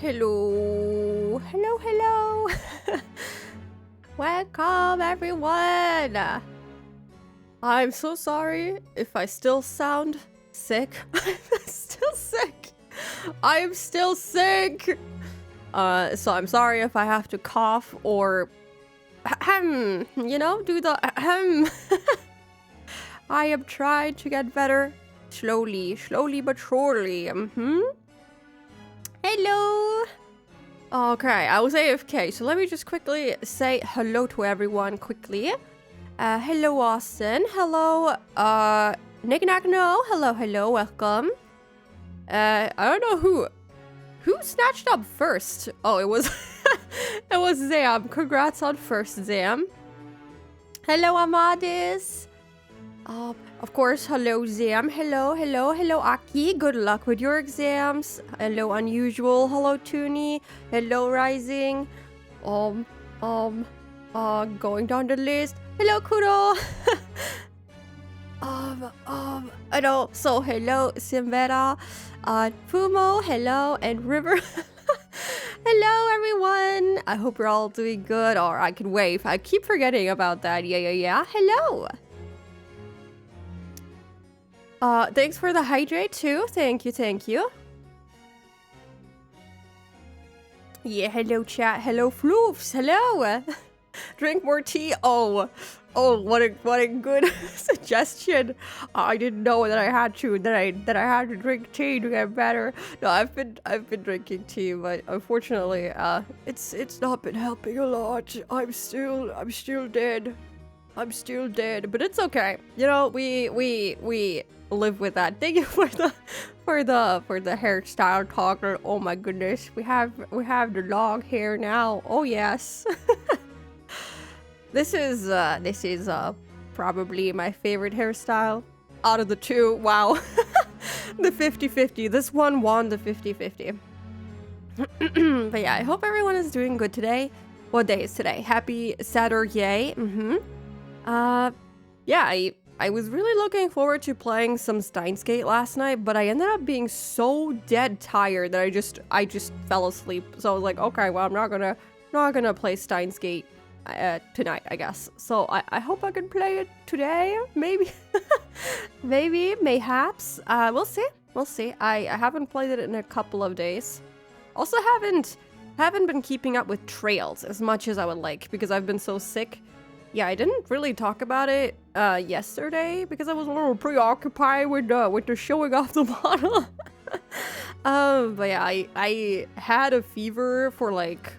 Hello, hello, hello. Welcome, everyone. I'm so sorry if I still sound sick. I'm still sick. I am still sick. So I'm sorry if I have to cough or, do the I am trying to get better. Slowly but surely. Hello. Okay, I was AFK, so let me just quickly say hello to everyone quickly. Hello, Austin. Hello, Nick Nack No. Hello, welcome. I don't know who snatched up first. Oh, it was it was Zam. Congrats on first, Zam. Hello, Amadis. Of course, hello, Zam. Hello, Aki. Good luck with your exams. Hello, Unusual. Hello, Toonie. Hello, Rising. Going down the list. Hello, Kuro. I know. So, hello, Simbera. Fumo. Hello, and River. Hello, everyone. I hope you're all doing good. Or I can wave. I keep forgetting about that. Yeah. Hello. Thanks for the hydrate too. Thank you. Yeah, hello chat. Hello floofs. Hello. Drink more tea. Oh, what a good suggestion. I didn't know that I had to drink tea to get better. No, I've been drinking tea, but unfortunately, it's not been helping a lot. I'm still dead. I'm still dead, but it's okay. You know, we live with that. Thank you for the hairstyle talker. Oh my goodness, we have the long hair now. Oh yes. This is probably my favorite hairstyle out of the two. Wow. The 50-50. This one won the 50-50. But yeah, I hope everyone is doing good today. What day is today? Happy Saturday. Yeah, I was really looking forward to playing some Steins Gate last night, but I ended up being so dead tired that I just fell asleep. So I was like, okay, well, I'm not gonna play Steins Gate tonight, I guess. So I hope I can play it today, maybe. Mayhaps. We'll see. I haven't played it in a couple of days. Also haven't been keeping up with trails as much as I would like because I've been so sick. Yeah, I didn't really talk about it yesterday because I was a little preoccupied with the showing off the model. But yeah, I had a fever for like,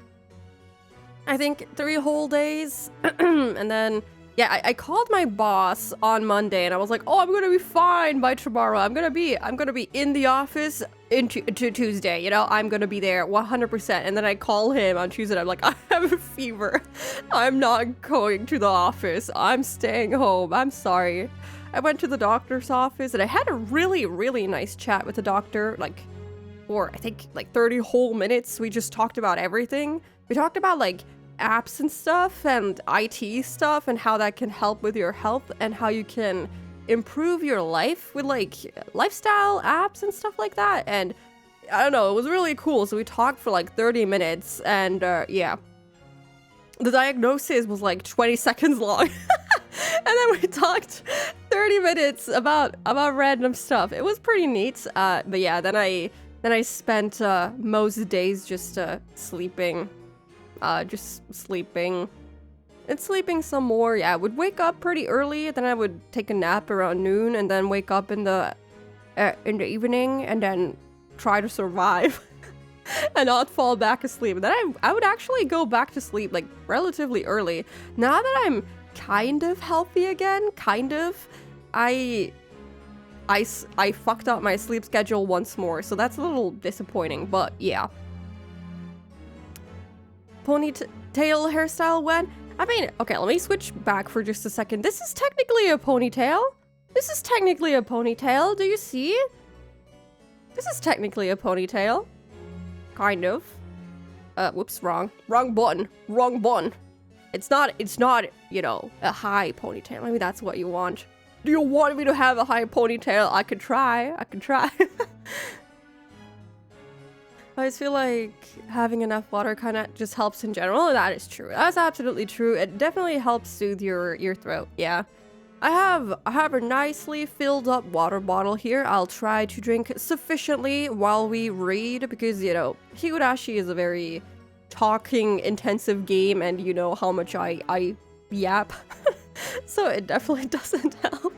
I think 3 whole days. And then, yeah, I called my boss on Monday and I was like, oh, I'm gonna be fine by tomorrow. I'm gonna be in the office into Tuesday, you know, I'm gonna be there 100%. And then I call him on Tuesday and I'm like, I have a fever. I'm not going to the office. I'm staying home. I'm sorry. I went to the doctor's office and I had a really, really nice chat with the doctor, like, for I think like 30 whole minutes. We just talked about everything. We talked about like apps and stuff and IT stuff and how that can help with your health and how you can improve your life with like lifestyle apps and stuff like that. And I don't know, it was really cool. So we talked for like 30 minutes and yeah, the diagnosis was like 20 seconds long. And then we talked 30 minutes about random stuff. It was pretty neat. But yeah, then I spent most days just sleeping and sleeping some more. Yeah, I would wake up pretty early, then I would take a nap around noon, and then wake up in the evening, and then try to survive and not fall back asleep. And then I would actually go back to sleep like relatively early. Now that I'm kind of healthy again, I fucked up my sleep schedule once more, so that's a little disappointing. But yeah. Ponytail hairstyle when? I mean, okay, let me switch back for just a second. This is technically a ponytail. Do you see? This is technically a ponytail. Kind of. Whoops, wrong button. It's not, you know, a high ponytail. Maybe that's what you want. Do you want me to have a high ponytail? I could try. I just feel like having enough water kind of just helps in general. And that is true. That's absolutely true. It definitely helps soothe your throat. Yeah. I have a nicely filled up water bottle here. I'll try to drink sufficiently while we read because, you know, Higurashi is a very talking intensive game and you know how much I yap. So it definitely doesn't help.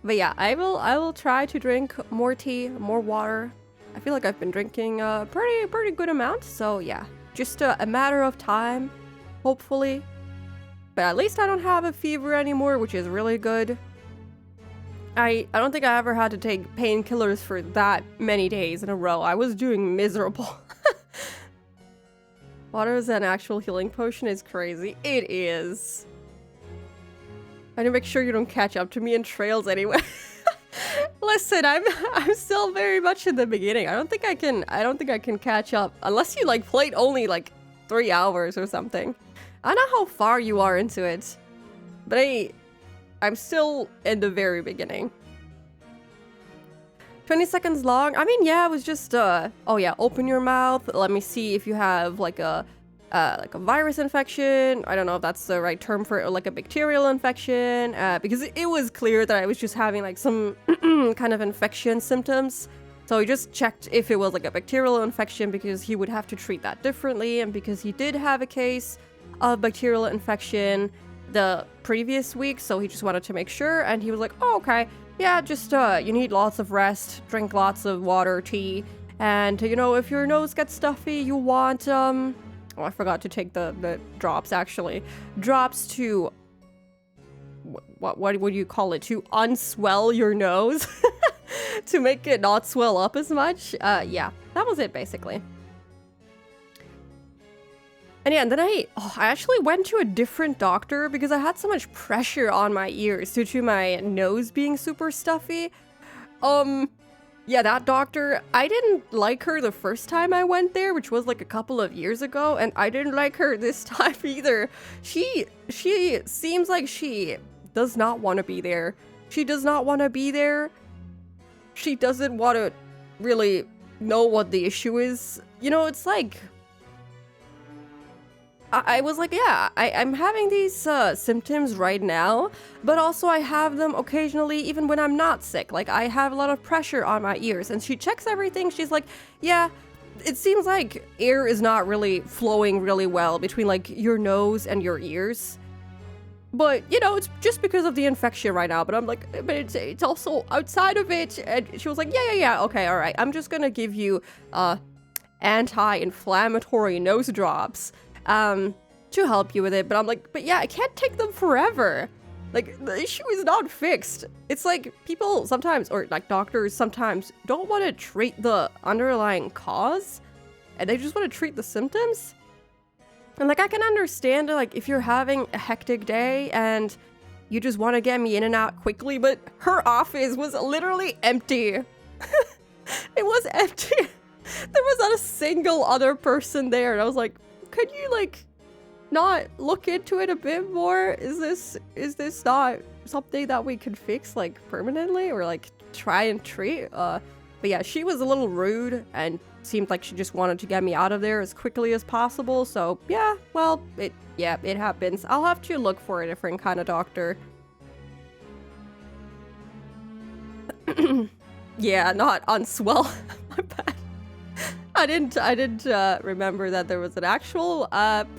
But yeah, I will try to drink more tea, more water. I feel like I've been drinking a pretty good amount. So yeah, just a matter of time, hopefully. But at least I don't have a fever anymore, which is really good. I don't think I ever had to take painkillers for that many days in a row. I was doing miserable. Water is an actual healing potion is crazy. It is. I need to make sure you don't catch up to me in trails anyway. Listen, I'm still very much in the beginning. I don't think I can catch up unless you like played only like 3 hours or something. I don't know how far you are into it, but I'm still in the very beginning. 20 seconds long. I mean, yeah, it was just oh yeah, open your mouth. Let me see if you have like a virus infection. I don't know if that's the right term for it, or like a bacterial infection, because it was clear that I was just having like some kind of infection symptoms. So he just checked if it was like a bacterial infection because he would have to treat that differently, and because he did have a case of bacterial infection the previous week, so he just wanted to make sure, and he was like, oh, okay, yeah, just you need lots of rest, drink lots of water, tea, and you know, if your nose gets stuffy, you want oh, I forgot to take the drops, actually. Drops to what would you call it, to unswell your nose to make it not swell up as much. Yeah, that was it basically. And yeah, and then I actually went to a different doctor because I had so much pressure on my ears due to my nose being super stuffy. Yeah, that doctor, I didn't like her the first time I went there, which was like a couple of years ago, and I didn't like her this time either. She seems like she does not want to be there. She does not want to be there. She doesn't want to really know what the issue is. You know, it's like I was like, yeah, I'm having these symptoms right now, but also I have them occasionally even when I'm not sick. Like, I have a lot of pressure on my ears, and she checks everything. She's like, yeah, it seems like air is not really flowing really well between, like, your nose and your ears. But, you know, it's just because of the infection right now. But I'm like, but it's also outside of it. And she was like, yeah, okay, all right. I'm just gonna give you anti-inflammatory nose drops to help you with it. But I'm like, but yeah, I can't take them forever. Like, the issue is not fixed. It's like people sometimes, or like doctors sometimes, don't want to treat the underlying cause, and they just want to treat the symptoms. And like, I can understand, like, if you're having a hectic day and you just want to get me in and out quickly, but her office was literally empty. It was empty. There was not a single other person there, and I was like, could you, like, not look into it a bit more? Is this not something that we could fix, like, permanently, or like try and treat? But yeah, she was a little rude and seemed like she just wanted to get me out of there as quickly as possible. So yeah, well, it happens. I'll have to look for a different kind of doctor. Yeah, not unswell. My bad. I didn't remember that there was an actual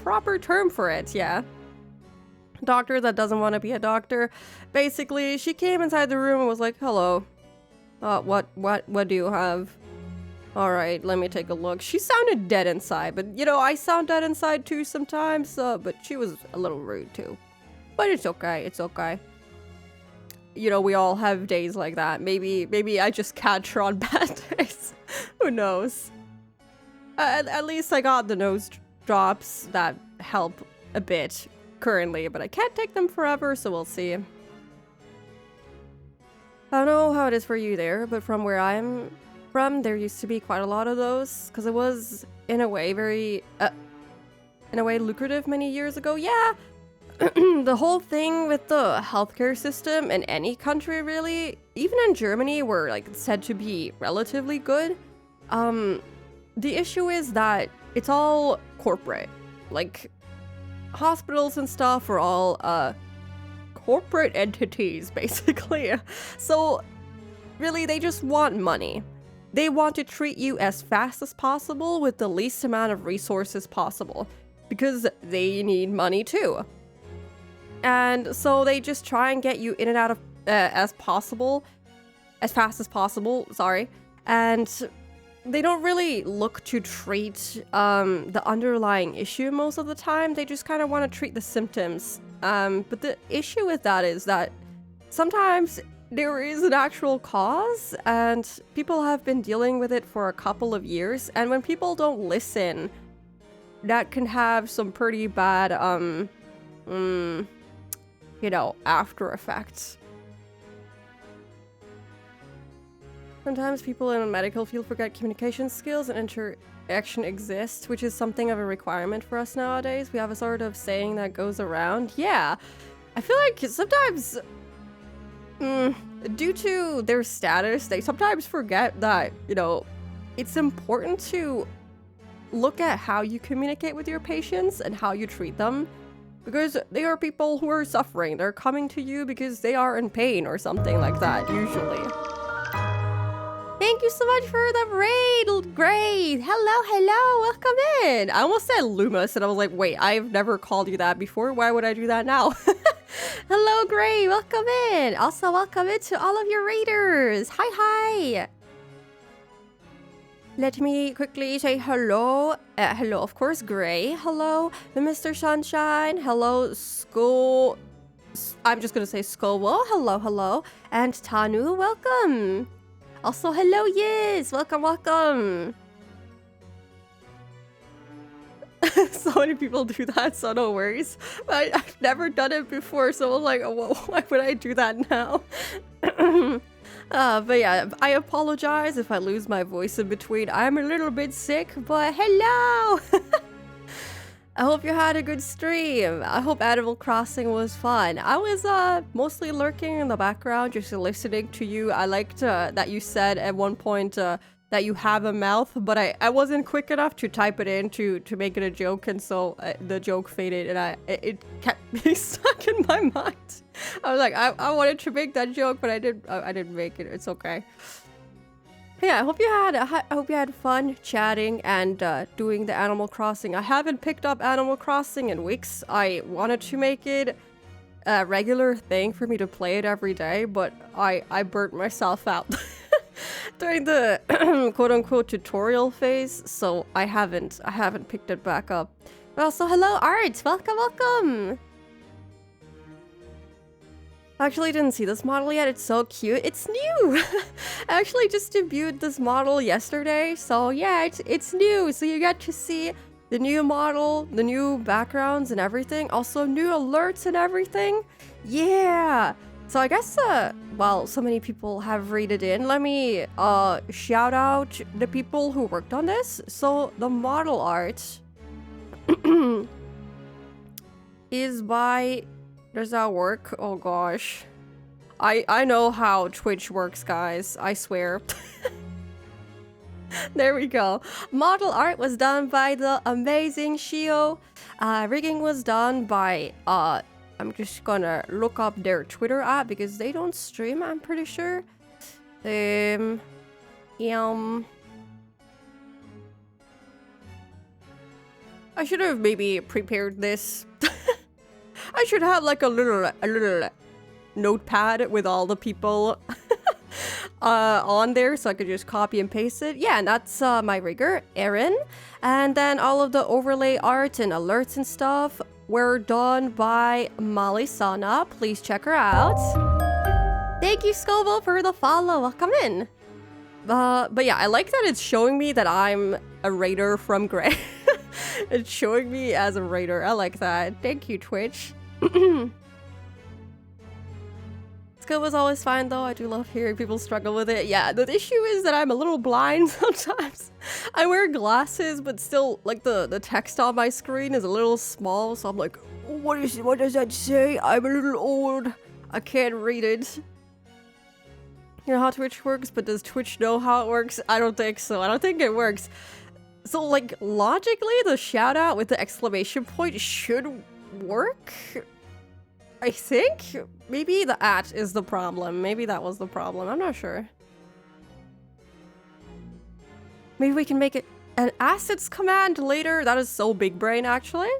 proper term for it. Yeah, doctor that doesn't want to be a doctor. Basically, she came inside the room and was like, "Hello, what do you have?" All right, let me take a look. She sounded dead inside, but you know, I sound dead inside too sometimes. But she was a little rude too. But it's okay. It's okay. You know, we all have days like that. Maybe I just catch her on bad days. Who knows? At least I got the nose drops that help a bit currently, but I can't take them forever, so we'll see. I don't know how it is for you there, but from where I'm from, there used to be quite a lot of those, because it was, in a way, very, lucrative many years ago. Yeah, the whole thing with the healthcare system in any country, really, even in Germany, were, like, said to be relatively good. the issue is that it's all corporate. Like, hospitals and stuff are all corporate entities, basically. So really, they just want money. They want to treat you as fast as possible with the least amount of resources possible, because they need money too. And so they just try and get you in and out of as fast as possible, sorry. And they don't really look to treat the underlying issue most of the time. They just kind of want to treat the symptoms. But the issue with that is that sometimes there is an actual cause, and people have been dealing with it for a couple of years. And when people don't listen, that can have some pretty bad, after effects. Sometimes people in the medical field forget communication skills and interaction exist, which is something of a requirement for us nowadays. We have a sort of saying that goes around. Yeah, I feel like sometimes, due to their status, they sometimes forget that, it's important to look at how you communicate with your patients and how you treat them. Because they are people who are suffering. They're coming to you because they are in pain or something like that, usually. Thank you so much for the raid, Gray. Hello, welcome in. I almost said Loomis, and I was like, wait, I've never called you that before. Why would I do that now? Hello, Gray, welcome in. Also, welcome in to all of your raiders. Hi. Let me quickly say hello. Hello, of course, Gray. Hello, Mr. Sunshine. Hello, Skull. I'm just gonna say Skullwell. Hello. And Tanu, welcome. Also, hello, yes. Welcome. So many people do that, so no worries. I've never done it before, so I'm like, why would I do that now? But yeah, I apologize if I lose my voice in between. I'm a little bit sick, but hello! I hope you had a good stream. I hope Animal Crossing was fun. I was mostly lurking in the background, just listening to you. I liked that you said at one point that you have a mouth, but I wasn't quick enough to type it in to make it a joke, and so the joke faded, and it kept me stuck in my mind. I was like, I wanted to make that joke, but I didn't make it. It's okay. Yeah, I hope you had fun chatting and doing the Animal Crossing. I haven't picked up Animal Crossing in weeks. I wanted to make it a regular thing for me to play it every day, but I burnt myself out during the quote-unquote tutorial phase, so I haven't picked it back up. Well, so hello, Art. Welcome. I actually didn't see this model yet. It's so cute. It's new. I actually just debuted this model yesterday, so yeah, it's new. So you get to see the new model, the new backgrounds and everything. Also new alerts and everything. Yeah. So I guess, well, so many people have rated in. Let me shout out the people who worked on this. So the model art is by... Does that work? Oh gosh. I know how Twitch works, guys. I swear. There we go. Model art was done by the amazing Shio. Rigging was done by... I'm just gonna look up their Twitter app because they don't stream, I'm pretty sure. I should have maybe prepared this. I should have like a little notepad with all the people on there so I could just copy and paste it. Yeah, and that's my rigger, Erin. And then all of the overlay art and alerts and stuff were done by Molly Sana. Please check her out. Thank you, Scoville, for the follow. Welcome in. But yeah, I like that it's showing me that I'm a raider from Gray. It's showing me as a raider. I like that. Thank you, Twitch. Skill was always fine, though. I do love hearing people struggle with it. Yeah, the issue is that I'm a little blind sometimes. I wear glasses, but still, like, the text on my screen is a little small, so I'm like, what does that say? I'm a little old. I can't read it. You know how Twitch works, but does Twitch know how it works? I don't think so. I don't think it works. So, like, logically, the shout out with the exclamation point should work? I think? Maybe the at is the problem. Maybe that was the problem. I'm not sure. Maybe we can make it an assets command later. That is so big brain, actually.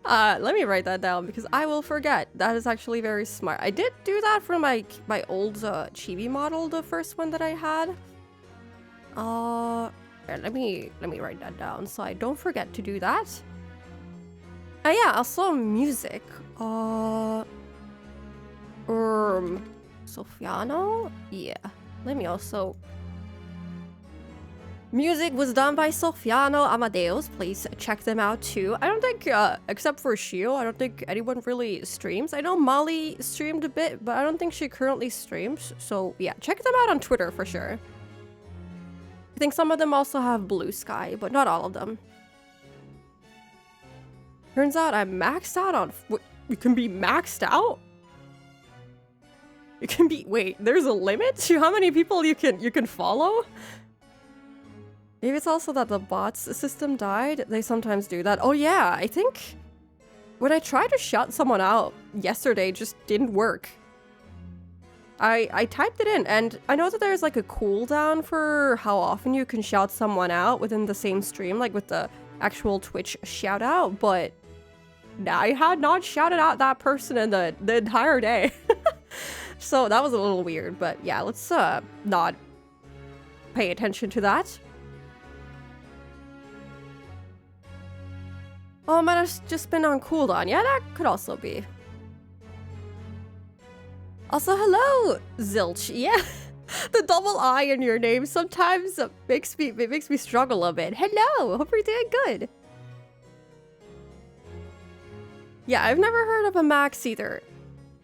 Let me write that down because I will forget. That is actually very smart. I did do that for my old chibi model, the first one that I had. Here, let me write that down so I don't forget to do that. Yeah, also music. Sofiano? Yeah. Let me also... Music was done by Sofiano Amadeus. Please check them out too. I don't think, except for Shio, I don't think anyone really streams. I know Molly streamed a bit, but I don't think she currently streams. So yeah, check them out on Twitter for sure. I think some of them also have Blue Sky, but not all of them. Turns out I'm maxed out on... You can be maxed out? You can be... Wait, there's a limit to how many people you can follow? Maybe it's also that the bots system died. They sometimes do that. Oh yeah, I think when I tried to shout someone out yesterday, it just didn't work. I typed it in, and I know that there's like a cooldown for how often you can shout someone out within the same stream, like with the actual Twitch shout out, but I had not shouted out that person in the entire day. So that was a little weird, but yeah, let's not pay attention to that. Oh, it might have just been on cooldown. Yeah, that could also be. Also, hello, Zilch. Yeah, the double I in your name sometimes makes me struggle a bit. Hello, hope you're doing good. Yeah, I've never heard of a max either.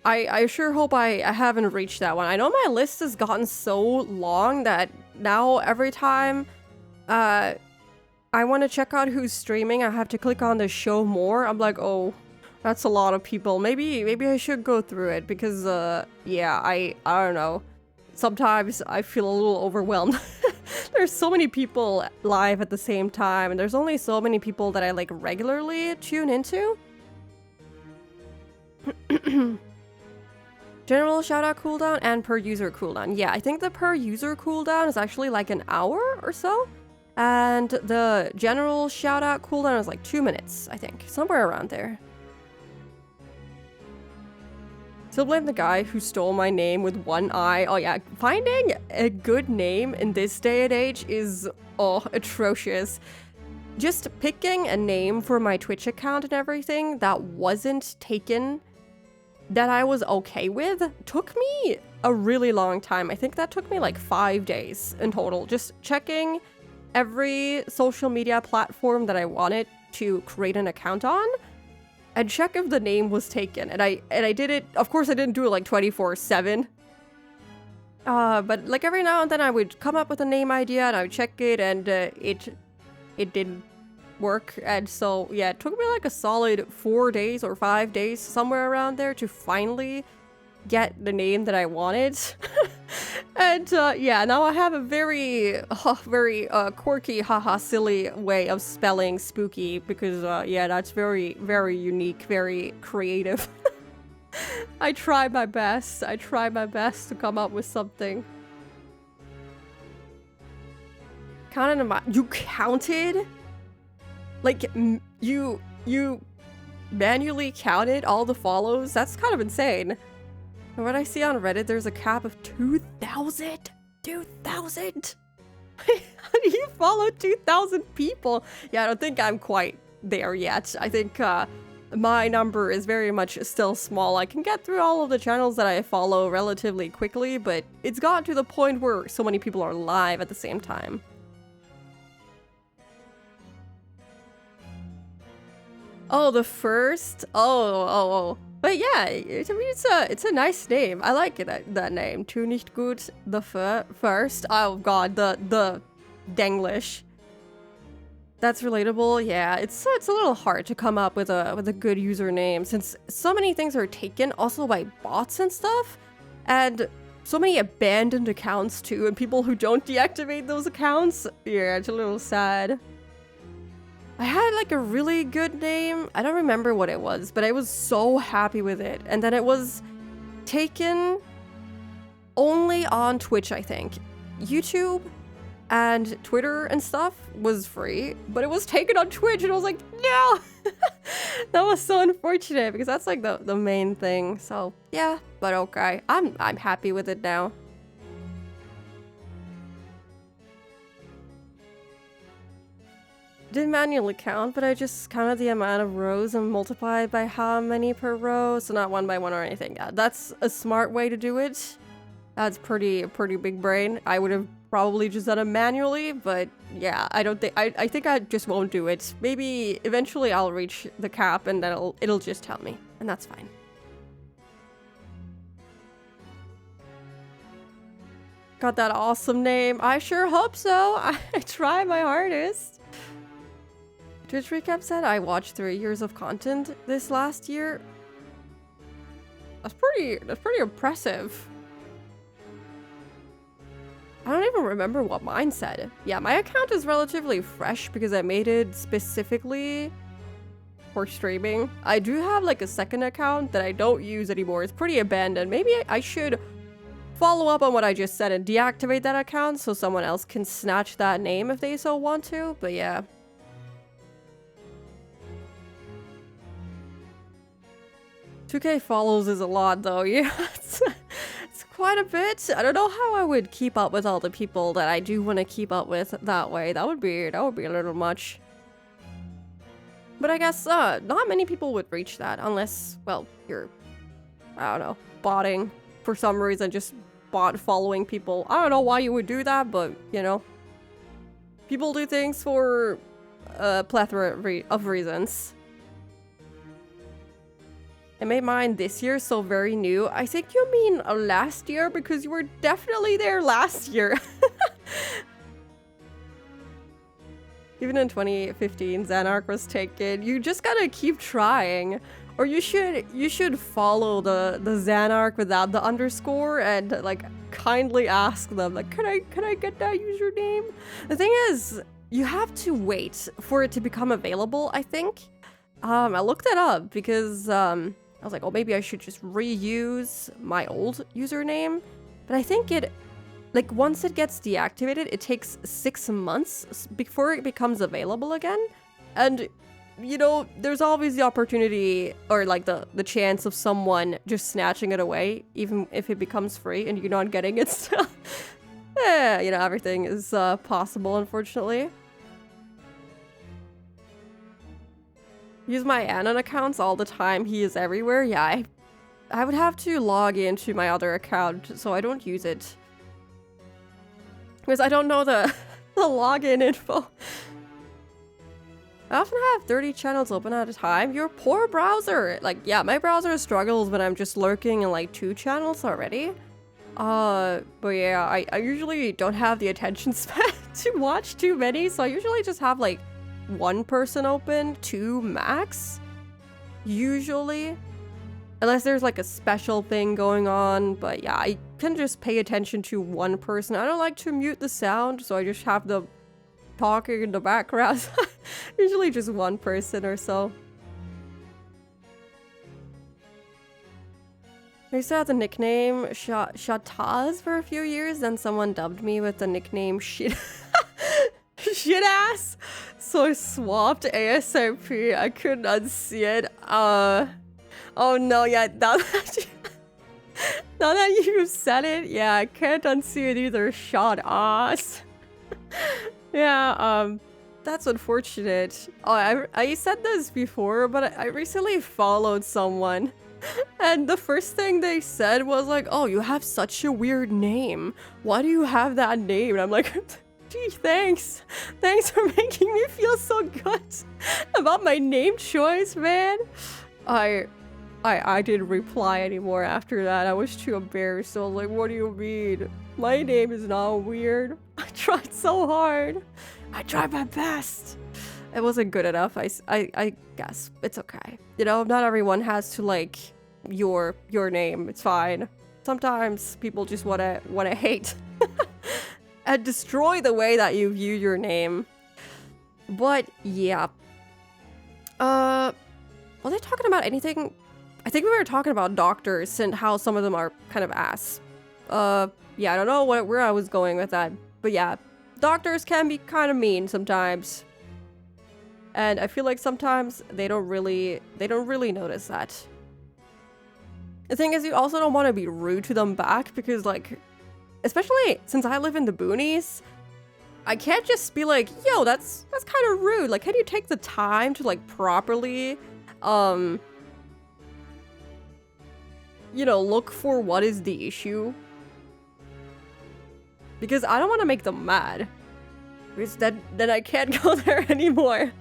I sure hope I haven't reached that one. I know my list has gotten so long that now every time I want to check out who's streaming, I have to click on the show more. I'm like, oh, that's a lot of people. Maybe I should go through it because yeah, I don't know. Sometimes I feel a little overwhelmed. There's so many people live at the same time, and there's only so many people that I like regularly tune into. General shoutout cooldown and per user cooldown. Yeah, I think the per user cooldown is actually like an hour or so. And the general shoutout cooldown is like 2 minutes, I think. Somewhere around there. Still blame the guy who stole my name with one eye. Oh yeah, finding a good name in this day and age is, oh, atrocious. Just picking a name for my Twitch account and everything that wasn't taken, that I was okay with, took me a really long time. I think that took me like 5 days in total. Just checking every social media platform that I wanted to create an account on and check if the name was taken. And I did it, of course I didn't do it like 24/7. But like every now and then I would come up with a name idea and I would check it, and it didn't work. And so yeah, it took me like a solid 4 days or 5 days, somewhere around there, to finally get the name that I wanted. And yeah, now I have a very quirky, haha, silly way of spelling spooky because yeah, that's very, very unique, very creative. I try my best. I try my best to come up with something. Counted you counted? Like, you manually counted all the follows? That's kind of insane. And what I see on Reddit, there's a cap of 2,000? 2,000? How do you follow 2,000 people? Yeah, I don't think I'm quite there yet. I think my number is very much still small. I can get through all of the channels that I follow relatively quickly, but it's gotten to the point where so many people are live at the same time. Oh, the first? Oh. But yeah, I mean, it's a nice name. I like it, that name. Tu nicht gut, the first. Oh god, the Denglish. That's relatable. Yeah, it's a little hard to come up with a good username since so many things are taken also by bots and stuff. And so many abandoned accounts too, and people who don't deactivate those accounts. Yeah, it's a little sad. I had like a really good name. I don't remember what it was, but I was so happy with it. And then it was taken only on Twitch, I think. YouTube and Twitter and stuff was free, but it was taken on Twitch, and I was like, no! That was so unfortunate, because that's like the main thing. So yeah, but okay. I'm happy with it now. Didn't manually count, but I just counted the amount of rows and multiplied by how many per row, so not one by one or anything. Yeah, that's a smart way to do it. That's pretty big brain. I would have probably just done it manually, but yeah, I don't think I think I just won't do it. Maybe eventually I'll reach the cap and then it'll just tell me, and that's fine. Got that awesome name. I sure hope so. I try my hardest. Twitch recap said I watched 3 years of content this last year. That's pretty impressive. I don't even remember what mine said. Yeah, my account is relatively fresh because I made it specifically for streaming. I do have like a second account that I don't use anymore. It's pretty abandoned. Maybe I should follow up on what I just said and deactivate that account so someone else can snatch that name if they so want to, but yeah. $2K follows is a lot though, yeah, it's quite a bit. I don't know how I would keep up with all the people that I do want to keep up with that way. That would be a little much. But I guess not many people would reach that unless, well, you're, I don't know, botting for some reason, just bot following people. I don't know why you would do that, but you know, people do things for a plethora of reasons. I made mine this year, so very new. I think you mean last year, because you were definitely there last year. Even in 2015, Xanark was taken. You just gotta keep trying. Or you should follow the Xanark without the underscore and like kindly ask them, like, can I get that username? The thing is, you have to wait for it to become available, I think. I looked it up because I was like, oh, maybe I should just reuse my old username. But I think it, like, once it gets deactivated, it takes 6 months before it becomes available again. And, you know, there's always the opportunity or, like, the chance of someone just snatching it away, even if it becomes free and you're not getting it still. Yeah, you know, everything is possible, unfortunately. Use my Anon accounts all the time. He is everywhere. Yeah, I would have to log into my other account, so I don't use it. Because I don't know the login info. I often have 30 channels open at a time. Your poor browser. Like, yeah, my browser struggles when I'm just lurking in like 2 channels already. But yeah, I usually don't have the attention span to watch too many, so I usually just have like 1 person open, 2 max, usually, unless there's like a special thing going on. But yeah, I can just pay attention to 1 person. I don't like to mute the sound, so I just have them talking in the background. Usually just 1 person or so. I used to have the nickname Shataz for a few years, then someone dubbed me with the nickname Shit Ass, so I swapped ASAP. I couldn't unsee it. Oh no, yeah, now that you said it, yeah, I can't unsee it either. Shot ass. Yeah, that's unfortunate. Oh, I said this before, but I recently followed someone, and the first thing they said was like, oh, you have such a weird name. Why do you have that name? And I'm like, gee, thanks. Thanks for making me feel so good about my name choice, man. I didn't reply anymore after that. I was too embarrassed. So I was like, what do you mean? My name is not weird. I tried so hard. I tried my best. It wasn't good enough. I guess it's okay. You know, not everyone has to like your name. It's fine. sometimes people just wanna hate and destroy the way that you view your name. But yeah. Was I talking about anything? I think we were talking about doctors and how some of them are kind of ass. Yeah, I don't know where I was going with that. But yeah, doctors can be kind of mean sometimes. And I feel like sometimes they don't really notice that. The thing is, you also don't want to be rude to them back because, like, especially since I live in the boonies, I can't just be like, yo, that's kind of rude. Like, can you take the time to, like, properly, you know, look for what is the issue? Because I don't want to make them mad. Because then I can't go there anymore.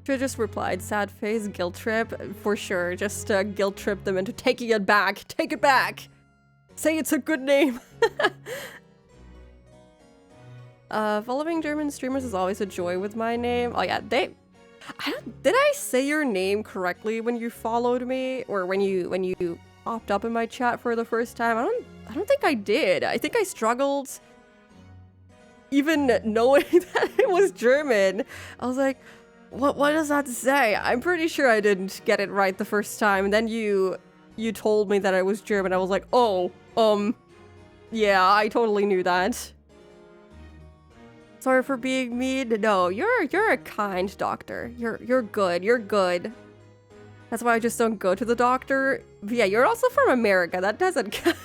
Should just replied, sad face, guilt trip, for sure. Just guilt trip them into taking it back. Take it back. Say it's a good name. Following German streamers is always a joy with my name. Oh yeah, did I say your name correctly when you followed me, or when you popped up in my chat for the first time? I don't think I did. I think I struggled even knowing that it was German. I was like, what does that say? I'm pretty sure I didn't get it right the first time. And then you told me that I was German. I was like, oh, yeah, I totally knew that. Sorry for being mean. No, you're a kind doctor. You're good. You're good. That's why I just don't go to the doctor. But yeah, you're also from America. That doesn't count.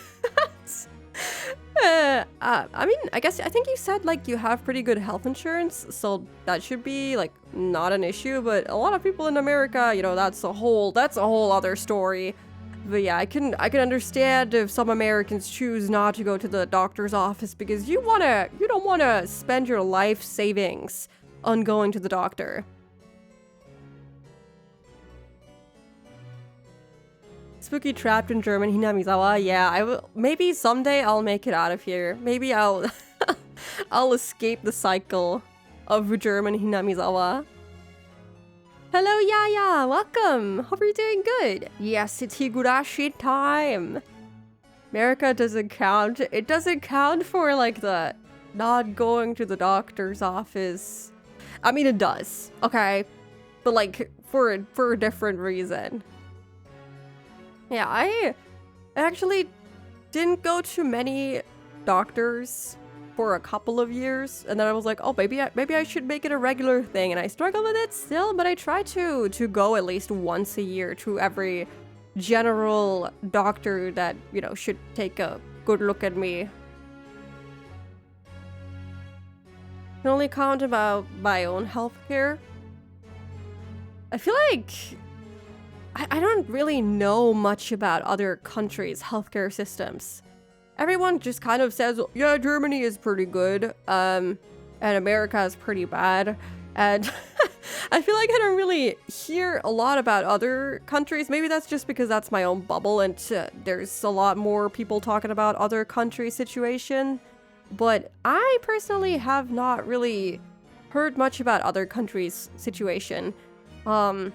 I mean, I think you said, like, you have pretty good health insurance, so that should be, like, not an issue. But a lot of people in America, you know, that's a whole other story. But yeah, I can understand if some Americans choose not to go to the doctor's office because you don't wanna spend your life savings on going to the doctor. Spooky trapped in German, Hinamizawa. Yeah, maybe someday I'll make it out of here. Maybe I'll I'll escape the cycle of German Hinamizawa. Hello, Yaya! Welcome! Hope you're doing good! Yes, it's Higurashi time! America doesn't count. It doesn't count for, like, the not going to the doctor's office. I mean, it does, okay? But, like, for a different reason. Yeah, I actually didn't go to many doctors for a couple of years, and then I was like, oh, maybe I should make it a regular thing, and I struggle with it still, but I try to go at least once a year to every general doctor that, you know, should take a good look at me. I can only count about my own healthcare. I feel like I don't really know much about other countries' healthcare systems. Everyone just kind of says, yeah, Germany is pretty good, and America is pretty bad, and I feel like I don't really hear a lot about other countries. Maybe that's just because that's my own bubble, and there's a lot more people talking about other countries' situation, but I personally have not really heard much about other countries' situation. I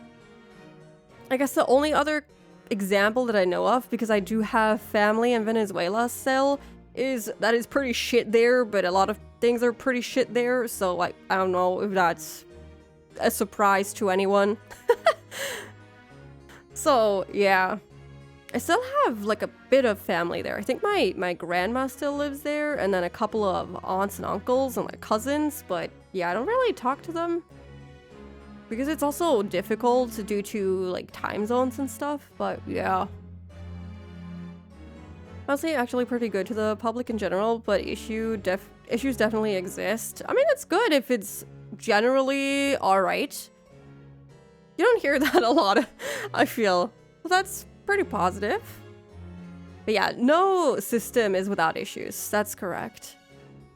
guess the only other example that I know of, because I do have family in Venezuela still, is that is pretty shit there, but a lot of things are pretty shit there, so, like, I don't know if that's a surprise to anyone. So, yeah. I still have, like, a bit of family there. I think my grandma still lives there, and then a couple of aunts and uncles and, like, cousins, but yeah, I don't really talk to them. Because it's also difficult due to, like, time zones and stuff, but yeah. Mostly actually pretty good to the public in general, but issues definitely exist. I mean, it's good if it's generally alright. You don't hear that a lot, I feel. Well, that's pretty positive. But yeah, no system is without issues. That's correct.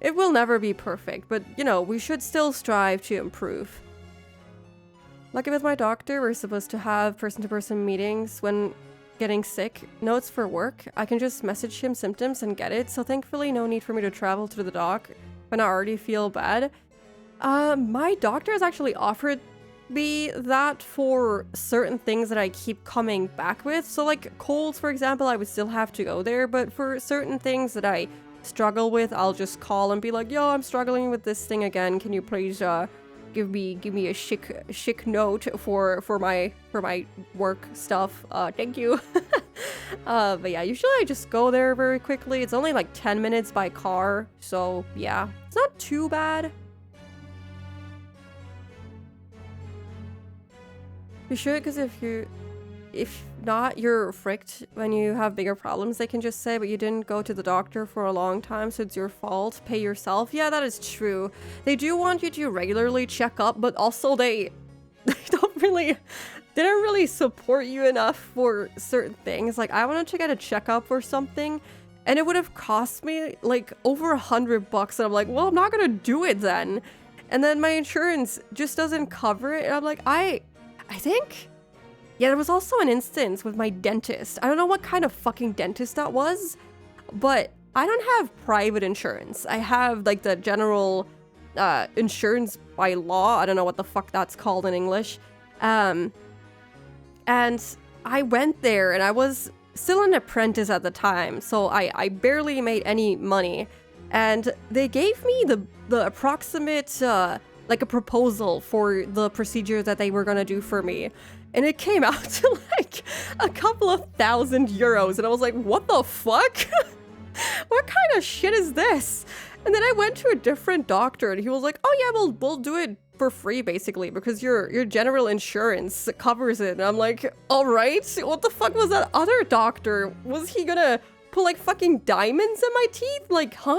It will never be perfect, but, you know, we should still strive to improve. Like with my doctor, we're supposed to have person-to-person meetings when getting sick. Notes for work. I can just message him symptoms and get it, so thankfully no need for me to travel to the doc when I already feel bad. My doctor has actually offered be that for certain things that I keep coming back with. So like colds, for example, I would still have to go there, but for certain things that I struggle with, I'll just call and be like, yo, I'm struggling with this thing again. Can you please give me a chic note for my work stuff? Thank you. But yeah, usually I just go there very quickly. It's only like 10 minutes by car, so yeah, it's not too bad. You should, because if not, you're fricked when you have bigger problems, they can just say, but you didn't go to the doctor for a long time, so it's your fault. Pay yourself. Yeah, that is true. They do want you to regularly check up, but also they didn't really support you enough for certain things. Like, I wanted to get a checkup or something, and it would have cost me like over $100, and I'm like, well, I'm not gonna do it then. And then my insurance just doesn't cover it, and I'm like, I think... Yeah, there was also an instance with my dentist. I don't know what kind of fucking dentist that was, but I don't have private insurance. I have like the general insurance by law. I don't know what the fuck that's called in English. And I went there, and I was still an apprentice at the time, so I barely made any money. And they gave me the approximate like a proposal for the procedure that they were gonna do for me. And it came out to like a couple of €1,000. And I was like, what the fuck? What kind of shit is this? And then I went to a different doctor, and he was like, oh yeah, we'll do it for free basically, because your general insurance covers it. And I'm like, all right, what the fuck was that other doctor? Was he gonna put like fucking diamonds in my teeth? Like, huh?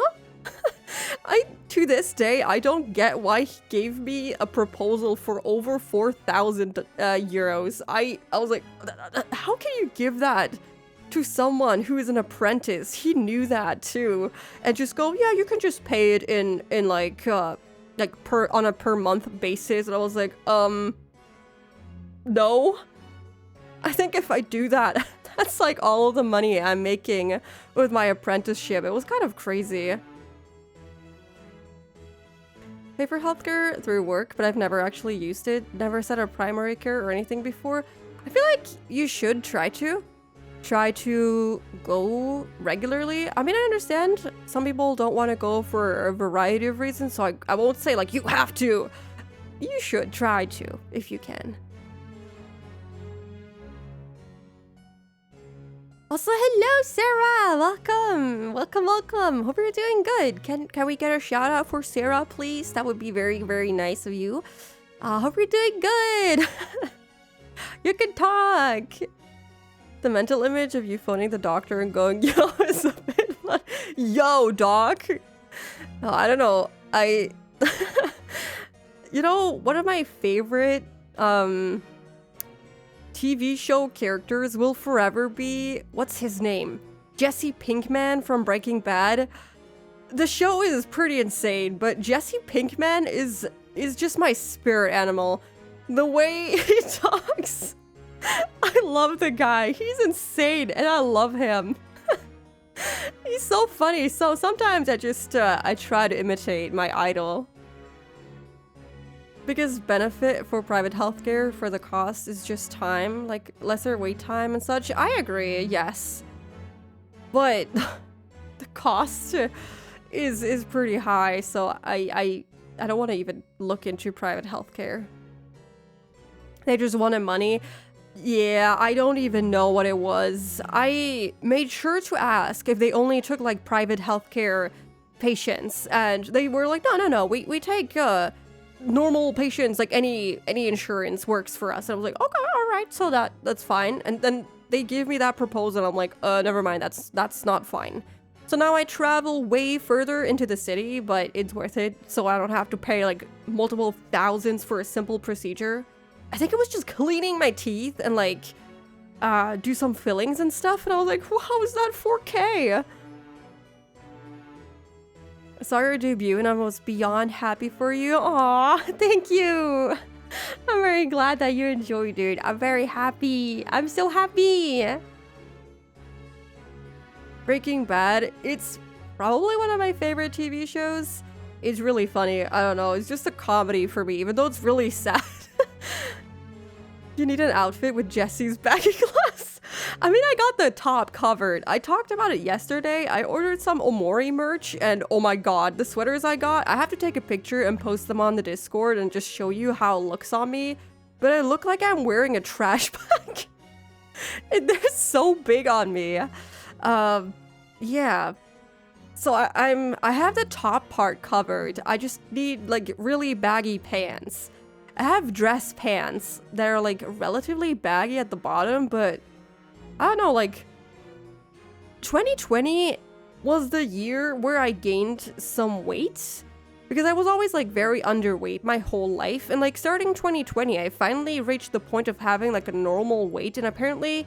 To this day, I don't get why he gave me a proposal for over 4,000 euros. I was like, how can you give that to someone who is an apprentice? He knew that too, and just go, yeah, you can just pay it in like on a per month basis. And I was like, no. I think if I do that, that's like all of the money I'm making with my apprenticeship. It was kind of crazy. Pay for healthcare through work, but I've never actually used it. Never set up primary care or anything before. I feel like you should try to go regularly. I mean, I understand some people don't want to go for a variety of reasons, so I won't say like you have to. You should try to if you can. Also, hello, Sarah! Welcome! Hope you're doing good. Can we get a shout out for Sarah, please? That would be very, very nice of you. Hope you're doing good! You can talk! The mental image of you phoning the doctor and going, yo, is a bit like, yo, doc! Oh, I don't know. You know, one of my favorite, TV show characters will forever be, what's his name? Jesse Pinkman from Breaking Bad. The show is pretty insane, but Jesse Pinkman is just my spirit animal. The way he talks, I love the guy. He's insane, and I love him. He's so funny. So sometimes I try to imitate my idol. Biggest benefit for private healthcare for the cost is just time, like lesser wait time and such. I agree, yes. But the cost is pretty high, so I don't want to even look into private healthcare. They just wanted money. Yeah, I don't even know what it was. I made sure to ask if they only took like private healthcare patients, and they were like, no, we take normal patients, like any insurance works for us. And I was like, okay, all right, so that's fine. And then they gave me that proposal, and I'm like, never mind, that's not fine. So now I travel way further into the city, but it's worth it, so I don't have to pay like multiple thousands for a simple procedure. I think it was just cleaning my teeth and like do some fillings and stuff, and I was like, wow, is that 4K? I saw your debut and I was beyond happy for you. Aw, thank you. I'm very glad that you enjoyed it. I'm very happy. I'm so happy. Breaking Bad, it's probably one of my favorite TV shows. It's really funny. I don't know. It's just a comedy for me, even though it's really sad. You need an outfit with Jesse's baggy clothes. I mean, I got the top covered. I talked about it yesterday. I ordered some Omori merch, and oh my god, the sweaters I got, I have to take a picture and post them on the Discord and just show you how it looks on me. But I look like I'm wearing a trash bag. They're so big on me. Yeah. So I have the top part covered. I just need like really baggy pants. I have dress pants that are like relatively baggy at the bottom, but I don't know, like 2020 was the year where I gained some weight because I was always like very underweight my whole life. And like starting 2020, I finally reached the point of having like a normal weight, and apparently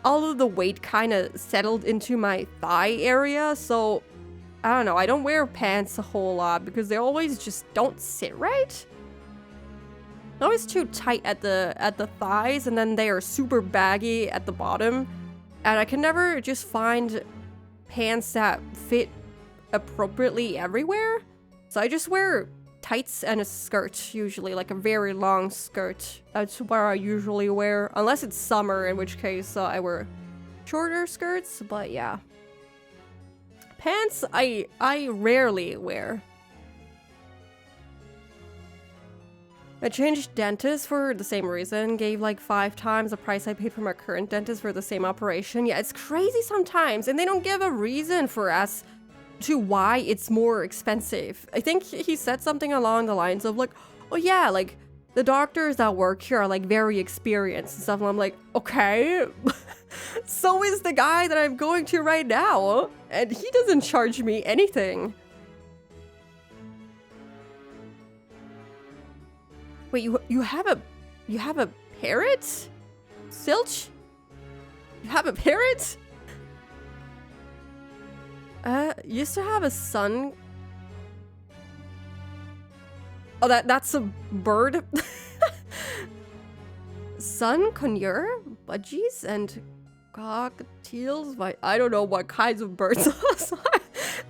all of the weight kind of settled into my thigh area. So I don't know, I don't wear pants a whole lot because they always just don't sit right. They're always too tight at the thighs, and then they are super baggy at the bottom. And I can never just find pants that fit appropriately everywhere. So I just wear tights and a skirt, usually, like a very long skirt. That's what I usually wear, unless it's summer, in which case I wear shorter skirts, but yeah. Pants, I rarely wear. I changed dentists for the same reason, gave like 5 times the price I paid for my current dentist for the same operation. Yeah, it's crazy sometimes, and they don't give a reason for us to why it's more expensive. I think he said something along the lines of like, oh yeah, like the doctors that work here are like very experienced and stuff, and I'm like, okay. So is the guy that I'm going to right now, and he doesn't charge me anything. Wait, you have a parrot? Silch? You have a parrot? Used to have a son. Oh, that's a bird. Sun, conure, budgies, and cockatiels. I don't know what kinds of birds.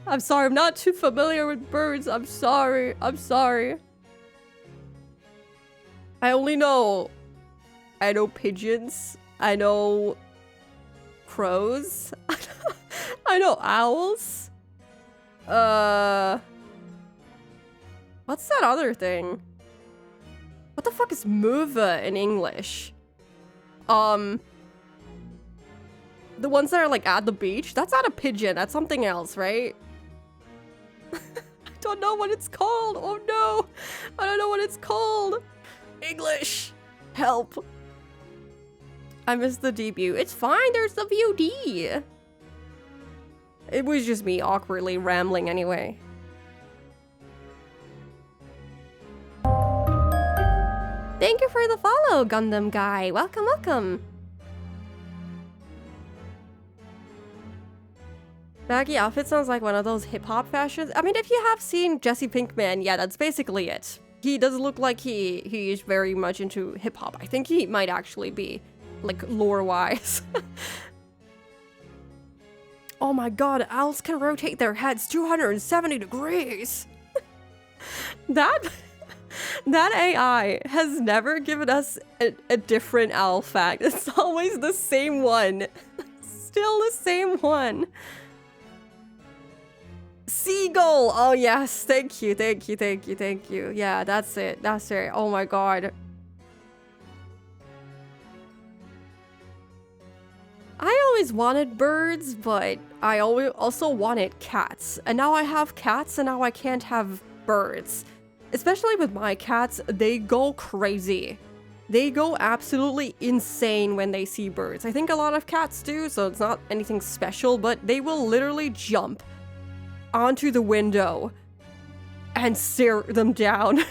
I'm sorry, I'm not too familiar with birds. I'm sorry. I know pigeons. I know crows. I know owls. What's that other thing? What the fuck is muva in English? The ones that are like at the beach? That's not a pigeon. That's something else, right? I don't know what it's called. Oh no. I don't know what it's called. English! Help! I missed the debut. It's fine, there's the VOD! It was just me awkwardly rambling anyway. Thank you for the follow, Gundam guy. Welcome, welcome. Baggy outfit sounds like one of those hip-hop fashions. I mean, if you have seen Jesse Pinkman, yeah, that's basically it. He does look like he is very much into hip-hop. I think he might actually be, like, lore-wise. Oh my god, owls can rotate their heads 270 degrees! That AI has never given us a different owl fact. It's always the same one. Still the same one. Seagull! Oh yes, thank you. Yeah, that's it. Oh my god. I always wanted birds, but I also wanted cats. And now I have cats, and now I can't have birds. Especially with my cats, they go crazy. They go absolutely insane when they see birds. I think a lot of cats do, so it's not anything special, but they will literally jump onto the window and stare them down.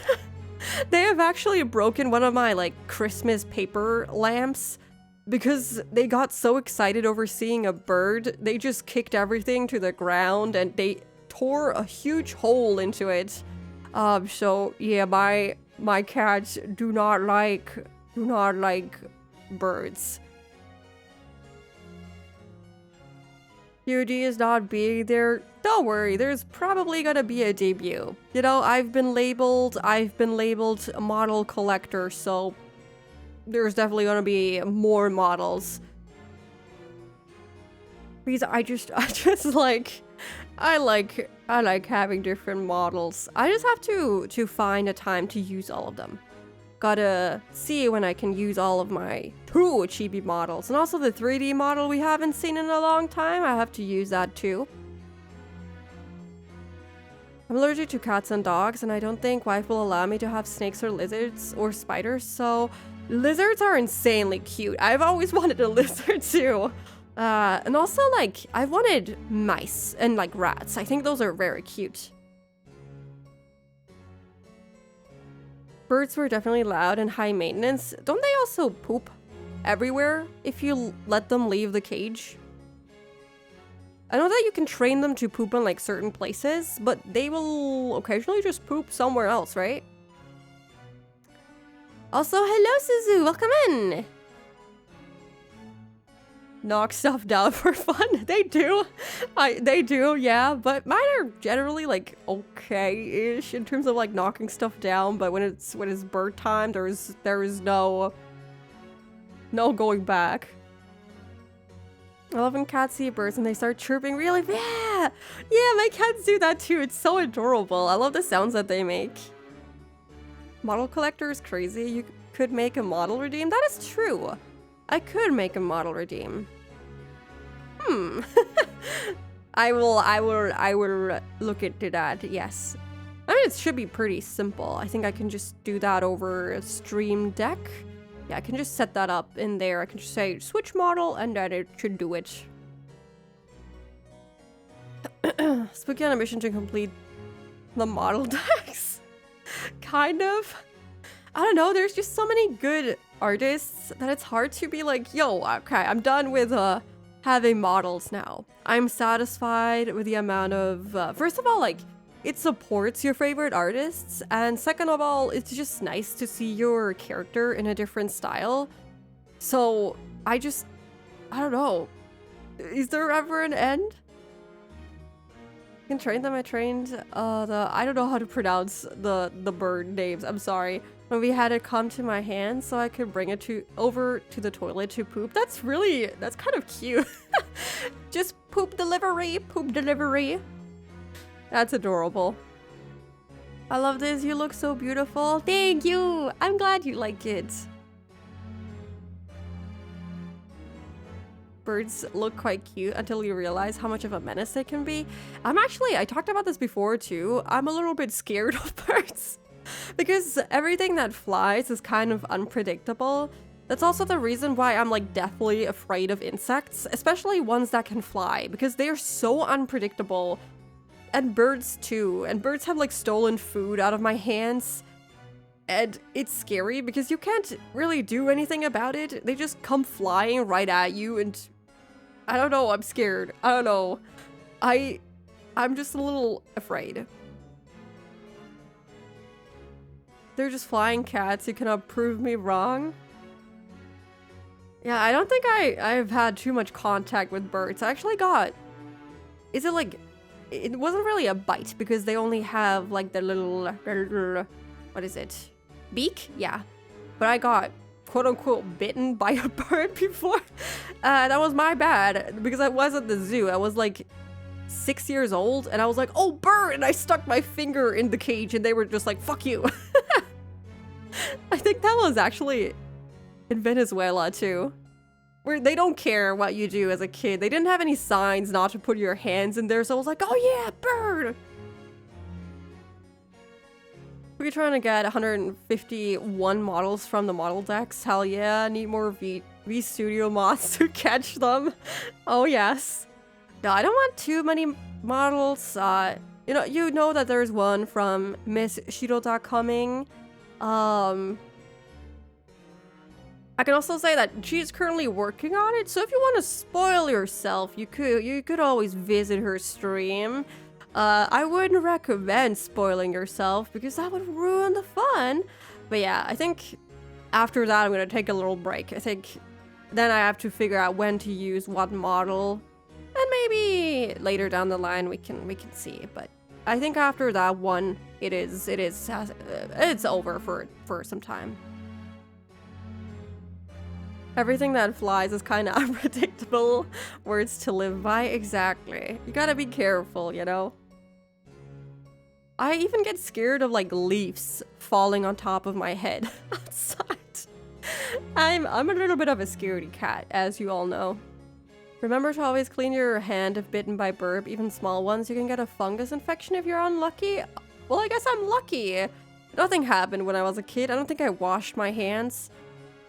They have actually broken one of my like Christmas paper lamps because they got so excited over seeing a bird. They just kicked everything to the ground and they tore a huge hole into it. So yeah, my cats do not like birds. UD is not being there. Don't worry, there's probably gonna be a debut. You know, I've been labeled a model collector, so there's definitely gonna be more models. Because I just like, I like having different models. I just have to find a time to use all of them. Gotta see when I can use all of my 2 chibi models. And also the 3D model we haven't seen in a long time. I have to use that too. I'm allergic to cats and dogs, and I don't think wife will allow me to have snakes or lizards or spiders, so lizards are insanely cute. I've always wanted a lizard too. And also, like, I wanted mice and, like, rats. I think those are very cute. Birds were definitely loud and high maintenance. Don't they also poop everywhere if you let them leave the cage? I know that you can train them to poop in like certain places, but they will occasionally just poop somewhere else, right? Also, hello Suzu, welcome in! Knock stuff down for fun. They do. They do, yeah, but mine are generally like okay-ish in terms of like knocking stuff down, but when it's bird time, there is no going back. I love when cats see birds and they start chirping really, yeah, my cats do that too. It's so adorable. I love the sounds that they make. Model collector is crazy. You could make a model redeem. That is true. I could make a model redeem. I will look into that, yes. I mean, it should be pretty simple. I think I can just do that over Stream Deck. Yeah, I can just set that up in there. I can just say switch model and then it should do it. Spooky on a mission to complete the model decks. Kind of. I don't know, there's just so many good artists that it's hard to be like, yo, okay, I'm done with having models now. I'm satisfied with the amount of, first of all, like, it supports your favorite artists, and second of all, it's just nice to see your character in a different style. So, I don't know. Is there ever an end? I can train them. I trained I don't know how to pronounce the bird names. I'm sorry. When we had it come to my hand so I could bring it over to the toilet to poop. That's kind of cute. Just poop delivery. That's adorable. I love this. You look so beautiful. Thank you. I'm glad you like it. Birds look quite cute until you realize how much of a menace they can be. I talked about this before too. I'm a little bit scared of birds because everything that flies is kind of unpredictable. That's also the reason why I'm like deathly afraid of insects, especially ones that can fly, because they are so unpredictable. And birds too. And birds have like stolen food out of my hands. And it's scary because you can't really do anything about it. They just come flying right at you and I don't know, I'm scared. I don't know. I'm just a little afraid. They're just flying cats. You cannot prove me wrong. Yeah, I don't think I've had too much contact with birds. I actually got... Is it like... It wasn't really a bite because they only have like their little what is it? Beak? Yeah. But I got quote unquote bitten by a bird before. That was my bad because I was at the zoo. I was like 6 years old and I was like, oh, bird! And I stuck my finger in the cage and they were just like, fuck you. I think that was actually in Venezuela too. Where they don't care what you do as a kid. They didn't have any signs not to put your hands in there, so I was like, oh yeah, bird! We're trying to get 151 models from the model decks. Hell yeah, need more V-Studio mods to catch them. Oh yes. No, I don't want too many models. You know that there's one from Miss Shirota coming. I can also say that she's currently working on it, so if you want to spoil yourself, you could always visit her stream. I wouldn't recommend spoiling yourself because that would ruin the fun. But yeah, I think after that I'm gonna take a little break. I think then I have to figure out when to use what model, and maybe later down the line we can see. But I think after that one, it's over for some time. Everything that flies is kind of unpredictable words to live by. Exactly. You gotta be careful, you know? I even get scared of like leaves falling on top of my head outside. I'm a little bit of a scaredy cat, as you all know. Remember to always clean your hand if bitten by burp, even small ones. You can get a fungus infection if you're unlucky. Well, I guess I'm lucky. Nothing happened when I was a kid. I don't think I washed my hands.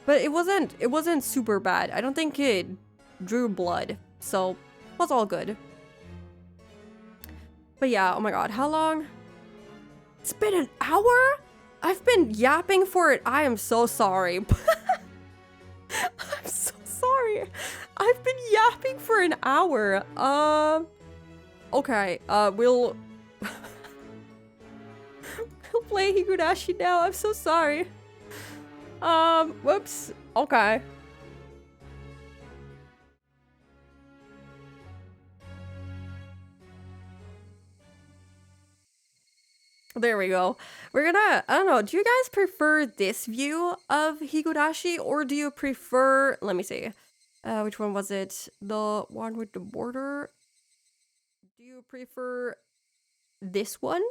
But it wasn't super bad. I don't think it drew blood. So, it was all good. But yeah, oh my god, how long? It's been an hour? I've been yapping for it. I am so sorry. I'm so sorry. I've been yapping for an hour. Okay, we'll we'll play Higurashi now. I'm so sorry. Whoops. Okay. There we go. We're gonna, I don't know, do you guys prefer this view of Higurashi or do you prefer, let me see, which one was it? The one with the border? Do you prefer this one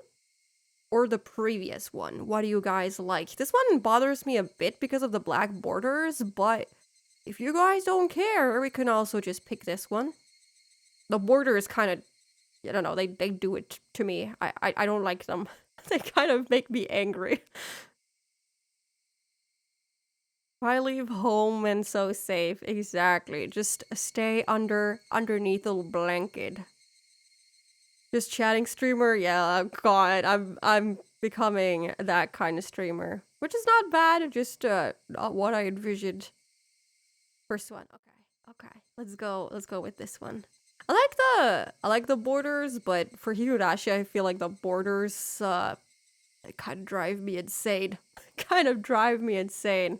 or the previous one? What do you guys like? This one bothers me a bit because of the black borders, but if you guys don't care, we can also just pick this one. The border is kind of, I don't know, they do it to me. I don't like them. They kind of make me angry. I leave home and so safe. Exactly. Just stay underneath a blanket. Just chatting streamer. Yeah, God, I'm becoming that kind of streamer, which is not bad. Just not what I envisioned. First one. Okay. Let's go. Let's go with this one. I like the borders, but for Higurashi, I feel like the borders kind of drive me insane.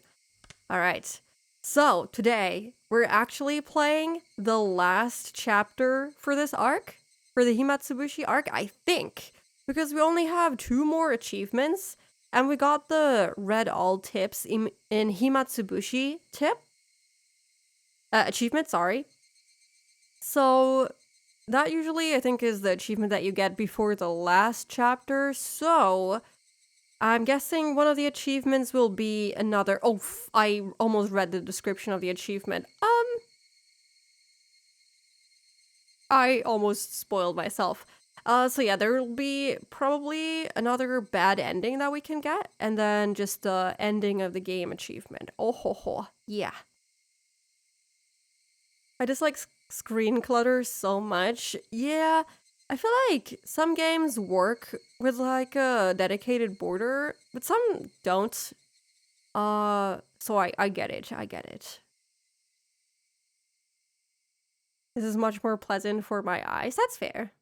All right. So today we're actually playing the last chapter for this arc, for the Himatsubushi arc, I think, because we only have 2 more achievements, and we got the red all tips in Himatsubushi achievement. Sorry. So that usually I think is the achievement that you get before the last chapter. So I'm guessing one of the achievements will be another. Oh, I almost read the description of the achievement. I almost spoiled myself. So yeah, there will be probably another bad ending that we can get, and then just the ending of the game achievement. Oh ho ho, yeah. I dislike screen clutter so much. Yeah, I feel like some games work with like a dedicated border, but some don't. So I get it. I get it. This is much more pleasant for my eyes. That's fair.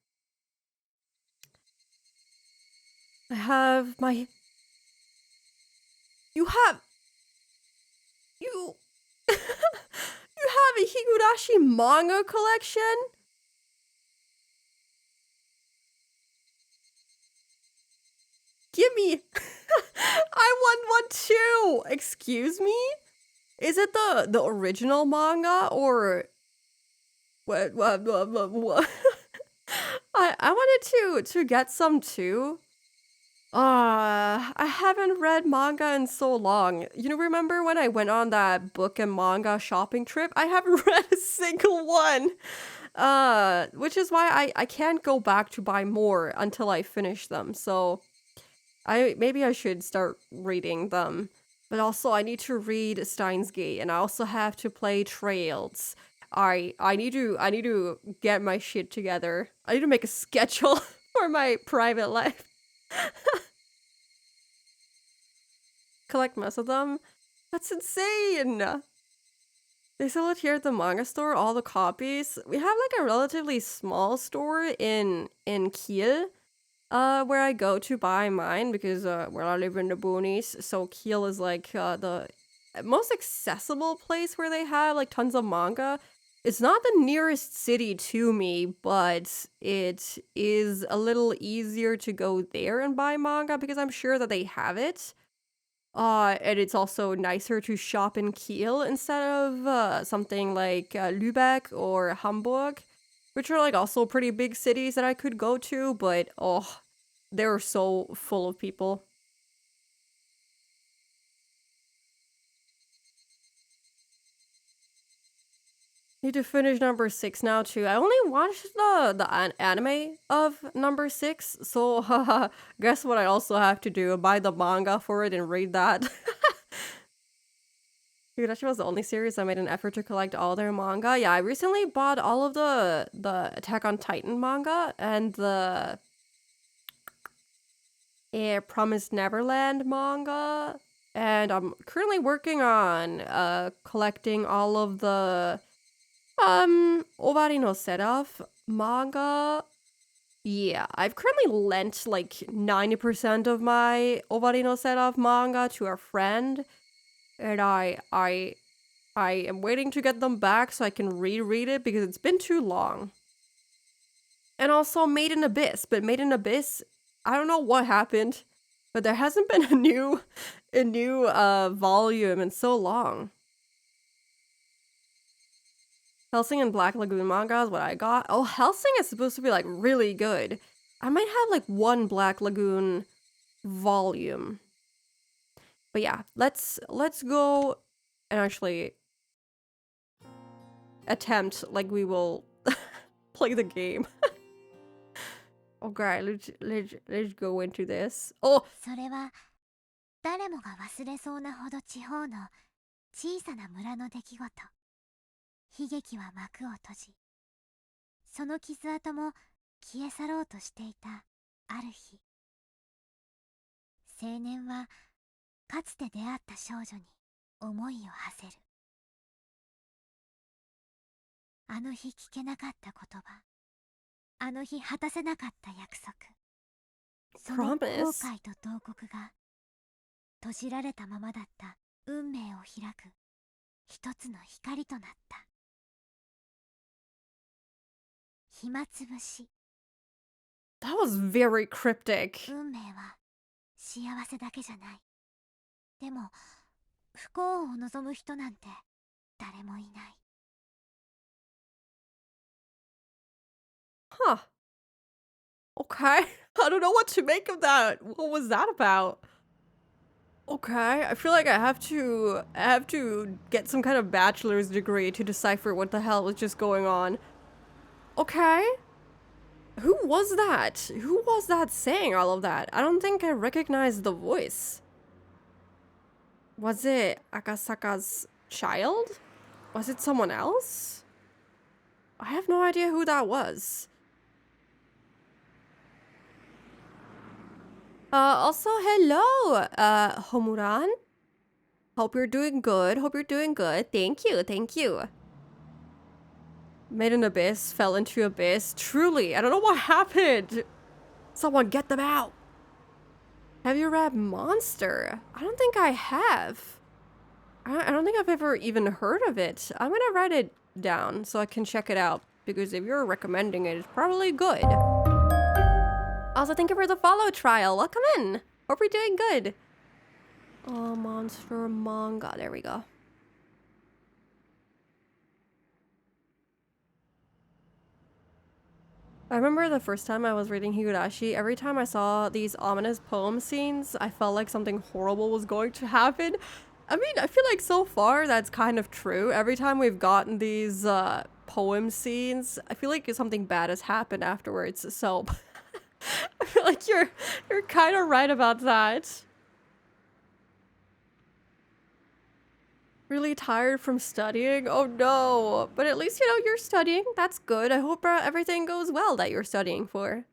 I have my. You have. You. You have a Higurashi manga collection? Give me. I want one too. Excuse me? Is it the original manga or what? I wanted to get some too. I haven't read manga in so long. You know, remember when I went on that book and manga shopping trip? I haven't read a single one. Which is why I can't go back to buy more until I finish them. So maybe I should start reading them. But also I need to read Steins Gate and I also have to play Trails. I need to get my shit together. I need to make a schedule for my private life. Collect most of them? That's insane! They sell it here at the manga store, all the copies. We have like a relatively small store in Kiel, where I go to buy mine because where I live in the boonies. So Kiel is like the most accessible place where they have like tons of manga. It's not the nearest city to me, but it is a little easier to go there and buy manga because I'm sure that they have it. And it's also nicer to shop in Kiel instead of something like Lübeck or Hamburg, which are like also pretty big cities that I could go to, but oh, they're so full of people. Need to finish number 6 now too. I only watched the anime of number 6, so guess what I also have to do? Buy the manga for it and read that. Higurashi was the only series I made an effort to collect all their manga. Yeah, I recently bought all of the Attack on Titan manga and the Promised Neverland manga, and I'm currently working on collecting all of the Owari no Seraph manga. Yeah, I've currently lent like 90% of my Owari no Seraph manga to a friend, and I am waiting to get them back so I can reread it because it's been too long. And also Made in Abyss, but Made in Abyss, I don't know what happened, but there hasn't been a new volume in so long. Hellsing and Black Lagoon manga is what I got. Oh, Hellsing is supposed to be like really good. I might have like one Black Lagoon volume. But yeah, let's go and actually attempt like we will play the game. Okay, let's go into this. Oh, それは誰もが忘れそうなほど地方の小さな村の出来事。悲劇は幕を閉じ、その傷跡も消え去ろうとしていたある日、青年はかつて出会った少女に思いを馳せる。あの日聞けなかった言葉、あの日果たせなかった約束、その後悔と慟哭が閉じられたままだった運命を開く一つの光となった。暇つぶし。 that was very cryptic. 運命は幸せだけじゃない。でも不幸を望む人なんて誰もいない。 Huh. Okay. I don't know what to make of that. What was that about? Okay, I feel like I have to get some kind of bachelor's degree to decipher what the hell was just going on. Okay. Who was that? Who was that saying all of that? I don't think I recognized the voice. Was it Akasaka's child? Was it someone else? I have no idea who that was. Also, hello, Homuran. Hope you're doing good. Hope you're doing good. Thank you. Thank you. Made an abyss, fell into abyss. Truly, I don't know what happened. Someone get them out. Have you read Monster? I don't think I have. I don't think I've ever even heard of it. I'm gonna write it down so I can check it out, because if you're recommending it, it's probably good. Also, thank you for the follow trial. Welcome in. Hope you're doing good. Oh, Monster manga. There we go. I remember the first time I was reading Higurashi, every time I saw these ominous poem scenes, I felt like something horrible was going to happen. I mean, I feel like so far that's kind of true. Every time we've gotten these poem scenes, I feel like something bad has happened afterwards. So I feel like you're kind of right about that. Really tired from studying? Oh no. But at least, you know, you're studying. That's good. I hope everything goes well that you're studying for.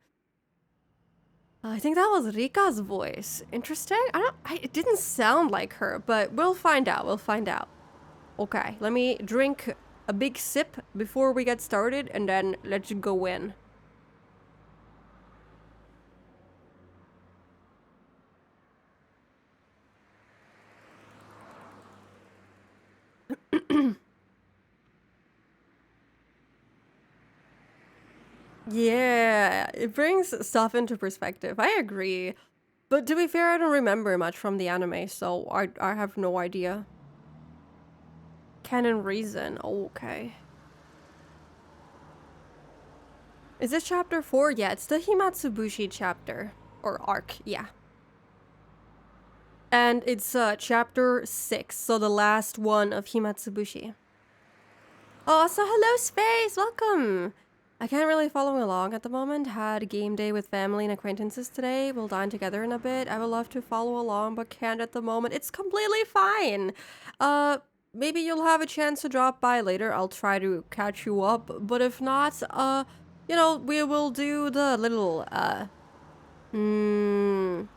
I think that was Rika's voice. Interesting. It didn't sound like her, but we'll find out. We'll find out. Okay, let me drink a big sip before we get started, and then let's go in. Yeah, it brings stuff into perspective. I agree. But to be fair, I don't remember much from the anime, so I have no idea. Canon reason. Oh, okay. Is this chapter 4? Yeah, it's the Himatsubushi chapter. Or arc, yeah. And it's chapter 6, so the last one of Himatsubushi. Oh, so hello Space, welcome! I can't really follow along at the moment. Had a game day with family and acquaintances today. We'll dine together in a bit. I would love to follow along, but can't at the moment. It's completely fine. Maybe you'll have a chance to drop by later. I'll try to catch you up. But if not, you know, we will do the little, I don't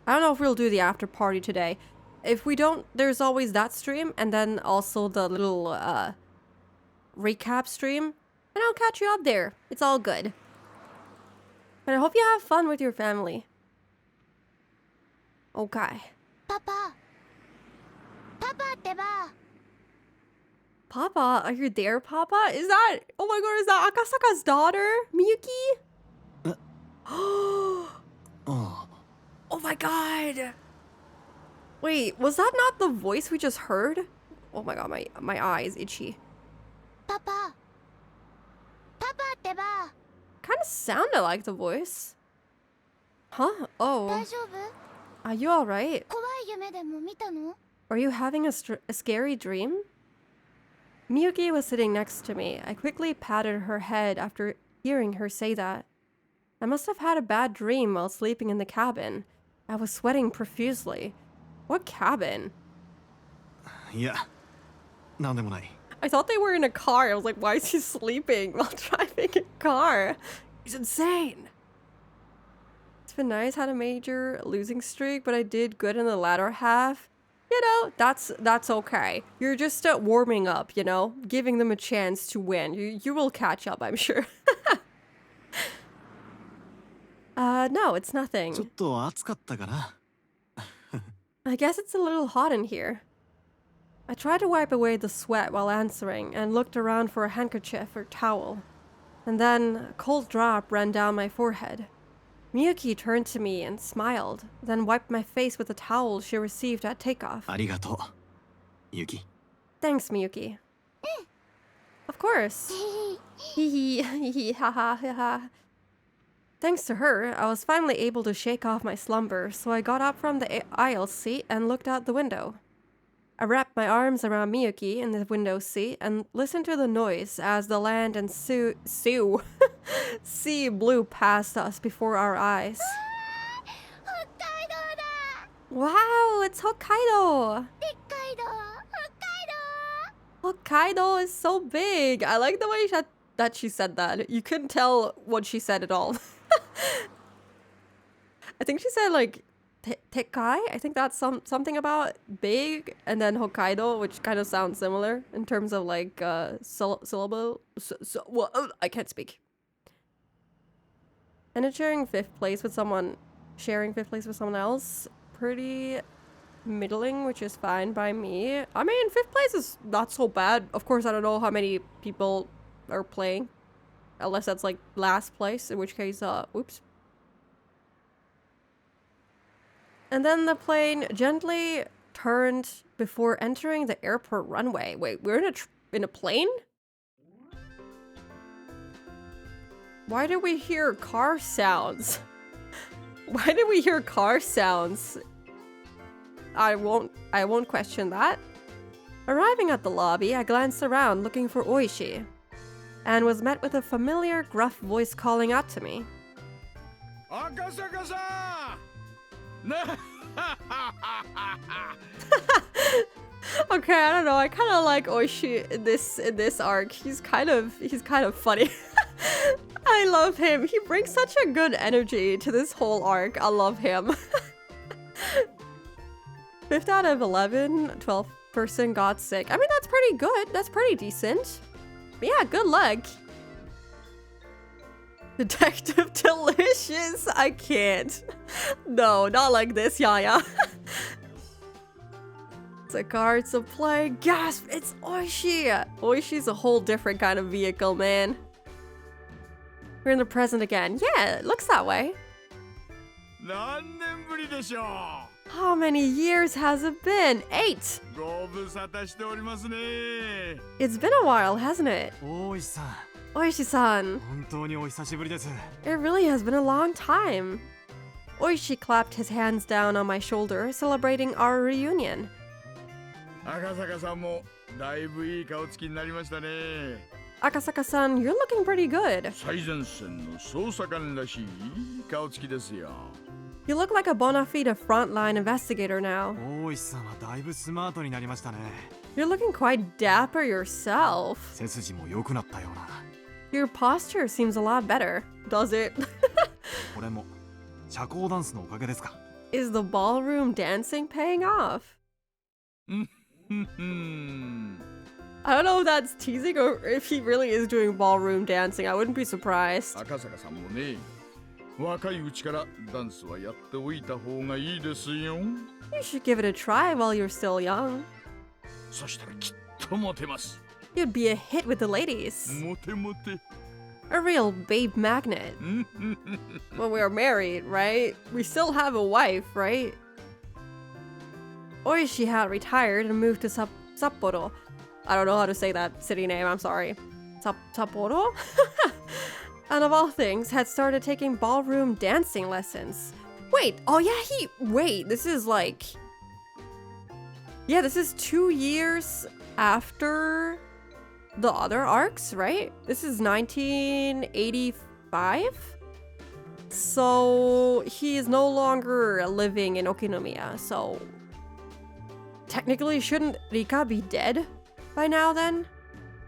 know if we'll do the after party today. If we don't, there's always that stream, and then also the little, recap stream. And I'll catch you up there. It's all good. But I hope you have fun with your family. Okay. Papa. Papa ってば。 Papa, are you there, Papa? Is that... Oh my god, is that Akasaka's daughter? Miyuki? Oh my god. Wait, was that not the voice we just heard? Oh my god, my eye is itchy. Papa. Papa ってば。 Kind of sounded like the voice. Huh? Oh. 大丈夫？ Are you alright? 怖い夢でも見たの？ Are you having a scary dream? Miyuki was sitting next to me. I quickly patted her head after hearing her say that. I must have had a bad dream while sleeping in the cabin. I was sweating profusely. What cabin? Yeah. なんでもない. I thought they were in a car. I was like, why is he sleeping while driving a car? He's insane. It's been nice, had a major losing streak, but I did good in the latter half. You know, that's okay. You're just warming up, you know, giving them a chance to win. You will catch up, I'm sure. No, it's nothing. ちょっと暑かったかな. I guess it's a little hot in here. I tried to wipe away the sweat while answering and looked around for a handkerchief or towel. And then a cold drop ran down my forehead. Miyuki turned to me and smiled, then wiped my face with a towel she received at takeoff. ありがとう, Yuki. Thanks, Miyuki. Of course. Hee hee, ha ha ha ha. Thanks to her, I was finally able to shake off my slumber, so I got up from the aisle seat and looked out the window. I wrapped my arms around Miyuki in the window seat and listened to the noise as the land and sea blew past us before our eyes. 北海道だ。 Wow, it's Hokkaido! でっかい道。北海道。 Hokkaido is so big! I like the way that she said that. You couldn't tell what she said at all. I think she said like Tekai. I think that's something about big, and then Hokkaido, which kind of sounds similar in terms of like syllable. Well, I can't speak. And it's sharing fifth place with someone else, pretty middling, which is fine by me. I mean, fifth place is not so bad. Of course, I don't know how many people are playing, unless that's like last place, in which case, oops. And then the plane gently turned before entering the airport runway. Wait, we're in a plane? Why did we hear car sounds? Why did we hear car sounds? I won't question that. Arriving at the lobby, I glanced around looking for Oishi, and was met with a familiar gruff voice calling out to me. Akasaka-san! Okay, I don't know. I kind of like Oishi in this arc. He's kind of funny. I love him. He brings such a good energy to this whole arc. I love him. 5th out of 11, 12th person got sick. I mean, that's pretty good. That's pretty decent. But yeah, good luck. Detective Delicious? I can't. No, not like this, Yaya. The cards of play. Gasp! It's Oishi! Oishi's a whole different kind of vehicle, man. We're in the present again. Yeah, it looks that way. 何年ぶりでしょう。 How many years has it been? 8! ご無沙汰しておりますね。 It's been a while, hasn't it? 大石さん、 Oishi-san, 本当にお久しぶりです。 it really has been a long time. Oishi clapped his hands down on my shoulder, celebrating our reunion. 赤坂さんもだいぶいい顔つきになりましたね。 Akasaka-san, you're looking pretty good. 最前線の捜査官らしい顔つきですよ。 You look like a bona fide frontline investigator now. 大石さんはだいぶスマートになりましたね。 You're looking quite dapper yourself. 背筋も良くなったような。 Your posture seems a lot better. Does it? これも社交ダンスのおかげですか。 Is the ballroom dancing paying off? ふん。 I don't know if that's teasing or if he really is doing ballroom dancing. I wouldn't be surprised. 赤坂さんもね、若いうちからダンスはやっておいた方がいいですよ。 You should give it a try while you're still young. そしたらきっとモテます。 You'd be a hit with the ladies. モテモテ。 A real babe magnet. When we are married, right? We still have a wife, right? Oishi had retired and moved to Sapporo. I don't know how to say that city name, I'm sorry. Sapporo? And of all things, had started taking ballroom dancing lessons. Wait, oh yeah, wait, this is like... Yeah, this is 2 years after the other arcs, right? This is 1985? So he is no longer living in Okinomiya, so technically shouldn't Rika be dead by now then?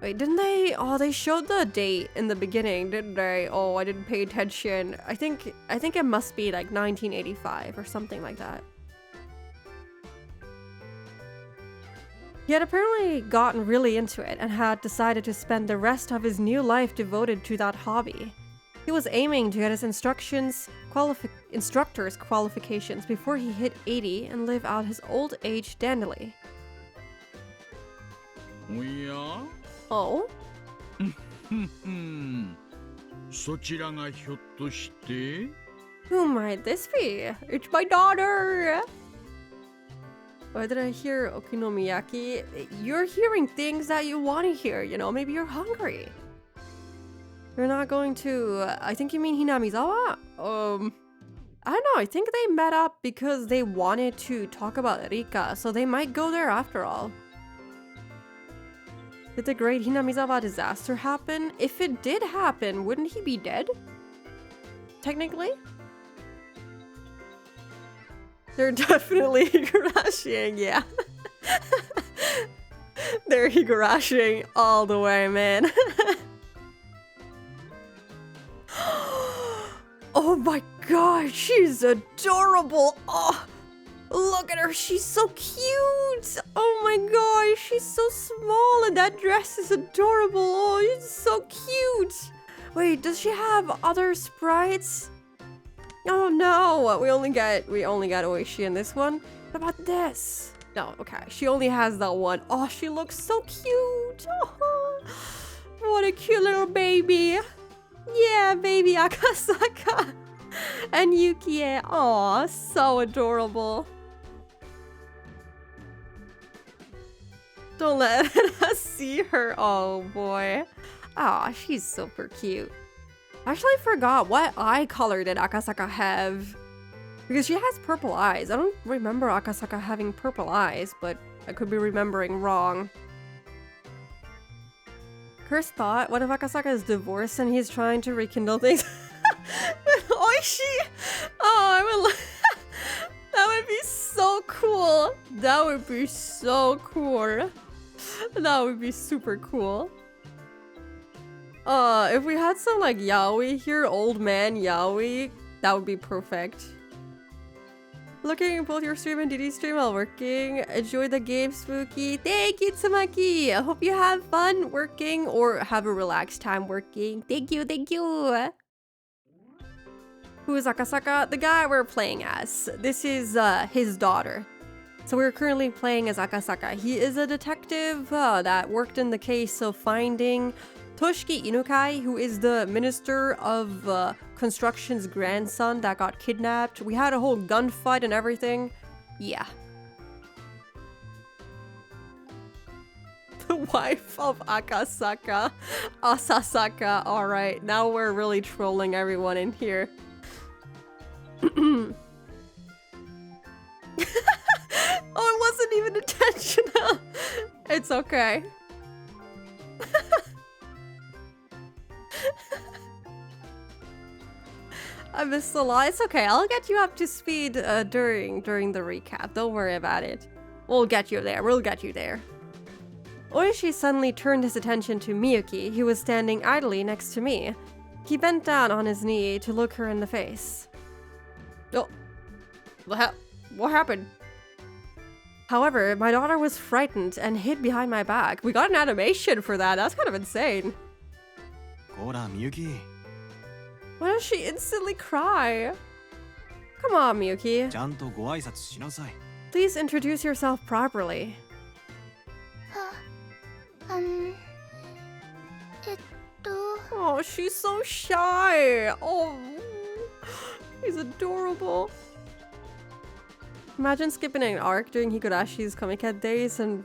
Wait, didn't they? Oh, they showed the date in the beginning, didn't they? Oh, I didn't pay attention. I think it must be like 1985 or something like that. He had apparently gotten really into it and had decided to spend the rest of his new life devoted to that hobby. He was aiming to get his instructor's qualifications before he hit 80 and live out his old age dandily. おや Oh? そちらがひょっとして Who might this be? It's my daughter! Why did I hear okonomiyaki? You're hearing things that you want to hear, you know, maybe you're hungry. You're not going to, I think you mean Hinamizawa? I don't know, I think they met up because they wanted to talk about Rika, so they might go there after all. Did the great Hinamizawa disaster happen? If it did happen, wouldn't he be dead? Technically? They're definitely Higurashiing, yeah. They're Higurashiing all the way, man. Oh my god, she's adorable! Oh, look at her, she's so cute! Oh my god, she's so small and that dress is adorable! Oh, it's so cute! Wait, does she have other sprites? Oh no, we only got Oishi in this one. What about this? No, okay, she only has that one. Oh, she looks so cute! Oh, what a cute little baby! Yeah, baby Akasaka! And Yukie, aw, so adorable. Don't let us see her, oh boy. Aw, she's super cute. I actually forgot what eye color did Akasaka have? Because she has purple eyes. I don't remember Akasaka having purple eyes, but I could be remembering wrong. First thought, what if Akasaka is divorced and he's trying to rekindle things with Oishi? Oh, I would that would be so cool. That would be so cool. That would be super cool. If we had some like yaoi here, old man yaoi, that would be perfect. Looking at both your stream and DD stream while working. Enjoy the game, Spooky. Thank you, Tsumaki. I hope you have fun working or have a relaxed time working. Thank you, thank you. Who is Akasaka? The guy we're playing as. This is his daughter. So we're currently playing as Akasaka. He is a detective that worked in the case of finding Toshiki Inukai, who is the minister of construction's grandson that got kidnapped. We had a whole gunfight and everything. Yeah. The wife of Akasaka. Asasaka. Alright, now we're really trolling everyone in here. Oh, it wasn't even intentional. It's okay. I missed a lot. It's okay. I'll get you up to speed during the recap. Don't worry about it. We'll get you there. We'll get you there. Oishi suddenly turned his attention to Miyuki, who was standing idly next to me. He bent down on his knee to look her in the face. Oh, what happened? However, my daughter was frightened and hid behind my back. We got an animation for that. That's kind of insane. Kora, Miyuki. Why does she instantly cry? Come on, Miyuki. ちゃんとご挨拶しなさい。 Please introduce yourself properly. Oh, she's so shy. Oh, he's adorable. Imagine skipping an arc during Higurashi's Comic Cat days and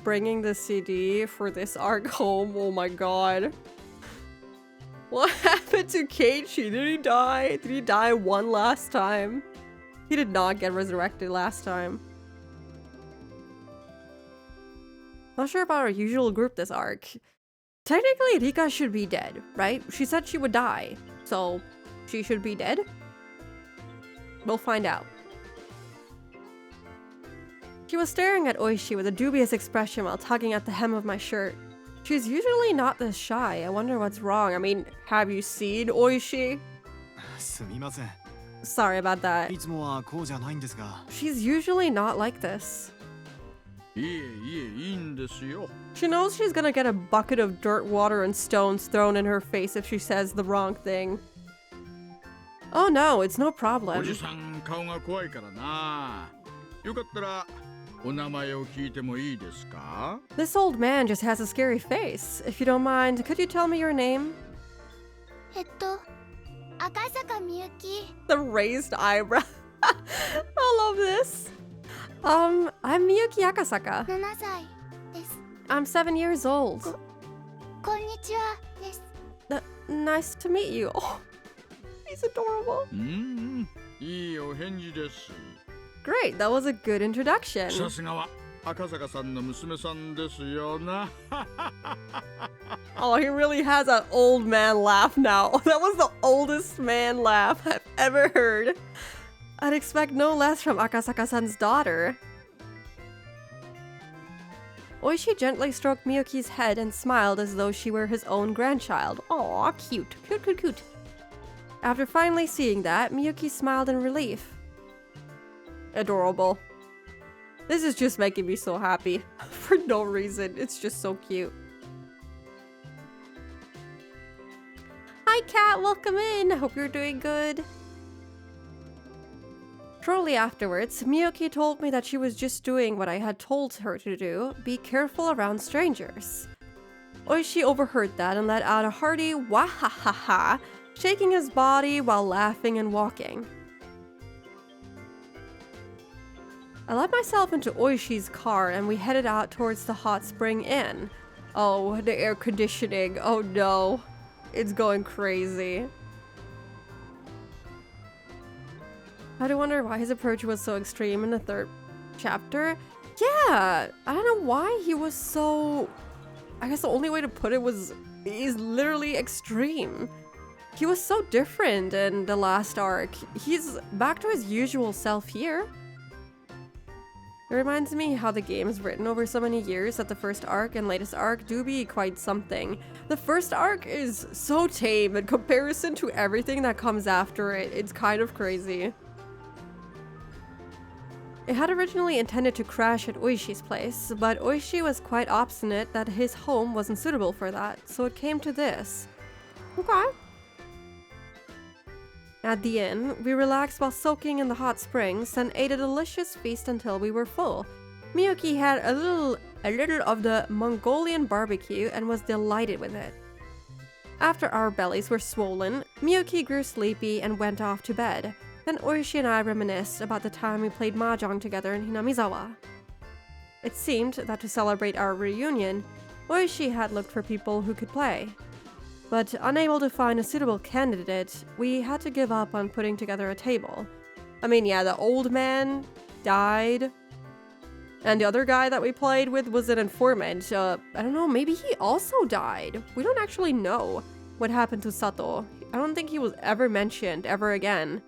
bringing the CD for this arc home. Oh my god. What happened to Keiichi? Did he die? Did he die one last time? He did not get resurrected last time. Not sure about our usual group this arc. Technically, Rika should be dead, right? She said she would die, so she should be dead? We'll find out. She was staring at Oishi with a dubious expression while tugging at the hem of my shirt. She's usually not this shy. I wonder what's wrong. I mean, have you seen Oishi? すみません。 Sorry about that. いつもはこうじゃないんですが。 She's usually not like this. いいんですよ。 She knows she's gonna get a bucket of dirt, water, and stones thrown in her face if she says the wrong thing. Oh no, it's no お problem. じさん顔が怖いからな。よかったらお名前を聞いてもいいですか？ This old man just has a scary face. If you don't mind, could you tell me your name? 赤坂みゆき。 The raised eyebrow. I love this. I'm Miyuki Akasaka. 7歳です。 I'm 7 years old. こんにちはです。 Nice to meet you. Oh, he's adorable. いいお返事です。 Great, that was a good introduction. さすがは赤坂さんの娘さんですよな。 Oh, he really has an old man laugh now. That was the oldest man laugh I've ever heard. I'd expect no less from Akasaka-san's daughter. Oishi gently stroked Miyuki's head and smiled as though she were his own grandchild. Aw, cute. Cute. After finally seeing that, Miyuki smiled in relief. Adorable. This is just making me so happy. For no reason. It's just so cute. Hi, Kat. Welcome in. Hope you're doing good. Shortly afterwards, Miyuki told me that she was just doing what I had told her to do, be careful around strangers. Oishi overheard that and let out a hearty wahahaha, shaking his body while laughing and walking. I let myself into Oishi's car and we headed out towards the hot spring inn. Oh, the air conditioning. Oh no. It's going crazy. I do wonder why his approach was so extreme in the third chapter. Yeah, I don't know why he was so... I guess the only way to put it was he's literally extreme. He was so different in the last arc. He's back to his usual self here. It reminds me how the game is written over so many years that the first arc and latest arc do be quite something. The first arc is so tame in comparison to everything that comes after it. It's kind of crazy. It had originally intended to crash at Oishi's place, but Oishi was quite obstinate that his home wasn't suitable for that, so it came to this. Okay. At the inn, we relaxed while soaking in the hot springs and ate a delicious feast until we were full. Miyuki had a little of the Mongolian barbecue and was delighted with it. After our bellies were swollen, Miyuki grew sleepy and went off to bed. Then Oishi and I reminisced about the time we played mahjong together in Hinamizawa. It seemed that to celebrate our reunion, Oishi had looked for people who could play. But unable to find a suitable candidate, we had to give up on putting together a table. I mean, yeah, the old man died. And the other guy that we played with was an informant. I don't know, maybe he also died. We don't actually know what happened to Sato. I don't think he was ever mentioned ever again.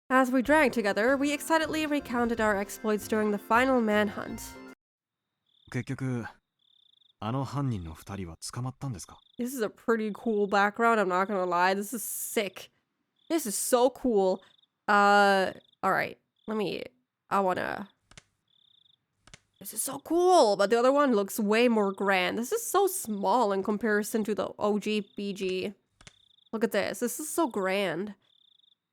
As we drank together, we excitedly recounted our exploits during the final manhunt. 結局あの犯人の2人は捕まったんですか？ This is a pretty cool background, I'm not gonna lie. This is sick. This is so cool. Alright. This is so cool, but the other one looks way more grand. This is so small in comparison to the OG BG. Look at this. This is so grand.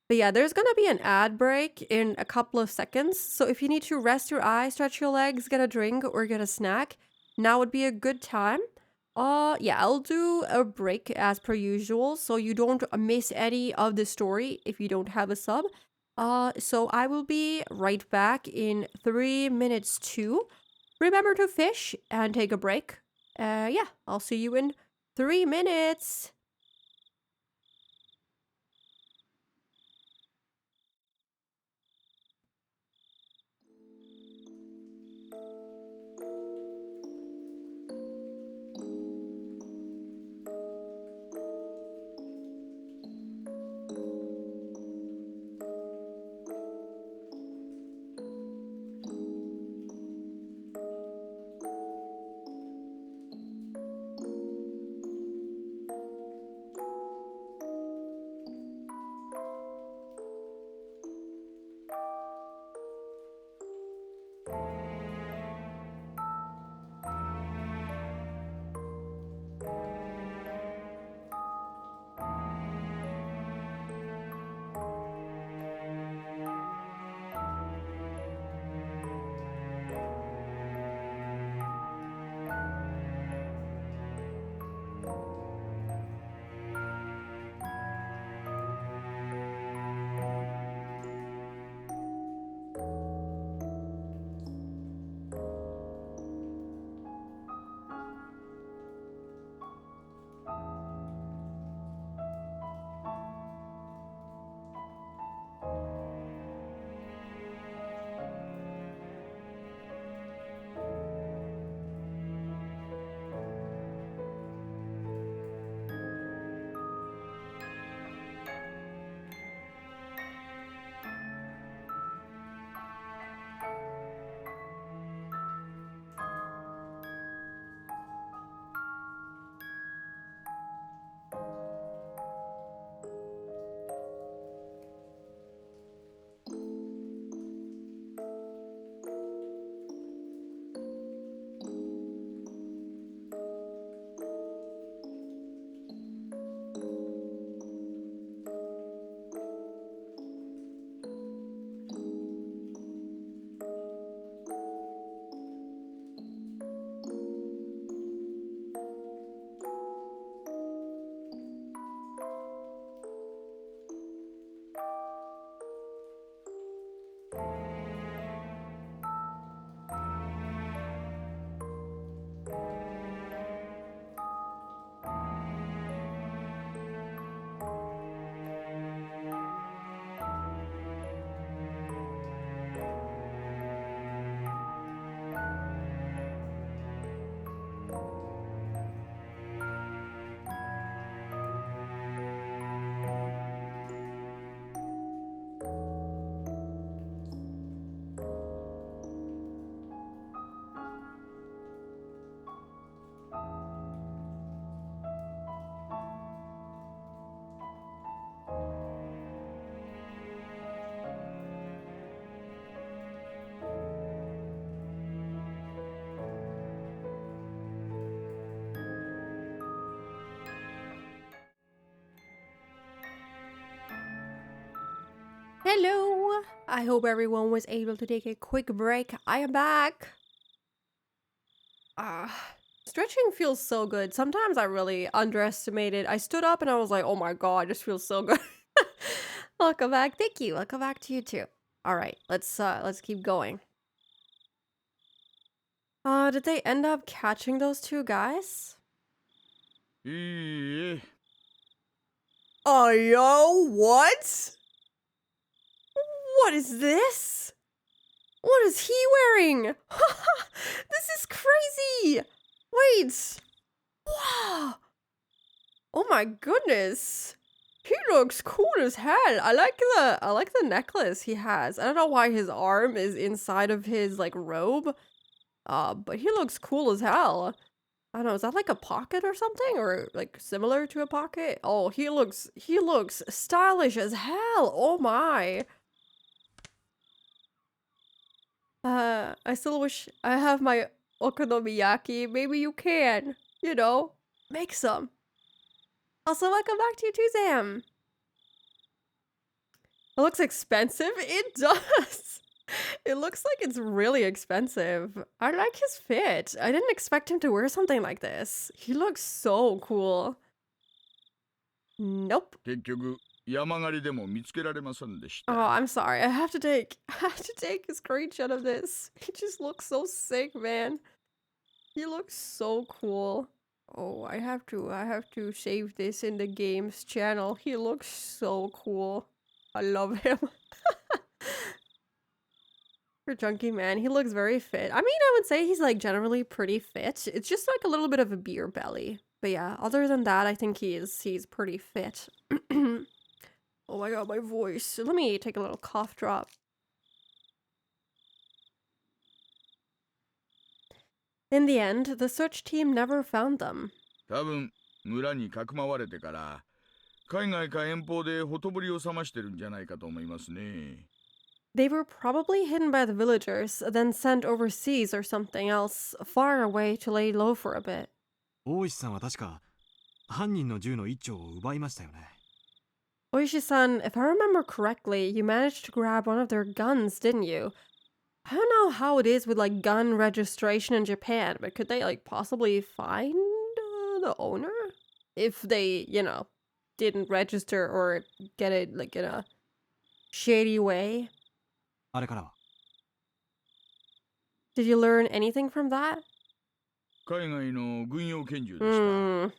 But yeah, there's gonna be an ad break in a couple of seconds. So if you need to rest your eyes, stretch your legs, get a drink, or get a snack, now would be a good time. Yeah, I'll do a break as per usual, so you don't miss any of the story if you don't have a sub. So I will be right back in 3 minutes too. Remember to fish and take a break. Yeah, I'll see you in 3 minutes. Hello! I hope everyone was able to take a quick break. I am back! Stretching feels so good. Sometimes I really underestimate it. I stood up and I was like, oh my god, it just feels so good. Welcome back. Thank you. Welcome back to you too. All right, let's keep going. Did they end up catching those two guys? いいえ。 Oh, yo, what? What is this? What is he wearing? This is crazy. Wait. Wow. Oh my goodness. He looks cool as hell. I like the necklace he has. I don't know why his arm is inside of his like robe. But he looks cool as hell. I don't know, is that like a pocket or something? Or like similar to a pocket? Oh, he looks stylish as hell. Oh my. I still wish I have my okonomiyaki. Maybe you can, you know, make some. Also, welcome back to you too, Sam. It looks expensive. It does. It looks like it's really expensive. I like his fit. I didn't expect him to wear something like this. He looks so cool. Nope. 結局山狩りでも見つけられませんでし Oh, た。 I'm sorry. I have to take a screenshot of this. He just looks so sick, man. He looks so cool. Oh, I have to save this in the game's channel. He looks so cool. I love him. For Junkie Man, he looks very fit. I mean, I would say he's like generally pretty fit. It's just like a little bit of a beer belly. But yeah, other than that, I think he's pretty fit. Oh my god, my voice. Let me take a little cough drop. In the end, the search team never found them. 多分村にかくまわれてから海外か遠方でほとぼりを冷ましてるんじゃないかと思いますね。 They were probably hidden by the villagers, then sent overseas or something else, far away to lay low for a bit. 大石さんは確か犯人の銃の一丁を奪いましたよね。 Oishi-san, if I remember correctly, you managed to grab one of their guns, didn't you? I don't know how it is with like gun registration in Japan, but could they like possibly find the owner? If they, you know, didn't register or get it like in a shady way? あれからは Did you learn anything from that? 海外の軍用拳銃でした。 Hmm.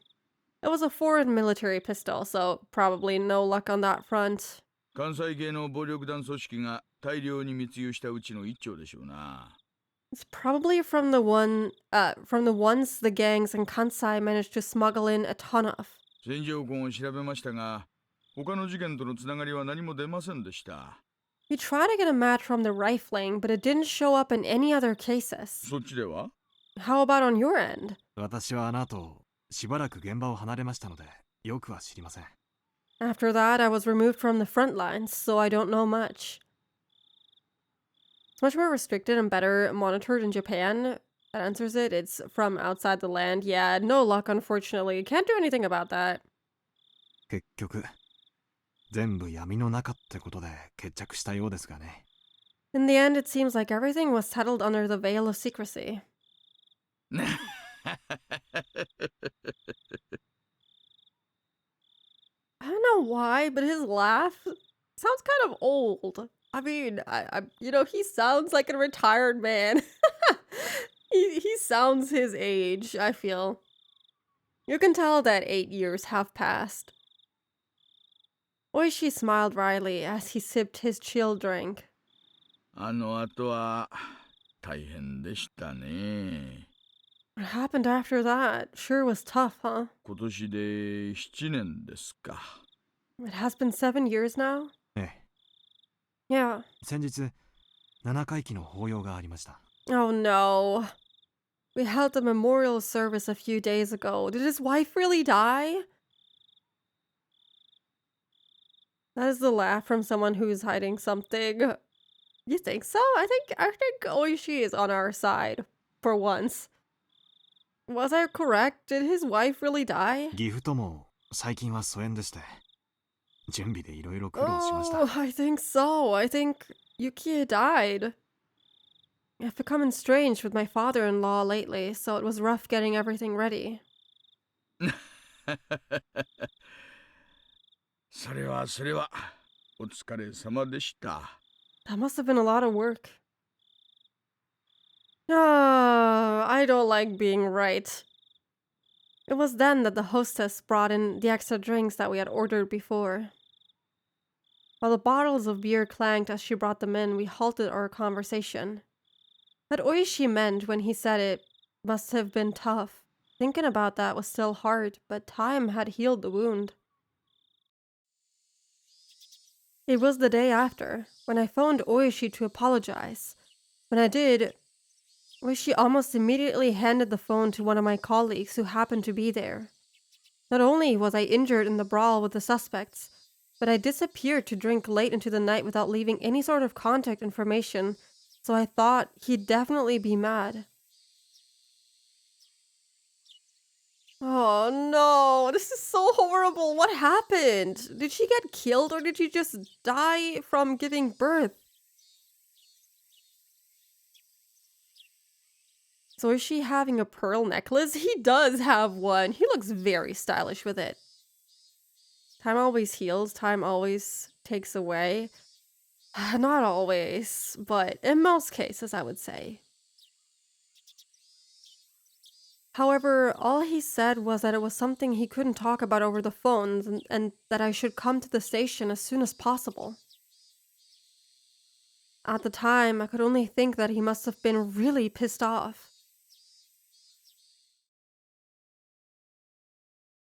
It was a foreign military pistol, so probably no luck on that front. 関西系の暴力団組織が大量に密輸したうちの一丁でしょうな。 It's probably from the ones the gangs in Kansai managed to smuggle in a ton of. 戦場痕を調べましたが、他の事件とのつながりは何も出ませんでした。 We tried to get a match from the rifling, but it didn't show up in any other cases. そっちでは？ How about on your end? 私はあの後しばらく現場を離れましたのでよくは知りません。 After that, I was removed from the front lines, so I don't know much. It's much more restricted and better monitored in Japan. That answers it. It's from outside the land. Yeah, no luck, unfortunately. Can't do anything about that. 結局全部闇の中ってことで決着したようですがね。 In the end, it seems like everything was settled under the veil of secrecy. I don't know why, but his laugh sounds kind of old. I mean, you know, he sounds like a retired man. He sounds his age, I feel. You can tell that 8 years have passed. Oishi smiled wryly as he sipped his chill drink. あの後は大変でしたね。 What happened after that? Sure was tough, huh? 今年で7年ですか。 It has been 7 years now? ええ。 Yeah. 先日7回忌の法要がありました。 Oh no. We held a memorial service a few days ago. Did his wife really die? That is the laugh from someone who's hiding something. You think so? I think Oishi is on our side for once. Was I correct? Did his wife really die? ギフトも最近は疎遠でして準備でいろいろ苦労しました。 Oh, I think so. I think Yuki died. I've become estranged with my father-in-law lately, so it was rough getting everything ready. それはお疲れ様でした。 That must have been a lot of work. Ah, I don't like being right. It was then that the hostess brought in the extra drinks that we had ordered before. While the bottles of beer clanked as she brought them in, we halted our conversation. What Oishi meant when he said it must have been tough. Thinking about that was still hard, but time had healed the wound. It was the day after, when I phoned Oishi to apologize. When I did, Oishi almost immediately handed the phone to one of my colleagues who happened to be there. Not only was I injured in the brawl with the suspects, but I disappeared to drink late into the night without leaving any sort of contact information, so I thought he'd definitely be mad. Oh no, this is so horrible. What happened? Did she get killed or did she just die from giving birth? So is she having a pearl necklace? He does have one. He looks very stylish with it. Time always heals, time always takes away. Not always, but in most cases, I would say. However, all he said was that it was something he couldn't talk about over the phone and that I should come to the station as soon as possible. At the time, I could only think that he must have been really pissed off.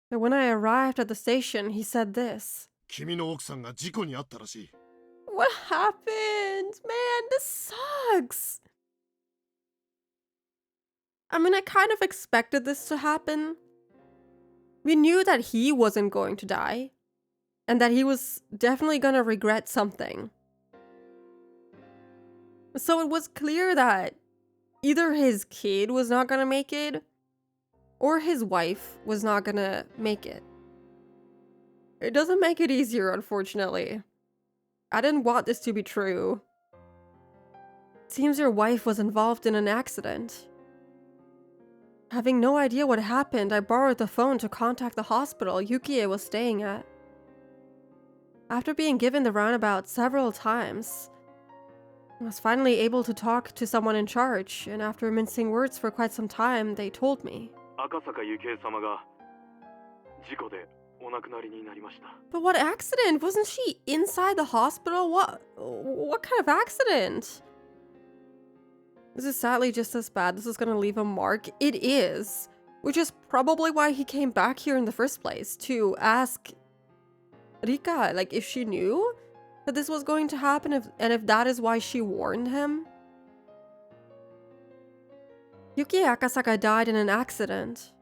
But when I arrived at the station, he said this. 君の奥さんが事故に遭ったらしい。 What happened? Man, this sucks. I mean, I kind of expected this to happen. We knew that he wasn't going to die, and that he was definitely gonna regret something. So it was clear that either his kid was not gonna make it, or his wife was not gonna make it. It doesn't make it easier, unfortunately. I didn't want this to be true. Seems your wife was involved in an accident. Having no idea what happened, I borrowed the phone to contact the hospital Yukie was staying at. After being given the roundabout several times, I was finally able to talk to someone in charge, and after mincing words for quite some time, they told me. 赤坂幸恵様が事故でお亡くなりになりました。 But what accident? Wasn't she inside the hospital? What kind of accident? This is sadly just as bad. This is gonna leave a mark. It is. Which is probably why he came back here in the first place, to ask Rika, like, if she knew that this was going to happen, and if that is why she warned him. Yuki Akasaka died in an accident.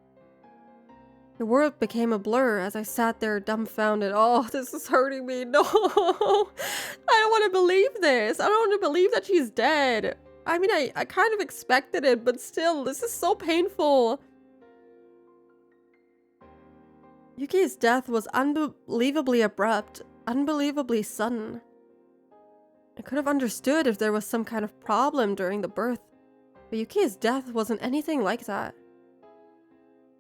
The world became a blur as I sat there dumbfounded. Oh, this is hurting me. No! I don't want to believe this. I don't want to believe that she's dead. I mean, I kind of expected it, but still, this is so painful. Yuki's death was unbelievably abrupt, unbelievably sudden. I could have understood if there was some kind of problem during the birth, but Yuki's death wasn't anything like that.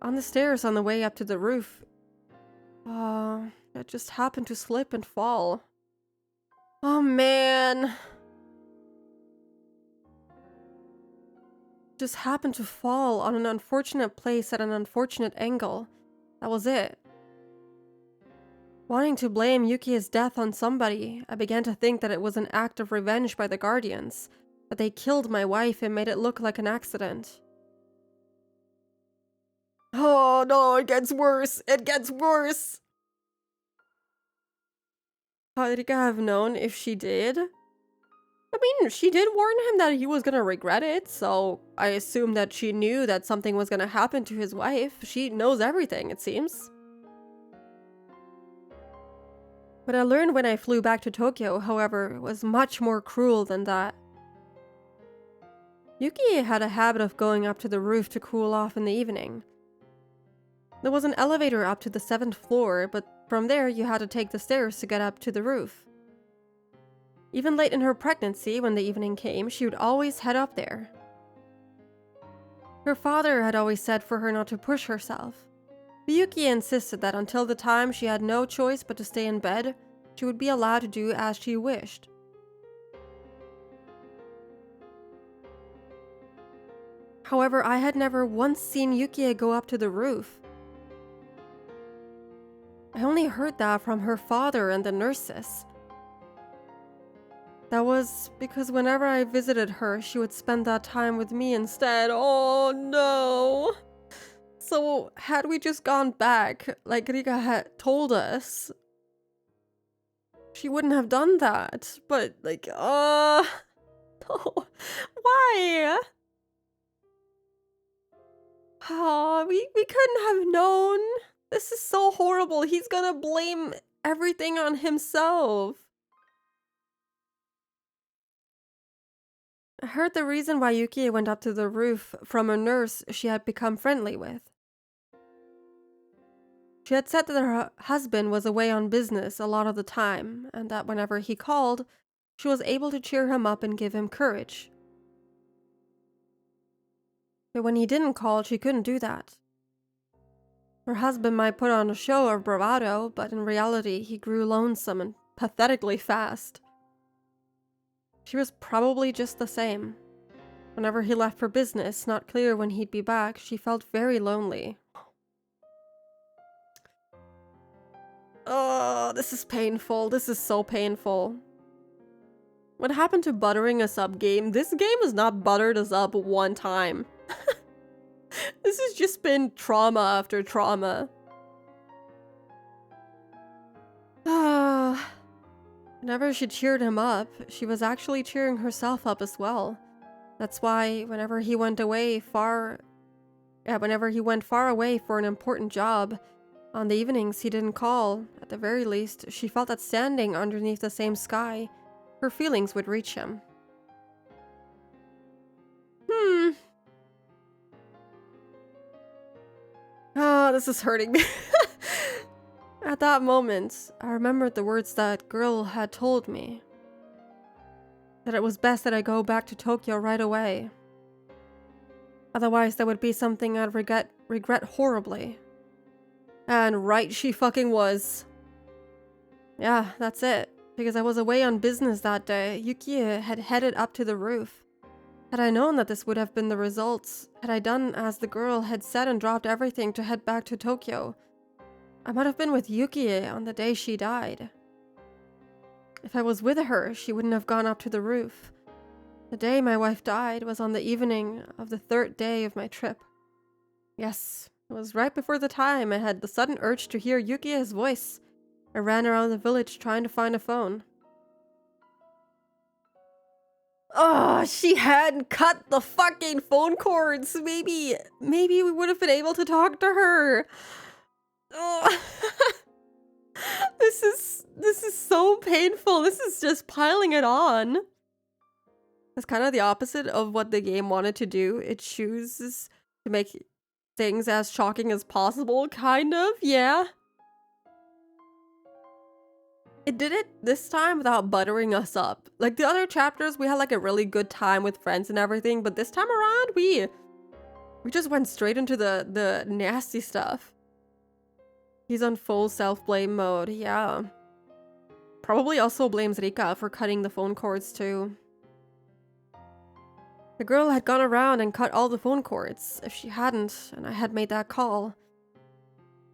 On the stairs on the way up to the roof, I just happened to slip and fall. Oh man. Just happened to fall on an unfortunate place at an unfortunate angle. That was it. Wanting to blame Yuki's death on somebody, I began to think that it was an act of revenge by the Guardians, that they killed my wife and made it look like an accident. Oh no, it gets worse! It gets worse! How would Rika have known if she did? I mean, she did warn him that he was gonna regret it, so I assume that she knew that something was gonna happen to his wife. She knows everything, it seems. What I learned when I flew back to Tokyo, however, was much more cruel than that. Yuki had a habit of going up to the roof to cool off in the evening. There was an elevator up to the 7th floor, but from there you had to take the stairs to get up to the roof. Even late in her pregnancy, when the evening came, she would always head up there. Her father had always said for her not to push herself. But Yuki insisted that until the time she had no choice but to stay in bed, she would be allowed to do as she wished. However, I had never once seen Yuki go up to the roof. I only heard that from her father and the nurses. That was because whenever I visited her, she would spend that time with me instead. Oh no! So, had we just gone back, like Rika had told us, she wouldn't have done that. But, like, no. Why? Oh, we couldn't have known. This is so horrible. He's gonna blame everything on himself. I heard the reason why Yuki went up to the roof from a nurse she had become friendly with. She had said that her husband was away on business a lot of the time, and that whenever he called, she was able to cheer him up and give him courage. But when he didn't call, she couldn't do that. Her husband might put on a show of bravado, but in reality, he grew lonesome and pathetically fast. She was probably just the same. Whenever he left for business, not clear when he'd be back, she felt very lonely. Oh, this is painful. This is so painful. What happened to buttering us up game? This game has not buttered us up one time. This has just been trauma after trauma. Whenever she cheered him up, she was actually cheering herself up as well. That's why whenever he went far away for an important job, on the evenings he didn't call. At the very least, she felt that standing underneath the same sky, her feelings would reach him. Oh, this is hurting me. At that moment, I remembered the words that girl had told me. That it was best that I go back to Tokyo right away. Otherwise, there would be something I'd regret horribly. And right she fucking was. Yeah, that's it. Because I was away on business that day, Yuki had headed up to the roof. Had I known that this would have been the results, had I done as the girl had said and dropped everything to head back to Tokyo, I might have been with Yuki on the day she died. If I was with her, she wouldn't have gone up to the roof. The day my wife died was on the evening of the 3rd day of my trip. Yes, it was right before the time I had the sudden urge to hear Yuki's voice. I ran around the village trying to find a phone. Oh, she hadn't cut the fucking phone cords. Maybe we would have been able to talk to her. Oh. This is so painful. This is just piling it on. It's kind of the opposite of what the game wanted to do. It chooses to make things as shocking as possible, kind of, yeah. It did it this time without buttering us up. Like the other chapters, we had like a really good time with friends and everything, but this time around, we just went straight into the nasty stuff. He's on full self-blame mode, yeah. Probably also blames Rika for cutting the phone cords too. The girl had gone around and cut all the phone cords. If she hadn't, and I had made that call,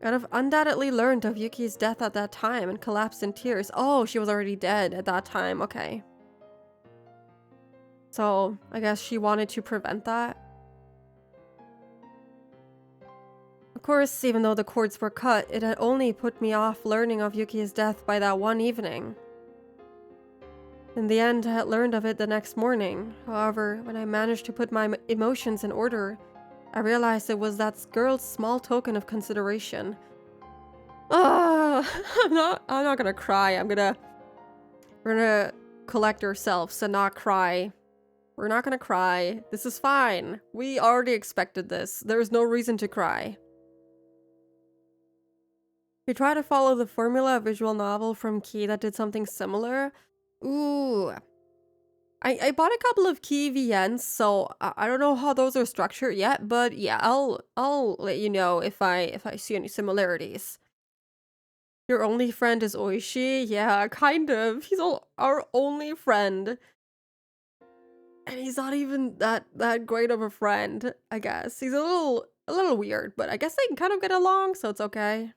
I'd have undoubtedly learned of Yuki's death at that time and collapsed in tears. Oh, she was already dead at that time, okay. So, I guess she wanted to prevent that. Of course, even though the cords were cut, it had only put me off learning of Yuki's death by that one evening. In the end, I had learned of it the next morning. However, when I managed to put my emotions in order, I realized it was that girl's small token of consideration. I'm not gonna cry. We're gonna collect ourselves and not cry. We're not gonna cry. This is fine. We already expected this. There's no reason to cry. We tried to follow the formula of visual novel from Key that did something similar, Ooh. I bought a couple of key VNs, so I don't know how those are structured yet, but yeah, I'll let you know if I see any similarities. Your only friend is Oishi? Yeah, kind of. He's our only friend. And he's not even that great of a friend, I guess. He's a little weird, but I guess they can kind of get along, so it's okay.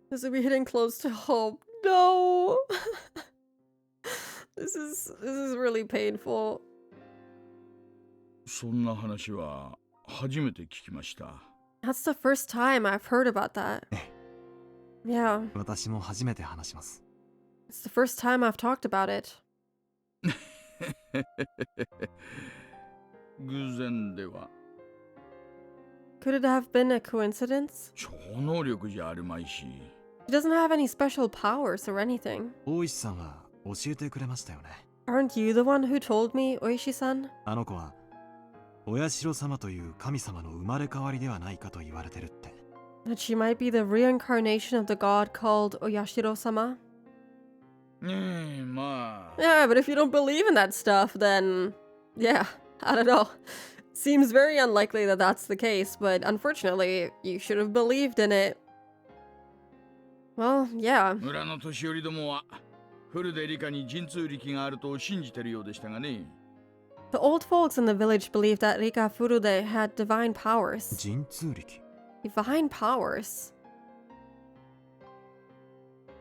This will be hitting close to home. No. This is really painful. そんな話は初めて聞きました。 That's the first time I've heard about that. ええ Yeah, 私も初めて話します。 it's the first time I've talked about it. 偶然では Could it have been a coincidence? 超能力じゃあるまいし、 He doesn't have any special powers or anything. 大石さんは教えてくれましたよね。 Aren't you the one who told me, Oishi-san? あの子はお社様という神様の生まれ変わりではないかと言われてるって。 That she might be the reincarnation of the god called Oyashiro-sama? ねえ、まあ Yeah, but if you don't believe in that stuff, then... Yeah, I don't know. Seems very unlikely that that's the case, but unfortunately, you should have believed in it. Well, yeah. 村の年寄りどもはフルで理科に神通力があると信じてるようでしたがね。 The old folks in the village believed that Rika Furude had divine powers. 神通力 Divine powers?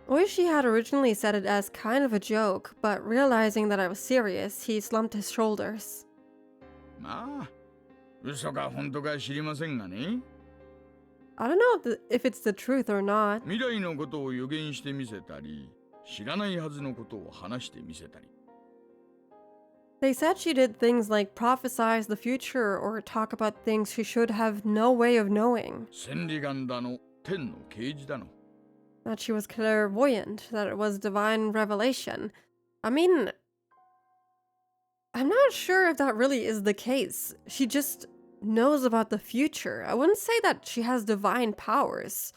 Oishi had originally said it as kind of a joke, but realizing that I was serious, he slumped his shoulders. まあ、嘘か本当か知りませんがね。 I don't know if it's the truth or not. 未来のことを予言してみせたり、知らないはずのことを話してみせたり。 They said she did things like prophesize the future or talk about things she should have no way of knowing. 千里眼だの、天の啓示だの。 That she was clairvoyant, that it was divine revelation. I mean, I'm not sure if that really is the case. She just knows about the future. I wouldn't say that she has divine powers.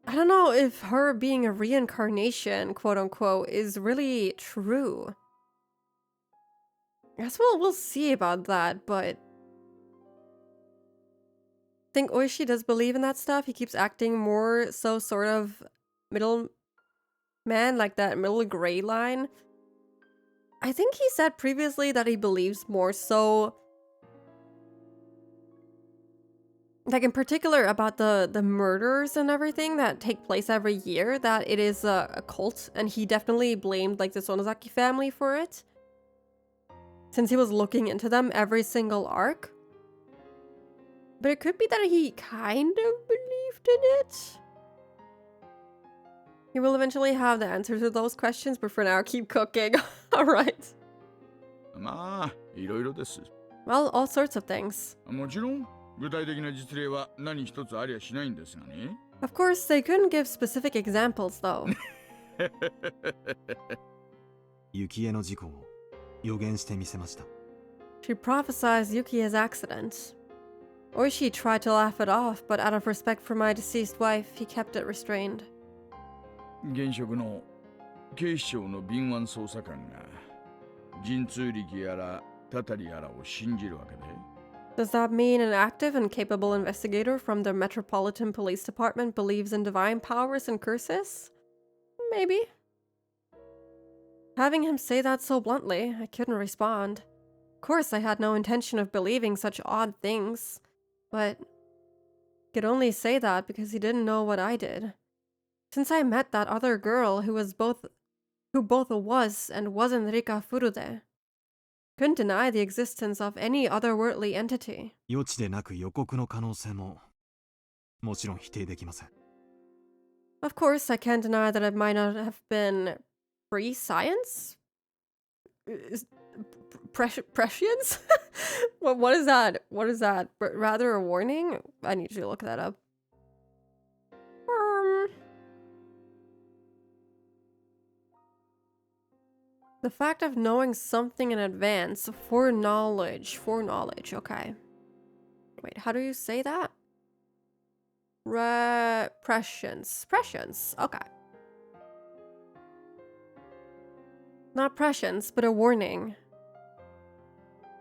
I don't know if her being a reincarnation, quote unquote, is really true. I guess we'll see about that, but I think Oishi does believe in that stuff. He keeps acting more so sort of middle man, like that middle gray line. I think he said previously that he believes more so, like in particular about the murders and everything that take place every year, that it is a cult, and he definitely blamed like the Sonozaki family for it, since he was looking into them every single arc. But it could be that he kind of believed in it. He will eventually have the answers to those questions, but for now, keep cooking. Alright. まあ、いろいろです。 Well, all sorts of things. もちろん、具体的な実例は何一つありゃしないんですがね。 Of course, they couldn't give specific examples, though. 雪絵の事故を予言してみせました。 She prophesied Yuki's accident. Oishi tried to laugh it off, but out of respect for my deceased wife, he kept it restrained. 現職の警視庁の敏腕捜査官が神通力やらたたりやらを信じるわけで。 Does that mean an active and capable investigator from the Metropolitan Police Department believes in divine powers and curses? Maybe. Having him say that so bluntly, I couldn't respond. Of course, I had no intention of believing such odd things, but I could only say that because he didn't know what I did. Since I met that other girl who both was and wasn't Rika Furude, couldn't deny the existence of any otherworldly entity. 予知でなく予告の可能性ももちろん否定できません。 Of course, I can't deny that it might not have been free science? Prescience? What is that? What is that? Rather a warning? I need to look that up. The fact of knowing something in advance, foreknowledge, okay. Wait, how do you say that? Prescience, okay. Not prescience, but a warning.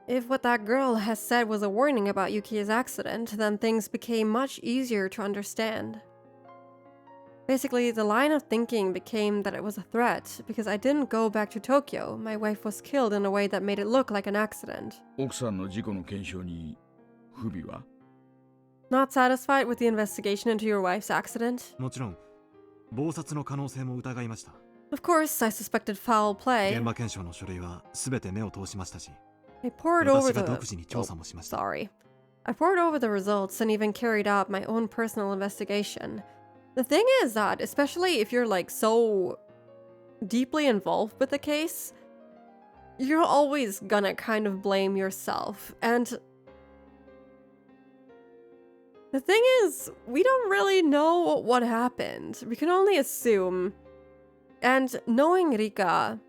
If what that girl has said was a warning about Yuki's accident, then things became much easier to understand. Basically, the line of thinking became that it was a threat because I didn't go back to Tokyo. My wife was killed in a way that made it look like an accident. 奥さんの事故の検証に不備は？ Not satisfied with the investigation into your wife's accident? もちろん謀殺の可能性も疑いました。 Of course, I suspected foul 現 play. 場検証の書類は全て目を通しましたし、 I poured over 私が the... 独自に調査もしました。 Sorry. I poured over the results and even carried out my own personal investigation. The thing is that, especially if you're like so deeply involved with the case, you're always gonna kind of blame yourself. And the thing is, we don't really know what happened. We can only assume. And knowing Rika,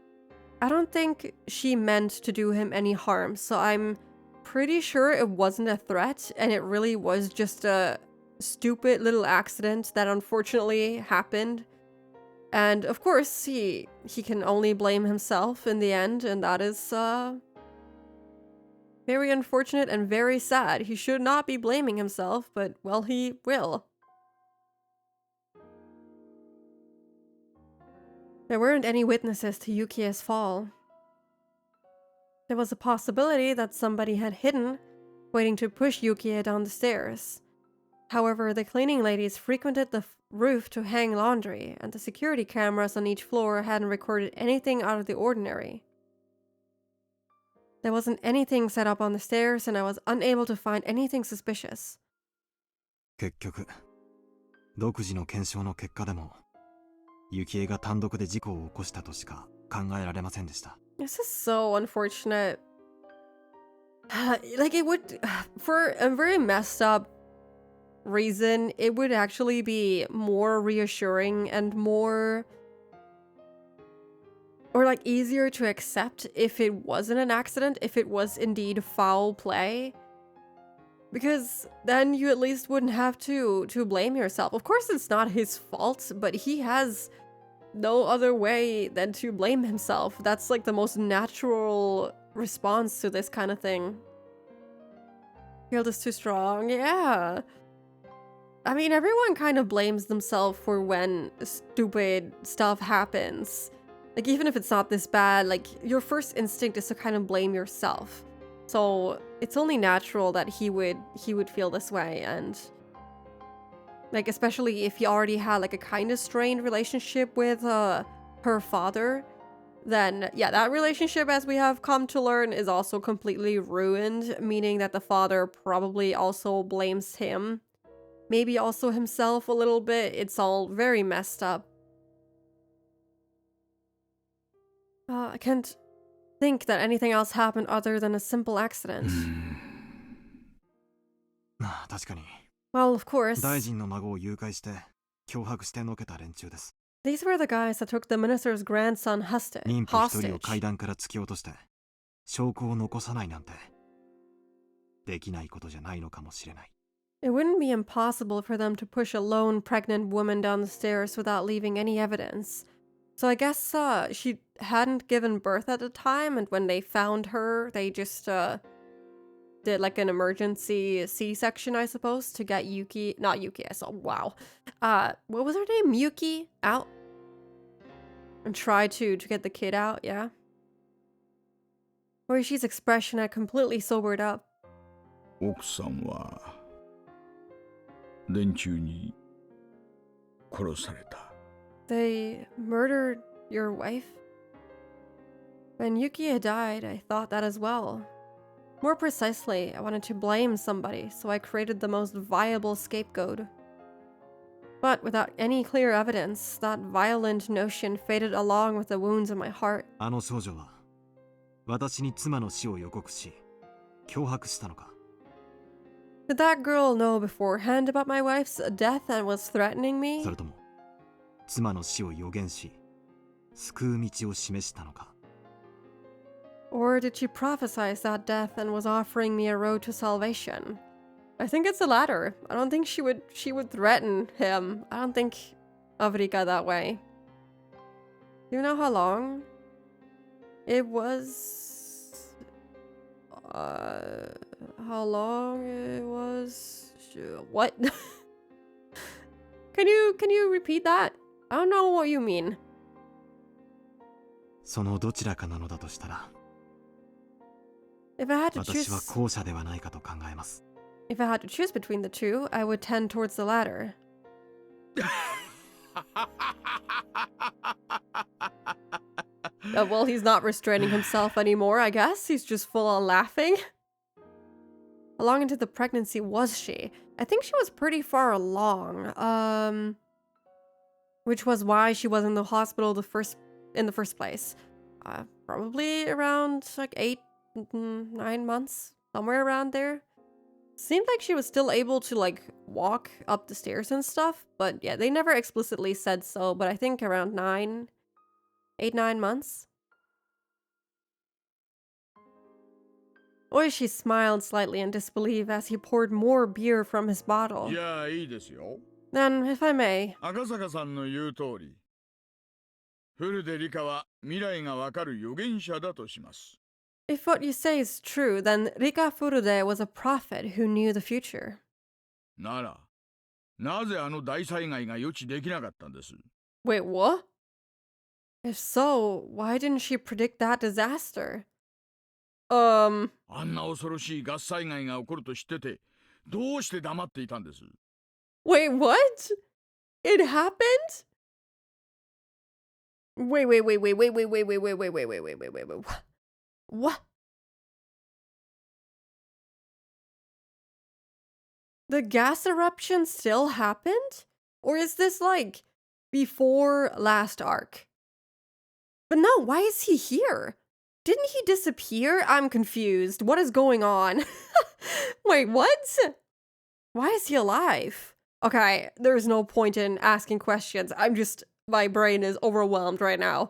I don't think she meant to do him any harm, so I'm pretty sure it wasn't a threat and it really was just a stupid little accident that unfortunately happened. And of course, he can only blame himself in the end, and that is very unfortunate and very sad. He should not be blaming himself, but well, he will. There weren't any witnesses to Yuki's fall. There was a possibility that somebody had hidden, waiting to push Yukie down the stairs. However, the cleaning ladies frequented the roof to hang laundry, and the security cameras on each floor hadn't recorded anything out of the ordinary. There wasn't anything set up on the stairs, and I was unable to find anything suspicious. 結局、独自の検証の結果でも、幸恵が単独で事故を起こしたとしか考えられませんでした。 This is so unfortunate. Like, it would, for a very messed up reason, it would actually be more reassuring and more, or like easier to accept if it wasn't an accident, if it was indeed foul play. Because then you at least wouldn't have to blame yourself. Of course, it's not his fault, but he has no other way than to blame himself. That's like the most natural response to this kind of thing. Guilt is too strong. Yeah. I mean, everyone kind of blames themselves for when stupid stuff happens. Like, even if it's not this bad, like, your first instinct is to kind of blame yourself. So it's only natural that he would feel this way, and like, especially if he already had like a kind of strained relationship with her father, then yeah, that relationship, as we have come to learn, is also completely ruined, meaning that the father probably also blames him, maybe also himself a little bit. It's all very messed up. I can't think that anything else happened other than a simple accident. 確かに。 Well, of course. 大臣の孫を誘拐して脅迫してのけた連中です。 These were the guys that took the minister's grandson 妊婦一人を hostage. 階段から突き落として証拠を残さないなんてできないことじゃないのかもしれない。 It wouldn't be impossible for them to push a lone pregnant woman down the stairs without leaving any evidence. So I guess she hadn't given birth at the time, and when they found her, they just did like an emergency C-section, I suppose, to get not Yuki, I saw, wow. What was her name? Yuki out? And try to get the kid out, yeah? Morishi's expression had completely sobered up. 奥さんは連中に殺された。 They murdered your wife? When Yuki had died, I thought that as well. More precisely, I wanted to blame somebody, so I created the most viable scapegoat. But without any clear evidence, that violent notion faded along with the wounds in my heart. あの少女は私に妻の死を予告し脅迫したのか。 Did that girl know beforehand about my wife's death and was threatening me? それとも妻の死を予言し救う道を示したのか。 Or did she prophesize that death and was offering me a road to salvation? I think it's the latter. I don't think she would threaten him. I don't think of Rika that way. Do you know how long It was... how long it was? What? Can you repeat that? I don't know what you mean. そのどちらかなのだとしたら、 If I had to 私は choose... 後者ではないかと考えます。 If I had to choose between the two, I would tend towards the latter. Well, he's not restraining himself anymore, I guess. He's just full on laughing. How long into the pregnancy was she? I think she was pretty far along. Which was why she was in the hospital in the first place. Probably around like 8-9 months, somewhere around there. Seemed like she was still able to like walk up the stairs and stuff, but yeah, they never explicitly said so, but I think around 8-9 months. Oishi smiled slightly in disbelief as he poured more beer from his bottle. いや、いいですよ。 Then, if I may, 赤坂さんの言う通り、古出理香は未来がわかる預言者だとします。 if what you say is true, then Rika Furude was a prophet who knew the future. なら、なぜあの大災害が予知できなかったんです？ Wait, what? If so, why didn't she predict that disaster? あんな恐ろしいガス災害が起こると知ってて、どうして黙っていたんです？ Wait, what? It happened? Wait. What? The gas eruption still happened? Or is this like before last arc? But no, why is he here? Didn't he disappear? I'm confused. What is going on? Wait, what? Why is he alive? Okay, there's no point in asking questions. My brain is overwhelmed right now.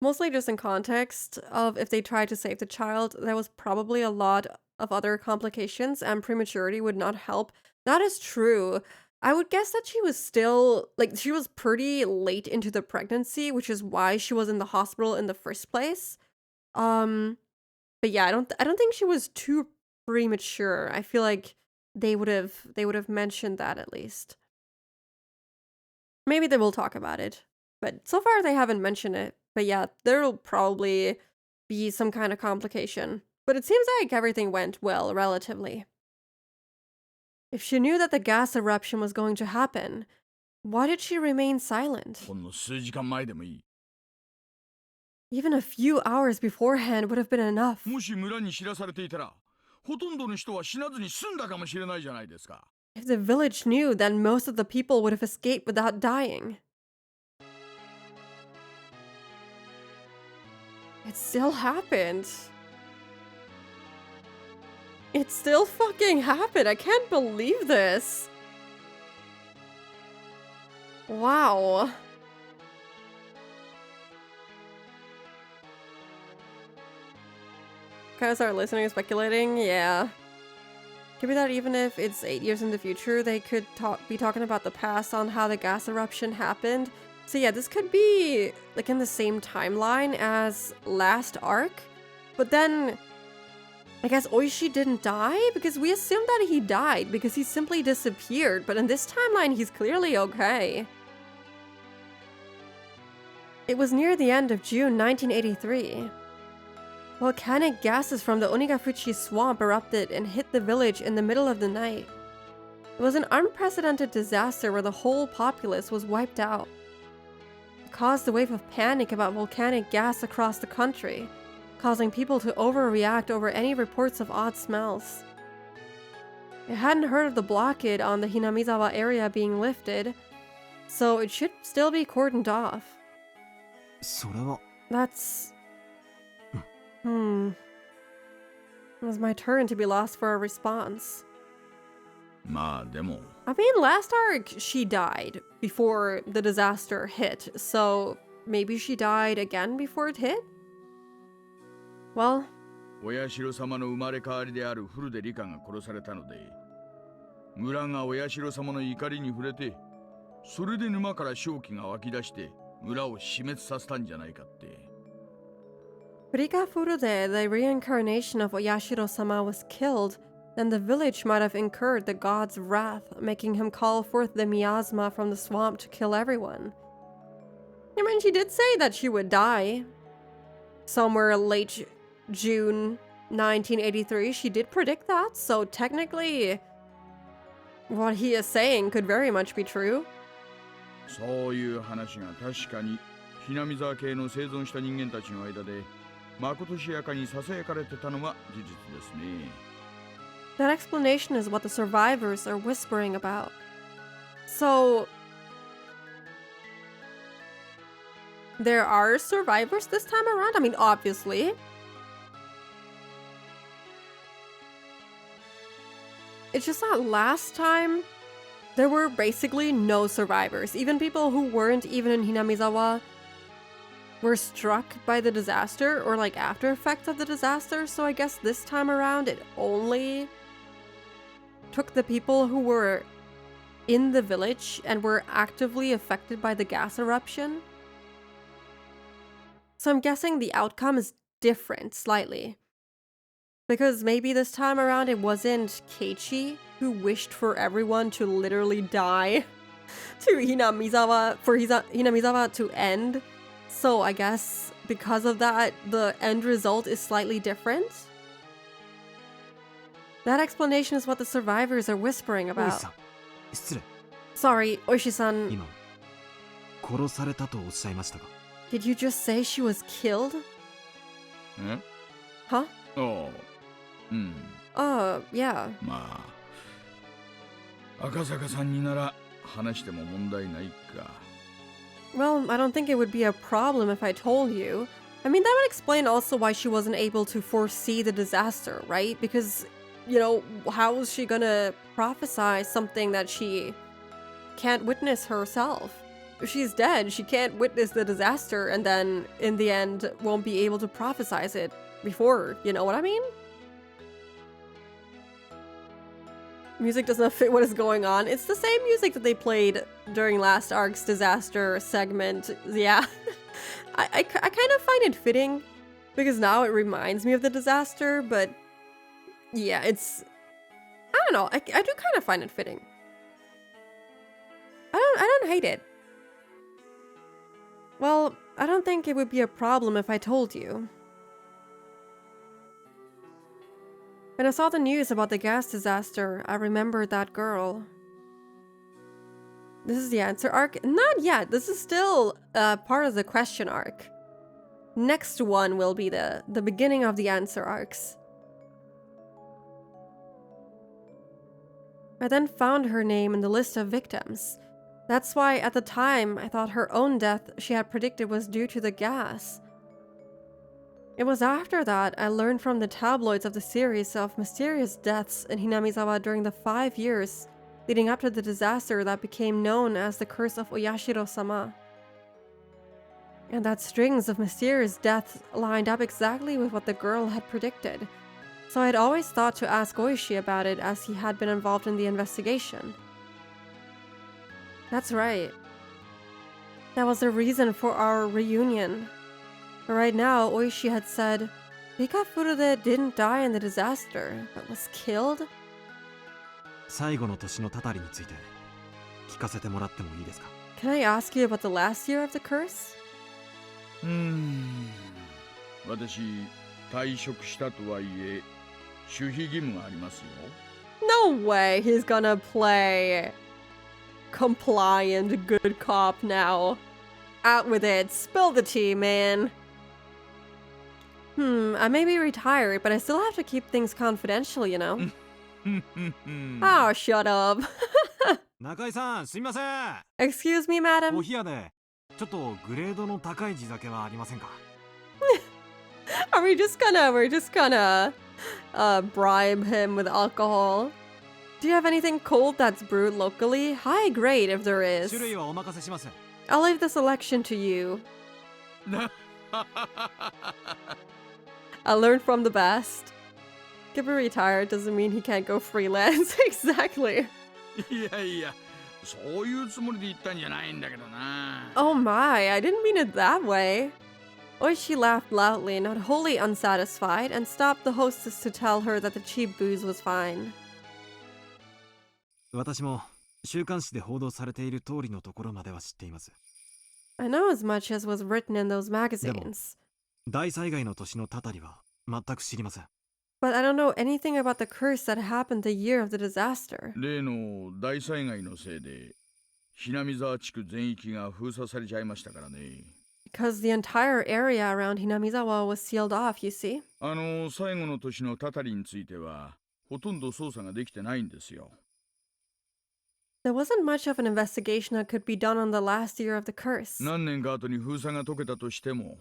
Mostly just in context of if they tried to save the child, there was probably a lot of other complications and prematurity would not help. That is true. I would guess that she was still, like, she was pretty late into the pregnancy, which is why she was in the hospital in the first place. But yeah, I don't think she was too premature. I feel like they would have mentioned that at least. Maybe they will talk about it. But so far they haven't mentioned it. But yeah, there'll probably be some kind of complication. But it seems like everything went well, relatively. If she knew that the gas eruption was going to happen, why did she remain silent? ほんの数時間前でもいい。 Even a few hours beforehand would have been enough. もし村に知らされていたら、ほとんどの人は死なずに済んだかもしれないじゃないですか。 If the village knew, then most of the people would have escaped without dying. It still happened. It still fucking happened. I can't believe this. Wow. Kind of start listening and speculating? Yeah. Could be that even if it's 8 years in the future, they could be talking about the past on how the gas eruption happened. So yeah, this could be like in the same timeline as last arc. But then I guess Oishi didn't die because we assumed that he died because he simply disappeared. But in this timeline, he's clearly okay. It was near the end of June 1983. Volcanic gases from the Onigafuchi swamp erupted and hit the village in the middle of the night. It was an unprecedented disaster where the whole populace was wiped out. It caused a wave of panic about volcanic gas across the country, causing people to overreact over any reports of odd smells. It hadn't heard of the blockade on the Hinamizawa area being lifted, so it should still be cordoned off. それは That's... It was my turn to be lost for a response. まあでも、 I mean, last arc, she died before the disaster hit, so maybe she died again before it hit? Well... お社様の生まれ変わりである古出理香が殺されたので、村がお社様の怒りに触れて、それで沼から瘴気が湧き出して村を死滅させたんじゃないかって。Rika Furude, the reincarnation of Oyashiro-sama, was killed, then the village might have incurred the god's wrath, making him call forth the miasma from the swamp to kill everyone. I mean, she did say that she would die. Somewhere late June 1983, she did predict that, so technically, what he is saying could very much be true. そういう話が確かにひなみ沢系の生存した人間たちの間でまことしやかにささやかれてたのは事実ですね。That explanation is what the survivors are whispering about. So, there are survivors this time around? I mean, obviously. It's just that last time, there were basically no survivors. Even people who weren't even in Hinamizawa were struck by the disaster or like after effects of the disaster. So I guess this time around, it only took the people who were in the village and were actively affected by the gas eruption. So I'm guessing the outcome is different slightly. Because maybe this time around it wasn't Keiichi who wished for everyone to literally die to Hinamizawa, for Hinamizawa to end. So I guess because of that, the end result is slightly different. That explanation is what the survivors are whispering about. おいさん、失礼。 Sorry, Oishi-san, 今、殺されたとおっしゃいましたが。 did you just say she was killed? え Huh? ああ、うん。 Yeah. まあ、赤坂さんになら話しても問題ないか。 Well, I don't think it would be a problem if I told you. I mean, that would explain also why she wasn't able to foresee the disaster, right? Because, you know, how is she gonna prophesy something that she can't witness herself? If she's dead, she can't witness the disaster and then, in the end, won't be able to prophesize it before, you know what I mean? Music does not fit what is going on. It's the same music that they played during last arc's disaster segment. Yeah. I kind of find it fitting because now it reminds me of the disaster, but yeah, it's... I don't know. I do kind of find it fitting. I don't hate it. Well, I don't think it would be a problem if I told you. When I saw the news about the gas disaster, I remembered that girl. This is the answer arc? Not yet. This is still part of the question arc. Next one will be the beginning of the answer arcs. I then found her name in the list of victims. That's why at the time I thought her own death she had predicted was due to the gas. It was after that I learned from the tabloids of the series of mysterious deaths in Hinamizawa during the 5 years leading up to the disaster that became known as the Curse of Oyashiro-sama. And that strings of mysterious deaths lined up exactly with what the girl had predicted, so I'd always thought to ask Oishi about it as he had been involved in the investigation. That's right. That was the reason for our reunion. But right now, Oishi had said, Rika Furude didn't die in the disaster, but was killed? 最後の年のたたりについて聞かせてもらってもいいですか？ Can I ask you about the last year of the curse? 私、退職したとはいえ、守秘義務がありますよ。 No way he's gonna play compliant good cop now. Out with it. Spill the tea, man. I may be retired, but I still have to keep things confidential, you know? Oh, shut up. 中井さん、すみません。 Excuse me, madam? お冷やでちょっとグレードの高い地酒はありませんか？ we're just gonna bribe him with alcohol. Do you have anything cold that's brewed locally? High grade if there is. 種類はお任せします。 I'll leave the selection to you. I learned from the best. Gibber retired doesn't mean he can't go freelance. Exactly. いやいや、そういうつもりで言ったんじゃないんだけどな。Oh my, I didn't mean it that way. Oishi laughed loudly, not wholly unsatisfied, and stopped the hostess to tell her that the cheap booze was fine. 私も週刊誌で報道されている通りのところまでは知っています。 I know as much as was written in those でも magazines, 大災害の年のたたりは全く知りません。 but I don't know anything about the curse that happened the year of the disaster. 例の大災害のせいでひなみ沢地区全域が封鎖されちゃいましたからね。 Because the entire area around Hinamizawa was sealed off, you see. 最後の年のたたりについてはほとんど捜査ができてないんですよ。 There wasn't much of an investigation that could be done on the last year of the curse. 何年か後に封鎖が解けたとしても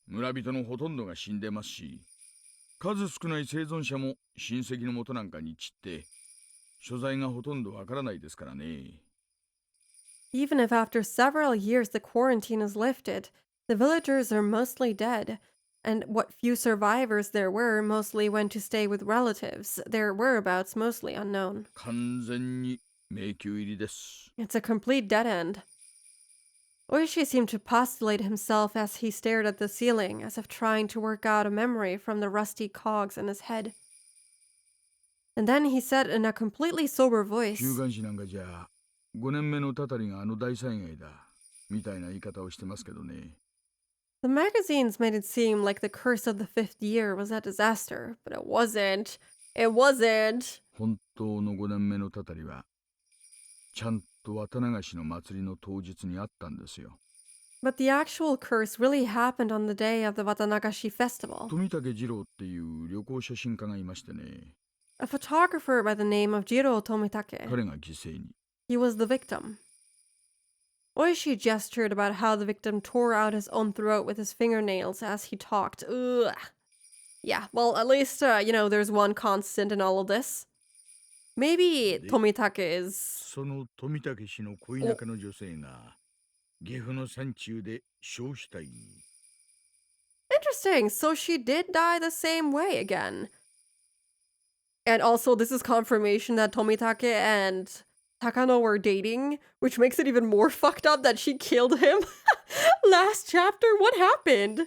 村人のほとんどが死んでますし、数少ない生存者も親戚の元なんかに散って所在がほとんどわからないですからね。 Even if after several years the quarantine is lifted, the villagers are mostly dead, and what few survivors there were mostly went to stay with relatives, their whereabouts mostly unknown. 完全に迷宮入りです。 It's a complete dead end. Oishi seemed to postulate himself as he stared at the ceiling, as if trying to work out a memory from the rusty cogs in his head. And then he said in a completely sober voice, 週刊誌なんかじゃ5年目のたたりが大災害だみたいな言い方をしてますけどね。 The magazines made it seem like the curse of the 5th year was a disaster, but it wasn't. It wasn't. 本当の5年目のたたりはちゃんと綿流しの祭りの当日にあったんですよ。 But the actual curse really happened on the day of the Watanagashi festival. 富武二郎っていう旅行写真家がいましてね。 A photographer by the name of Jiro Tomitake. 彼が犠牲に。 He was the victim. Oishi gestured about how the victim tore out his own throat with his fingernails as he talked. Ugh. Yeah, well, at least, there's one constant in all of this. Maybe Tomitake is... その富武氏の恋仲の女性が岐阜の山中で焼死体に。 Interesting, so she did die the same way again. And also, this is confirmation that Tomitake and Takano were dating, which makes it even more fucked up that she killed him. Last chapter, what happened?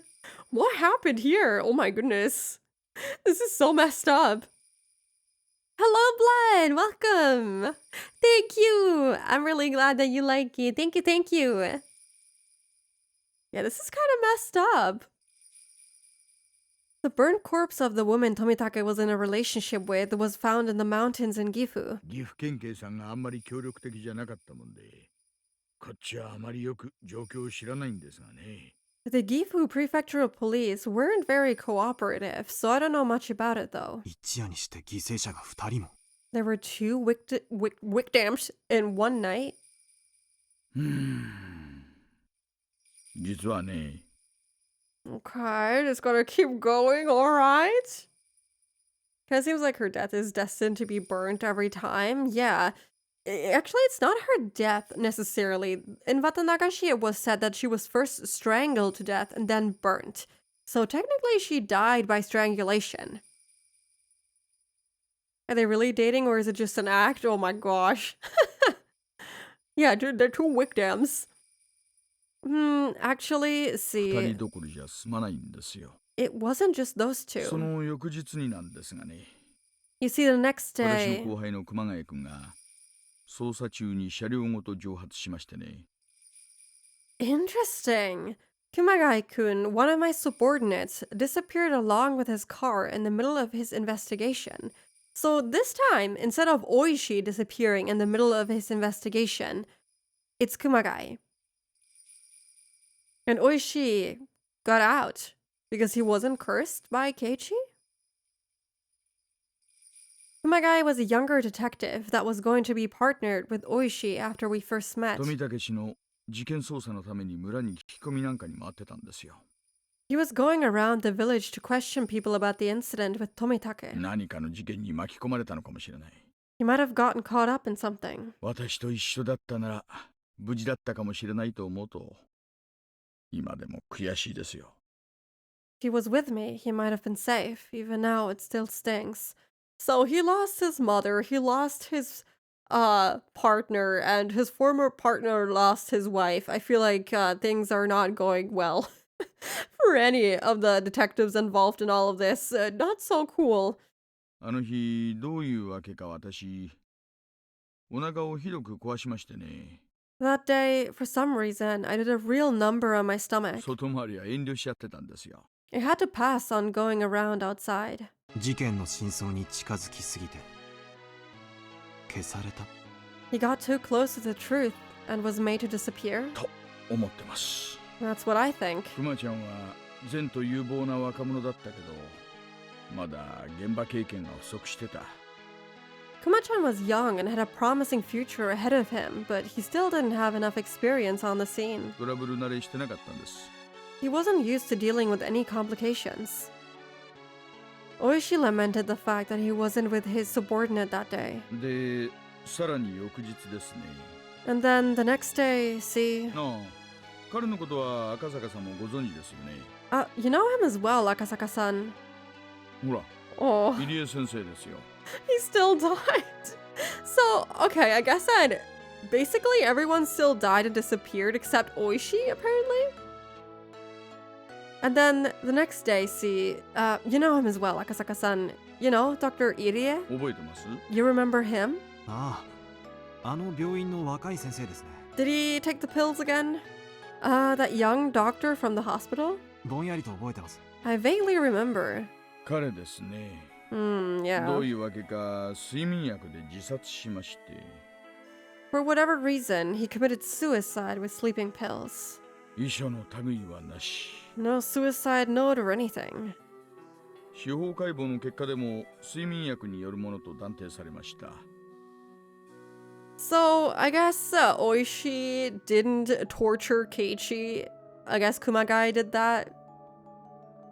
What happened here? Oh my goodness. This is so messed up. Hello, Blood! Welcome! Thank you! I'm really glad that you like it. Thank you, thank you. Yeah, this is kind of messed up. The burnt corpse of the woman Tomitake was in a relationship with was found in the mountains in Gifu. 岐阜県警さんがあんまり協力的じゃなかったもんで、こっちはあまりよく状況を知らないんですがね。 The Gifu prefectural police weren't very cooperative, so I don't know much about it though. 一夜にして犠牲者が2人も。 There were two victims in one night. 実はね、 Okay, just gotta keep going, alright? Kind of seems like her death is destined to be burnt every time. Yeah. Actually, it's not her death necessarily. In Watanagashi, it was said that she was first strangled to death and then burnt. So technically, she died by strangulation. Are they really dating or is it just an act? Oh my gosh. Yeah, they're two victims. Actually, 二 see, 人どころじゃ済まないんですよ。 it wasn't just those そ two. の翌日になんですがね、 You see, the next 私 day... の後輩の熊谷君が捜査中に車両ごと蒸発しましてね。 Interesting. Kumagai-kun, one of my subordinates, disappeared along with his car in the middle of his investigation. So this time, instead of Oishi disappearing in the middle of his investigation, it's Kumagai. And Oishi got out because he wasn't cursed by Keiichi? Kumagai was a younger detective that was going to be partnered with Oishi after we first met. 富武氏の事件捜査のために村に聞き込みなんかに回ってたんですよ。 He was going around the village to question people about the incident with Tomitake. 何かの事件に巻き込まれたのかもしれない。 He might have gotten caught up in something. 私と一緒だったなら無事だったかもしれないと思うと今でも悔しいですよ。 If he was with me, he might have been safe. Even now, it still stings. So he lost his mother, he lost his partner, and his former partner lost his wife. I feel like things are not going well for for any of the detectives involved in all of this. Not so cool. あの日どういうわけか私お腹をひどく壊しましてね。 That day, for some reason, I did a real number on my stomach. 外回りは遠慮しちゃってたんですよ。 I had to pass on going around outside. 事件の真相に近づきすぎて消された。 He got too close to the truth and was made to disappear. と思ってます。 That's what I think. クマちゃんは善と有望な若者だったけどまだ現場経験が不足してた。 Kuma-chan was young and had a promising future ahead of him, but he still didn't have enough experience on the scene. トラブル慣れしてなかったんです。 He wasn't used to dealing with any complications. Oishi lamented the fact that he wasn't with his subordinate that day. でさらに翌日ですね。 And then the next day, see... ああ彼のことは赤坂さんもご存知ですよね。 you know him as well, Akasaka-san. ほら Oh, 入江先生ですよ。 he still died. So, okay, I guess that basically everyone still died and disappeared except Oishi, apparently. And then the next day, see, you know him as well, Akasaka-san. You know, Dr. Irie? 覚えてます？ You remember him? ああ、あの病院の若い先生ですね。 Did he take the pills again? That young doctor from the hospital? ぼんやりと覚えてます。 I vaguely remember. 彼ですね。 Yeah. どういうわけか睡眠薬で自殺しまして。 For whatever reason, he committed suicide with sleeping pills. 遺書の類はなし。 No suicide note or anything. 司法解剖の結果でも睡眠薬によるものと断定されました。 So, I guess Oishi didn't torture Keiichi. I guess Kumagai did that.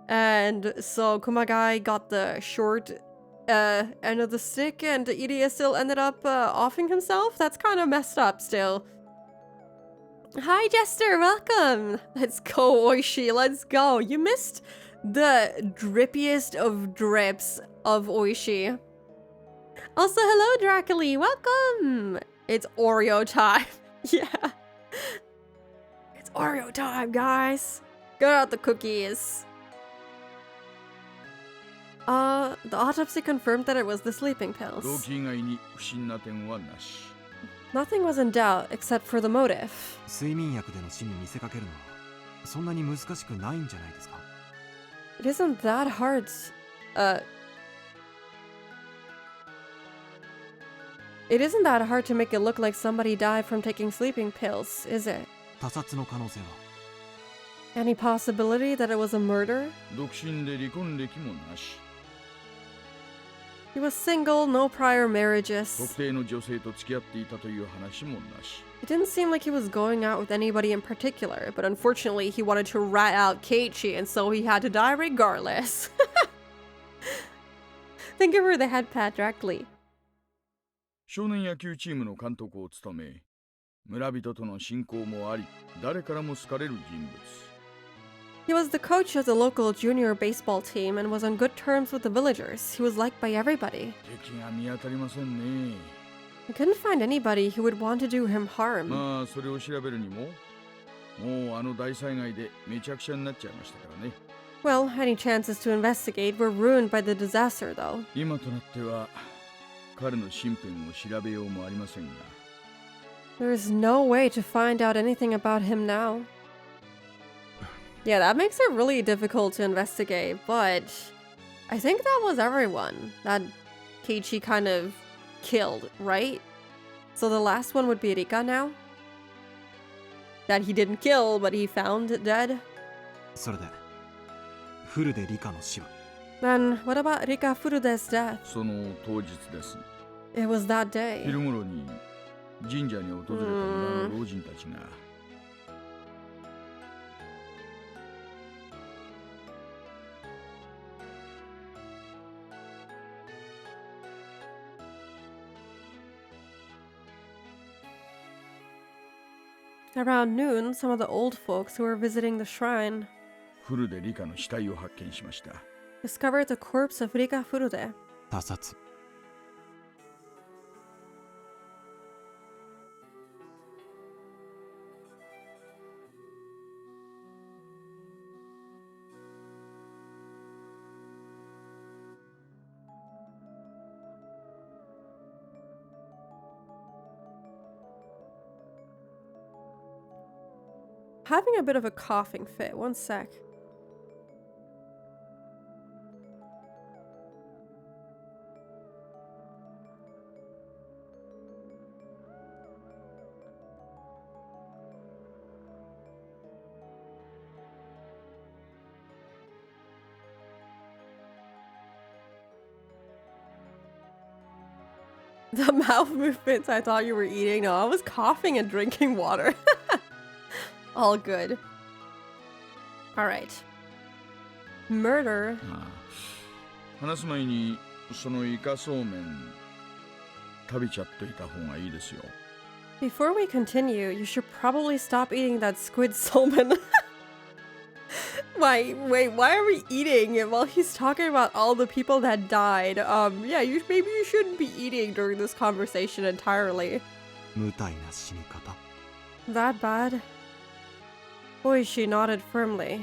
And so Kumagai got the short end of the stick and Irie still ended up offing himself? That's kind of messed up still. Hi Jester, welcome! Let's go Oishi, let's go. You missed the drippiest of drips of Oishi. Also, hello Draculi, welcome! It's Oreo time. Yeah. It's Oreo time, guys. Get out the cookies. The autopsy confirmed that it was the sleeping 動 pills. 機以外に不審な点はなし。 Nothing was in doubt except for the motive. 睡眠薬での死に見せかけるのはそんなに難しくないんじゃないですか。 It isn't that hard. It isn't that hard to make it look like somebody died from taking sleeping pills, is it? 他殺の可能性は Any possibility that it was a murder? 独身で離婚歴もなし。 He was single, no prior 特 marriages. 定の女性と付き合っていたという話もなし。 It didn't seem like he was going out with anybody in particular, but unfortunately he wanted to rat out Keiichi and so he had to die regardless. Thank you for the head pat, directly. 少年野球チームの監督を務め、村人との親交もあり、誰からも好かれる人物。 He was the coach of the local junior baseball team and was on good terms with the villagers. He was liked by everybody. 敵が見当たりませんね。 I couldn't find anybody who would want to do him harm. まあそれを調べるにも、もうあの大災害でめちゃくちゃになっちゃいましたからね。 Well, any chances to investigate were ruined by the disaster, though. 今となっては彼の身辺を調べようもありませんが。 There's no way to find out anything about him now. Yeah, that makes it really difficult to investigate, but I think that was everyone that Keiichi kind of killed, right? So the last one would be Rika now? That he didn't kill, but he found dead? それでフルで理科の死は Then what about Rika Furude's death? その当日です。 It was that day. 昼頃に神社に訪れた村の老人たちが Around noon, some of the old folks who were visiting the shrine フルで理科の死体を発見しました。 discovered the corpse of Rika Furude. 他殺。having a bit of a coughing fit. One sec. The mouth movements, I thought you were eating. No, I was coughing and drinking water. All good. Alright. Murder. 話す前にそのイカそうめん食べちゃっといた方がいいですよ。 Before we continue, you should probably stop eating that squid salmon. Wait, why are we eating it while he's talking about all the people that died? Yeah, maybe you shouldn't be eating during this conversation entirely. 無体な死に方。 That bad? Oishi nodded firmly.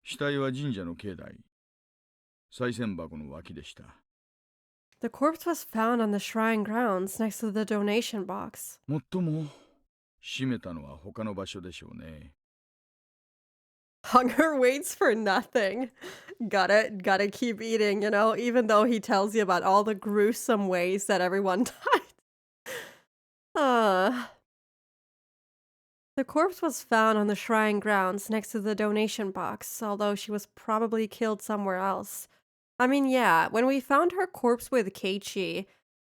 死体は神社の境内、賽銭箱の脇でした。 The corpse was found on the shrine grounds next to the donation box. もっとも閉めたのは他の場所でしょうね。 Hunger waits for nothing. Gotta keep eating, you know, even though he tells you about all the gruesome ways that everyone died. The corpse was found on the shrine grounds next to the donation box, although she was probably killed somewhere else. I mean, yeah, when we found her corpse with Keiichi,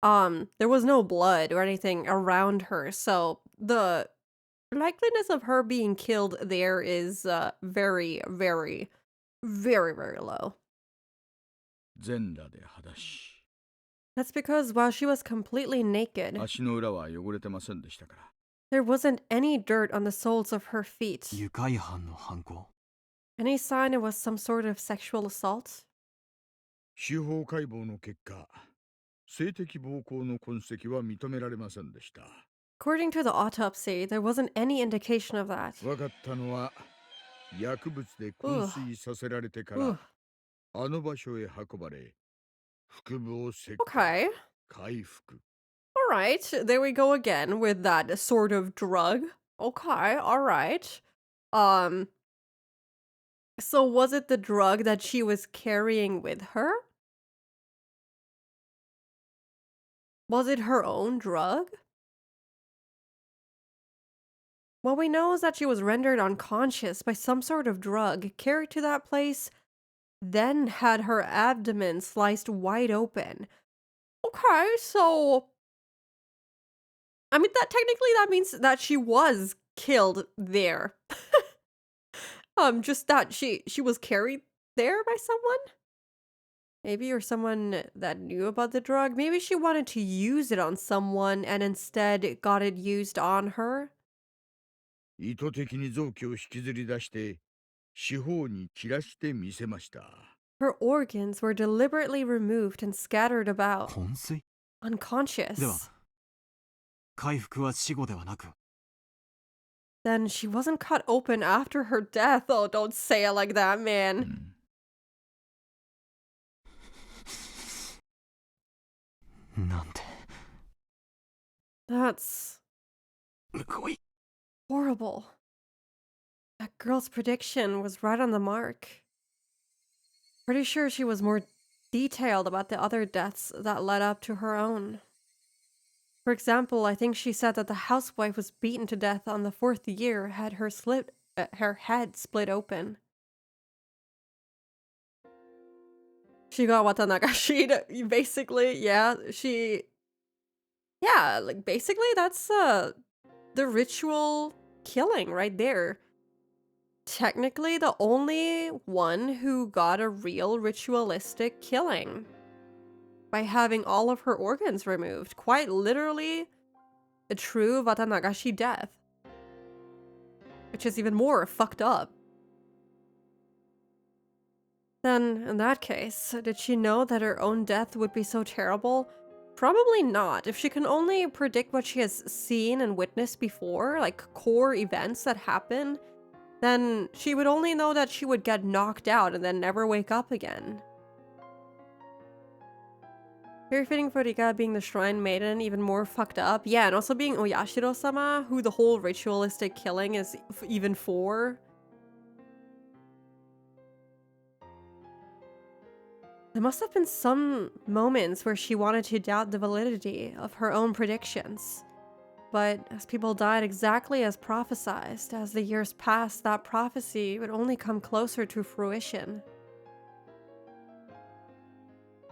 there was no blood or anything around her, so the likeliness of her being killed there is very, very, very, very low. 全裸で裸足。 That's because while she was completely naked, 足の裏は汚れてませんでしたから。 there wasn't any dirt on the soles of her feet. 愉快犯の犯行。 Any sign it was some sort of sexual assault? 司法解剖の結果、性的暴行の痕跡は認められませんでした。 According to the autopsy, there wasn't any indication of that. 分かったのは、薬物で昏睡させられてから、 Ooh. あの場所へ運ばれ、腹部を切開、 Okay. 回復。 Alright, there we go again with that sort of drug. Okay, alright. So was it the drug that she was carrying with her? Was it her own drug? What we know is that she was rendered unconscious by some sort of drug, carried to that place, then had her abdomen sliced wide open. Okay, so I mean that means that she was killed there. Just that she was carried there by someone? Maybe or someone that knew about the drug. Maybe she wanted to use it on someone and instead got it used on her. 意図的に臓器を引きずり出して、四方に散らしてみせました。 Her organs were deliberately removed and scattered about, 昏睡 unconscious. では、回復は死後ではなく、 Then she wasn't cut open after her death. Oh, don't say it like that, う man. ん なんて That's むごい。 horrible. That girl's prediction was right on the mark. Pretty sure she was more detailed about the other deaths that led up to her own. For example, I think she said that the housewife was beaten to death on the 4th year, had her head split open. She got Watanagashi, basically, yeah, like, basically, that's, the ritual killing right there. Technically, the only one who got a real ritualistic killing. By having all of her organs removed. Quite literally, a true Watanagashi death. Which is even more fucked up. Then, in that case, did she know that her own death would be so terrible? Probably not. If she can only predict what she has seen and witnessed before, like core events that happen, then she would only know that she would get knocked out and then never wake up again. Very fitting for Rika being the shrine maiden, even more fucked up. Yeah, and also being Oyashiro-sama, who the whole ritualistic killing is even for. There must have been some moments where she wanted to doubt the validity of her own predictions. But as people died exactly as prophesized, as the years passed, that prophecy would only come closer to fruition.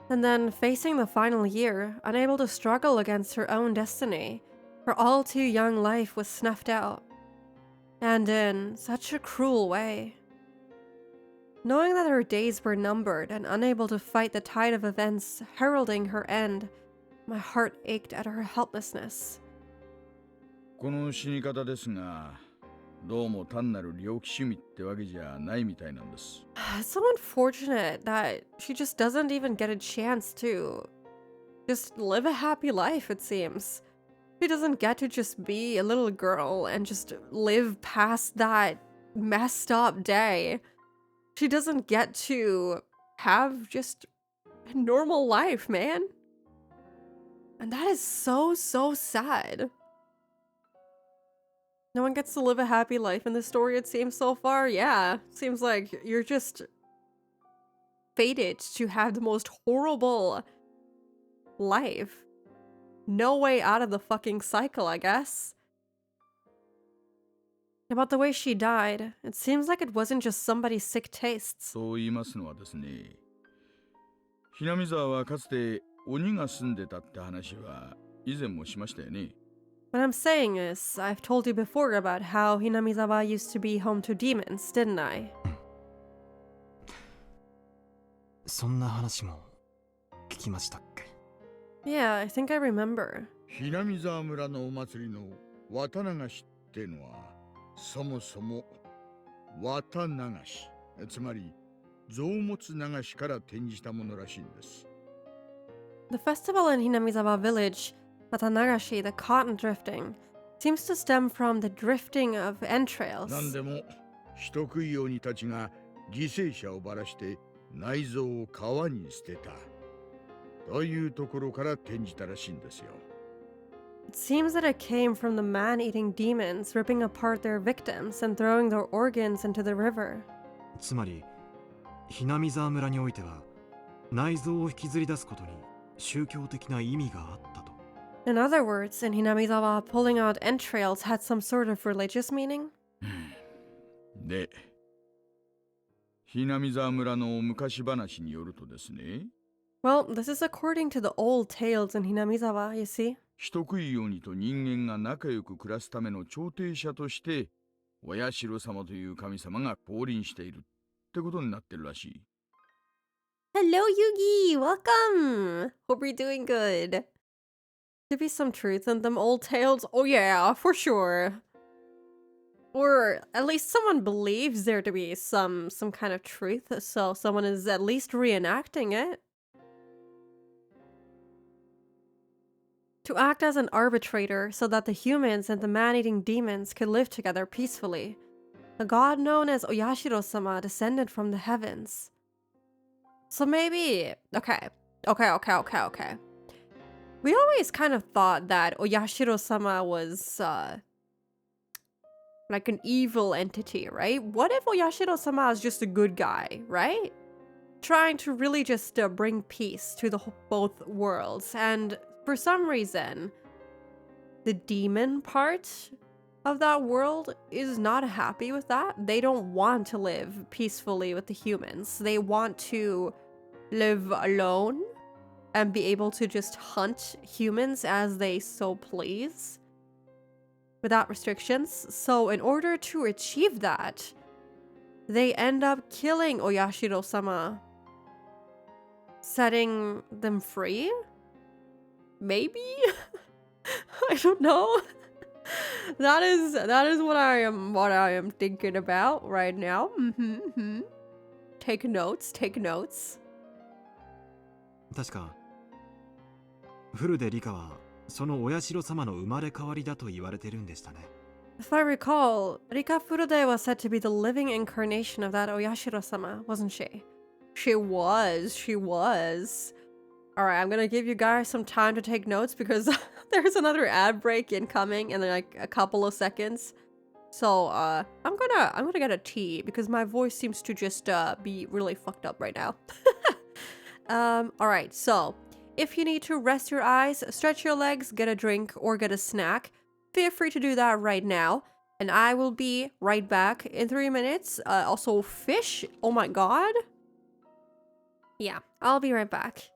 And then, facing the final year, unable to struggle against her own destiny, her all too young life was snuffed out. And in such a cruel way. Knowing that her days were numbered and unable to fight the tide of events heralding her end, my heart ached at her helplessness. この死に方ですが、どうも単なる猟奇趣味ってわけじゃないみたいなんです。It's so unfortunate that she just doesn't even get a chance to just live a happy life, it seems. She doesn't get to just be a little girl and just live past that messed up day. She doesn't get to have just a normal life, man. And that is so, so sad. No one gets to live a happy life in this story, it seems so far. Yeah, seems like you're just fated to have the most horrible life. No way out of the fucking cycle, I guess. About the way she died, it seems like it wasn't just somebody's sick tastes. そう言いますのはですね、ひなみ沢はかつて鬼が住んでたって話は以前もしましたよね。What I'm saying is, I've told you before about how Hinamizawa used to be home to demons, didn't I? そんな話も聞きましたっけ？ Yeah, I think I remember. ひなみ沢村のお祭りの綿流しってのはそもそも綿流し、つまり臓物流しから転じたものらしいんです。 The festival in Hinamizawa village, Matanagashi, the cotton drifting, seems to stem from the drifting of entrails. なんでも人食い鬼たちが犠牲者をばらして内臓を川に捨てたというところから転じたらしいんですよ。 It seems that it came from the man-eating demons ripping apart their victims and throwing their organs into the river. つまりひなみ沢村においては内臓を引きずり出すことに宗教的な意味があったと。 In other words, in Hinamizawa, pulling out entrails had some sort of religious meaning? で、ひなみ沢村の昔話によるとですね、 Well, this is according to the old tales in Hinamizawa, you see. 人食い鬼と人間が仲良く暮らすための調停者として親代様という神様が降臨しているってことになってるらしい。 Hello, Yugi! Welcome! Hope you're doing good. Could be some truth in them old tales. Oh yeah, for sure. Or at least someone believes there to be some kind of truth, so someone is at least reenacting it. To act as an arbitrator so that the humans and the man-eating demons could live together peacefully. A god known as Oyashiro-sama descended from the heavens. So maybe... Okay. We always kind of thought that Oyashiro-sama was, like an evil entity, right? What if Oyashiro-sama is just a good guy, right? Trying to really just bring peace to the both worlds, and for some reason, the demon part of that world is not happy with that. They don't want to live peacefully with the humans. They want to live alone and be able to just hunt humans as they so please without restrictions. So in order to achieve that, they end up killing Oyashiro-sama, setting them free? Maybe? I don't know. That is what I am thinking about right now. Take notes. 確か古出理香はその親代様の生まれ変わりだと言われてるんでしたね。 If I recall, Rika Furude was said to be the living incarnation of that Oyashiro-sama, wasn't she? She was. Alright, I'm gonna give you guys some time to take notes because there's another ad break incoming in like a couple of seconds. So, I'm gonna get a tea because my voice seems to just, be really fucked up right now. Alright, so, if you need to rest your eyes, stretch your legs, get a drink, or get a snack, feel free to do that right now. And I will be right back in 3 minutes. Also, fish? Oh my god. Yeah, I'll be right back.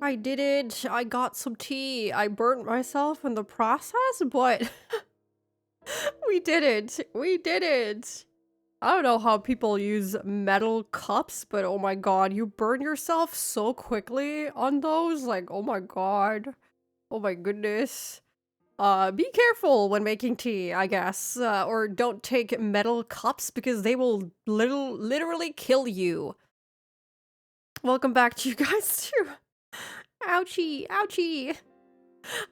I did it. I got some tea. I burnt myself in the process, but we did it. We did it. I don't know how people use metal cups, but oh my god, you burn yourself so quickly on those. Like, oh my god. Oh my goodness. Be careful when making tea, I guess. Or don't take metal cups because they will literally kill you. Welcome back to you guys too. Ouchie, ouchie.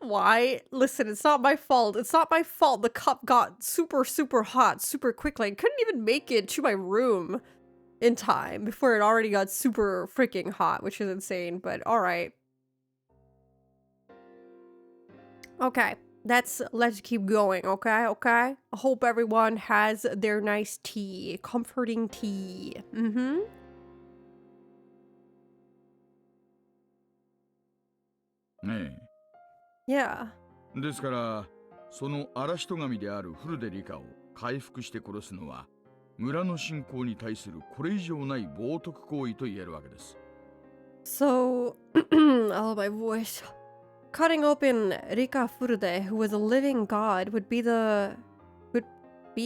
Why? Listen, it's not my fault. It's not my fault the cup got super, super hot super quickly. I couldn't even make it to my room in time before it already got super freaking hot, which is insane, but alright. Okay, let's keep going, okay? Okay? I hope everyone has their nice tea. Comforting tea. Mm-hmm. Yeah. ですから、その嵐戸神であるフルデリカを回復して殺すのは、村の信仰に対するこれ以上ない冒涜行為と言えるわけです。So, oh my voice. Cutting open Rika Furde, who was a living god, would be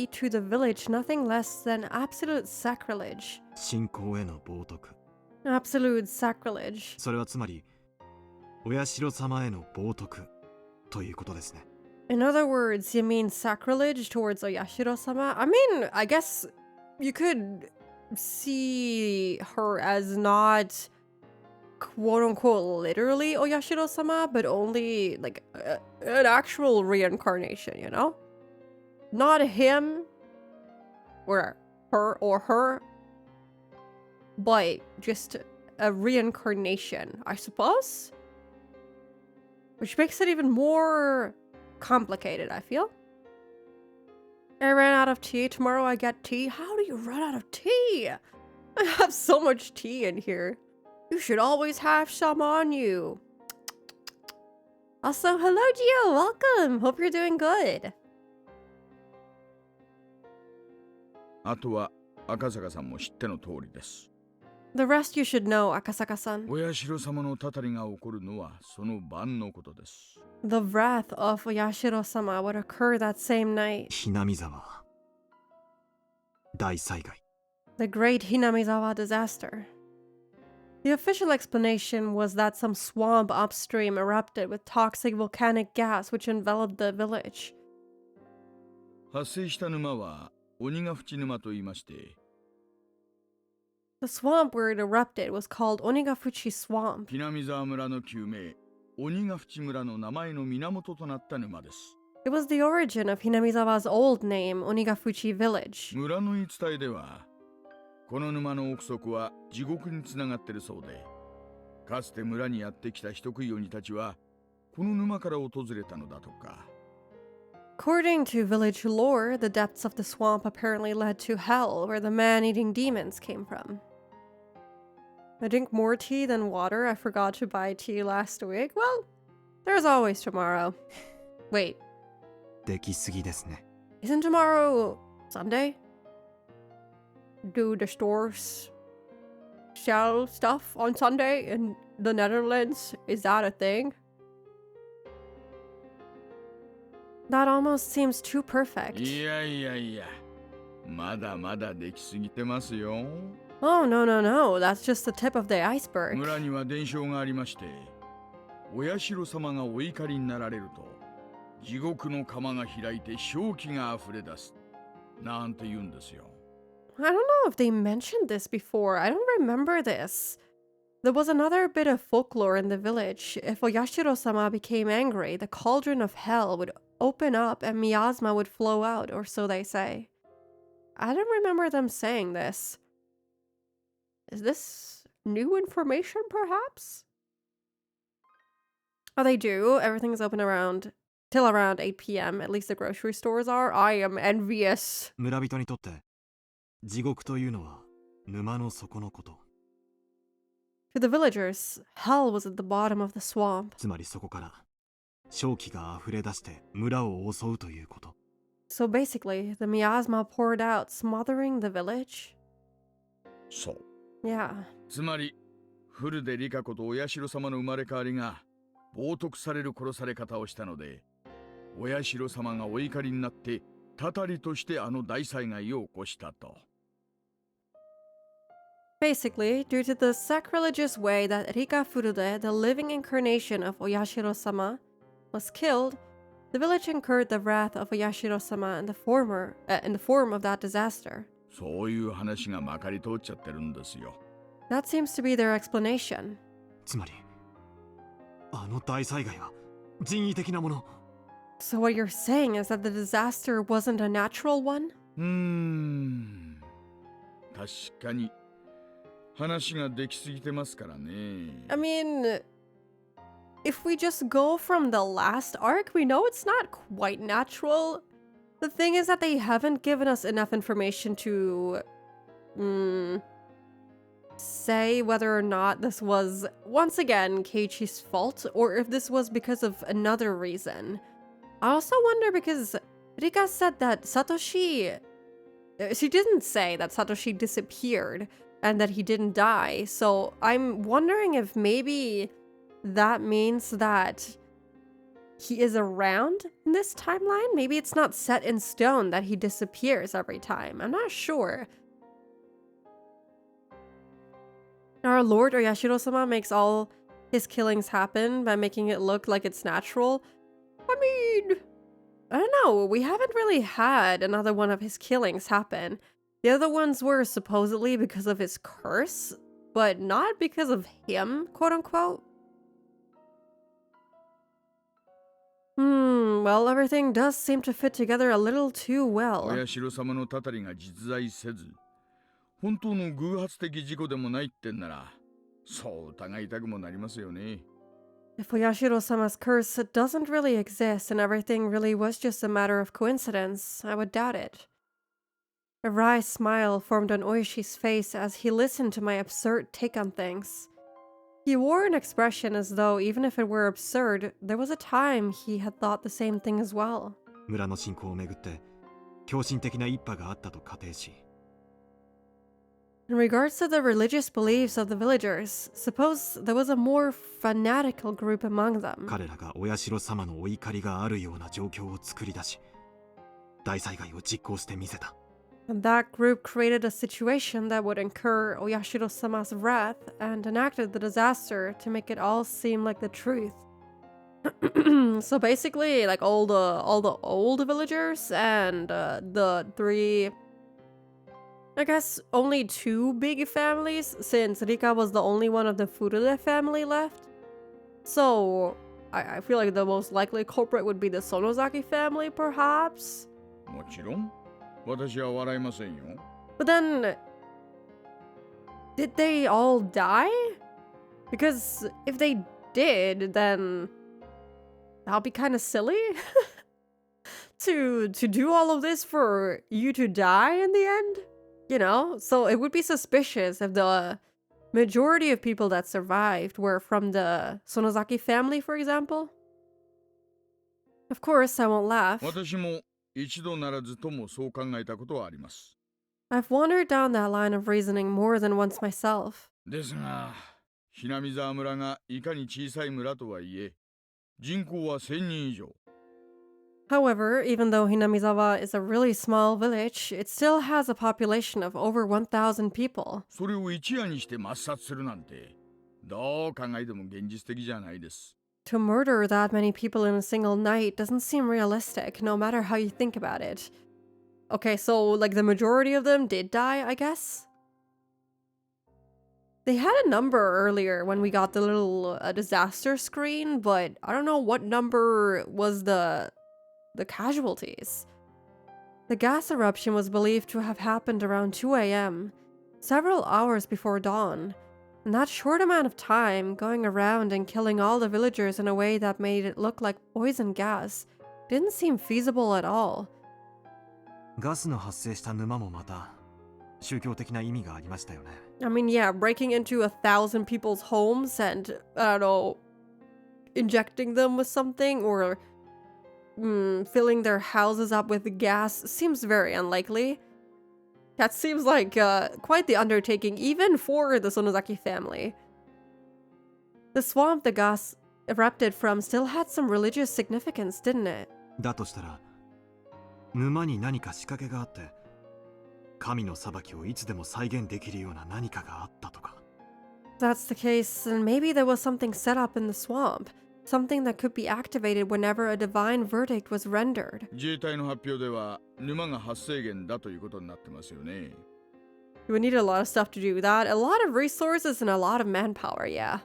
to the village nothing less than absolute sacrilege. 信仰への冒涜。 Absolute sacrilege. それはつまり、お社様への冒涜ということですね。In other words, you mean sacrilege towards Oyashiro-sama? I mean, I guess you could see her as not quote-unquote literally Oyashiro-sama, but only like an actual reincarnation, you know? Not him or her, but just a reincarnation, I suppose? Which makes it even more complicated, I feel. I ran out of tea. Tomorrow I get tea. How do you run out of tea? I have so much tea in here. You should always have some on you. Also, hello Gio, welcome. Hope you're doing good. あとは赤坂さんも知っての通りです。The rest you should know, Akasaka-san. お社様のたたりが起こるのはその晩のことです。The wrath of Oyashiro-sama would occur that same night. ひなみ沢大災害。 The great Hinamizawa disaster. The official explanation was that some swamp upstream erupted with toxic volcanic gas which enveloped the village. 発生した沼は鬼ヶ淵沼と言いまして、 The swamp where it erupted was called Onigafuchi Swamp. ひなみ沢村の旧名、鬼ヶ淵村の名前の源となった沼です。 It was the origin of Hinamizawa's old name, Onigafuchi Village. 村の言い伝えでは、この沼の奥底は地獄につながっているそうで、かつて村にやってきた人食い鬼たちはこの沼から訪れたのだとか。 According to village lore, the depths of the swamp apparently led to hell, where the man-eating demons came from. I drink more tea than water. I forgot to buy tea last week. Well, there's always tomorrow. Wait, できすぎですね。 isn't tomorrow Sunday? Do the stores sell stuff on Sunday in the Netherlands? Is that a thing? That almost seems too perfect. いやいやいや、まだまだできすぎてますよ。 Oh, no, no, no. That's just the tip of the iceberg. 村には伝承がありまして、お社様がお怒りになられると、地獄の釜が開いて正気が溢れ出す。なんて言うんですよ。 I don't know if they mentioned this before. I don't remember this. There was another bit of folklore in the village. If Oyashiro-sama became angry, the cauldron of hell would open up and miasma would flow out, or so they say. I don't remember them saying this. Is this new information, perhaps? Oh, they do. Everything's open till around 8 p.m. At least the grocery stores are. I am envious. 村人にとって地獄というのは沼の底のこと。 To the villagers, hell was at the bottom of the swamp. つまりそこから正気が溢れ出して村を襲うということ。 So basically, the miasma poured out, smothering the village. そう。 Yeah. つまり、古出理香子とお社様の生まれ変わりが冒涜される殺され方をしたので、お社様がお怒りになってたたりとしてあの大災害を起こしたと。Basically, due to the sacrilegious way that Rika Furude, the living incarnation of Oyashiro-sama, was killed, the village incurred the wrath of Oyashiro-sama in the form of that disaster. そういう話がまかり通っちゃってるんですよ。That seems to be their explanation. つまりあの大災害は人為的なもの。 So what you're saying is that the disaster wasn't a natural one? 確かに話ができすぎてますからね。I mean, if we just go from the last arc, we know it's not quite natural. The thing is that they haven't given us enough information to say whether or not this was, once again, Keiichi's fault, or if this was because of another reason. I also wonder because Rika said that Satoshi... She didn't say that Satoshi disappeared and that he didn't die, so I'm wondering if maybe that means that he is around in this timeline? Maybe it's not set in stone that he disappears every time. I'm not sure. Our Lord Oyashiro-sama makes all his killings happen by making it look like it's natural. I mean, I don't know. We haven't really had another one of his killings happen. The other ones were supposedly because of his curse, but not because of him, quote unquote. Well, everything does seem to fit together a little too お well. 社様のたたりが実在せず、本当の偶発的事故でもないってんなら、そう疑いたくもなりますよね。If Oyashiro-sama's curse doesn't really exist and everything really was just a matter of coincidence, I would doubt it. A wry smile formed on Oishi's face as he listened to my absurd take on things. He wore an expression as though, even if it were absurd, there was a time he had thought the same thing as well. 村の信仰をめぐって狂信的な一派があったと仮定し、 In regards to the religious beliefs of the villagers, suppose there was a more fanatical group among them. 彼らがお社様のお怒りがあるような状況を作り出し、大災害を実行してみせた。 And that group created a situation that would incur Oyashiro-sama's wrath and enacted the disaster to make it all seem like the truth. So basically, like all the old villagers and the three, I guess only two big families, since Rika was the only one of the Furude family left. So I feel like the most likely culprit would be the Sonozaki family, perhaps. もちろん、私は笑いませんよ。But then, did they all die? Because if they did, then that'll be kind of silly to do all of this for you to die in the end, you know? So it would be suspicious if the majority of people that survived were from the Sonozaki family, for example. Of course, I won't laugh. 私も一度ならずともそう考えたことはあります。 I've wandered down that line of reasoning more than once myself. ですが、ひなみ沢村がいかに小さい村とはいえ、人口は1000人以上。 However, even though Hinamizawa is a really small village, it still has a population of over 1,000 people. それを一夜にして抹殺するなんて、どう考えても現実的じゃないです。 To murder that many people in a single night doesn't seem realistic, no matter how you think about it. Okay, so, like, the majority of them did die, I guess? They had a number earlier when we got the little disaster screen, but I don't know what number was the casualties. The gas eruption was believed to have happened around 2 a.m., several hours before dawn. In that short amount of time, going around and killing all the villagers in a way that made it look like poison gas didn't seem feasible at all. ガスの発生した沼もまた宗教的な意味がありましたよね。 I mean, yeah, breaking into 1,000 people's homes and, I don't know, injecting them with something or filling their houses up with gas seems very unlikely. That seems like quite the undertaking, even for the Sonozaki family. The swamp the gas erupted from still had some religious significance, didn't it? だとしたら沼に何か仕掛けがあって神の裁きをいつでも再現できるような何かがあったとか。 If that's the case, then maybe there was something set up in the swamp. Something that could be activated whenever a divine verdict was rendered. 自衛隊の発表では沼が発生源だということになってますよね。You would need a lot of stuff to do that, a lot of resources and a lot of manpower, yeah.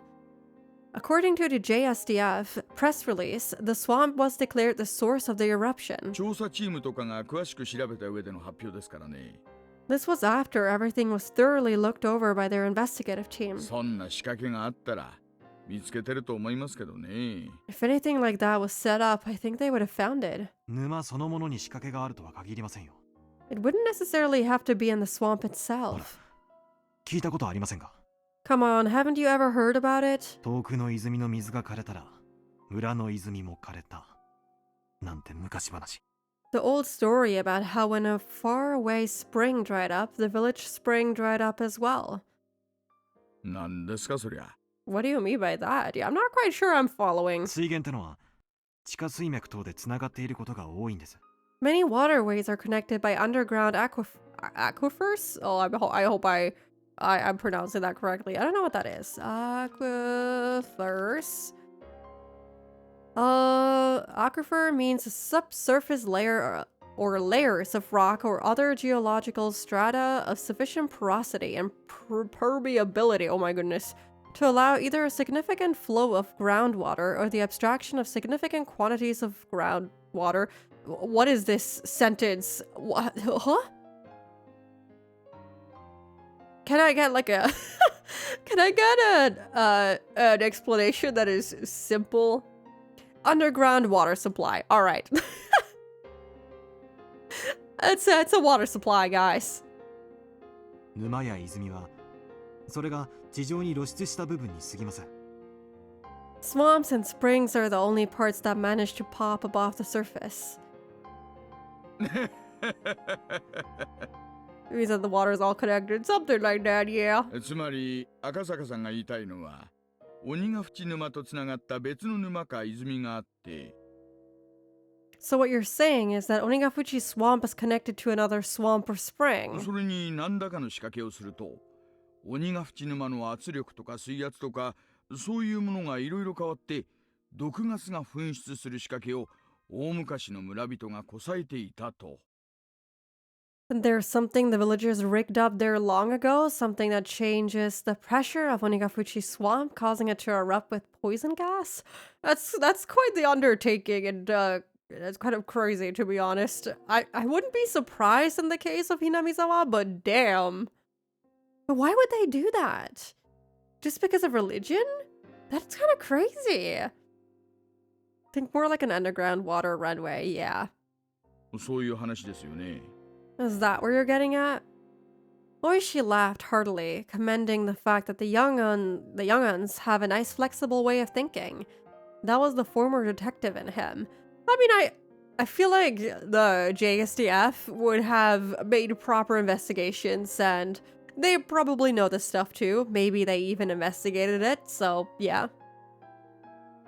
According to the JSDF press release, the swamp was declared the source of the eruption. 調査チームとかが詳しく調べた上での発表ですからね。 This was after everything was thoroughly looked over by their investigative team. そんな仕掛けがあったら見つけてると思いますけどね。 If anything like that was set up, I think they would have found it. 沼そのものに仕掛けがあるとは限りませんよ。 It wouldn't necessarily have to be in the swamp itself. 聞いたことありませんか？ Come on, haven't you ever heard about it? 遠くの泉の水が枯れたら裏の泉も枯れたなんて昔話。 The old story about how when a faraway spring dried up, the village spring dried up as well. 何ですかそりゃ。 What do you mean by that? Yeah, I'm not quite sure I'm following. 水源ってのは地下水脈等でつながっていることが多いんです。 Many waterways are connected by underground aquifers? Oh, I hope I'm pronouncing that correctly. I don't know what that is. Aquifers. Aquifer means a subsurface layer or layers of rock or other geological strata of sufficient porosity and permeability, oh my goodness, to allow either a significant flow of groundwater or the abstraction of significant quantities of groundwater. What is this sentence? What? Huh? Can I get like a can I get an explanation that is simple? Underground water supply. All right. It's a water supply, guys. 沼や泉はそれが地上に露出した部分に過ぎません。 Swamps and springs are the only parts that manage to pop above the surface. It means that the water is all connected, something like that, yeah. つまり赤坂さんが言いたいのは鬼ヶ淵沼とつながった別の沼か泉があって。 So what you're saying is that Onigafuchi Swamp is connected to another swamp or spring. それに何らかの仕掛けをすると鬼ヶ淵沼の圧力とか水圧とかそういうものがいろいろ変わって毒ガスが噴出する仕掛けを大昔の村人がこさえていたと。 And there's something the villagers rigged up there long ago, something that changes the pressure of Onigafuchi Swamp, causing it to erupt with poison gas? That's quite the undertaking, and it's kind of crazy, to be honest. I wouldn't be surprised in the case of Hinamizawa, but damn. But why would they do that? Just because of religion? That's kind of crazy. Think more like an underground water runway, yeah. そういう話ですよね。 Is that where you're getting at? Oishi laughed heartily, commending the fact that the younguns have a nice flexible way of thinking. That was the former detective in him. I mean, I feel like the JSDF would have made proper investigations and they probably know this stuff too. Maybe they even investigated it, so yeah.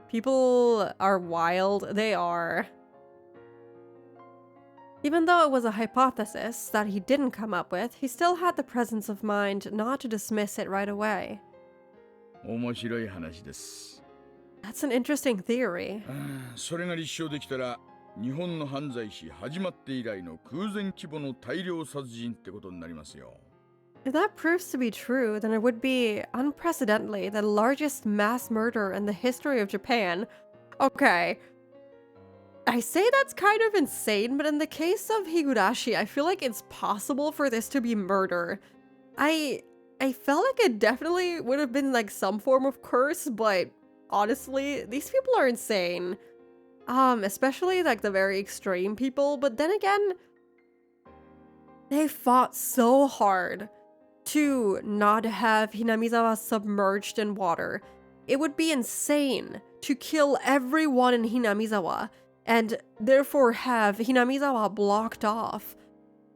People are wild. They are. Even though it was a hypothesis that he didn't come up with, he still had the presence of mind not to dismiss it right away. 面白い話です。 That's an interesting theory. それが立証できたら日本の犯罪史始まって以来の空前規模の大量殺人ってことになりますよ。 If that proves to be true, then it would be unprecedentedly the largest mass murder in the history of Japan. Okay. I say that's kind of insane, but in the case of Higurashi, I feel like it's possible for this to be murder. I felt like it definitely would have been like some form of curse, but honestly, these people are insane. Especially like the very extreme people, but then again, they fought so hard to not have Hinamizawa submerged in water. It would be insane to kill everyone in Hinamizawa and therefore have Hinamizawa blocked off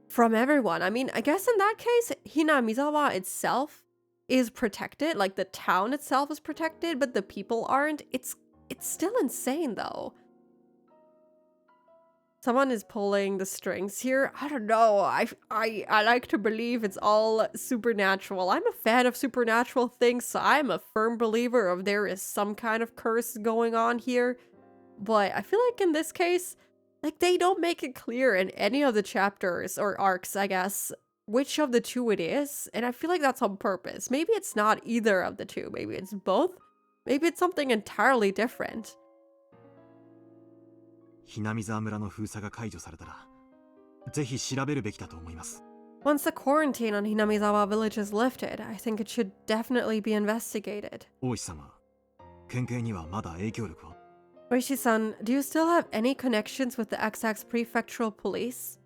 from everyone. I mean, I guess in that case, Hinamizawa itself is protected, like the town itself is protected, but the people aren't. It's still insane though. Someone is pulling the strings here. I don't know. I like to believe it's all supernatural. I'm a fan of supernatural things, so I'm a firm believer of there is some kind of curse going on here. But I feel like in this case, like they don't make it clear in any of the chapters or arcs, I guess, which of the two it is. And I feel like that's on purpose. Maybe it's not either of the two. Maybe it's both. Maybe it's something entirely different. ひなみ沢村の封鎖が解除されたら、ぜひ調べるべきだと思います。 Once the quarantine on Hinamizawa village is lifted, I think it should definitely be investigated. 大石様、県警にはまだ影響力を。 Oishi-san, do you still have any connections with the XX prefectural police?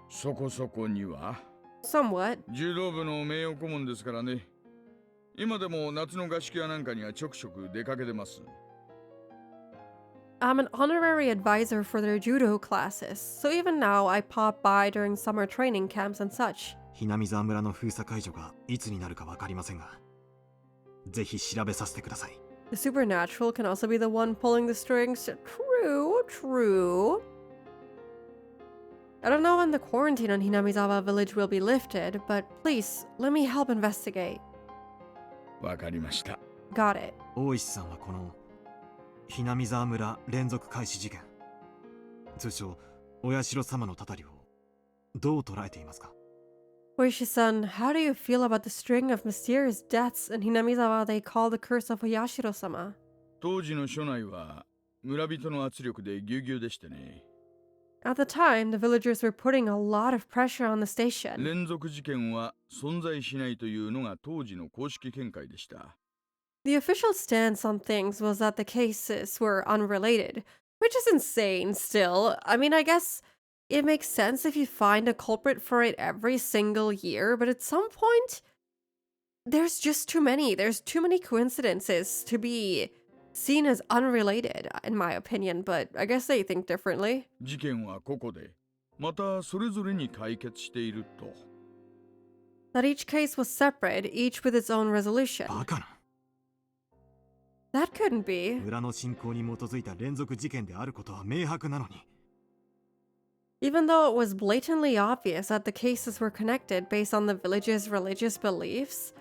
そこそこには。 Somewhat. 柔道部の名誉顧問ですからね。今でも夏の合宿やなんかにはちょくちょく出かけてます。 I'm an honorary advisor for their judo classes, so even now I pop by during summer training camps and such. ひなみ沢村の封鎖解除がいつになるかわかりませんが、ぜひ調べさせてください。 The supernatural can also be the one pulling the strings. True, true. I don't know when the quarantine on Hinamizawa village will be lifted, but please, let me help investigate. わかりました。 Got it. 大石さんはこのひなみ沢村連続開始事件、通称お社様のたたりをどう捉えていますか？ Oishi-san, how do you feel about the string of mysterious deaths in Hinamizawa they call the curse of Oyashiro-sama? 当時の署内は村人の圧力でぎゅうぎゅうでしてね。 At the time, the villagers were putting a lot of pressure on the station. 連続事件は存在しないというのが当時の公式見解でした。 The official stance on things was that the cases were unrelated, which is insane still. I mean, I guess it makes sense if you find a culprit for it every single year, but at some point, there's just too many. There's too many coincidences to be seen as unrelated, in my opinion, but I guess they think differently. 事件はここでまたそれぞれに解決していると。 That each case was separate, each with its own resolution. バカな。 That couldn't be. 村の信仰に基づいた連続事件であることは明白なのに。 Even though it was blatantly obvious that the cases were connected based on the village's religious beliefs.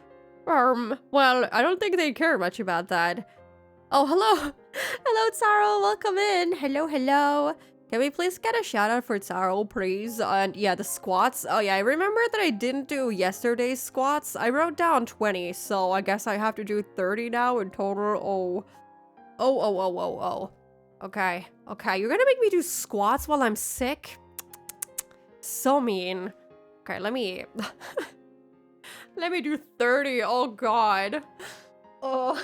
Well, I don't think they care much about that. Oh, hello. Hello, Tsaro. Welcome in. Hello, hello. Can we please get a shout out for Tsaro, please? And yeah, the squats. Oh yeah, I remember that I didn't do yesterday's squats. I wrote down 20, so I guess I have to do 30 now in total. Oh. Okay, you're gonna make me do squats while I'm sick? So mean. Okay, let me... let me do 30, oh god. Oh.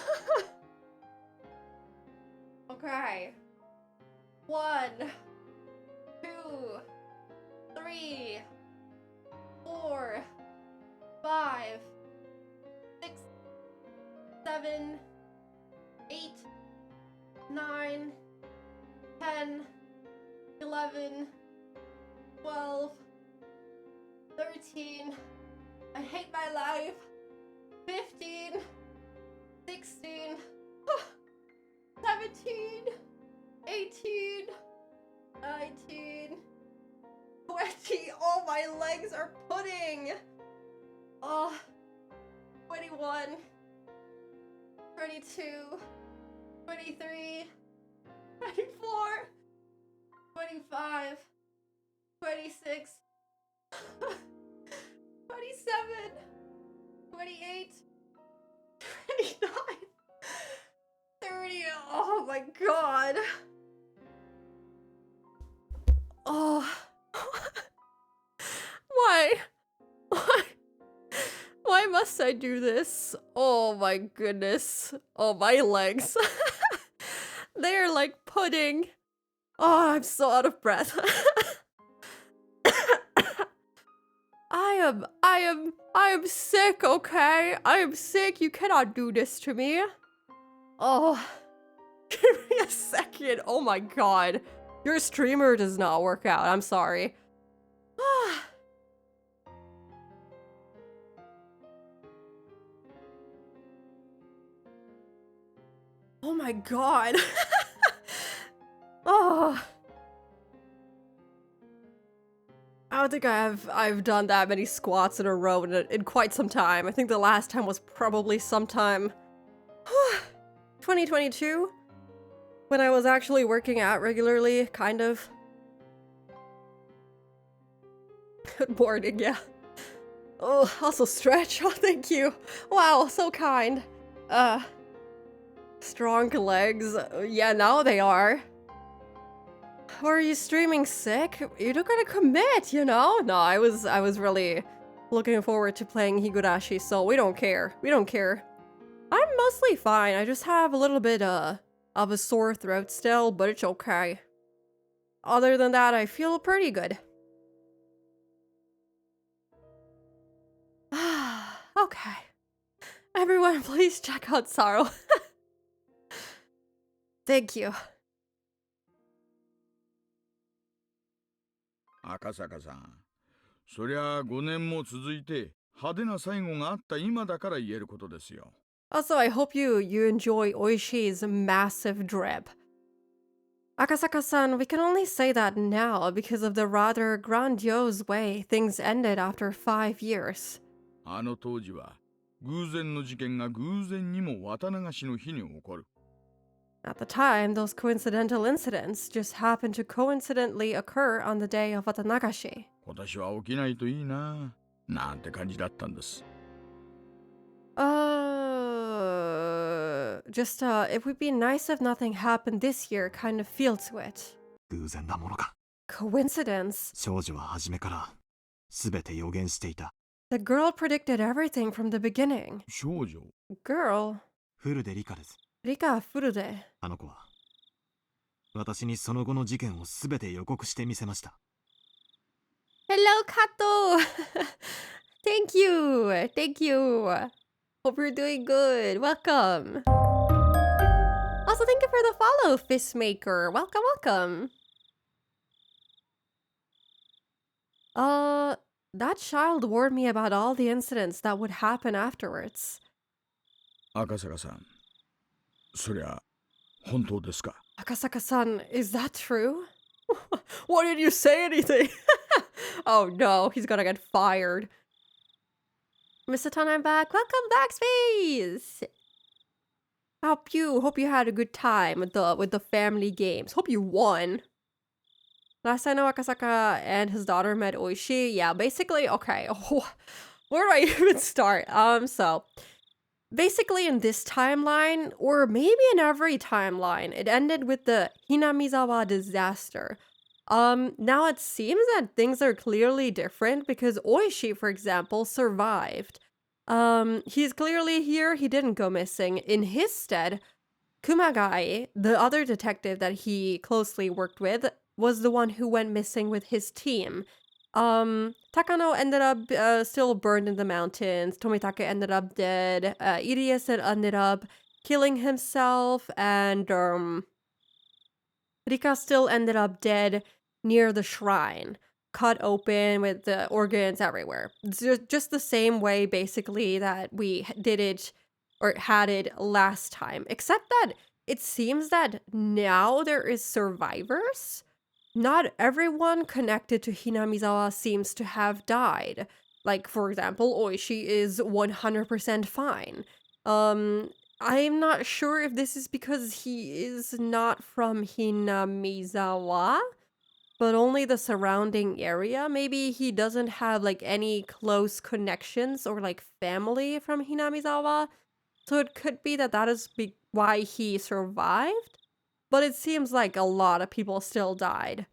Okay. 1, 2, 3, 4, 5, 6, 7, 8, 9, 10, 11, 12, 13, I hate my life, 15, 16, 17, 18, 19, 20, oh my legs are pudding! Oh, 21, 22, 23, 24, 25, 26, 27, 28, 29, 30, oh my god! Oh. Why? Why must I do this? Oh my goodness. Oh, my legs. They're like pudding. Oh, I'm so out of breath. I am sick, okay? I am sick. You cannot do this to me. Oh. Give me a second. Oh my god. Your streamer does not work out. I'm sorry. Oh my god. Oh. I don't think I've done that many squats in a row in quite some time. I think the last time was probably sometime 2022 when I was actually working out regularly, kind of. Good morning, yeah. Oh, also stretch. Oh, thank you. Wow, so kind. Strong legs. Yeah, now they are. Or are you streaming sick? You don't gotta commit, you know? No, I was really looking forward to playing Higurashi, so we don't care. We don't care. I'm mostly fine. I just have a little bit of a sore throat still, but it's okay. Other than that, I feel pretty good. Okay. Everyone, please check out Sorrow. Thank you. 赤坂さん、そりゃ5年も続いて派手な最後があった今だから言えることですよ。Also, I hope you enjoy Oishi's massive drip. Akasaka-san, we can only say that now because of the rather grandiose way things ended after 5 years. あの当時は偶然の事件が偶然にも綿流しの日に起こる。At the time, those coincidental incidents just happened to coincidentally occur on the day of Watanagashi. 今年は起きないといいな、なんて感じだったんです。It would be nice if nothing happened this year kind of feel to it. 偶然なものか。 Coincidence? 少女は初めから全て予言していた。 The girl predicted everything from the beginning. 少女 Girl? フルで理科です。 Rika Furude. あの子は私にその後の事件を全て予告してみせました。 Hello, Kato! Thank you! Thank you! Hope you're doing good. Welcome! Also, thank you for the follow, Fistmaker. Welcome, welcome! That child warned me about all the incidents that would happen afterwards. 赤坂さん、そりゃ本当ですか？ Akasaka-san, is that true? Why didn't you say anything? Oh no, he's gonna get fired. Mr. Tan, I'm back. Welcome back, Space! Hope you had a good time with the family games. Hope you won. Last I know, Akasaka and his daughter met Oishi. Yeah, basically, okay. Oh, where do I even start? So basically in this timeline, or maybe in every timeline, it ended with the Hinamizawa disaster. Now it seems that things are clearly different because Oishi, for example, survived. He's clearly here, he didn't go missing. In his stead, Kumagai, the other detective that he closely worked with, was the one who went missing with his team. Takano ended up still burned in the mountains. Tomitake ended up dead. Iriase ended up killing himself, and Rika still ended up dead near the shrine, cut open with the organs everywhere. Just the same way, basically, that we did it or had it last time, except that it seems that now there is survivors. Not everyone connected to Hinamizawa seems to have died. Like, for example, Oishi is 100% fine. I'm not sure if this is because he is not from Hinamizawa, but only the surrounding area. Maybe he doesn't have, like, any close connections or, like, family from Hinamizawa. So it could be that that is why he survived. But it seems like a lot of people still died.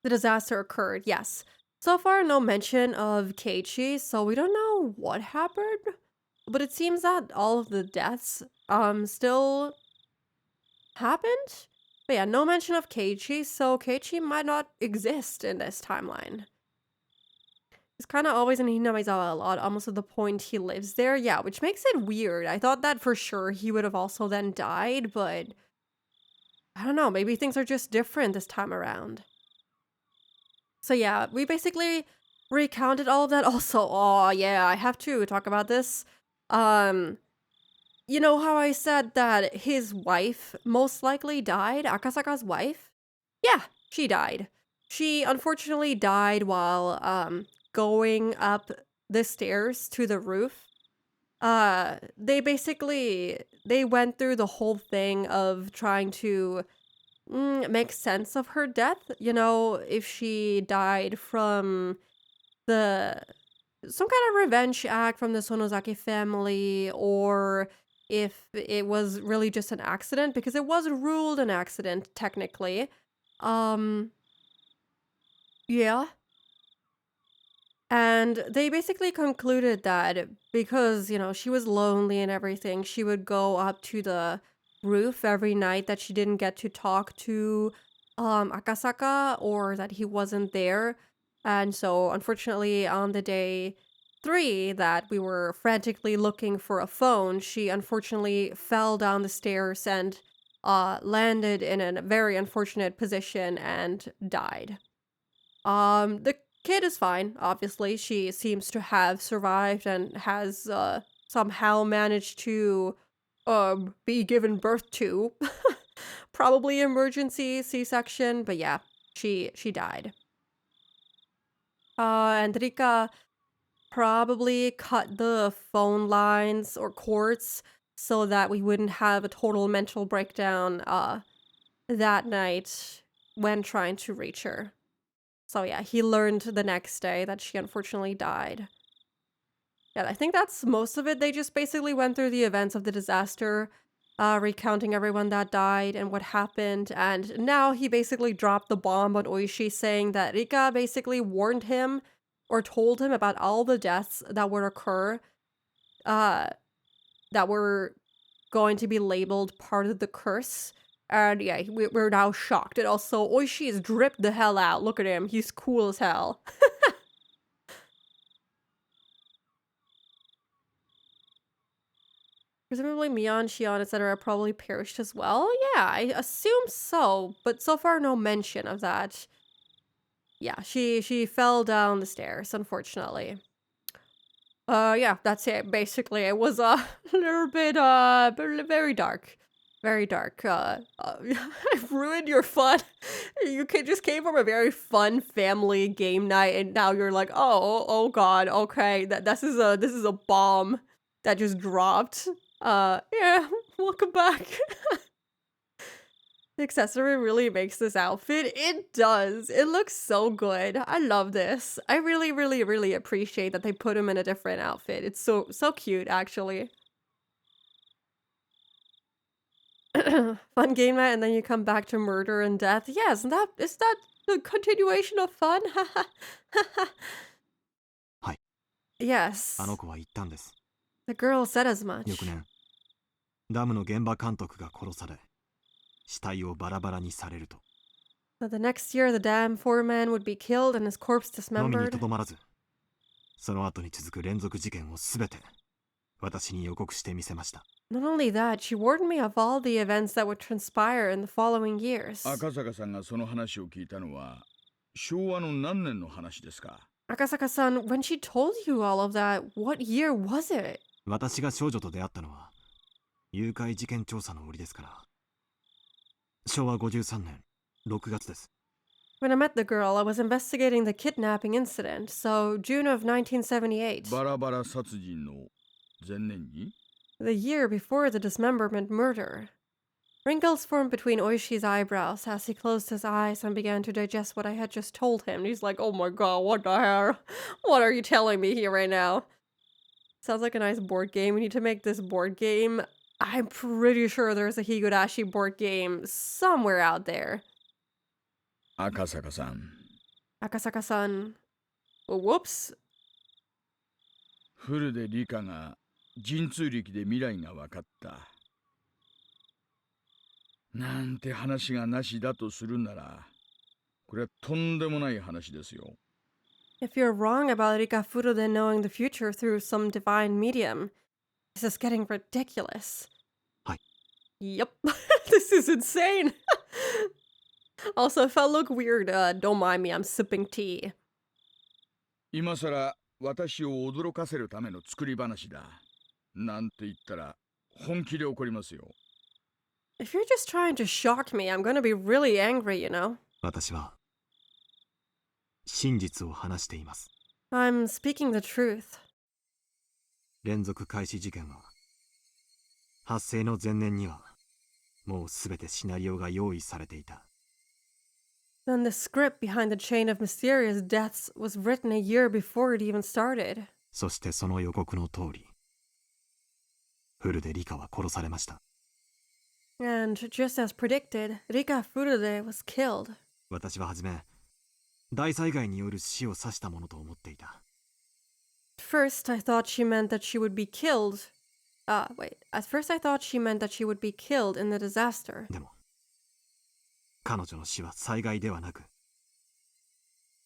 The disaster occurred, yes. So far, no mention of Keiichi, so we don't know what happened. But it seems that all of the deaths still happened. But yeah, no mention of Keiichi, so Keiichi might not exist in this timeline. He's kind of always in Hinamizawa a lot, almost to the point he lives there. Yeah, which makes it weird. I thought that for sure he would have also then died, but I don't know, maybe things are just different this time around. So yeah, we basically recounted all of that. Also, oh yeah, I have to talk about this. you know how I said that his wife most likely died? Akasaka's wife? Yeah, she died. She unfortunately died while going up the stairs to the roof. They went through the whole thing of trying to make sense of her death. You know, if she died from the some kind of revenge act from the Sonozaki family, or if it was really just an accident, because it was ruled an accident technically. Um, yeah. And they basically concluded that because, you know, she was lonely and everything, she would go up to the roof every night that she didn't get to talk to Akasaka, or that he wasn't there. And so, unfortunately, on the day 3 that we were frantically looking for a phone, she unfortunately fell down the stairs and landed in a very unfortunate position and died. The kid is fine, obviously. She seems to have survived and has somehow managed to be given birth to. Probably emergency C-section, but yeah, she died. And Rika probably cut the phone lines or cords so that we wouldn't have a total mental breakdown that night when trying to reach her. So yeah, he learned the next day that she unfortunately died. Yeah, I think that's most of it. They just basically went through the events of the disaster, recounting everyone that died and what happened. And now he basically dropped the bomb on Oishi, saying that Rika basically warned him or told him about all the deaths that would occur, uh, that were going to be labeled part of the curse. And yeah, we're now shocked. And also, Oishi is dripped the hell out. Look at him. He's cool as hell. Presumably Mion, Shion, etc. probably perished as well. Yeah, I assume so, but so far no mention of that. Yeah, she fell down the stairs, unfortunately. Yeah, that's it. Basically, it was a little bit very dark. Very dark. I've ruined your fun. Just came from a very fun family game night, and now you're like, oh god, okay, this is a bomb that just dropped. Yeah, welcome back. The accessory really makes this outfit. It does. It looks so good. I love this. I really, really, really appreciate that they put him in a different outfit. It's so cute, actually. Fun game night, and then you come back to murder and death. Yes, is that the continuation of fun? Hi. Yes. あの子は言ったんです。 The girl said as much. 翌年、ダムの現場監督が殺され、死体をバラバラにされると。 So the next year, the dam foreman would be killed and his corpse のみに dismembered. とどまらず、その後に続く連続事件をすべて私に予告してみせました。 Not only that, she warned me of all the events that would transpire in the following years. 赤坂さんがその話を聞いたのは昭和の何年の話ですか？ Akasaka-san, when she told you all of that, what year was it? 私が少女と出会ったのは誘拐事件調査の折ですから。昭和53年6月です。 When I met the girl, I was investigating the kidnapping incident, so June of 1978. バラバラ殺人の前年に The year before the dismemberment murder. Wrinkles formed between Oishi's eyebrows as he closed his eyes and began to digest what I had just told him. He's like, oh my god, what the hell? What are you telling me here right now? Sounds like a nice board game. We need to make this board game. I'm pretty sure there's a Higurashi board game somewhere out there. 赤坂さん Akasaka-san. Oh, whoops. フルで理科が神通力で未来が分かったなんて話がなしだとするならこれはとんでもない話ですよ If you're wrong about Rika Furude knowing the future through some divine medium, this is getting ridiculous. Hi. Yep. This is insane. Also, if I look weird, don't mind me, I'm sipping tea. 今さら私を驚かせるための作り話だなんて言ったら本気で怒りますよ。If you're just trying to shock me, I'm gonna be really angry, you know? 私は真実を話しています。 I'm speaking the truth. 連続開始事件は発生の前年にはもうすべてシナリオが用意されていた。 Then the script behind the chain of mysterious deaths was written a year before it even started. そしてその予告の通りフルでリカは殺されました。 And just as predicted, Rika Furude was killed. 私ははじめ大災害による死を指したものと思っていた。 At first, I thought she meant that she would be killed. At first, I thought she meant that she would be killed in the disaster. でも彼女の死は災害ではなく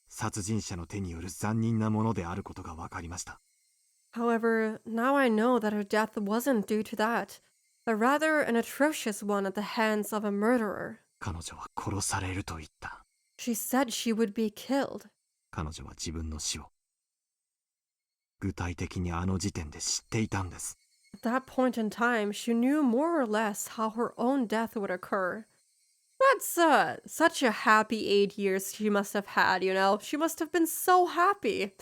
殺人者の手による残忍なものであることが分かりました。 However, now I know that her death wasn't due to that, but rather an atrocious one at the hands of a murderer. 彼女は殺されると言った。 She said she would be killed. 彼女は自分の死を具体的にあの時点で知っていたんです。 At that point in time, she knew more or less how her own death would occur. That's such a happy 8 years she must have had, you know? She must have been so happy.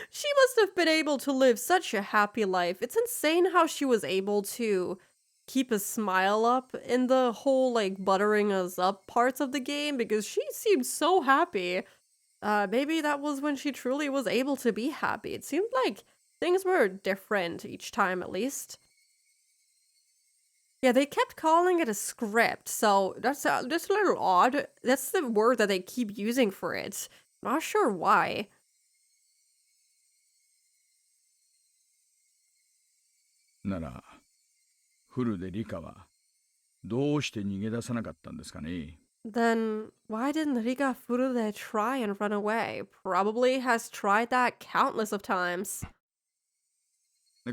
She must have been able to live such a happy life. It's insane how she was able to keep a smile up in the whole, like, buttering us up parts of the game because she seemed so happy. Maybe that was when she truly was able to be happy. It seemed like things were different each time, at least. Yeah, they kept calling it a script, so that's just a little odd. That's the word that they keep using for it. Not sure why. なら、フルでリカはどうして逃げ出さなかったんですかね。 Then why didn't Riga Furude try and run away? Probably has tried that countless of times.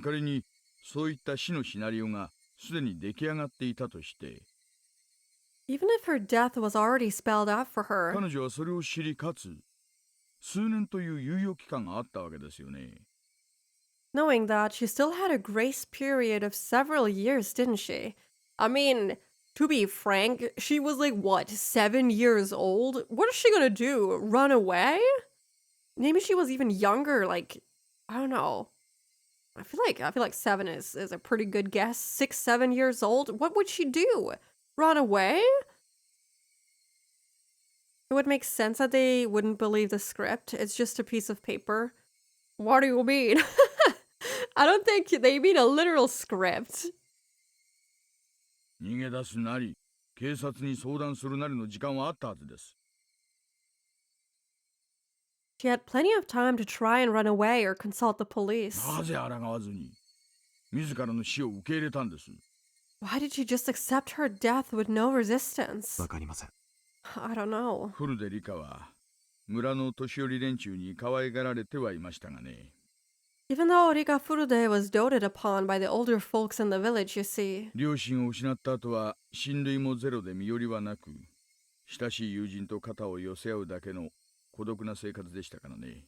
仮にそういった死のシナリオがすでに出来上がっていたとして、 Even if her death was already spelled out for her, 彼女はそれを知りかつ数年という猶予期間があったわけですよね。 knowing that she still had a grace period of several years, didn't she? I mean, to be frank, she was like, what, 7 years old? What is she gonna do? Run away? Maybe she was even younger, like, I don't know. I feel like 7 is a pretty good guess. 6, 7 years old. What would she do? Run away? It would make sense that they wouldn't believe the script. It's just a piece of paper. What do you mean? I don't think they mean a literal script. 逃げ出すなり、警察に相談するなりの時間はあったはずです。 She had plenty of time to try and run away or consult the police. なぜ抗わずに自らの死を受け入れたんです。 Why did she just accept her death with no resistance? わかりません。 I don't know. フルでリカは村の年寄り連中に可愛がられてはいましたがね。 Even though Rika Furude was doted upon by the older folks in the village, you see. 両親を失った後は親類もゼロで身寄りはなく、親しい友人と肩を寄せ合うだけの孤独な生活でしたからね。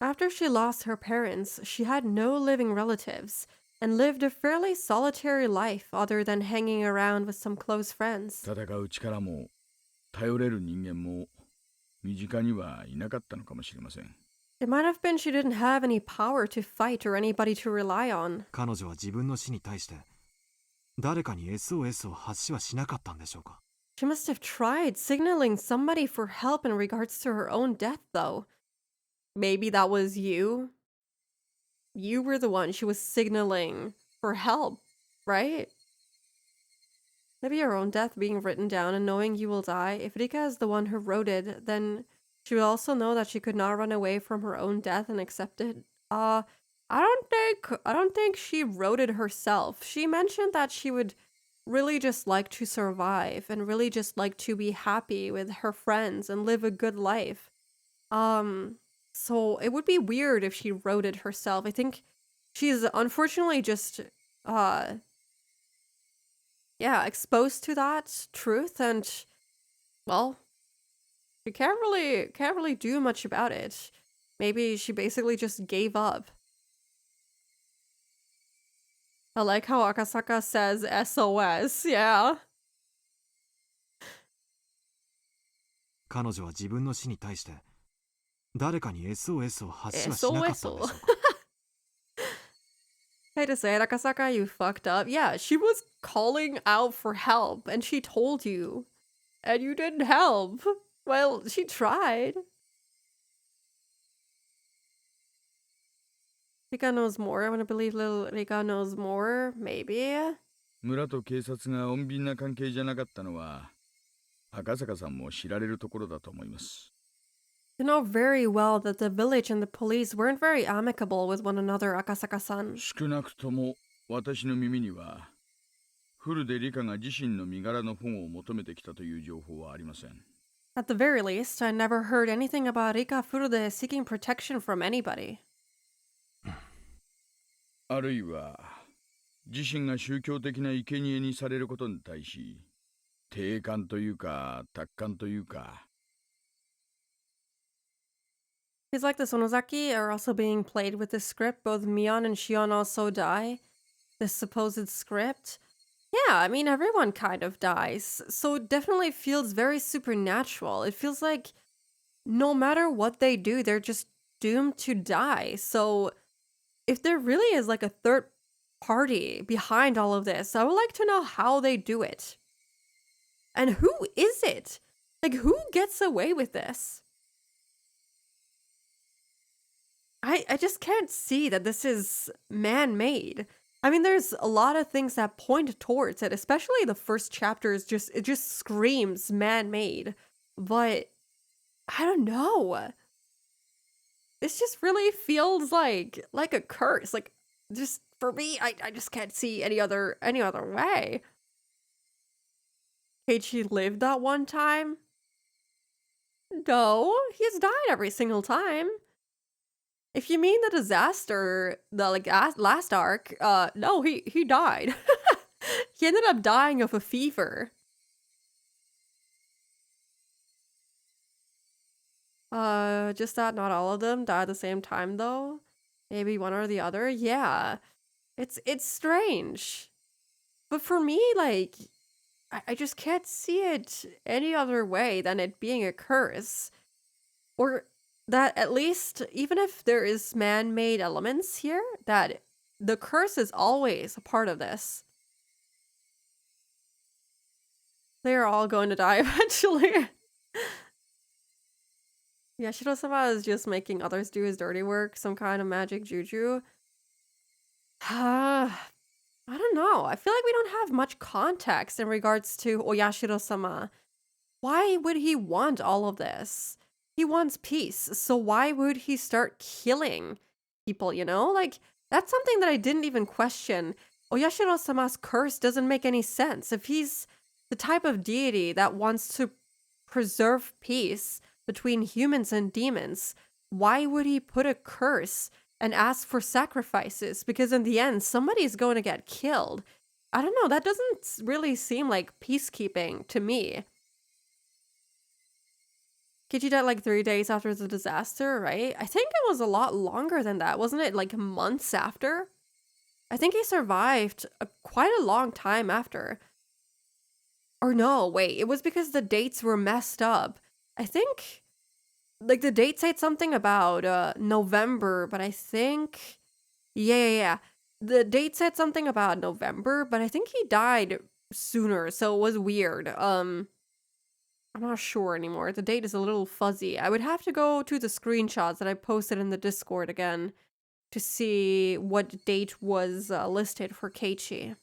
After she lost her parents, she had no living relatives and lived a fairly solitary life other than hanging around with some close friends. 戦う力も頼れる人間も身近にはいなかったのかもしれません。 It might have been she didn't have any power to fight or anybody to rely on. 彼女は自分の死に対して誰かに SOS を発しはしなかったんでしょうか。 She must have tried signaling somebody for help in regards to her own death, though. Maybe that was you? You were the one she was signaling for help, right? Maybe your own death being written down and knowing you will die. If Rika is the one who wrote it, then she would also know that she could not run away from her own death and accept it. I don't think she wrote it herself. She mentioned that she would really just like to survive and really just like to be happy with her friends and live a good life. So it would be weird if she wrote it herself. I think she's unfortunately just exposed to that truth, and well, she can't really do much about it. Maybe she basically just gave up. I like how Akasaka says SOS, yeah. 彼女は自分の死に対して誰かに SOS を発しはしなかったんで SOS. しょうか。 Hey to say it, Akasaka, you fucked up. Yeah, she was calling out for help and she told you. And you didn't help. Well, she tried. Rika knows more. I want to believe little Rika knows more. Maybe. 村と警察が穏便な関係じゃなかったのは赤坂さんも知られるところだと思います。 You know very well that the village and the police weren't very amicable with one another, Akasaka-san. 少なくとも私の耳にはフルでリカが自身の身柄の保護を求めてきたという情報はありません。 At the very least, I never heard anything about Rika Furude seeking protection from anybody. あるいは自身が宗教的な生贄にされることに対し定感というか達観というか。 He's like the Sonozaki are also being played with this script. Both Mion and Shion also die. This supposed script. Yeah, I mean, everyone kind of dies. So it definitely feels very supernatural. It feels like no matter what they do, they're just doomed to die. So if there really is like a third party behind all of this, I would like to know how they do it. And who is it? Like, who gets away with this? I just can't see that this is man-made. I mean, there's a lot of things that point towards it, especially the first chapter is it just screams man-made. But I don't know. This just really feels like a curse. Like, just for me, I just can't see any other way. Keiichi lived that one time? No, he's died every single time. If you mean the disaster, the like last arc, no, he died. He ended up dying of a fever. Just that not all of them died at the same time though. Maybe one or the other. Yeah. It's strange. But for me, like, I just can't see it any other way than it being a curse. Or that at least, even if there is man-made elements here, that the curse is always a part of this. They're all going to die eventually. Yashiro-sama is just making others do his dirty work, some kind of magic juju. I don't know. I feel like we don't have much context in regards to Oyashiro-sama. Why would he want all of this? He wants peace, so why would he start killing people, you know? Like, that's something that I didn't even question. Oyashiro-sama's curse doesn't make any sense. If he's the type of deity that wants to preserve peace between humans and demons, why would he put a curse and ask for sacrifices? Because in the end, somebody's going to get killed. I don't know, that doesn't really seem like peacekeeping to me. Keiichi died like 3 days after the disaster, right? I think it was a lot longer than that, wasn't it? Like months after? I think he survived quite a long time after. Or no, wait, it was because the dates were messed up. I think, like, the date said something about November, but I think, yeah. The date said something about November, but I think he died sooner, so it was weird. I'm not sure anymore. The date is a little fuzzy. I would have to go to the screenshots that I posted in the Discord again to see what date was listed for Keiichi.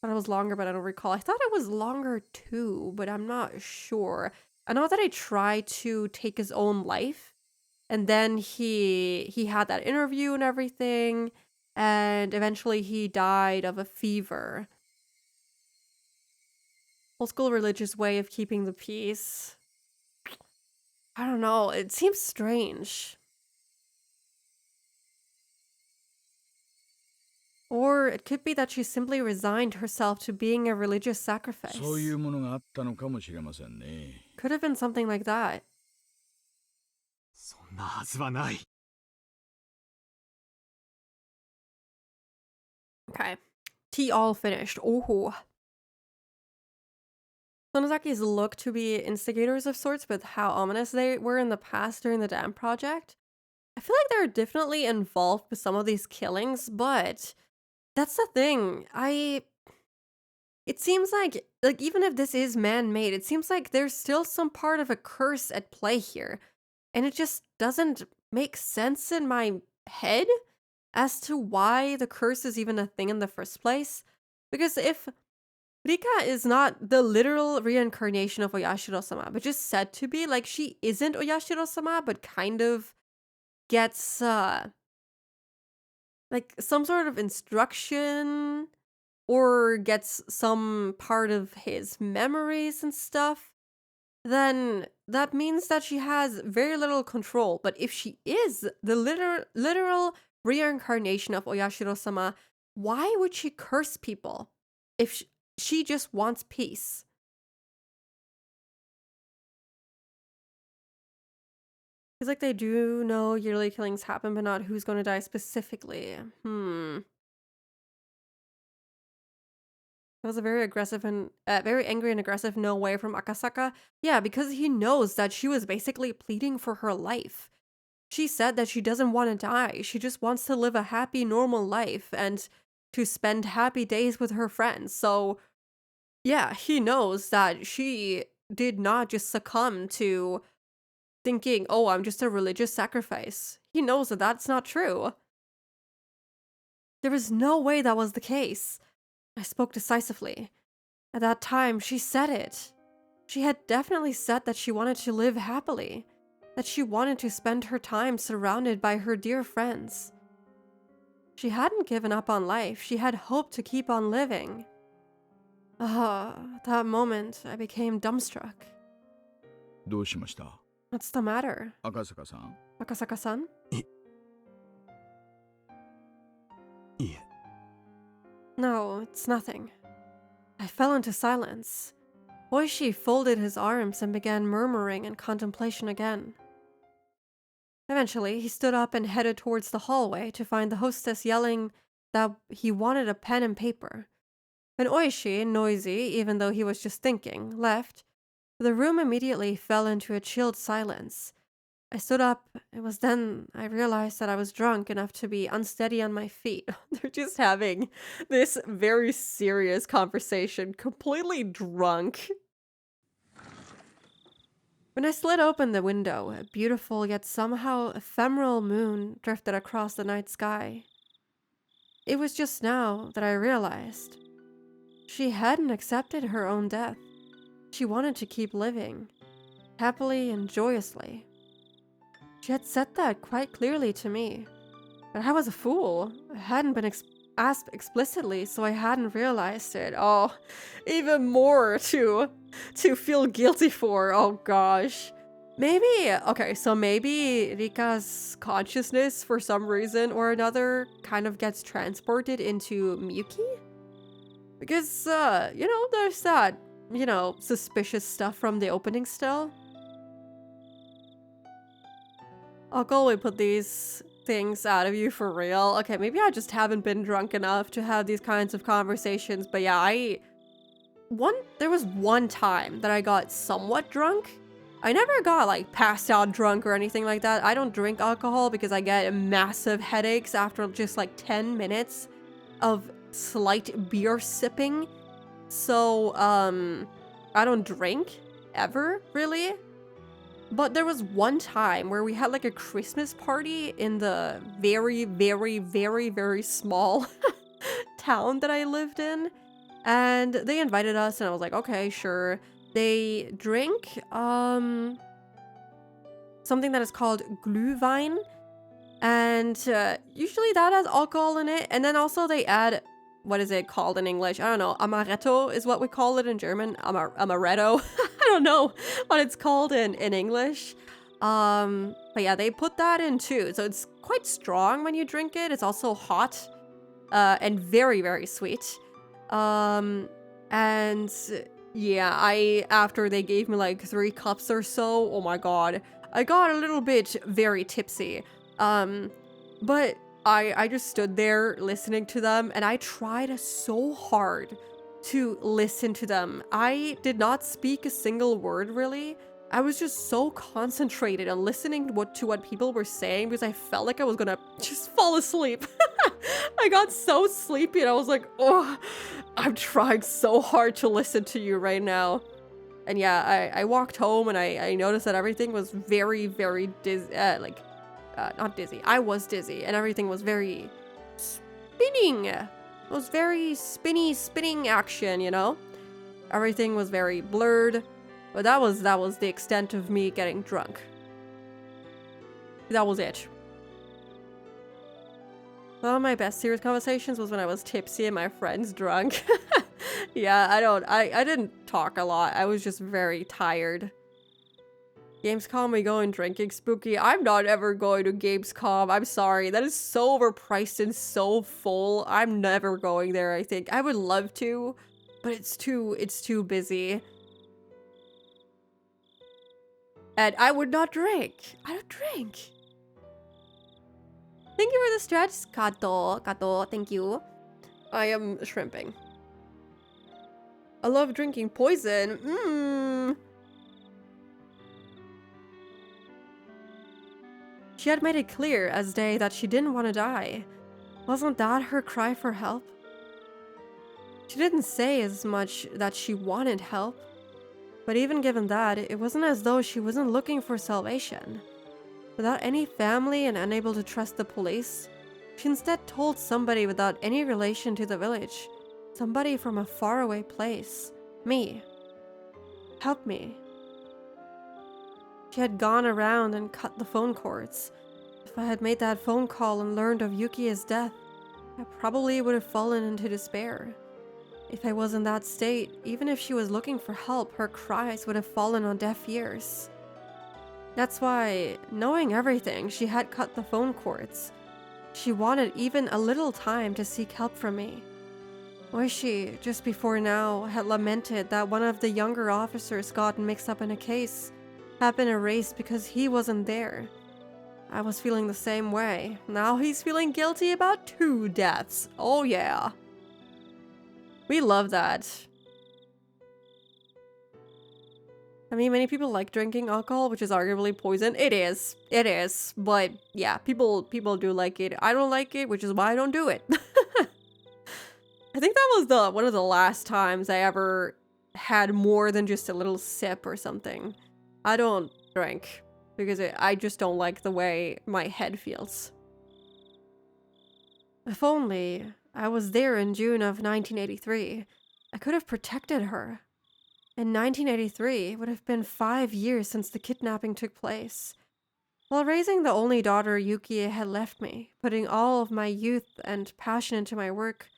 Thought it was longer, but I don't recall. I thought it was longer too, but I'm not sure. I know that I tried to take his own life, and then he had that interview and everything, and eventually he died of a fever. Old school religious way of keeping the peace. I don't know, it seems strange. Or it could be that she simply resigned herself to being a religious sacrifice. そういうものがあったのかもしれませんね。 Could have been something like that. そんなはずはない。Okay. Tea all finished. Oh. Sonozaki's look to be instigators of sorts with how ominous they were in the past during the dam project. I feel like they're definitely involved with some of these killings, but that's the thing. It seems like even if this is man-made, it seems like there's still some part of a curse at play here. And it just doesn't make sense in my head as to why the curse is even a thing in the first place. Because if Rika is not the literal reincarnation of Oyashiro-sama, but just said to be, like, she isn't Oyashiro-sama, but kind of gets, like, some sort of instruction or gets some part of his memories and stuff, then that means that she has very little control. But if she is the literal reincarnation of Oyashiro-sama, why would she curse people if she just wants peace? It's like they do know yearly killings happen, but not who's going to die specifically. That was a very aggressive and very angry and aggressive no way from Akasaka. Yeah, because he knows that she was basically pleading for her life. She said that she doesn't want to die. She just wants to live a happy, normal life and to spend happy days with her friends. So, yeah, he knows that she did not just succumb to thinking, oh, I'm just a religious sacrifice. He knows that that's not true. There was no way that was the case. I spoke decisively. At that time, she said it. She had definitely said that she wanted to live happily, that she wanted to spend her time surrounded by her dear friends. She hadn't given up on life. She had hoped to keep on living. At that moment, I became dumbstruck. どうしました What's the matter? 赤坂さん Akasaka-san? いえ No, it's nothing. I fell into silence. Oishi folded his arms and began murmuring in contemplation again. Eventually, he stood up and headed towards the hallway to find the hostess yelling that he wanted a pen and paper. When Oishi, noisy even though he was just thinking, left, the room immediately fell into a chilled silence. I stood up. It was then I realized that I was drunk enough to be unsteady on my feet. They're just having this very serious conversation, completely drunk. When I slid open the window, a beautiful yet somehow ephemeral moon drifted across the night sky. It was just now that I realized she hadn't accepted her own death. She wanted to keep living, happily and joyously. She had said that quite clearly to me. But I was a fool. I hadn't been asked explicitly, so I hadn't realized it. Oh, even more to feel guilty for. Oh gosh. Maybe, okay, so maybe Rika's consciousness for some reason or another kind of gets transported into Miyuki? Because, there's that, suspicious stuff from the opening still. I'll go and put these things out of you for real. Okay, maybe I just haven't been drunk enough to have these kinds of conversations, but yeah, there was one time that I got somewhat drunk. I never got like passed out drunk or anything like that. I don't drink alcohol because I get massive headaches after just like 10 minutes of slight beer sipping. So, I don't drink ever, really. But there was one time where we had like a Christmas party in the very, very, very, very small town that I lived in. And they invited us and I was like, okay, sure. They drink something that is called Glühwein. And usually that has alcohol in it. And then also they add, what is it called in English? I don't know. Amaretto is what we call it in German. Amaretto. I don't know what it's called in English. But yeah, they put that in too. So it's quite strong when you drink it. It's also hot and very, very sweet. And yeah, after they gave me like 3 cups or so, oh my god, I got a little bit very tipsy. But I just stood there listening to them, and I tried so hard to listen to them. I did not speak a single word, really. I was just so concentrated on listening to what people were saying because I felt like I was gonna just fall asleep. I got so sleepy and I was like, oh, I'm trying so hard to listen to you right now. And yeah, I walked home and I noticed that everything was very, very dizzy, not dizzy. I was dizzy and everything was very spinning. It was very spinning action, you know? Everything was very blurred. But that was the extent of me getting drunk. That was it. One of my best serious conversations was when I was tipsy and my friends drunk. Yeah, I didn't talk a lot. I was just very tired. Gamescom, we going drinking spooky? I'm not ever going to Gamescom. I'm sorry. That is so overpriced and so full. I'm never going there, I think. I would love to, but it's too busy. And I would not drink. I don't drink. Thank you for the stretch, Kato, thank you. I am shrimping. I love drinking poison. She had made it clear as day that she didn't want to die. Wasn't that her cry for help? She didn't say as much that she wanted help. But even given that, it wasn't as though she wasn't looking for salvation. Without any family and unable to trust the police, she instead told somebody without any relation to the village, somebody from a faraway place, me. Help me. She had gone around and cut the phone cords. If I had made that phone call and learned of Yuki's death, I probably would have fallen into despair. If I was in that state, even if she was looking for help, her cries would have fallen on deaf ears. That's why, knowing everything, she had cut the phone cords. She wanted even a little time to seek help from me. Oishi, just before now, had lamented that one of the younger officers got mixed up in a case, had been erased because he wasn't there. I was feeling the same way. Now he's feeling guilty about 2 deaths. Oh yeah. We love that. I mean, many people like drinking alcohol, which is arguably poison. It is. It is. But yeah, people do like it. I don't like it, which is why I don't do it. I think that was one of the last times I ever had more than just a little sip or something. I don't drink because I just don't like the way my head feels. If only I was there in June of 1983. I could have protected her. In 1983, it would have been 5 years since the kidnapping took place. While raising the only daughter Yuki had left me, putting all of my youth and passion into my work,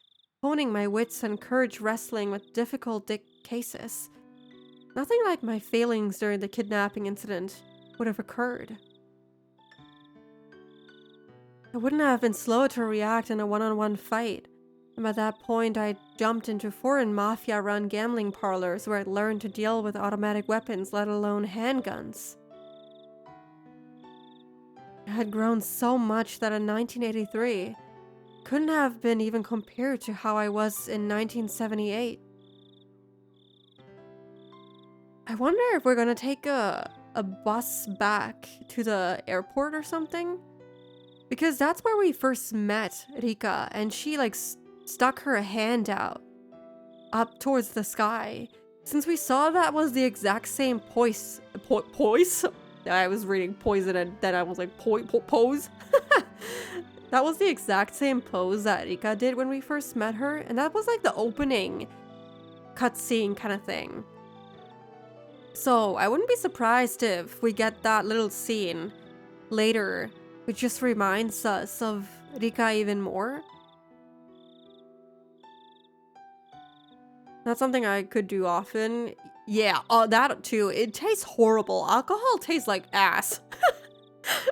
honing my wits and courage wrestling with difficult cases, nothing like my failings during the kidnapping incident would have occurred. I wouldn't have been slow to react in a one-on-one fight, and by that point I jumped into foreign mafia-run gambling parlors where I'd learned to deal with automatic weapons, let alone handguns. I had grown so much that in 1983 couldn't have been even compared to how I was in 1978. I wonder if we're gonna take a bus back to the airport or something? Because that's where we first met Rika, and she stuck her hand out up towards the sky. Since we saw that was the exact same poise. I was reading poison and then I was like pose. That was the exact same pose that Rika did when we first met her, and that was like the opening cutscene kind of thing. So I wouldn't be surprised if we get that little scene later, which just reminds us of Rika even more. That's something I could do often. Yeah, that too. It tastes horrible. Alcohol tastes like ass.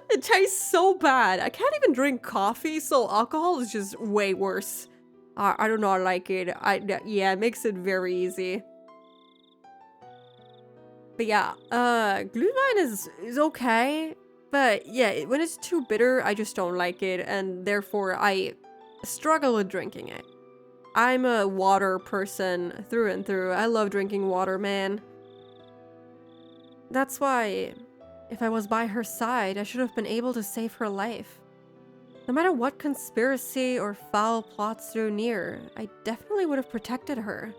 It tastes so bad. I can't even drink coffee, so alcohol is just way worse. I do not like it. Yeah, it makes it very easy. But yeah, Glühwein is okay. But yeah, when it's too bitter, I just don't like it, and therefore I struggle with drinking it. I'm a water person through and through. I love drinking water, man. That's why, if I was by her side, I should have been able to save her life. No matter what conspiracy or foul plots drew near, I definitely would have protected her.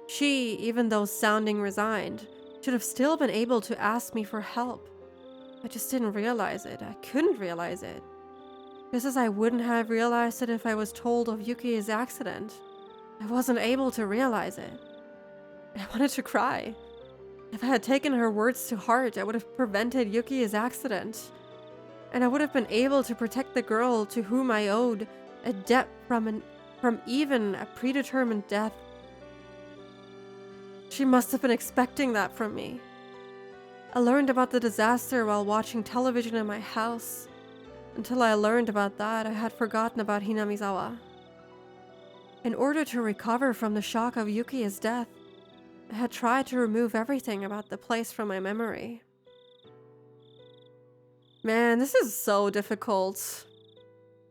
She, even though sounding resigned, should have still been able to ask me for help. I just didn't realize it. I couldn't realize it. Just as I wouldn't have realized it if I was told of Yuki's accident. I wasn't able to realize it. I wanted to cry. If I had taken her words to heart, I would have prevented Yuki's accident. And I would have been able to protect the girl to whom I owed a debt from even a predetermined death. She must have been expecting that from me. I learned about the disaster while watching television in my house. Until I learned about that, I had forgotten about Hinamizawa. In order to recover from the shock of Yuki's death, I had tried to remove everything about the place from my memory. Man, this is so difficult.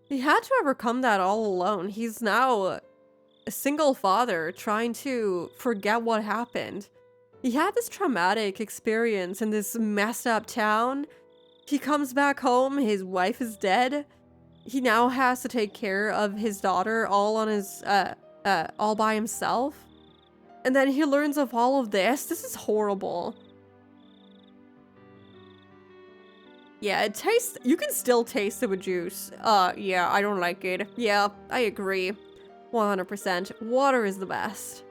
He had to overcome that all alone. He's now a single father trying to forget what happened. He had this traumatic experience in this messed up town. He comes back home, his wife is dead. He now has to take care of his daughter all on his all by himself. And then he learns of all of this. This is horrible. Yeah, it tastes, you can still taste it with juice. Yeah, I don't like it. Yeah, I agree. 100%. Water is the best.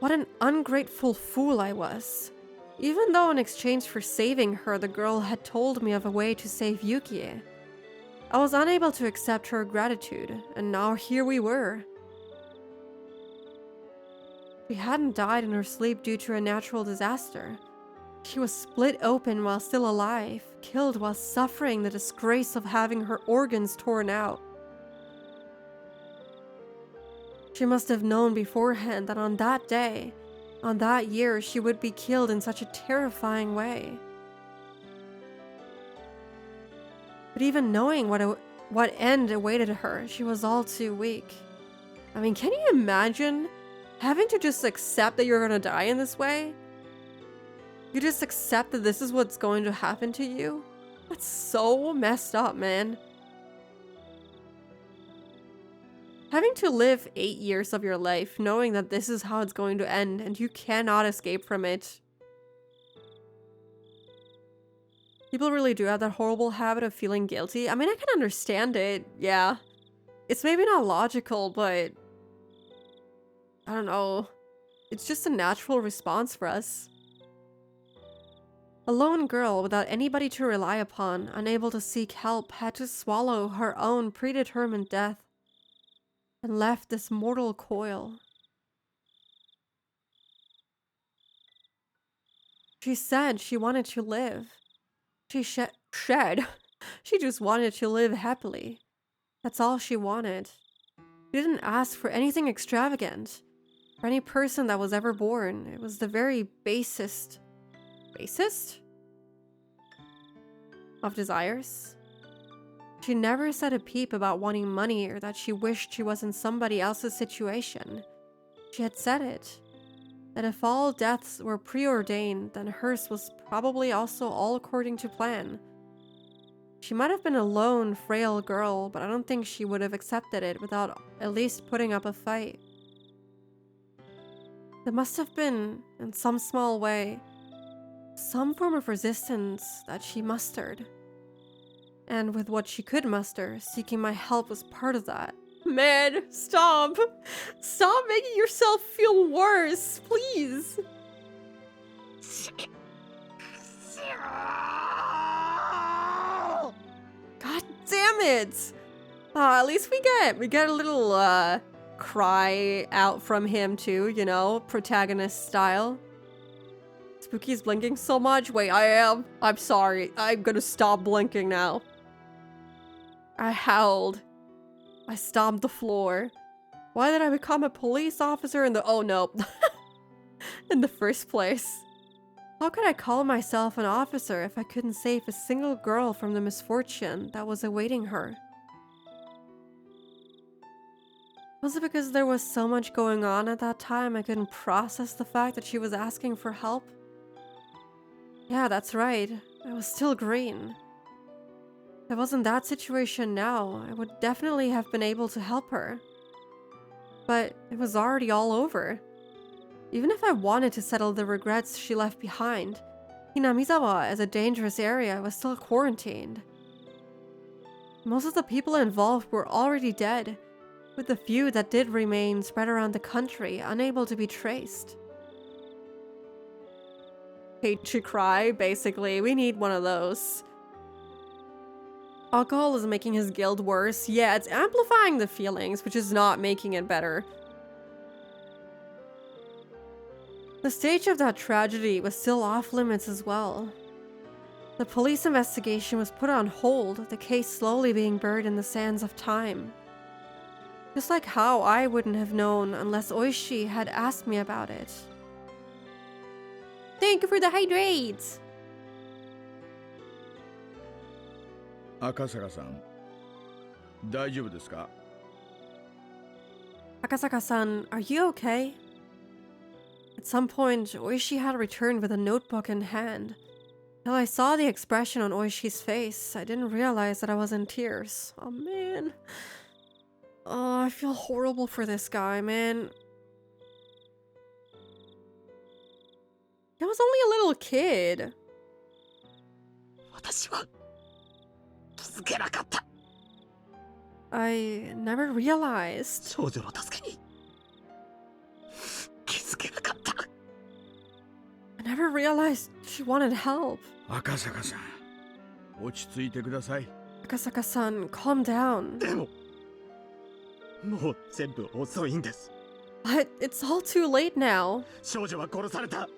What an ungrateful fool I was. Even though in exchange for saving her, the girl had told me of a way to save Yuki. I was unable to accept her gratitude, and now here we were. She hadn't died in her sleep due to a natural disaster. She was split open while still alive, killed while suffering the disgrace of having her organs torn out. She must have known beforehand that on that day, on that year, she would be killed in such a terrifying way. But even knowing what end awaited her, she was all too weak. I mean, can you imagine having to just accept that you're gonna die in this way? You just accept that this is what's going to happen to you? That's so messed up, man. Having to live 8 years of your life knowing that this is how it's going to end and you cannot escape from it. People really do have that horrible habit of feeling guilty. I mean, I can understand it, yeah. It's maybe not logical, but I don't know. It's just a natural response for us. A lone girl without anybody to rely upon, unable to seek help, had to swallow her own predetermined death and left this mortal coil. She said she wanted to live. She shed. She just wanted to live happily. That's all she wanted. She didn't ask for anything extravagant. For any person that was ever born, it was the very basest of desires. She never said a peep about wanting money or that she wished she was in somebody else's situation. She had said it, that if all deaths were preordained, then hers was probably also all according to plan. She might have been a lone, frail girl, but I don't think she would have accepted it without at least putting up a fight. There must have been, in some small way, some form of resistance that she mustered. And with what she could muster, seeking my help was part of that. Man, stop! Stop making yourself feel worse, please! God damn it! At least we get a little, cry out from him too, you know, protagonist style. Spooky's blinking so much. Wait, I am. I'm sorry. I'm gonna stop blinking now. I howled. I stomped the floor. Why did I become a police officer in the— oh no. In the first place? How could I call myself an officer if I couldn't save a single girl from the misfortune that was awaiting her? Was it because there was so much going on at that time I couldn't process the fact that she was asking for help? Yeah, that's right. I was still green. If I wasn't that situation now, I would definitely have been able to help her. But it was already all over. Even if I wanted to settle the regrets she left behind, Hinamizawa as a dangerous area was still quarantined. Most of the people involved were already dead, with the few that did remain spread around the country, unable to be traced. Hate to cry, basically. We need one of those. Alcohol is making his guilt worse. Yeah, it's amplifying the feelings, which is not making it better. The stage of that tragedy was still off limits as well. The police investigation was put on hold, the case slowly being buried in the sands of time. Just like how I wouldn't have known unless Oishi had asked me about it. Thank you for the hydrates! 赤坂さん、大丈夫ですか？ Akasaka-san, are you okay? At some point, Oishi had returned with a notebook in hand. Till I saw the expression on Oishi's face, I didn't realize that I was in tears. Oh man. Oh, I feel horrible for this guy, man. He was only a little kid. 私は気づけなかった。 I never realized. 少女の助けに気づけなかった。 I never realized she wanted help. 赤坂さん、落ち着いてください。 Akasaka-san, calm down. でももう全部遅いんです。 But it's all too late now. 少女は殺された。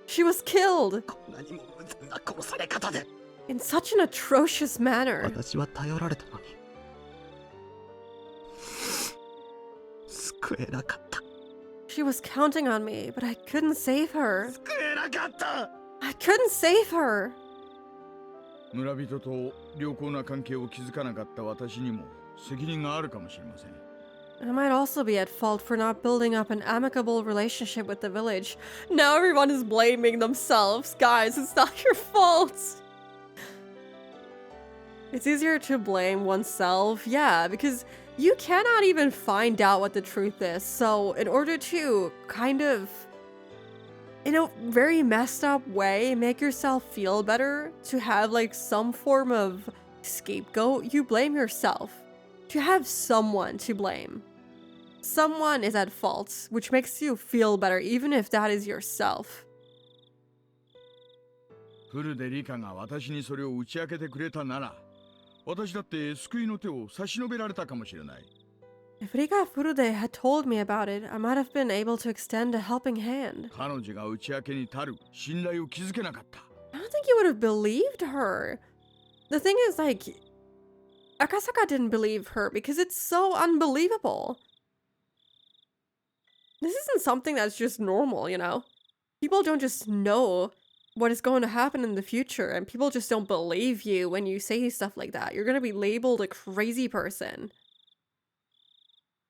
She was killed こんなにも無残な殺され方で。 in such an atrocious manner. 私は頼られたのに救えなかった。 She was counting on me, but I couldn't save her. 救えなかった。 I couldn't save her. 村人と良好な関係を築かなかった私にも責任があるかもしれません。 I might also be at fault for not building up an amicable relationship with the village. Now everyone is blaming themselves. Guys, it's not your fault. It's easier to blame oneself, yeah, because you cannot even find out what the truth is. So in order to kind of, in a very messed up way, make yourself feel better, to have like some form of scapegoat, you blame yourself. To have someone to blame. Someone is at fault, which makes you feel better, even if that is yourself. フルでリカが私にそれを打ち明けてくれたなら、私だって救いの手を差し伸べられたかもしれない。 If Rika Furude had told me about it, I might have been able to extend a helping hand. 彼女が打ち明けに足る信頼を築けなかった。 I don't think you would have believed her. The thing is, like, Akasaka didn't believe her because it's so unbelievable. This isn't something that's just normal, you know? People don't just know what is going to happen in the future, and people just don't believe you when you say stuff like that. You're gonna be labeled a crazy person.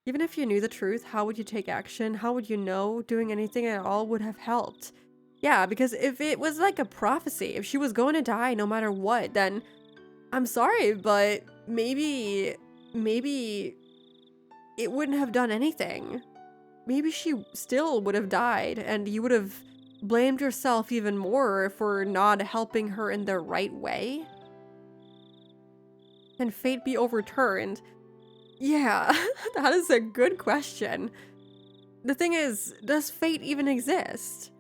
Even if you knew the truth, how would you take action? How would you know doing anything at all would have helped? Yeah, because if it was like a prophecy, if she was going to die no matter what, then I'm sorry, but maybe it wouldn't have done anything. Maybe she still would have died, and you would have blamed yourself even more for not helping her in the right way. Can fate be overturned? Yeah, that is a good question. The thing is, does fate even exist?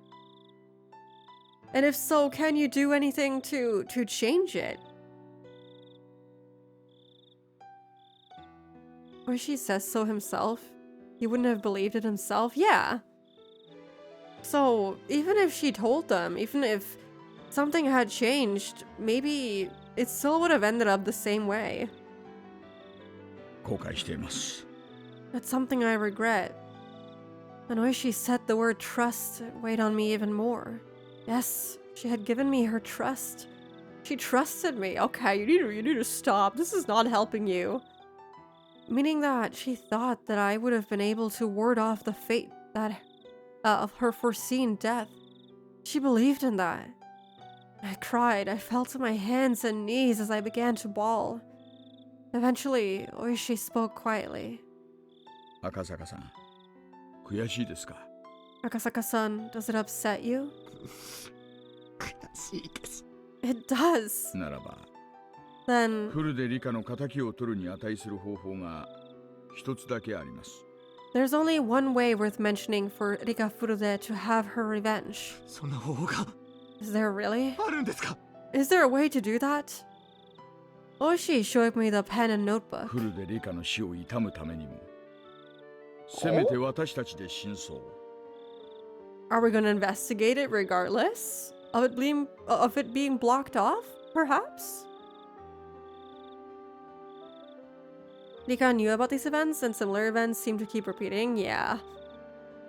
And if so, can you do anything to change it? Or she says so himself. He wouldn't have believed it himself? Yeah. So, even if she told them, even if something had changed, maybe it still would have ended up the same way. 後悔しています。 That's something I regret. And when she said the word trust, it weighed on me even more. Yes, She had given me her trust. She trusted me. Okay, you need to stop. This is not helping you. Meaning that she thought that I would have been able to ward off the fate that of her foreseen death. She believed in that. I cried. I fell to my hands and knees as I began to bawl. Eventually, Oishi spoke quietly. 赤坂さん、悔しいですか？ Akasaka-san, does it upset you? 悔しいです。 It does. ならば、 Then フルでリカの仇を取るに値する方法が一つだけあります。 there's only one way worth mentioning for Rika Furude to have her revenge. そんな方法が Is there really? あるんですか？ Is there a way to do that? Oishi showed me the pen and notebook. フルでリカの死を悼むためにも、せめて私たちで真相を。 Are we gonna investigate it regardless of it being blocked off? Perhaps? Rika knew about these events, and similar events seem to keep repeating. Yeah.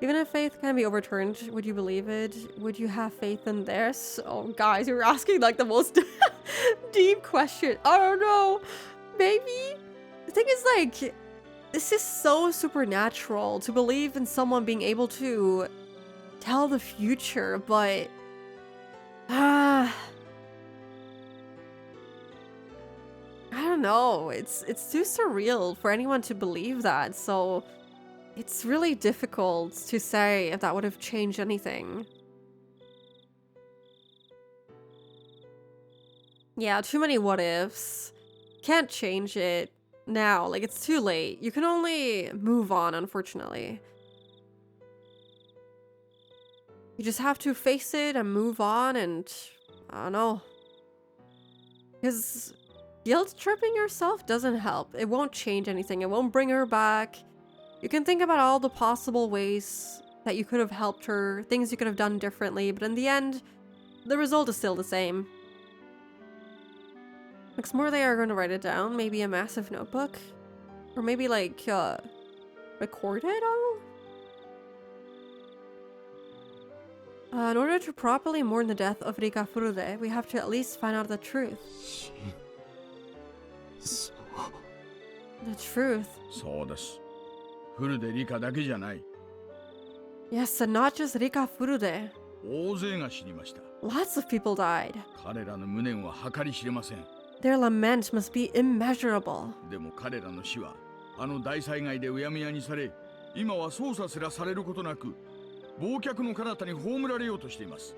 Even if faith can be overturned, would you believe it? Would you have faith in this? Oh, guys, you're asking like the most deep question. I don't know. Maybe? The thing is, like, this is so supernatural to believe in someone being able to tell the future, but I don't know. It's too surreal for anyone to believe that, so it's really difficult to say if that would have changed anything. Yeah, too many what ifs. Can't change it now. Like, it's too late. You can only move on, unfortunately. You just have to face it and move on, and I don't know. Because guilt tripping yourself doesn't help. It won't change anything. It won't bring her back. You can think about all the possible ways that you could have helped her, things you could have done differently, but in the end, the result is still the same. Next more, they are going to write it down. Maybe a massive notebook? Or maybe, like, record it all? In order to properly mourn the death of Rika Furude, we have to at least find out the truth. そう The truth. そうです。フルでリカだけじゃない。 Yes, and not just Rika Furude. 大勢が死にました。 Lots of people died. 彼らの無念は計り知れません。 Their lament must be immeasurable. でも彼らの死は、あの大災害でうやむやにされ、今は捜査すらされることなく、忘却の彼方に葬られようとしています。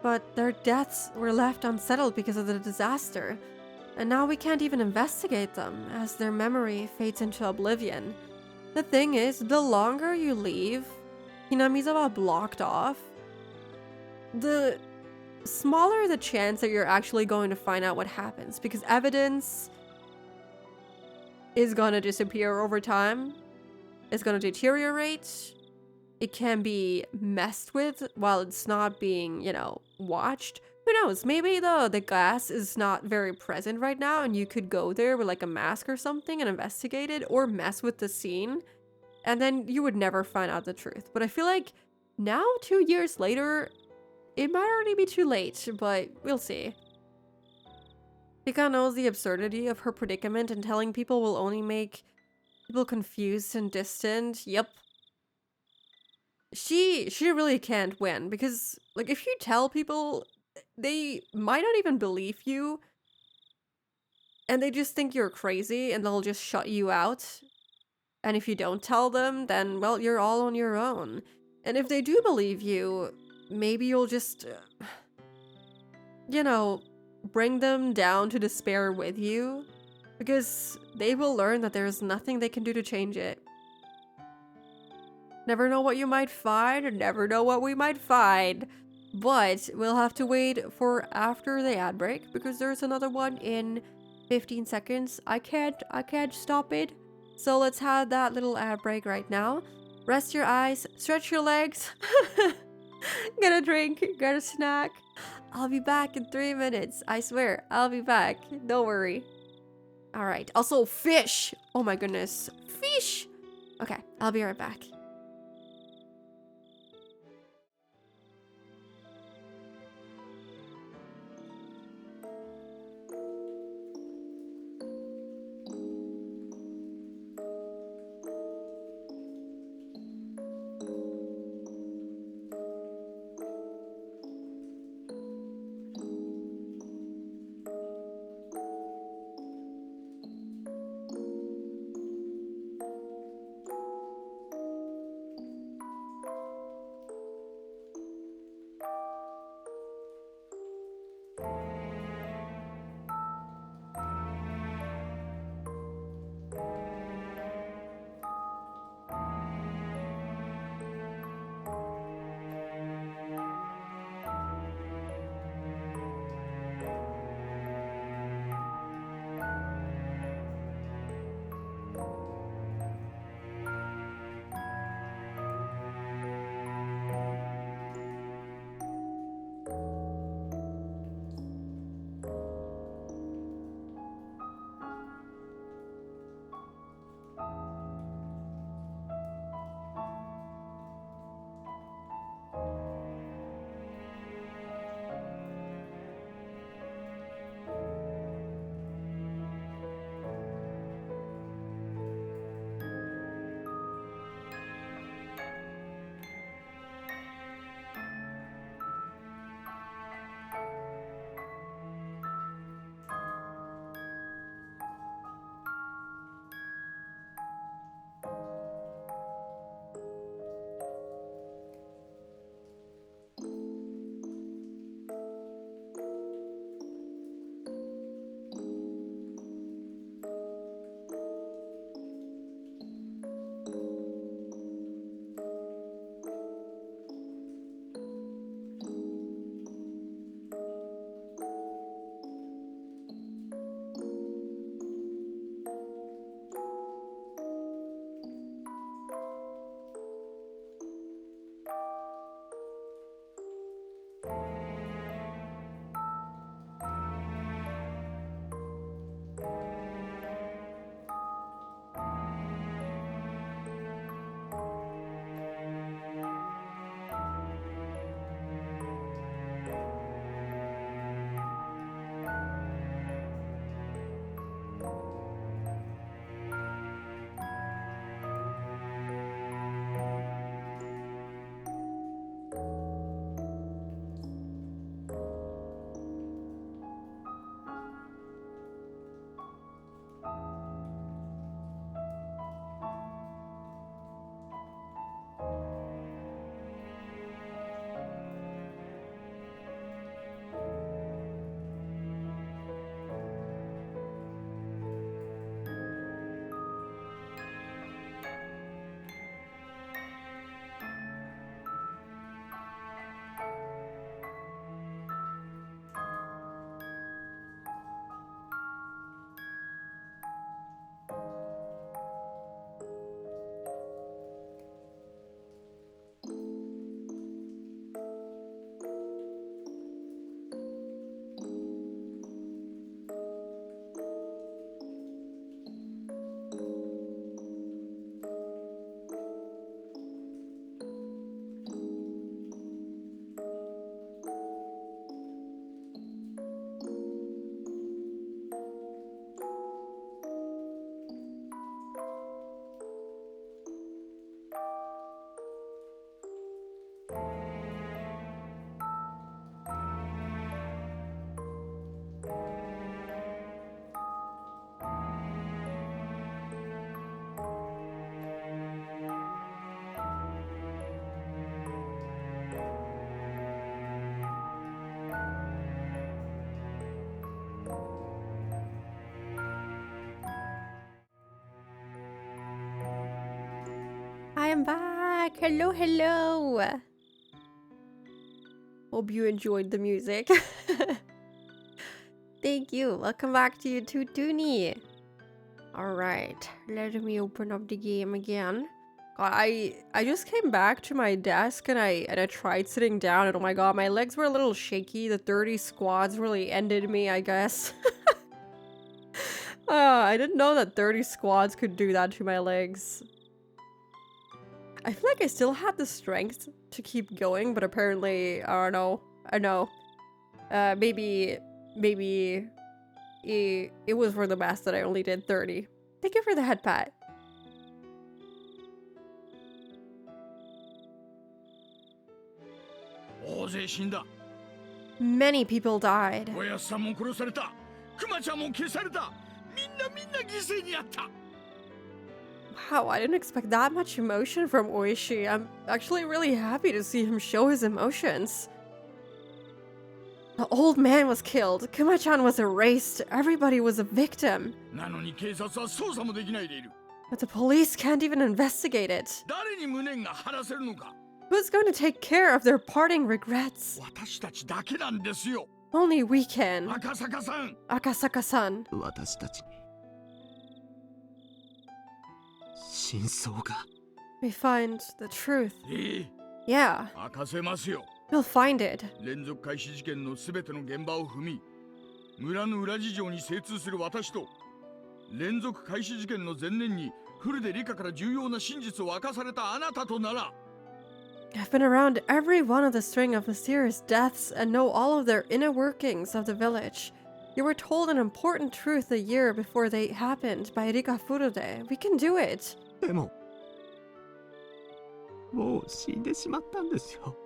But their deaths were left unsettled because of the disaster. And now we can't even investigate them, as their memory fades into oblivion. The thing is, the longer you leave Hinamizawa blocked off, the smaller the chance that you're actually going to find out what happens, because evidence is gonna disappear over time. It's gonna deteriorate. It can be messed with while it's not being, you know, watched. Who knows? Maybe the gas is not very present right now, and you could go there with like a mask or something and investigate it, or mess with the scene, and then you would never find out the truth. But I feel like now, 2 years later, it might already be too late, but we'll see. Rika knows the absurdity of her predicament, and telling people will only make people confused and distant. Yep. She really can't win, because like if you tell people, they might not even believe you, and they just think you're crazy and they'll just shut you out. And if you don't tell them, then well, you're all on your own. And if they do believe you, maybe you'll just you know, bring them down to despair with you, because they will learn that there's nothing they can do to change it. Never know what you might find, or never know what we might find. But we'll have to wait for after the ad break, because there's another one in 15 seconds. I can't stop it. So let's have that little ad break right now. Rest your eyes, stretch your legs, get a drink, get a snack. I'll be back in 3 minutes. I swear, I'll be back. Don't worry. Alright, also fish! Oh my goodness, fish! Okay, I'll be right back. I'm back. Hello, hello. Hope you enjoyed the music. Thank you. Welcome back to you too, Toonie. Alright, let me open up the game again. God, I just came back to my desk and I tried sitting down and oh my god, my legs were a little shaky. The 30 squats really ended me, I guess. I didn't know that 30 squats could do that to my legs. I feel like I still had the strength to keep going, but apparently, I don't know. I know. Maybe it was for the best that I only did 30. Thank you for the head pat. 大勢死んだ。 Many people died. おやっさんも殺された。クマちゃんも消された。みんな犠牲にあった。 Wow, I didn't expect that much emotion from Oishi. I'm actually really happy to see him show his emotions. The old man was killed. Kuma-chan was erased. Everybody was a victim. なのに警察は捜査もできないでいる。 But the police can't even investigate it. 誰に無念が晴らせるのか。 Who's going to take care of their parting regrets? 私たちだけなんですよ。 Only we can. 赤坂さん。 Akasaka-san. 私たちに真相が We find the truth. ええ、 Yeah, 明かせますよ。 we'll find it. 連続開始事件のすべての現場を踏み、村の裏事情に精通する私と、連続開始事件の前年にフルで理科から重要な真実を明かされたあなたとなら、 I've been around every one of the string of mysterious deaths and know all of their inner workings of the village. You were told an important truth a year before they happened by Rika Furude. We can do it. でももう死んでしまったんですよ。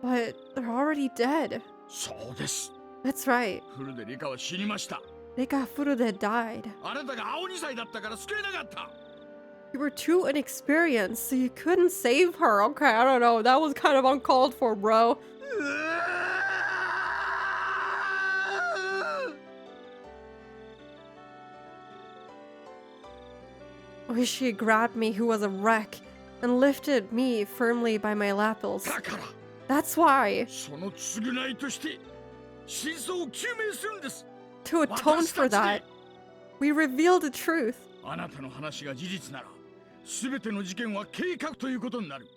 But they're already dead. そうです。 That's right. フルで理科は死にました。 Rika Furude died. あなたが青2歳だったから救えなかった。 You were too inexperienced, so you couldn't save her. Okay, I don't know. That was kind of uncalled for, bro. Oishi grabbed me, who was a wreck, and lifted me firmly by my lapels. だから、 That's why, その償いとして真相を究明するんです。 to atone for that, we revealed the truth. あなたの話が事実なら、すべての事件は計画ということになる。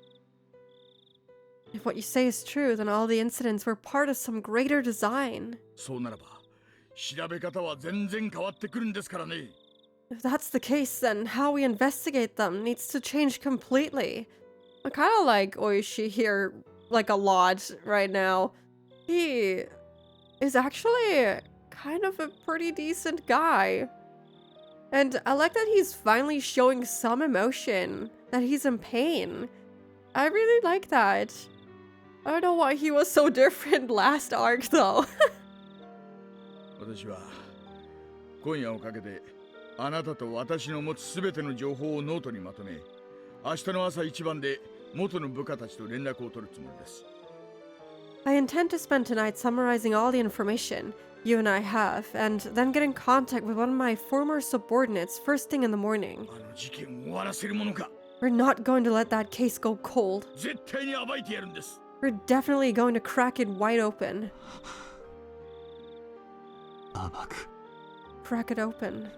If what you say is true, then all the incidents were part of some greater design. そうならば、調べ方は全然変わってくるんですからね。 If that's the case, then how we investigate them needs to change completely. I kind of like Oishi here, like a lot right now. He is actually kind of a pretty decent guy. And I like that he's finally showing some emotion, that he's in pain. I really like that. I don't know why he was so different last arc though. 私は今夜をかけてあなたと私の持つすべての情報をノートにまとめ、明日の朝一番で元の部下たちと連絡を取るつもりです。 I intend to spend tonight summarizing all the information you and I have, and then get in contact with one of my former subordinates first thing in the morning. あの事件を終わらせるものか。 We're not going to let that case go cold. 絶対に暴いてやるんです。 We're definitely going to crack it wide open. 暴く Crack it open.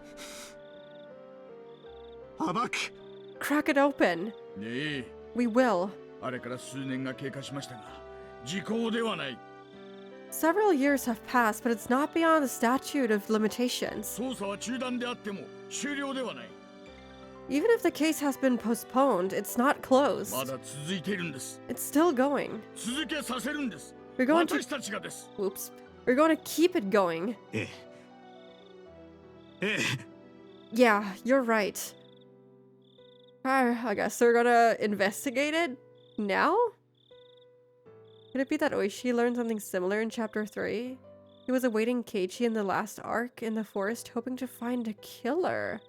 暴く Crack it open. ねえ、 We will. あれから数年が経過しましたが、時効ではない。 Several years have passed, but it's not beyond the statute of limitations. 捜査は中断であっても終了ではない。 Even if the case has been postponed, it's not ま closed. だ続いているんです。 It's still going. 続けさせるんです。 We're going to... 私たちがです。 Oops. We're going to keep it going. ええええ Yeah, you're right. I guess they're gonna investigate it now? Could it be that Oishi learned something similar in chapter 3? He was awaiting Keiichi in the last arc in the forest, hoping to find a killer.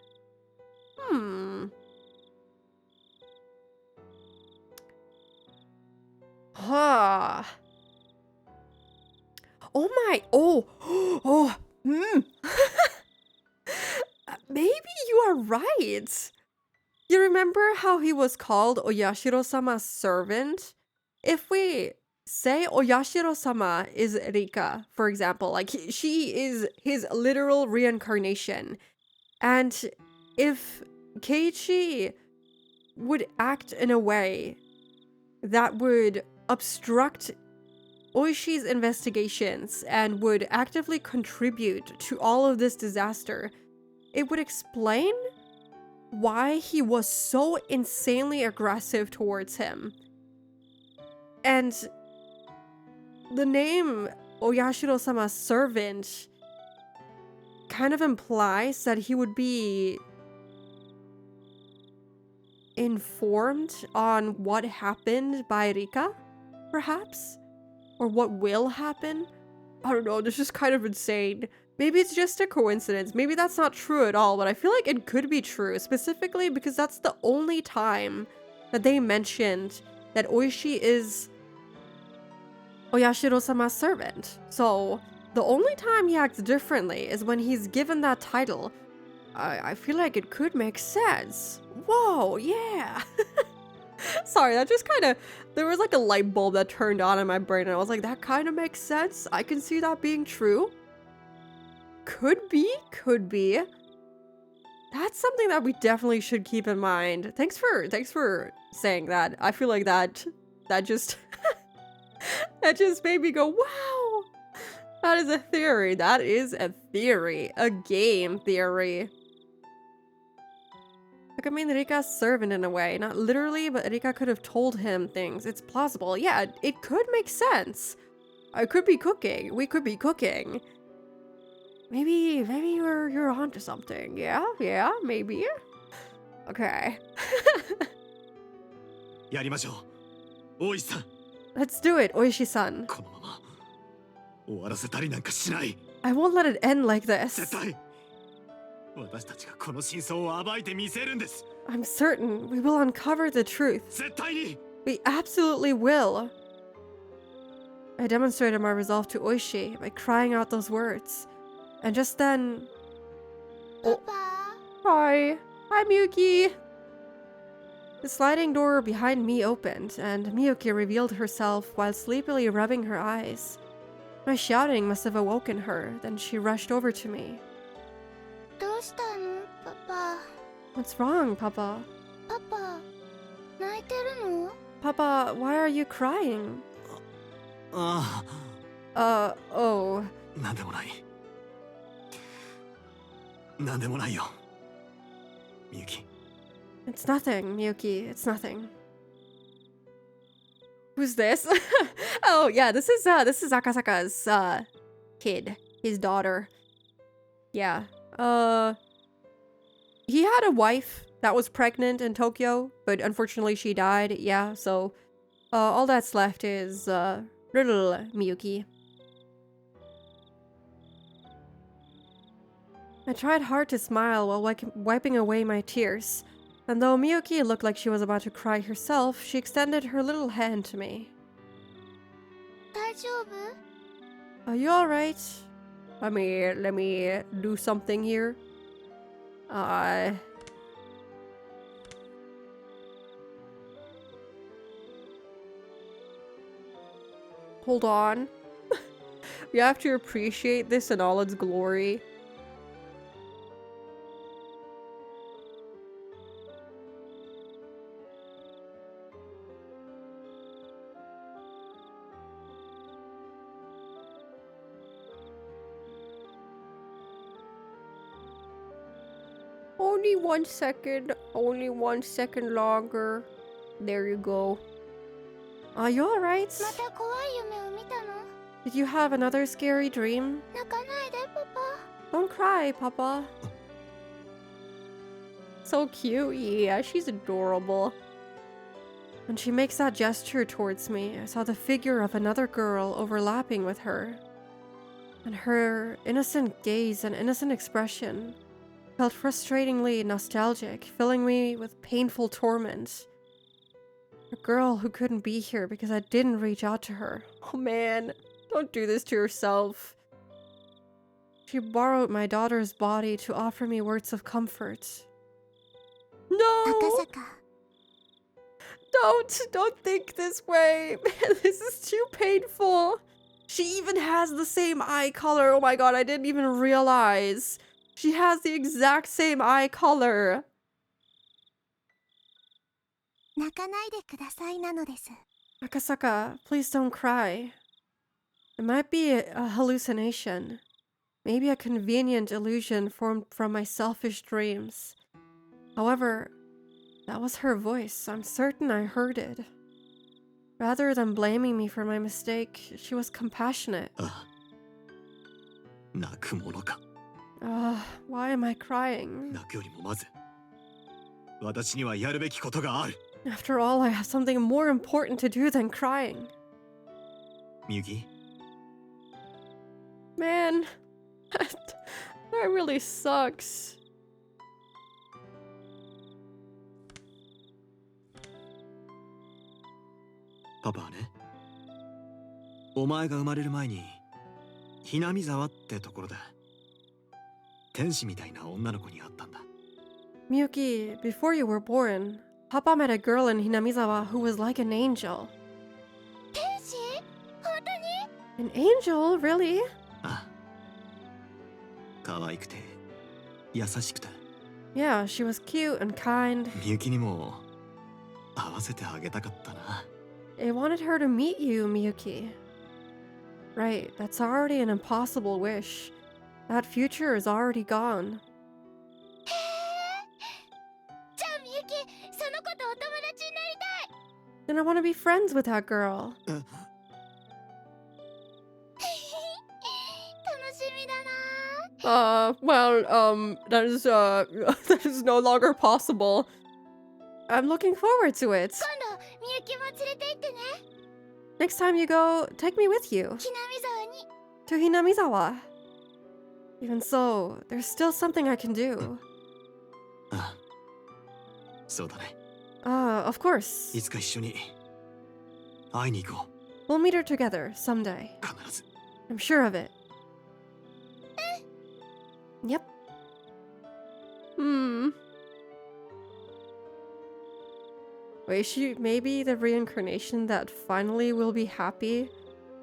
Huh. Oh my. Oh. Oh. Maybe you're right. You remember how he was called Oyashiro-sama's servant? If we say Oyashiro-sama is Rika, for example, like she is his literal reincarnation, and if Keiichi would act in a way that would obstruct Oishi's investigations and would actively contribute to all of this disaster, it would explain why he was so insanely aggressive towards him. And the name Oyashiro-sama's servant kind of implies that he would be informed on what happened by Rika, perhaps? Or what will happen? I don't know, this is kind of insane. Maybe it's just a coincidence. Maybe that's not true at all, but I feel like it could be true, specifically because that's the only time that they mentioned that Oishi is Oyashiro-sama's servant. So the only time he acts differently is when he's given that title. I feel like it could make sense. Whoa, yeah. Sorry, that just kind of, there was like a light bulb that turned on in my brain and I was like, that kind of makes sense. I can see that being true. Could be, could be. That's something that we definitely should keep in mind. Thanks for saying that. I feel like that just, that just made me go, wow. That is a theory. That is a theory. A game theory. Like, I mean, Rika's servant in a way. Not literally, but Rika could have told him things. It's plausible. Yeah, it could make sense. I could be cooking. We could be cooking. Maybe you're onto something. Yeah, maybe. Okay. やりましょう。大石さん。 Let's do it, Oishi-san. このまま終わらせたりなんかしない。 I won't let it end like this. 絶対。私たちがこの真相を暴いてみせるんです。 I'm certain we will uncover the truth. 絶対に。 We absolutely will. I demonstrated my resolve to Oishi by crying out those words. And just then... パパ Hi. Hi, Miyuki. The sliding door behind me opened, and Miyuki revealed herself while sleepily rubbing her eyes. My shouting must have awoken her, then she rushed over to me. どうしたのパパ What's wrong, Papa? パパ泣いてるの Papa, why are you crying? あ Oh. あ。なんでもない。なんでもないよ。みゆき。 It's nothing, Miyuki. It's nothing. Who's this? Oh, yeah, this is Akasaka's, kid. His daughter. Yeah. He had a wife that was pregnant in Tokyo, but unfortunately she died. Yeah, so, all that's left is, little Miyuki. I tried hard to smile while wiping away my tears. And though Miyuki looked like she was about to cry herself, she extended her little hand to me. 大丈夫 Are you alright? Let me do something here. Hold on. We have to appreciate this in all its glory. Only 1 second. Only 1 second longer. There you go. Are you alright? また怖い夢を見たの Did you have another scary dream? 泣かないでパパ Don't cry, Papa. So cute. Yeah, she's adorable. When she makes that gesture towards me, I saw the figure of another girl overlapping with her. And her innocent gaze and innocent expression felt frustratingly nostalgic, filling me with painful torment. A girl who couldn't be here because I didn't reach out to her. Oh man, don't do this to yourself. She borrowed my daughter's body to offer me words of comfort. No! 坂 Don't think this way. This is too painful. She even has the same eye color. Oh my god, I didn't even realize. She has the exact same eye color. 泣かないでくださいなのです。 Akasaka, please don't cry. It might be a hallucination. Maybe a convenient illusion formed from my selfish dreams. However, that was her voice. I'm certain I heard it. Rather than blaming me for my mistake, she was compassionate. ああ泣くものか Why am I crying? 泣くよりもまず私にはやるべきことがある After all, I have something more important to do than crying. みゆき Man, that really sucks. パパはねお前が生まれる前にひなみ沢ってところで天使みたいな女の子に会ったんだ Miyuki, before you were born, Papa met a girl in Hinamizawa who was like an angel. 天使本当に An angel? Really? ああ可愛くて優しくて Yeah, she was cute and kind. みゆきにも会わせてあげたかったな I wanted her to meet you, Miyuki. Right, that's already an impossible wish. That future is already gone. へえじゃあみゆきその子とお友達になりたい Then I want to be friends with that girl. 楽しみだな That is, that is no longer possible. I'm looking forward to it. 今度みゆきも連れて行ってね Next time you go, take me with you ひなみ沢に to Hinamizawa. Even so, there's still something I can do. ああそうだね Of course. いつか一緒に会いに行こ We'll meet her together someday. う必ず I'm sure of it. Yep. Wait, she may be the reincarnation that finally will be happy?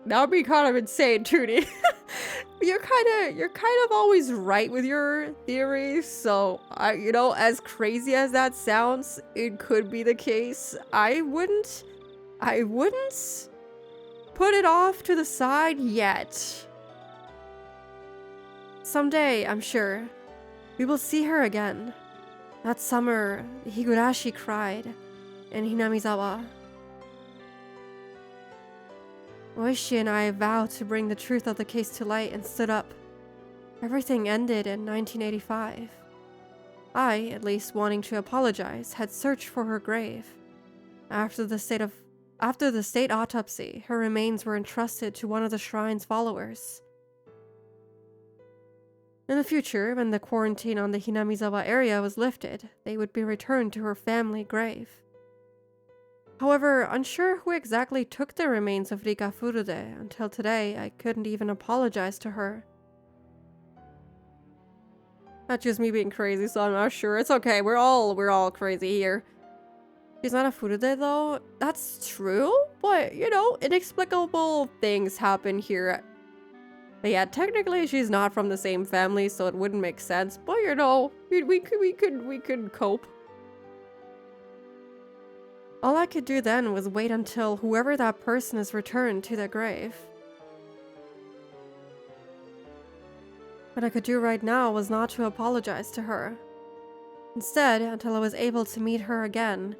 That would be kind of insane, Tootie. You're kind of always right with your theories, so as crazy as that sounds, it could be the case. I wouldn't put it off to the side yet. Someday, I'm sure, we will see her again. That summer, Higurashi cried in Hinamizawa. Oishi and I vowed to bring the truth of the case to light and stood up. Everything ended in 1985. I, at least wanting to apologize, had searched for her grave. After the state autopsy, her remains were entrusted to one of the shrine's followers. In the future, when the quarantine on the Hinamizawa area was lifted, they would be returned to her family grave. However, unsure who exactly took the remains of Rika Furude, until today I couldn't even apologize to her. That's just me being crazy, so I'm not sure. It's okay, we're all crazy here. She's not a Furude though? That's true, but inexplicable things happen here. But yeah, technically she's not from the same family, so it wouldn't make sense, but we could cope. All I could do then was wait until whoever that person is returned to their grave. What I could do right now was not to apologize to her. Instead, until I was able to meet her again,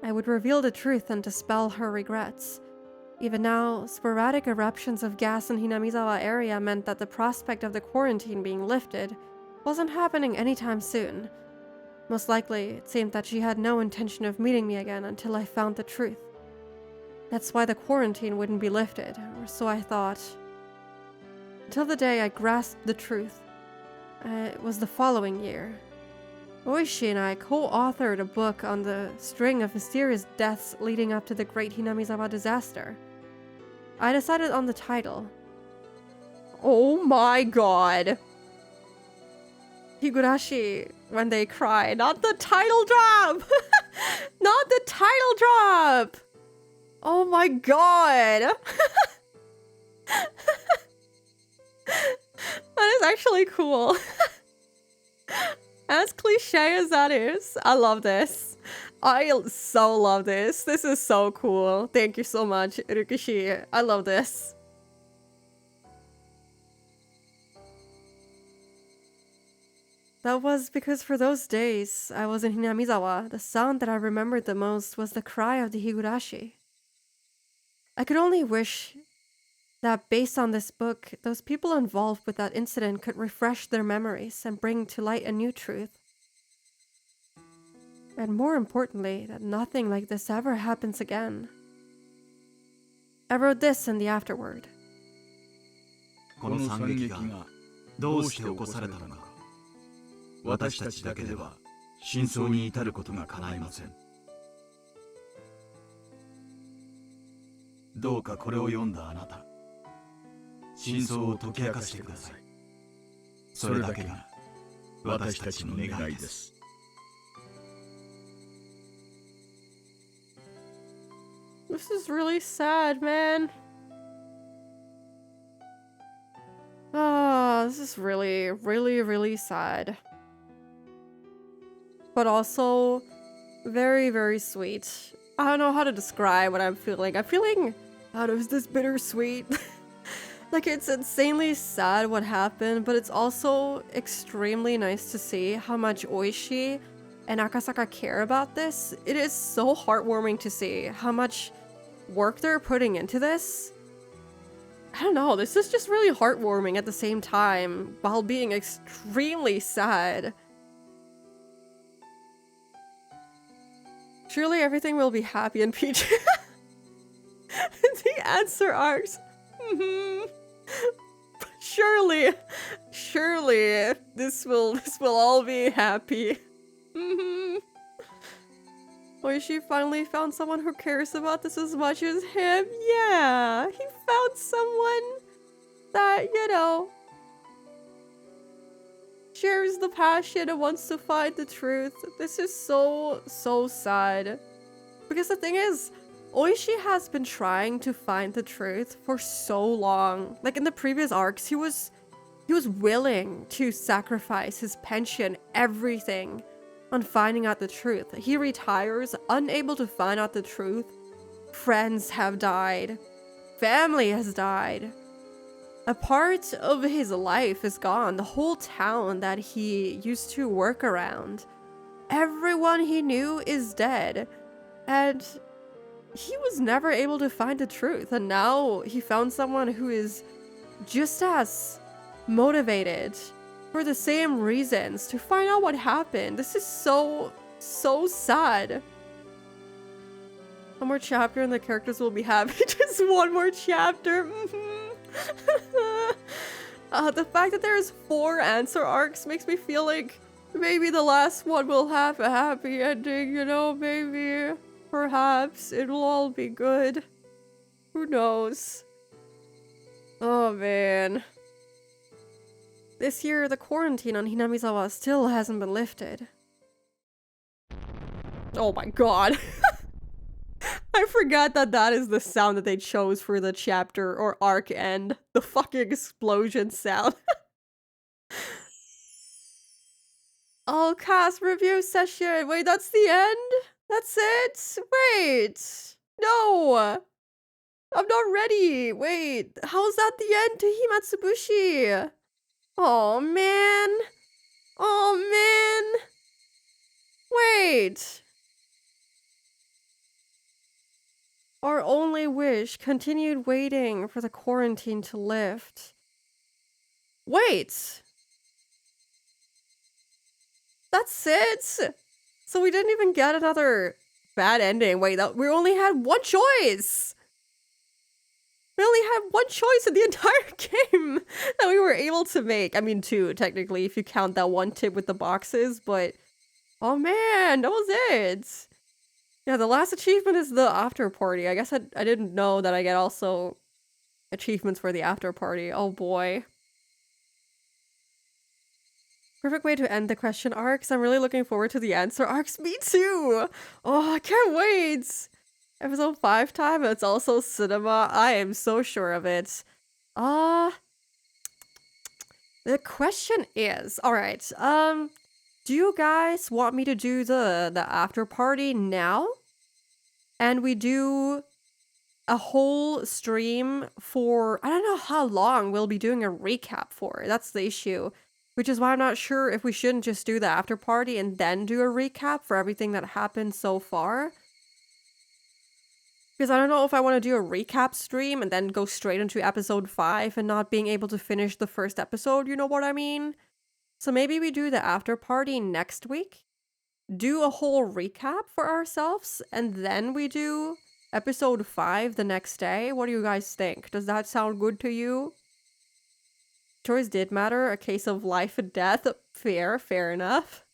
I would reveal the truth and dispel her regrets. Even now, sporadic eruptions of gas in Hinamizawa area meant that the prospect of the quarantine being lifted wasn't happening anytime soon. Most likely, it seemed that she had no intention of meeting me again until I found the truth. That's why the quarantine wouldn't be lifted, or so I thought. Until the day I grasped the truth. It was the following year. Oishi and I co-authored a book on the string of mysterious deaths leading up to the Great Hinamizawa disaster. I decided on the title. Oh my god! Higurashi when they cry. Not the title drop! Not the title drop! Oh my god! That is actually cool. As cliche as that is, I love this. I so love this. This is so cool. Thank you so much, Rukishi. I love this. That was because for those days I was in Hinamizawa, the sound that I remembered the most was the cry of the Higurashi. I could only wish that based on this book, those people involved with that incident could refresh their memories and bring to light a new truth. And more importantly, that nothing like this ever happens again. I wrote this in the afterword. この惨劇がどうして起こされたのか、私たちだけでは真相に至ることが叶いません。どうかこれを読んだあなた、真相を解き明かしてください。それだけが私たちの願いです。This is really sad, man. Ah, this is really, really, really sad. But also very, very sweet. I don't know how to describe what I'm feeling. I'm feeling out of this bittersweet. Like, it's insanely sad what happened, but it's also extremely nice to see how much Oishi and Akasaka care about this. It is so heartwarming to see how much work they're putting into this. I don't know, this is just really heartwarming at the same time, while being extremely sad. Surely everything will be happy and peachy. The answer arcs. Surely this will all be happy. Oishi finally found someone who cares about this as much as him. Yeah, he found someone that, you know, shares the passion and wants to find the truth. This is so sad. Because the thing is, Oishi has been trying to find the truth for so long. Like in the previous arcs, he was willing to sacrifice his pension, everything, on finding out the truth. He retires, unable to find out the truth. Friends have died. Family has died. A part of his life is gone. The whole town that he used to work around. Everyone he knew is dead. And he was never able to find the truth. And now he found someone who is just as motivated for the same reasons to find out what happened. This is so sad. One more chapter and the characters will be happy. Just one more chapter. The fact that there's 4 answer arcs makes me feel like maybe the last one will have a happy ending, you know, maybe. Perhaps it'll all be good. Who knows? Oh man. This year, the quarantine on Hinamizawa still hasn't been lifted. Oh my god. I forgot that that is the sound that they chose for the chapter or arc end. The fucking explosion sound. All cast review session. Wait, that's the end? That's it? Wait. No. I'm not ready. Wait. How's that the end to Himatsubushi? Oh man. Oh man. Wait. Our only wish continued waiting for the quarantine to lift. Wait. That's it? So we didn't even get another bad ending. Wait, we only had one choice. We only had one choice in the entire game that we were able to make. I mean, 2, technically, if you count that one tip with the boxes, but oh man, that was it. Yeah, the last achievement is the after party. I guess I didn't know that I get also achievements for the after party. Oh boy. Perfect way to end the question arcs. I'm really looking forward to the answer arcs. Me too! Oh, I can't wait! Episode 5 time, it's also cinema. I am so sure of it. The question is, alright, do you guys want me to do the after party now? And we do a whole stream for, I don't know how long we'll be doing a recap for. That's the issue. Which is why I'm not sure if we shouldn't just do the after party and then do a recap for everything that happened so far. Because I don't know if I want to do a recap stream and then go straight into episode 5 and not being able to finish the first episode, you know what I mean? So maybe we do the after party next week, do a whole recap for ourselves, and then we do episode 5 the next day. What do you guys think? Does that sound good to you? Choice did matter, a case of life and death. Fair enough.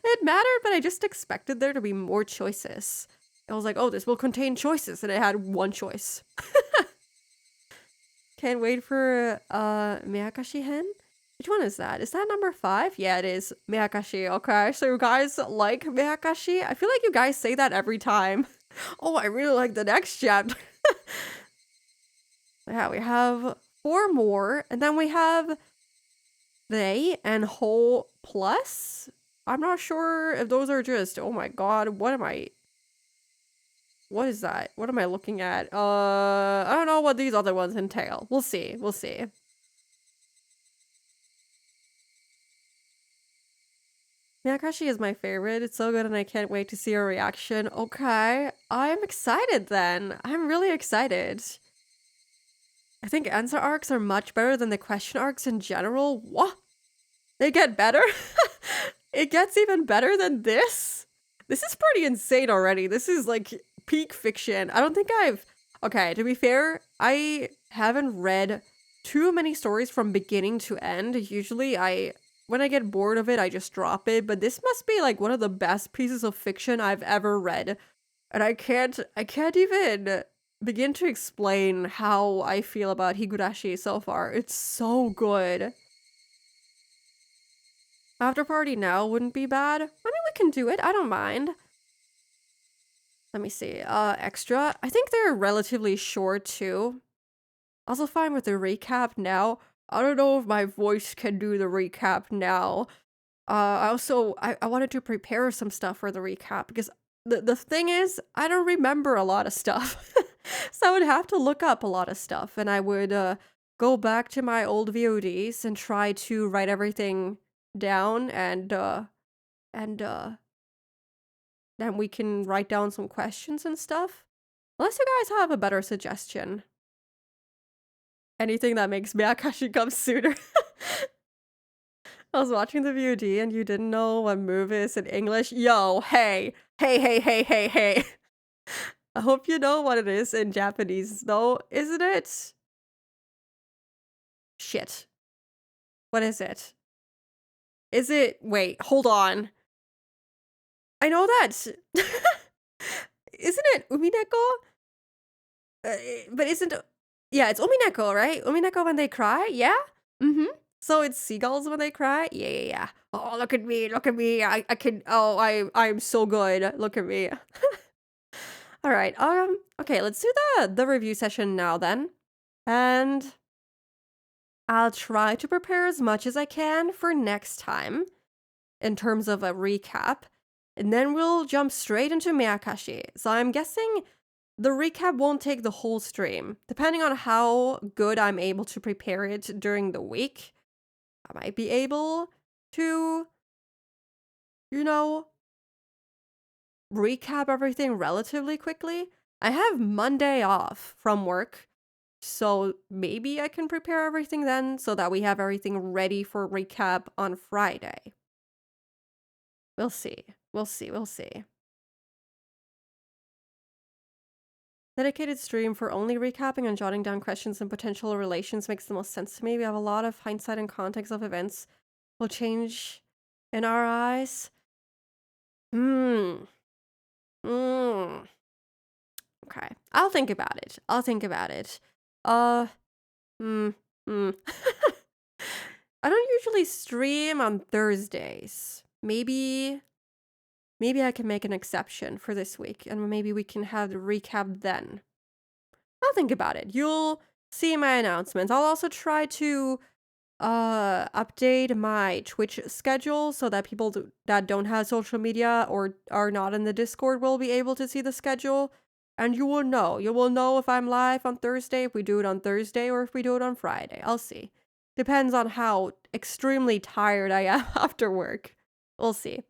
It mattered, but I just expected there to be more choices. I was like, oh, this will contain choices, and it had one choice. Can't wait for Miyakashi Hen. Which one is that? Is that number 5? Yeah, it is. Miyakashi. Okay, so you guys like Miyakashi? I feel like you guys say that every time. Oh, I really like the next chapter. Yeah, we have 4 more, and then we have they and whole plus. I'm not sure if those are just, oh my god, what is that? What am I looking at? I don't know what these other ones entail. We'll see. Miyakashi is my favorite. It's so good and I can't wait to see her reaction. Okay, I'm excited then. I'm really excited. I think answer arcs are much better than the question arcs in general. What? They get better? It gets even better than this? This is pretty insane already. This is like peak fiction. I don't think okay, to be fair, I haven't read too many stories from beginning to end. Usually when I get bored of it, I just drop it, but this must be like one of the best pieces of fiction I've ever read. And I can't even begin to explain how I feel about Higurashi so far. It's so good. After party now wouldn't be bad. I mean, we can do it. I don't mind. Let me see. Extra. I think they're relatively short too. Also fine with the recap now. I don't know if my voice can do the recap now. I wanted to prepare some stuff for the recap because the thing is, I don't remember a lot of stuff. So I would have to look up a lot of stuff and I would go back to my old VODs and try to write everything down and then we can write down some questions and stuff. Unless you guys have a better suggestion. Anything that makes Miyakashi come sooner. I was watching the VOD and you didn't know what move is in English. Yo, hey. Hey. I hope you know what it is in Japanese though, isn't it? Shit. What is it? Wait, hold on. I know that. Isn't it Umineko? But isn't... Yeah, it's Umineko, right? Umineko when they cry? Yeah? Mm-hmm. So it's seagulls when they cry? Yeah. Oh, look at me. I can... Oh, I'm so good. Look at me. All right. Okay, let's do the review session now then. And I'll try to prepare as much as I can for next time in terms of a recap. And then we'll jump straight into Miyakashi. So I'm guessing the recap won't take the whole stream. Depending on how good I'm able to prepare it during the week, I might be able to, recap everything relatively quickly. I have Monday off from work, so maybe I can prepare everything then so that we have everything ready for recap on Friday. We'll see. Dedicated stream for only recapping and jotting down questions and potential relations makes the most sense to me. We have a lot of hindsight and context of events will change in our eyes. Okay. I'll think about it. I don't usually stream on Thursdays. Maybe I can make an exception for this week, and maybe we can have the recap then. I'll think about it. You'll see my announcements. I'll also try to update my Twitch schedule so that people that don't have social media or are not in the Discord will be able to see the schedule. And you will know if I'm live on Thursday, if we do it on Thursday, or if we do it on Friday. I'll see. Depends on how extremely tired I am after work. We'll see.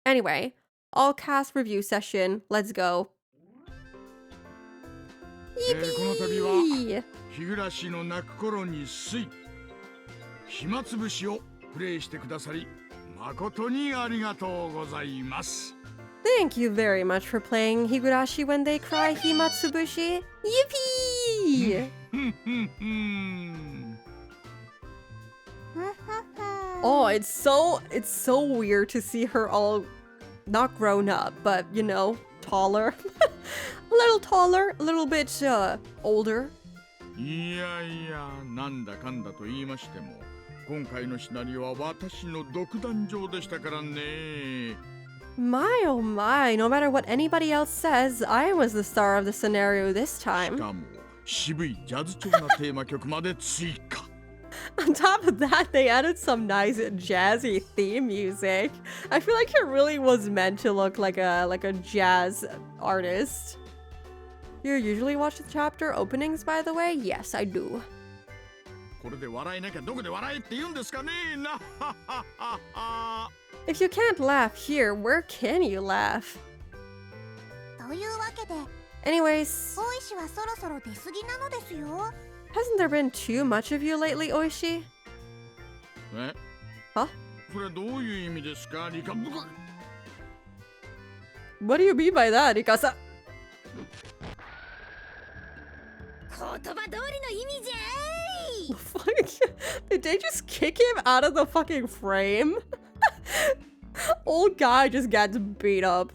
Anyway, all cast review session. Let's go. この度は Yippee! 日暮の泣く頃に水暇つぶしをプレイしてくださり誠にありがとうございます。 Thank you very much for playing Higurashi when they cry Himatsubushi. Yippee! Oh, it's so weird to see her all not grown up, but you know, taller. A little taller, a little bit older. いやいや、なんだかんだと言いましても、今回のシナリオは私の独壇場でしたからね。 My oh my, no matter what anybody else says, I was the star of the scenario this し time. かも渋いジャズ調なテーマ曲まで追加。 On top of that, they added some nice jazzy theme music. I feel like it really was meant to look like a jazz artist. You usually watch the chapter openings, by the way? Yes, I do. これで笑えなきゃどこで笑えって言うんですかね。なはははは。 If you can't laugh here, where can you laugh? というわけで Anyways, 大石はそろそろ出過ぎなのですよ。 hasn't there been too much of you lately, Oishi? え？ Huh? それはどういう意味ですか、リカ？ What do you mean by that, Rikasa? 言葉通りの意味じゃい。 Fuck. Did they just kick him out of the fucking frame? Old guy just gets beat up.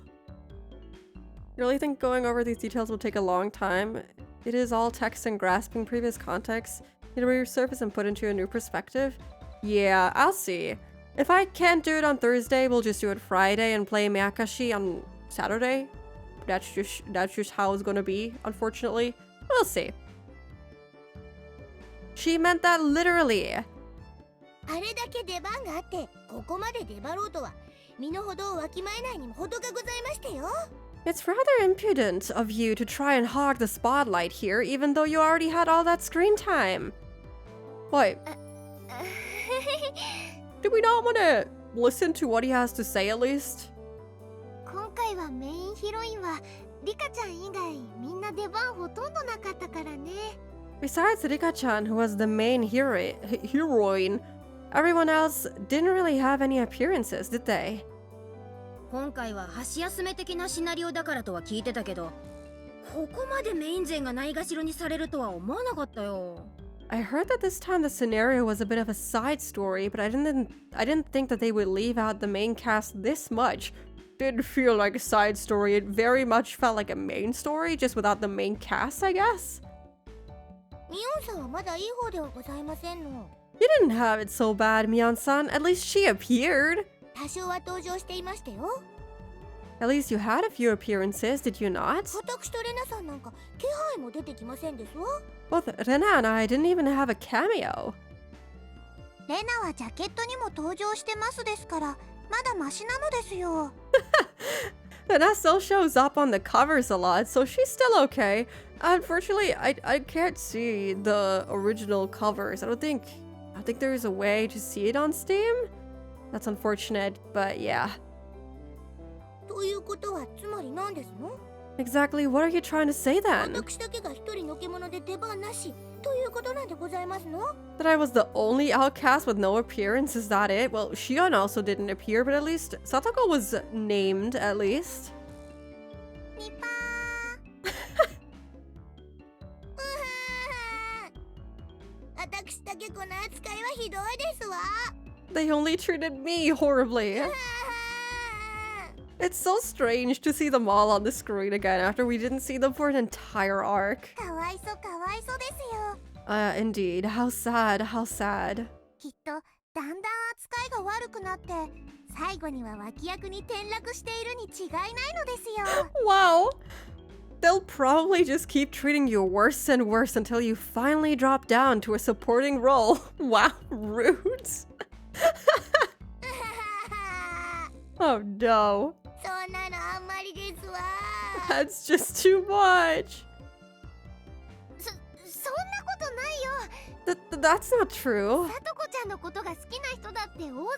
You really think going over these details will take a long time? It is all text and grasping previous context. Need to resurface and put into a new perspective? Yeah, I'll see. If I can't do it on Thursday, we'll just do it Friday and play Miyakashi on Saturday. That's just how it's gonna be, unfortunately. We'll see. She meant that literally. あれだけ出番があってここまで出張ろうとは身の程をわきまえないにも程がございましてよ。 It's rather impudent of you to try and hog the spotlight here, even though you already had all that screen time. What? Do we not want to listen to what he has to say at least? 今回はメインヒロインはリカちゃん以外みんな出番ほとんどなかったからね。 Besides Rika-chan, who was the main heroine, everyone else didn't really have any appearances, did they? 今回は箸休め的なシナリオだからとは聞いてたけど、ここまでメイン勢がないがしろにされるとは思わなかったよ。 I heard that this time the scenario was a bit of a side story, but I didn't think that they would leave out the main cast this much. Didn't feel like a side story. It very much felt like a main story, just without the main cast, I guess. ミオンさんはまだいい方ではございませんの。 You didn't have it so bad, Mion-san. At least she appeared. 多少は登場していましたよ。 At least you had a few appearances, did you not? 私とレナさんなんか気配も出てきませんですわ。 Both Rena and I didn't even have a cameo. レナはジャケットにも登場してますですから、まだマシなのですよ。 Rena still shows up on the covers a lot, so she's still okay. Unfortunately, I can't see the original covers. I don't think there's a way to see it on Steam. That's unfortunate, but yeah. ということはつまり何ですの？ Exactly, what are you trying to say then? 私だけが一人のけ者で出番なしということなんでございますの？ That I was the only outcast with no appearance, is that it? Well, Shion also didn't appear, but at least Satoko was named, at least. ミパー私だけこの扱いはひどいですわ。 They only treated me horribly. It's so strange to see them all on the screen again after we didn't see them for an entire arc. かわいそうかわいそうですよ。Indeed. How sad, how sad. きっとだんだん扱いが悪くなって最後には脇役に転落しているに違いないのですよ。 Wow. They'll probably just keep treating you worse and worse until you finally drop down to a supporting role. Wow, rude. Oh no. そんなのあんまりですわ。 That's just too much. そんなことないよ。 That's not true. さとこちゃんのことが好きな人だって大勢いるんだ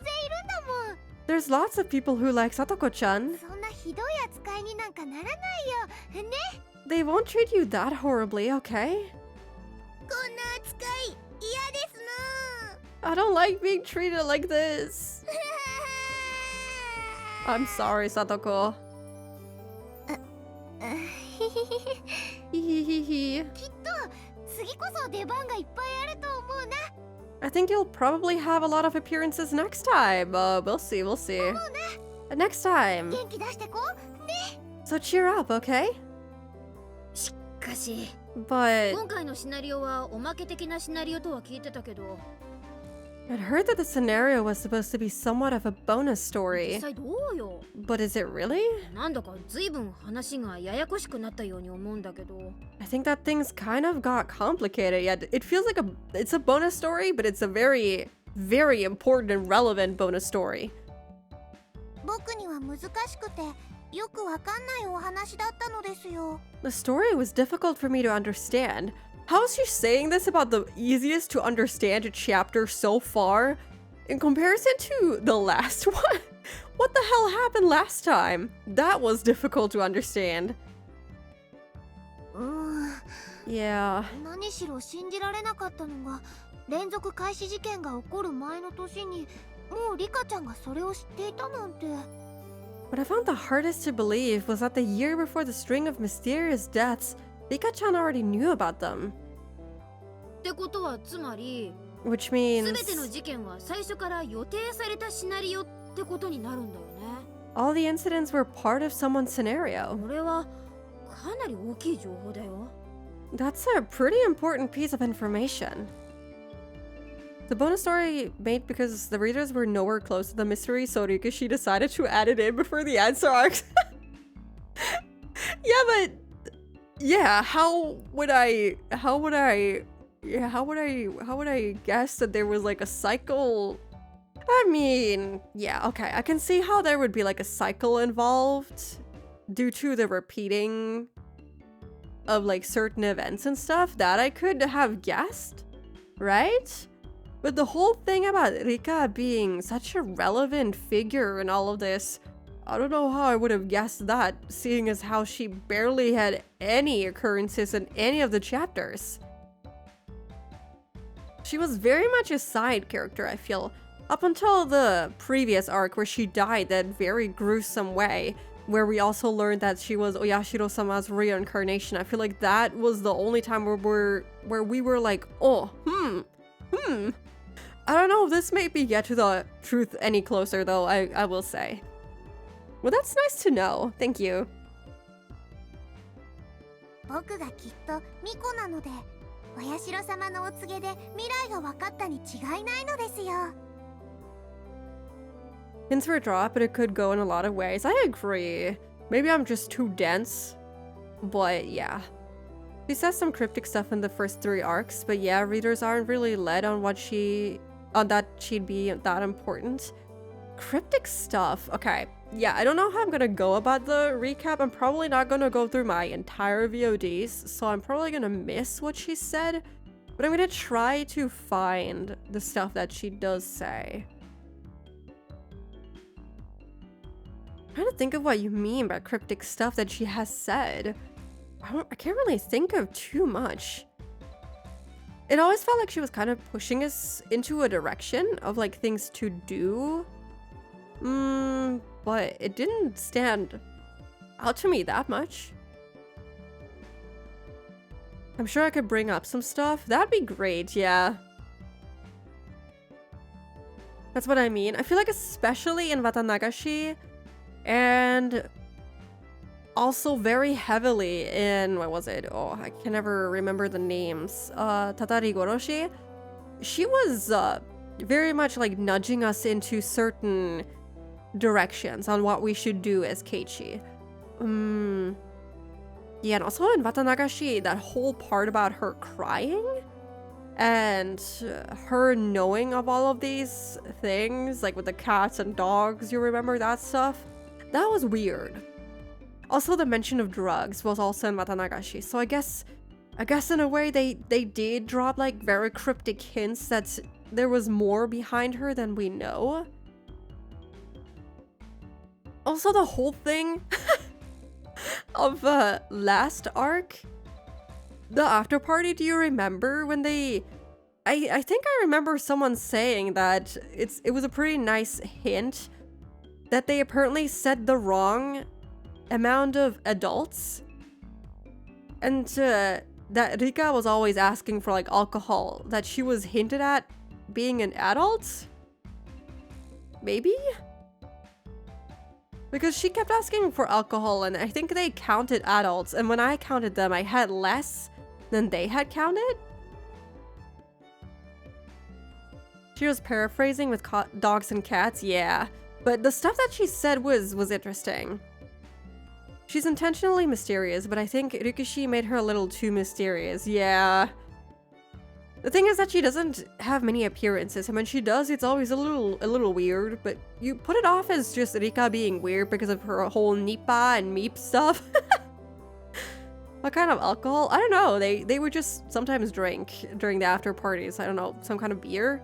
もん。 There's lots of people who like Satoko-chan. そんなひどい扱いになんかならないよ。ね。 They won't treat you that horribly, okay? こんな扱い嫌ですな。 I don't like being treated like this. I'm sorry, Satoko. ヒヒヒヒ。 きっと次こそ出番がいっぱいあると思うな。 I think you'll probably have a lot of appearances next time. We'll see, we'll see. Next time. 元気出してこうね。 So cheer up, okay? しかし But 今回のシナリオはおまけ的なシナリオとは聞いてたけど I'd heard that the scenario was supposed to be somewhat of a bonus 実 story. 際どうよ But is it really? なんだか随分話がややこしくなったように思うんだけど I think that things kind of got complicated. Yeah, it feels like it's a bonus story, but it's a very, very important and relevant bonus story. 僕には難しくてよくわかんないお話だったのですよ。 The story was difficult for me to understand. How is she saying this about the easiest to understand chapter so far in comparison to the last one? What the hell happened last time? That was difficult to understand. Yeah. 何しろ信じられなかったのが連続開始事件が起こる前の年にもうリカちゃんがそれを知っていたなんて。 What I found the hardest to believe was that the year before the string of mysterious deaths, Rika-chan already knew about them. ってことはつまり Which 全 means ての事件は最初から予定されたシナリオってことになるんだよね all the incidents were part of someone's scenario. これはかなり大きい情報だよ That's a pretty important piece of information. The bonus story made because the readers were nowhere close to the mystery, so Rikashi decided to add it in before the answer arcs. Yeah, but yeah, how would I guess that there was like a cycle? I mean, yeah, okay, I can see how there would be like a cycle involved due to the repeating of like certain events and stuff that I could have guessed, right? But the whole thing about Rika being such a relevant figure in all of this, I don't know how I would have guessed that, seeing as how she barely had any occurrences in any of the chapters. She was very much a side character, I feel, up until the previous arc where she died that very gruesome way, where we also learned that she was Oyashiro-sama's reincarnation. I feel like that was the only time where we were like, oh, I don't know if this made me get to the truth any closer, though, I will say. Well, that's nice to know. Thank you. 僕がきっと巫女なのでお社様のお告げで未来が分かったに違いないのですよ。 Hints were dropped, but it could go in a lot of ways. I agree. Maybe I'm just too dense. But yeah. She says some cryptic stuff in the first 3 arcs, but yeah, readers aren't really led on that she'd be that important. Cryptic stuff. Okay. Yeah, I don't know how I'm gonna go about the recap. I'm probably not gonna go through my entire VODs, so I'm probably gonna miss what she said. But I'm gonna try to find the stuff that she does say. I'm trying to think of what you mean by cryptic stuff that she has said. I can't really think of too much. It always felt like she was kind of pushing us into a direction of like things to do. But it didn't stand out to me that much. I'm sure I could bring up some stuff. That'd be great, yeah. That's what I mean. I feel like especially in Watanagashi and also very heavily in, what was it? Oh, I can never remember the names. Tatari Goroshi. She was very much like nudging us into certain directions on what we should do as Keiichi. Yeah, and also in Watanagashi, that whole part about her crying and her knowing of all of these things, like with the cats and dogs, you remember that stuff? That was weird. Also, the mention of drugs was also in Watanagashi, so I guess in a way they did drop like very cryptic hints that there was more behind her than we know. Also, the whole thing of last arc, the after party, do you remember when they... I think I remember someone saying that it was a pretty nice hint that they apparently said the wrong amount of adults, and that Rika was always asking for like alcohol, that she was hinted at being an adult? Maybe? Because she kept asking for alcohol, and I think they counted adults, and when I counted them, I had less than they had counted. She was paraphrasing with dogs and cats, yeah. But the stuff that she said was interesting. She's intentionally mysterious, but I think Rikishi made her a little too mysterious, yeah. The thing is that she doesn't have many appearances, and when she does, it's always a little weird, but you put it off as just Rika being weird because of her whole Nippa and Meep stuff. What kind of alcohol? I don't know, they would just sometimes drink during the after parties, I don't know, some kind of beer.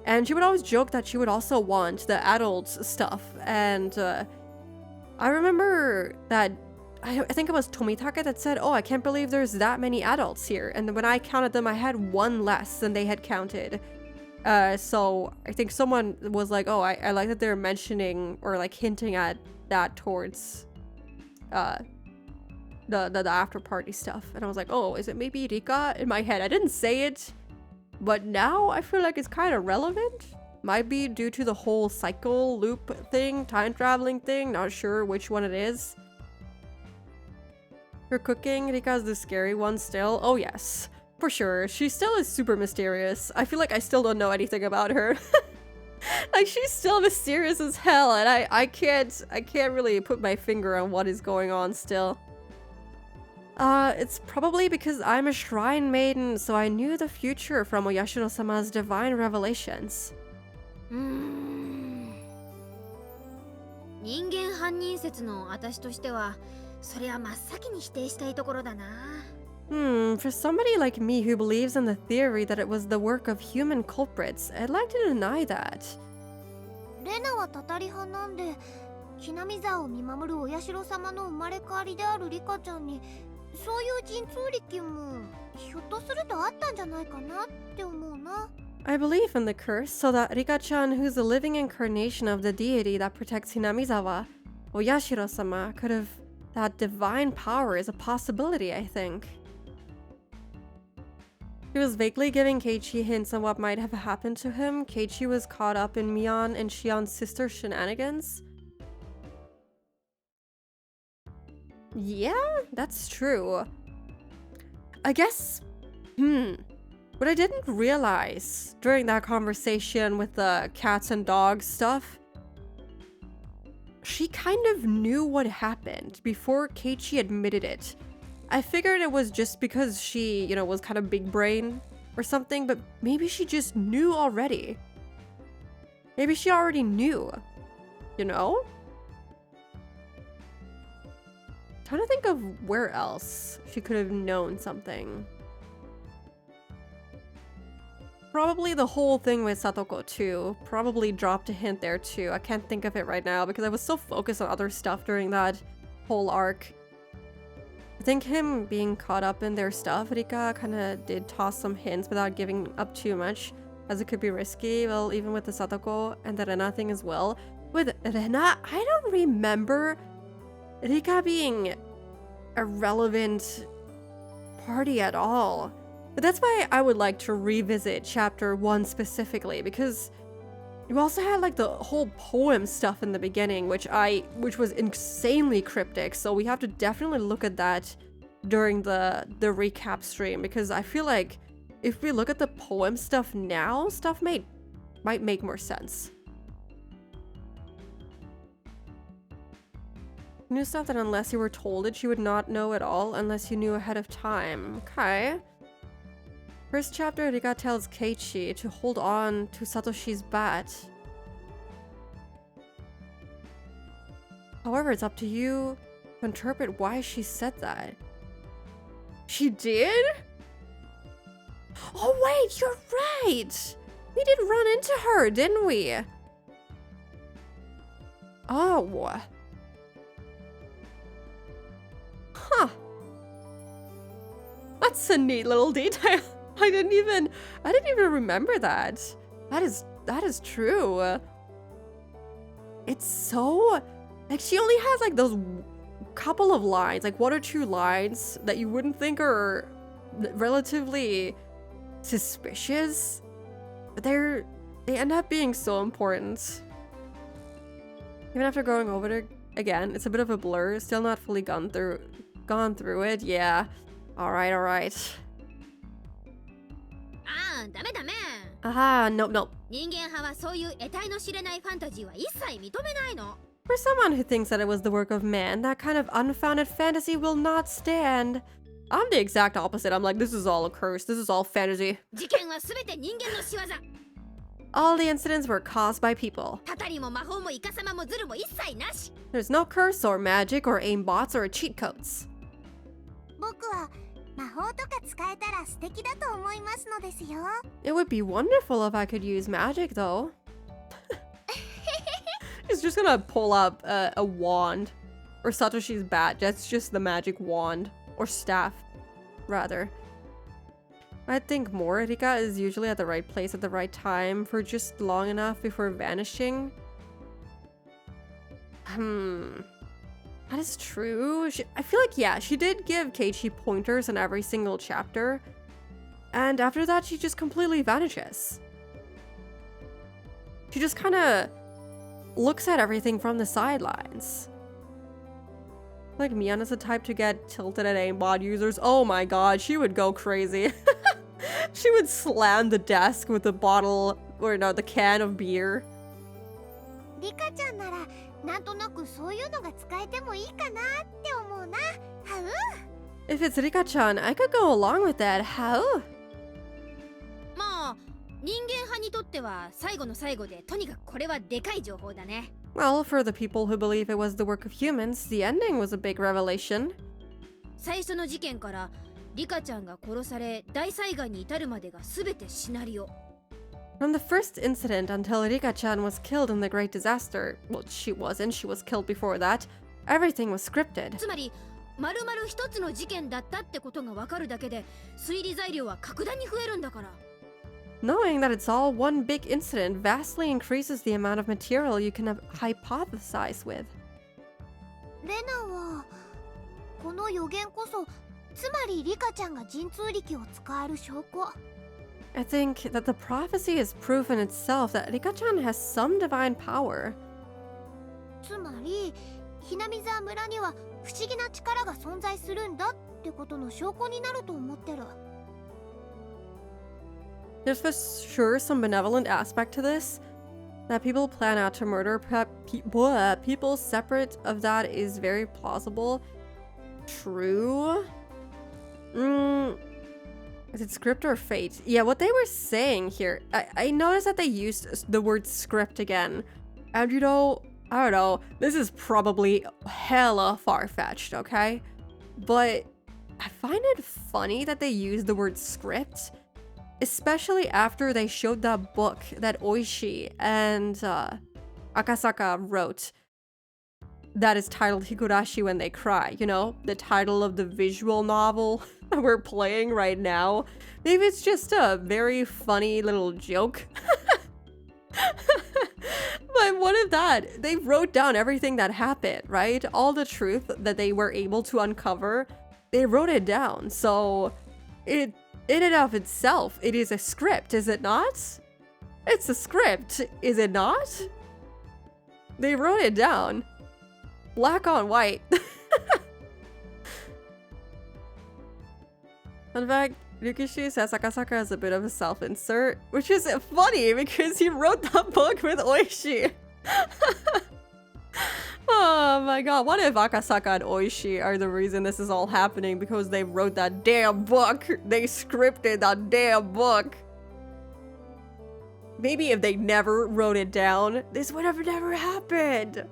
And she would always joke that she would also want the adult stuff, and I remember that I think it was Tomitaka that said, oh, I can't believe there's that many adults here. And when I counted them, I had one less than they had counted. So I think someone was like, oh, I like that they're mentioning or like hinting at that towards the after party stuff. And I was like, oh, is it maybe Rika? In my head, I didn't say it, but now I feel like it's kind of relevant. Might be due to the whole cycle loop thing, time traveling thing. Not sure which one it is. Her cooking, Rika's the scary one still. Oh yes, for sure. She still is super mysterious. I feel like I still don't know anything about her. Like, she's still mysterious as hell, and I can't really put my finger on what is going on still. It's probably because I'm a shrine maiden, so I knew the future from Oyashiro-sama's divine revelations. 人間犯人説の私としてはそれは真っ先に否定したいところだな。For somebody like me who believes in the theory that it was the work of human culprits, I'd like to deny that. レナはたたり派なんで、ひなみ座を見守るお社様の生まれ変わりであるリカちゃんに、そういう神通力もひょっとするとあったんじゃないかなって思うな。I believe in the curse, so that Rika-chan, who's the living incarnation of the deity that protects Hinamizawa, Oyashiro-sama, could have... That divine power is a possibility, I think. He was vaguely giving Keiichi hints on what might have happened to him. Keiichi was caught up in Mion and Shion's sister shenanigans. Yeah, that's true. I guess... What I didn't realize during that conversation with the cats and dogs stuff, she kind of knew what happened before Keiichi admitted it. I figured it was just because she, you know, was kind of big brain or something, but maybe she just knew already. Maybe she already knew, you know? Trying to think of where else she could have known something. Probably the whole thing with Satoko too. Probably dropped a hint there too. I can't think of it right now because I was so focused on other stuff during that whole arc. I think him being caught up in their stuff, Rika kind of did toss some hints without giving up too much, as it could be risky. Well, even with the Satoko and the Rena thing as well. With Rena, I don't remember Rika being a relevant party at all. But that's why I would like to revisit chapter 1 specifically, because You also had like the whole poem stuff in the beginning, which was insanely cryptic. So we have to definitely look at that during the recap stream, because I feel like if we look at the poem stuff now, stuff might make more sense. Knew stuff that unless you were told it, you would not know at all unless you knew ahead of time. Okay. First chapter, Rika tells Keiichi to hold on to Satoshi's bat. However, it's up to you to interpret why she said that. She did? Oh wait, you're right! We did run into her, didn't we? Oh. Huh. That's a neat little detail. I didn't even remember that. That is true. It's so, like, she only has like those couple of lines, like 1 or 2 lines that you wouldn't think are relatively suspicious, but they end up being so important. Even after going over it again, it's a bit of a blur. Still not fully gone through it. Yeah. All right. ダメダメ。 Aha, nope. 人間派はそういう得体の知れないファンタジーは一切認めないの。 For someone who thinks that it was the work of man, that kind of unfounded fantasy will not stand. I'm the exact opposite. I'm like, this is all a curse. This is all fantasy. 事件はすべて人間の仕業。 All the incidents were caused by people. たたりも魔法もイカサマもズルも一切なし。 There's no curse or magic or aimbots or cheat codes. 僕は魔法とか使えたら素敵だと思いますのですよ。 It would be wonderful if I could use magic, though. He's just gonna pull up a wand. Or Satoshi's bat. That's just the magic wand. Or staff, rather. I think more. Rika is usually at the right place at the right time for just long enough before vanishing. That is true. I feel like, yeah, she did give Keiichi pointers in every single chapter. And after that, she just completely vanishes. She just kind of looks at everything from the sidelines. Like, Miana's the type to get tilted at aimbot users. Oh my god, she would go crazy. She would slam the desk with the bottle, or no, the can of beer. リカちゃんならなんとなくそういうのが使えてもいいかなって思うな。はう。 If it's Rika-chan, I could go along with that. How? まあ人間派にとっては最後の最後でとにかくこれはでかい情報だね。 Well, for the people who believe it was the work of humans, the ending was a big revelation. 最初の事件からリカちゃんが殺され大災害に至るまでが全てシナリオ。 From the first incident until Rika-chan was killed in the Great Disaster, well, she wasn't, she was killed before that, everything was scripted. つまり丸々一つの事件だったってことがわかるだけで推理材料は格段に増えるんだから。 Knowing that it's all one big incident vastly increases the amount of material you can hypothesize with. レナはこの予言こそつまりリカちゃんが神通力を使える証拠。 I think that the prophecy is proof in itself that Rika-chan has some divine power. つまりひなみ沢村には不思議な力が存在するんだってことの証拠になると思ってる。 There's for sure some benevolent aspect to this. That people plan out to murder people separate of that is very plausible. True. Is it script or fate? Yeah, what they were saying here, I noticed that they used the word script again. And you know, I don't know, this is probably hella far-fetched, okay? But I find it funny that they use the word script, especially after they showed that book that Oishi and Akasaka wrote that is titled Higurashi When They Cry, you know? The title of the visual novel that we're playing right now. Maybe it's just a very funny little joke. But what if that? They wrote down everything that happened, right? All the truth that they were able to uncover, they wrote it down. So, in and of itself, it is a script, is it not? It's a script, is it not? They wrote it down. Black on white. Fun fact, Ryukishi says Akasaka is a bit of a self-insert, which is funny because he wrote that book with Oishi. Oh my god, what if Akasaka and Oishi are the reason this is all happening because they wrote that damn book? They scripted that damn book. Maybe if they never wrote it down, this would have never happened.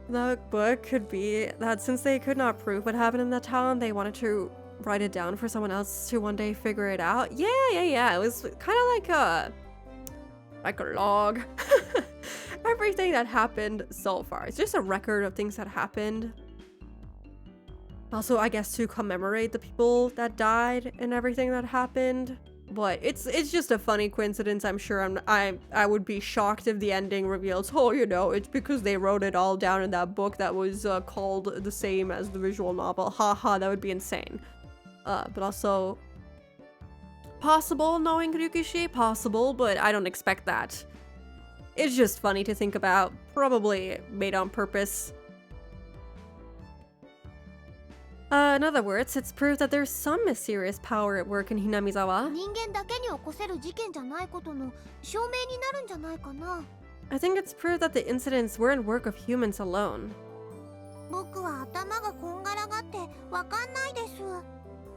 The book could be that since they could not prove what happened in the town, they wanted to write it down for someone else to one day figure it out. Yeah. It was kind of like a log. Everything that happened so far. It's just a record of things that happened. Also, I guess to commemorate the people that died and everything that happened. But it's just a funny coincidence. I'm sure I would be shocked if the ending reveals, oh, you know, it's because they wrote it all down in that book that was called the same as the visual novel. Haha, that would be insane. But also possible knowing Ryukishi, possible, but I don't expect that. It's just funny to think about. Probably made on purpose. In other words, it's proof that there's some mysterious power at work in Hinamizawa. 人間だけに起こせる事件じゃないことの証明になるんじゃないかな。 I think it's proof that the incidents weren't work of humans alone. 僕は頭がこんがらがってわかんないです。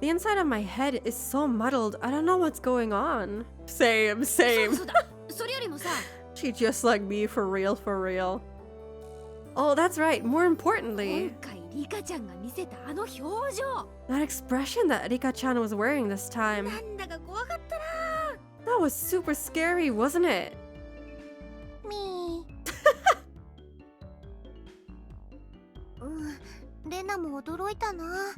The inside of my head is so muddled, I don't know what's going on. Same. そうだ。それよりもさ、 She just like me, for real. Oh, that's right, more 今 importantly, 回リカちゃんが見せたあの表情。 that expression that Rika-chan was wearing this time. なんだか怖かったな。 That was super scary, wasn't it? みー。レナも驚いたな。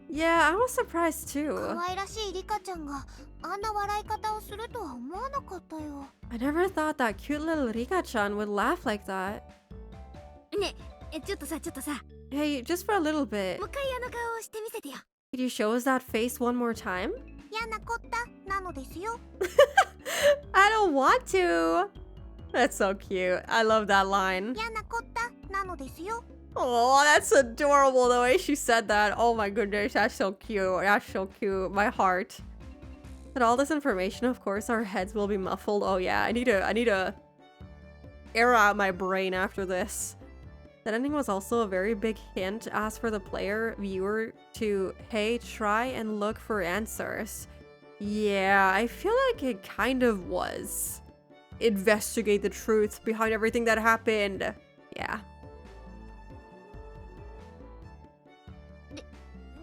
Yeah, I was surprised too. 可愛らしいリカちゃんがあんな笑い方をするとは思わなかったよ。 I never thought that cute little Rika-chan would laugh like that. ねえ、ちょっとさ。 Hey, just for a little bit. もう一回あの顔をしてみせてよ。 Could you show us that face one more time? 嫌なこったなのですよ。 I don't want to. That's so cute. I love that line. 嫌なこったなのですよ。 Oh, that's adorable the way she said that. Oh my goodness, that's so cute. That's so cute. My heart. But all this information, of course, our heads will be muffled. Oh yeah, I need to air out my brain after this. That ending was also a very big hint as for the viewer to, hey, try and look for answers. Yeah, I feel like it kind of was. Investigate the truth behind everything that happened. Yeah.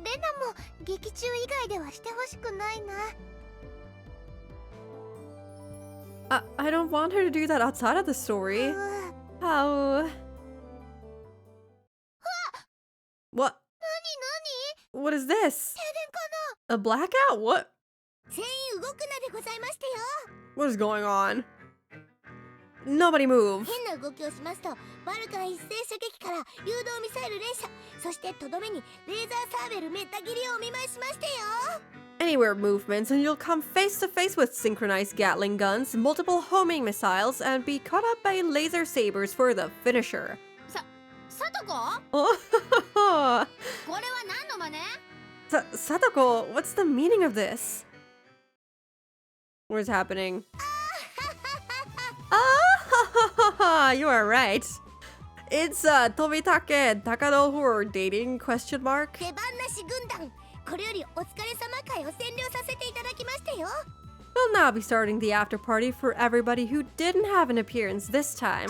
レナも劇中以外ではしてほしくないな。 I don't want her to do that outside of the story. How? What? What is this? A blackout? What? 全員動くなでございましてよ。 What is going on? Nobody move. 変な動きをしますと、バルカン一斉射撃から誘導ミサイル連射、そしてとどめにレーザーサーベルめった切りをお見舞いしましてよ。 Anywhere movements and you'll come face to face with synchronized Gatling guns, multiple homing missiles, and be caught up by laser sabers for the finisher. サトコ？ Oh, これは何の真似？ Satoko, what's the meaning of this? What is happening? Ah, you are right. It's Tobitake and Takano who are dating, question mark. 出番なし軍団、これよりお疲れ様会を占領させていただきましたよ。 We'll now be starting the after party for everybody who didn't have an appearance this time.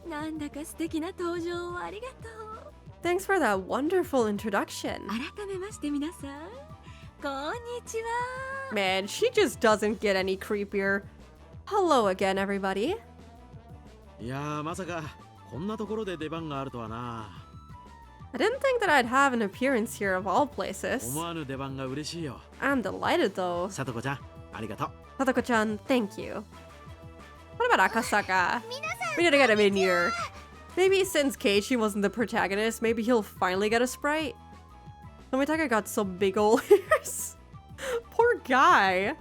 なんだか素敵な登場をありがとう。 Thanks for that wonderful introduction. 改めまして皆さん、こんにちは。 Man, she just doesn't get any creepier. Hello again, everybody. いやー、まさかこんなところで出番があるとはな。 I didn't think that I'd have an appearance here of all places. 思わぬ出番が嬉しいよ。 I'm delighted though. さとこちゃん、ありがとう。 Satoko-chan, thank you. What about Akasaka? We need to get him in here. Maybe since Keiichi wasn't the protagonist, maybe he'll finally get a sprite. Tomitaka got so big ol' ears. Poor guy.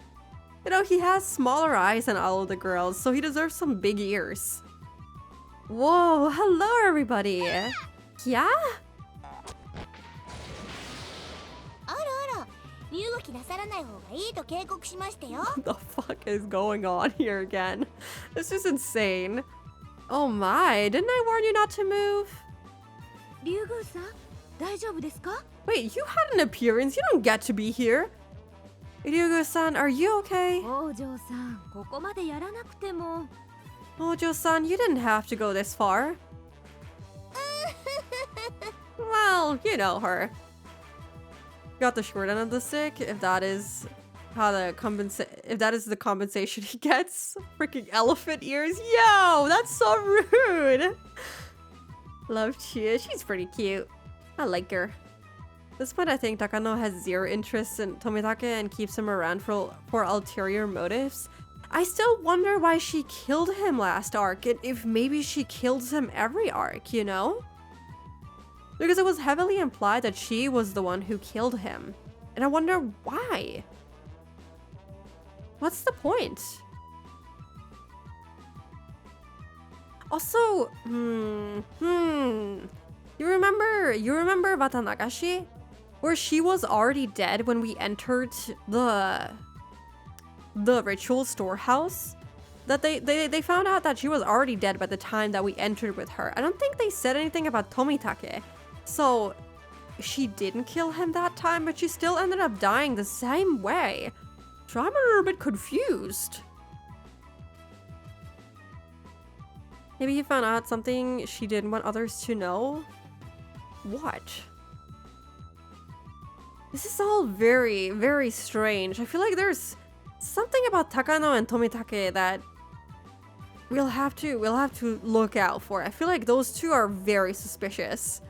You know, he has smaller eyes than all of the girls, so he deserves some big ears. Whoa, hello everybody. Yeah? あらあら、身動きなさらない方がいいと警告しましたよ。 What the fuck is going on here again? This is insane. Oh my, didn't I warn you not to move? 竜宮さん、大丈夫ですか？ Wait, you had an appearance. You don't get to be here. Ryugu-san, are you okay? 王女さん、ここまでやらなくても。 Ojo-san, you didn't have to go this far. Well, you know her. Got the short end of the stick, if that is how the compensation he gets. Freaking elephant ears. Yo, that's so rude. Love Chia. She's pretty cute. I like her. At this point, I think Takano has zero interest in Tomitake and keeps him around for ulterior motives. I still wonder why she killed him last arc, and if maybe she kills him every arc, you know? Because it was heavily implied that she was the one who killed him. And I wonder why? What's the point? Also, You remember Watanagashi? Where she was already dead when we entered the ritual storehouse? That they found out that she was already dead by the time that we entered with her. I don't think they said anything about Tomitake. So, she didn't kill him that time, but she still ended up dying the same way. So I'm a little bit confused. Maybe he found out something she didn't want others to know? What? This is all very, very strange. I feel like there's something about Takano and Tomitake that we'll have to look out for. I feel like those two are very suspicious.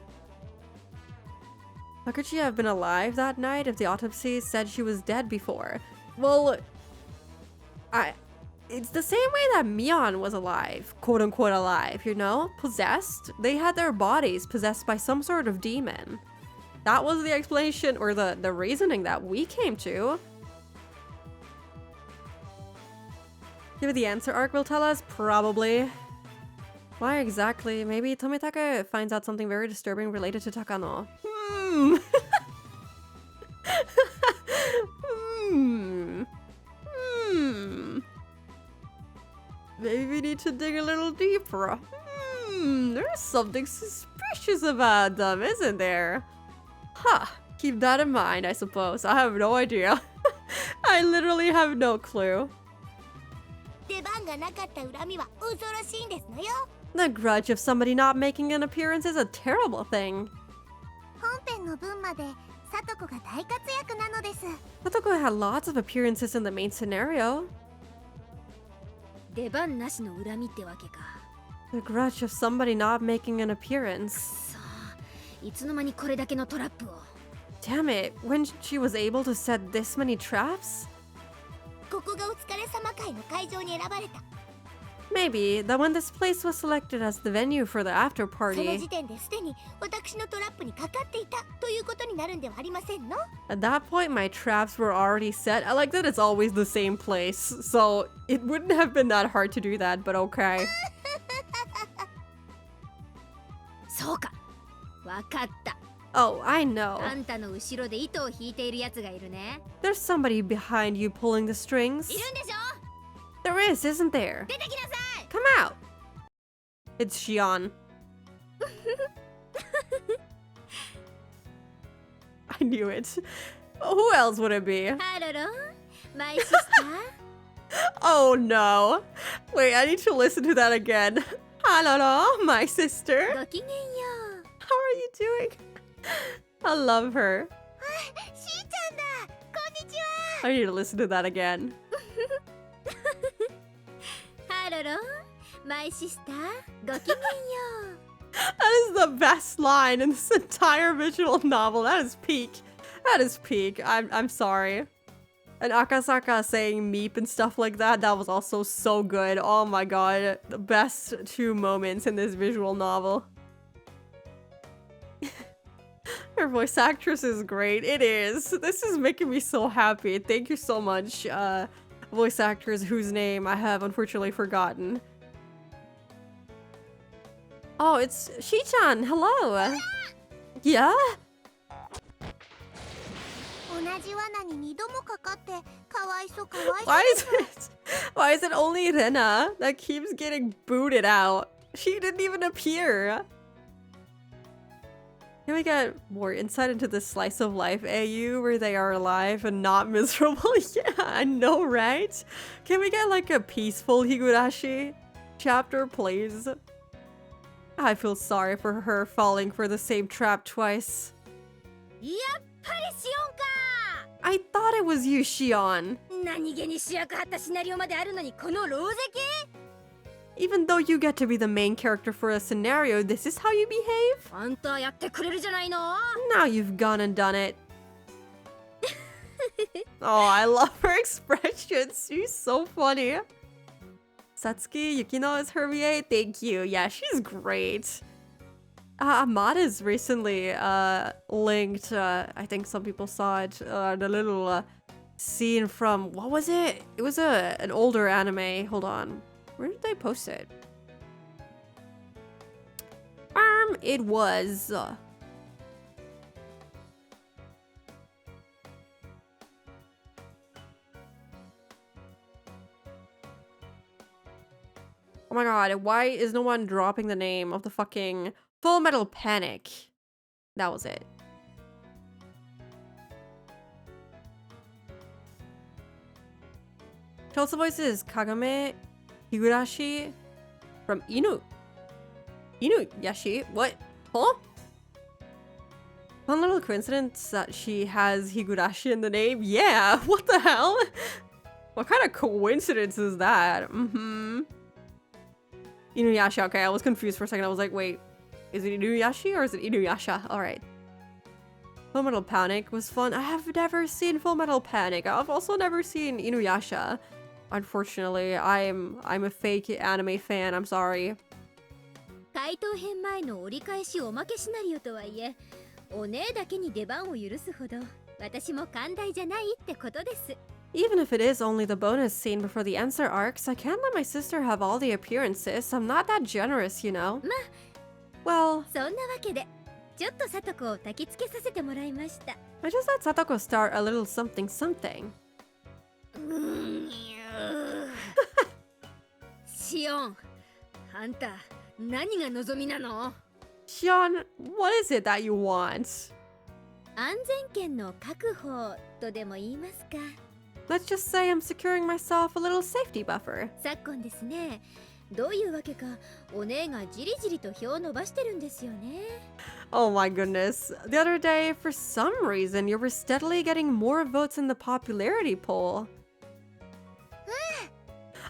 How could she have been alive that night if the autopsy said she was dead before? Well, it's the same way that Mion was alive, quote unquote alive, you know? Possessed. They had their bodies possessed by some sort of demon. That was the explanation or the reasoning that we came to. Maybe the answer arc will tell us? Probably. Why exactly? Maybe Tomitake finds out something very disturbing related to Takano. Maybe we need to dig a little deeper. There's something suspicious about them, isn't there? Huh. Keep that in mind, I suppose. I have no idea. I literally have no clue. 出番がなかった恨みは恐ろしいんですのよ。 The grudge of somebody not making an appearance is a terrible thing. 本編の分まで聡子が大活躍なのです。 Satoko had lots of appearances in the main scenario. 出番なしの恨みってわけか。 The grudge of somebody not making an appearance. さあ、いつの間にこれだけのトラップを。 Damn it, when she was able to set this many traps? ここがお疲れ様会の会場に選ばれた。 Maybe that when this place was selected as the venue for the after その party, 時点ですでに私のトラップにかかっていたということになるんではありませんの？ at that point my traps were already set. I like that it's always the same place, so it wouldn't have been that hard to do that, but okay. そうか。わかった。 Oh, I know. あんたの後ろで糸を引いているやつがいるね。 There's somebody behind you pulling the strings. いるんでしょ？ There is, isn't there? 出てきなさい。 Come out! It's Shion. I knew it. Who else would it be? ハロロ、マイシスター。 Oh no. Wait, I need to listen to that again. Hello, my sister. ごきげんよ How are you doing? I love her. しーちゃんだ。こんにちは。 I need to listen to that again. う。ハロロ、マイシスター。ごきげんよ That is the best line in this entire visual novel. That is peak. That is peak. I'm sorry. And Akasaka saying meep and stuff like that, that was also so good. Oh my god. The best two moments in this visual novel. Her voice actress is great. It is. This is making me so happy. Thank you so much, voice actress whose name I have unfortunately forgotten. Oh, it's Shi-chan. Hello. Yeah? 同じ罠に2度もかかってかわいそうかわいそう Why is it only Rena that keeps getting booted out? She didn't even appear. Can we get more insight into this slice of life AU where they are alive and not miserable? Yeah, I know, right? Can we get like a peaceful Higurashi chapter, please? I feel sorry for her falling for the same trap twice. やっぱりシオンか I thought it was you, Shion. 何気に主役張ったシナリオまであるのにこのローゼ系 Even though you get to be the main character for a scenario, this is how you behave? あんたやってくれるじゃないの Now you've gone and done it. Oh, I love her expressions. She's so funny. Satsuki Yukino is her VA. Thank you. Yeah, she's great. Amada's recently linked, I think some people saw it, the little scene from, what was it? It was an older anime. Hold on. Where did they post it? It was... Oh my god, why is no one dropping the name of the fucking Full Metal Panic? That was it. Chelsea's voice is Kagame Higurashi from Inuyasha? What? Huh? Fun little coincidence that she has Higurashi in the name? Yeah, what the hell? What kind of coincidence is that? Inuyasha, okay, I was confused for a second. I was like, wait, is it Inuyasha or is it Inuyasha? Alright. Full Metal Panic was fun. I have never seen Full Metal Panic. I've also never seen Inuyasha. Unfortunately, I'm a fake anime fan. I'm sorry. 回答編前の折り返しおまけシナリオとはいえお姉だけに出番を許すほど私も寛大じゃないってことです Even if it is only the bonus scene before the answer arcs, I can't let my sister have all the appearances. I'm not that generous, you know. Well, そんなわけでちょっとさとこを焚きつけさせてもらいました I just let Satoko start a little something something. シオンあんた何が望みなの Shion, what is it that you want? 安全圏の確保とでも言いますか Let's just say I'm securing myself a little safety buffer. 昨今ですねどういうわけかお姉がじりじりと票を伸ばしてるんですよね Oh my goodness. The other day, for some reason, you were steadily getting more votes in the popularity poll.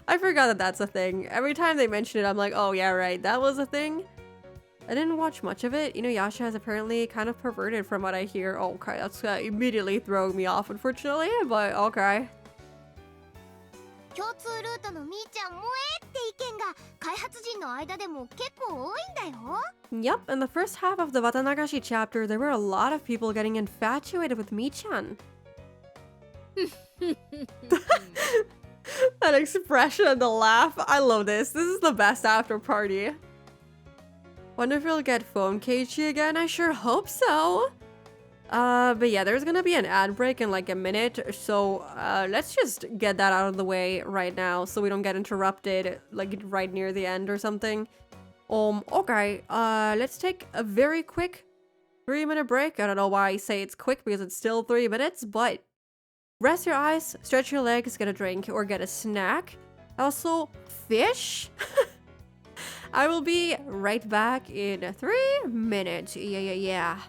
I forgot that that's a thing. Every time they mention it, I'm like, oh yeah, right, that was a thing. I didn't watch much of it. Inuyasha has apparently kind of perverted from what I hear. Oh, okay, that's immediately throwing me off, unfortunately, but okay. 共通ルートのみーちゃん萌えって意見が開発陣の間でも結構多いんだよ Yep, in the first half of the Watanagashi chapter, there were a lot of people getting infatuated with Mii-chan. That expression and the laugh, I love this. This is the best after party. Wonder if we'll get phone Keiichi again? I sure hope so. But yeah, there's gonna be an ad break in like a minute, so let's just get that out of the way right now so we don't get interrupted like right near the end or something. Okay, let's take a very quick 3-minute break. I don't know why I say it's quick because it's still 3 minutes, but rest your eyes, stretch your legs, get a drink or get a snack. Also, fish? I will be right back in 3 minutes. Yeah.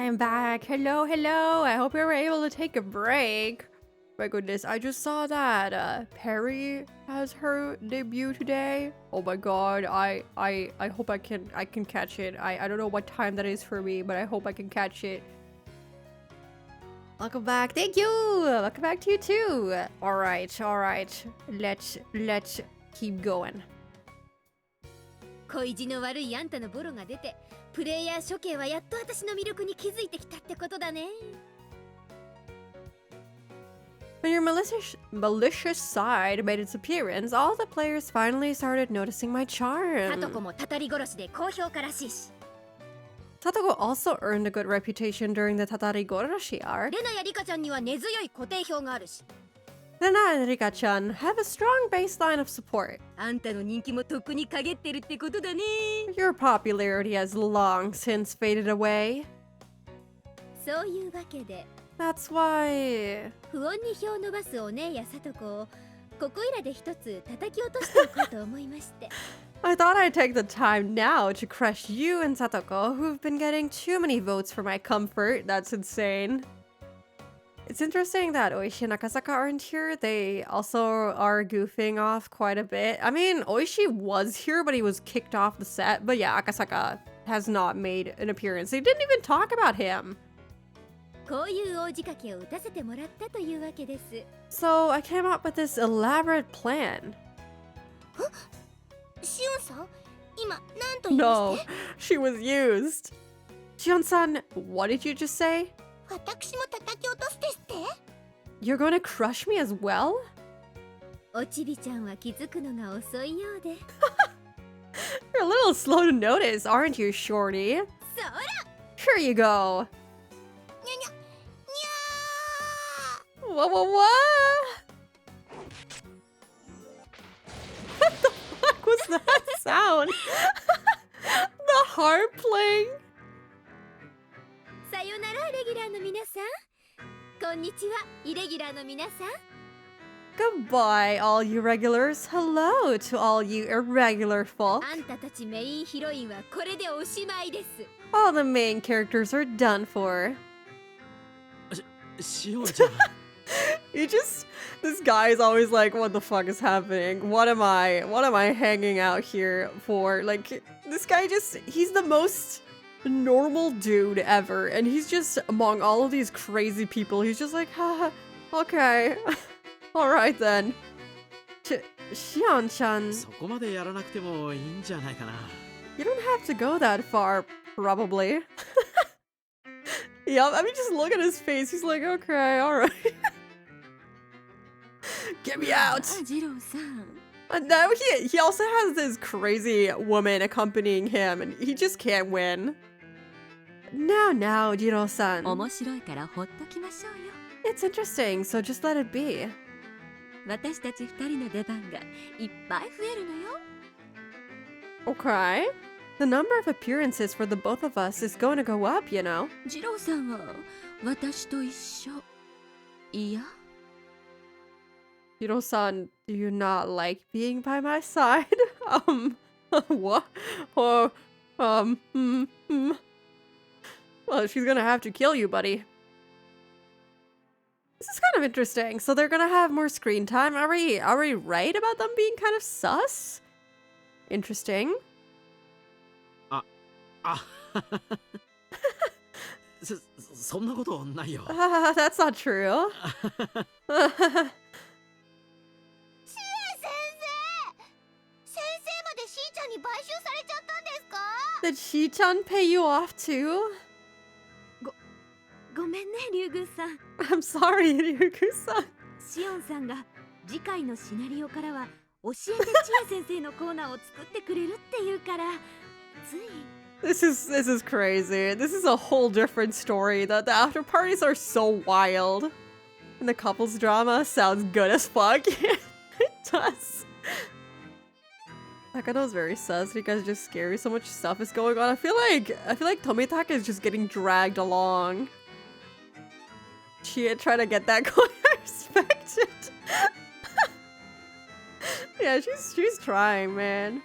I'm back. Hello, hello. I hope you were able to take a break. My goodness, I just saw that Perry has her debut today. Oh my god, I hope I can catch it. I don't know what time that is for me, but I hope I can catch it. Welcome back. Thank you. Welcome back to you too. All right. Let's keep going. 恋路の悪いあんたのボロが出て、プレイヤー処刑はやっと私の魅力に気づいてきたってことだね。When your malicious side made its appearance, all the players finally started noticing my サトコ charm. もたたり殺しで高評価らしいし、 Satoko also earned a good reputation during the Tatari Goroshi arc. レナやリカちゃんには根強い固定票があるし、 Rena and Rika-chan have a strong baseline of support. あんたの人気もとっくに陰ってるってことだね。 Your popularity has long since faded away. そういうわけで、 That's why... 不穏に票を伸ばすお姉やサトコをここいらで一つ叩き落としておこうと思いまして。 I thought I'd take the time now to crush you and Satoko, who've been getting too many votes for my comfort. That's insane. It's interesting that Oishi and Akasaka aren't here. They also are goofing off quite a bit. I mean, Oishi was here, but he was kicked off the set. But yeah, Akasaka has not made an appearance. They didn't even talk about him. こういう大仕掛けを打たせてもらったというわけです。 So I came up with this elaborate plan. シオンさん、今何と言いま No, して？ she was used. Shion-san, what did you just say? 私も叩き落とすですって？ You're going to crush me as well? おちびちゃんは気づくのが遅いようで。 You're a little slow to notice, aren't you, Shorty? そら、 Here you go. にゃにゃに What? What the fuck was that sound? The harp playing? さよならレギュラーの皆さん。こんにちは、イレギュラーの皆さん。 Goodbye, all you regulars. Hello to all you irregular folk. あんたたちメインヒロインはこれでおしまいです。 All the main characters are done for. しおんちゃん This guy is always like, what the fuck is happening? What am I hanging out here for? Like, this guy he's the most normal dude ever. And he's just among all of these crazy people. He's just like, haha, okay. Alright then. Shion-chan, そこまでやらなくてもいいんじゃないかな。 you don't have to go that far, probably. Yep, I mean, just look at his face. He's like, okay, alright. Get me out! ジローさん。 And now he also has this crazy woman accompanying him, and he just can't win. Now, Jiro-san. 面白いからほっときましょうよ。 It's interesting, so just let it be. 私たち二人の出番がいっぱい増えるのよ。 Okay. The number of appearances for the both of us is going to go up, you know. ジローさんは私と一緒。いや。 Jiro-san, do you not like being by my side? What? Well, she's gonna have to kill you, buddy. This is kind of interesting. So they're gonna have more screen time. Are we right about them being kind of sus? Interesting. あそんなことないよ。 That's not true. 先生までしーちゃんに買収されちゃったんですか？ Did Shi-chan pay you off too? ごめんね、リュウグウさん。 I'm sorry, Ryugu-san. シオンさんが次回のシナリオからは教えてチエ先生のコーナーを作ってくれるっていうから、つい。 This is crazy. This is a whole different story. The after parties are so wild. And the couples drama sounds good as fuck. It does. Takano's very sus. You guys are just scary. So much stuff is going on. I feel like Tomitaka is just getting dragged along. She trying to get that going. I respect it. Yeah, she's trying, man.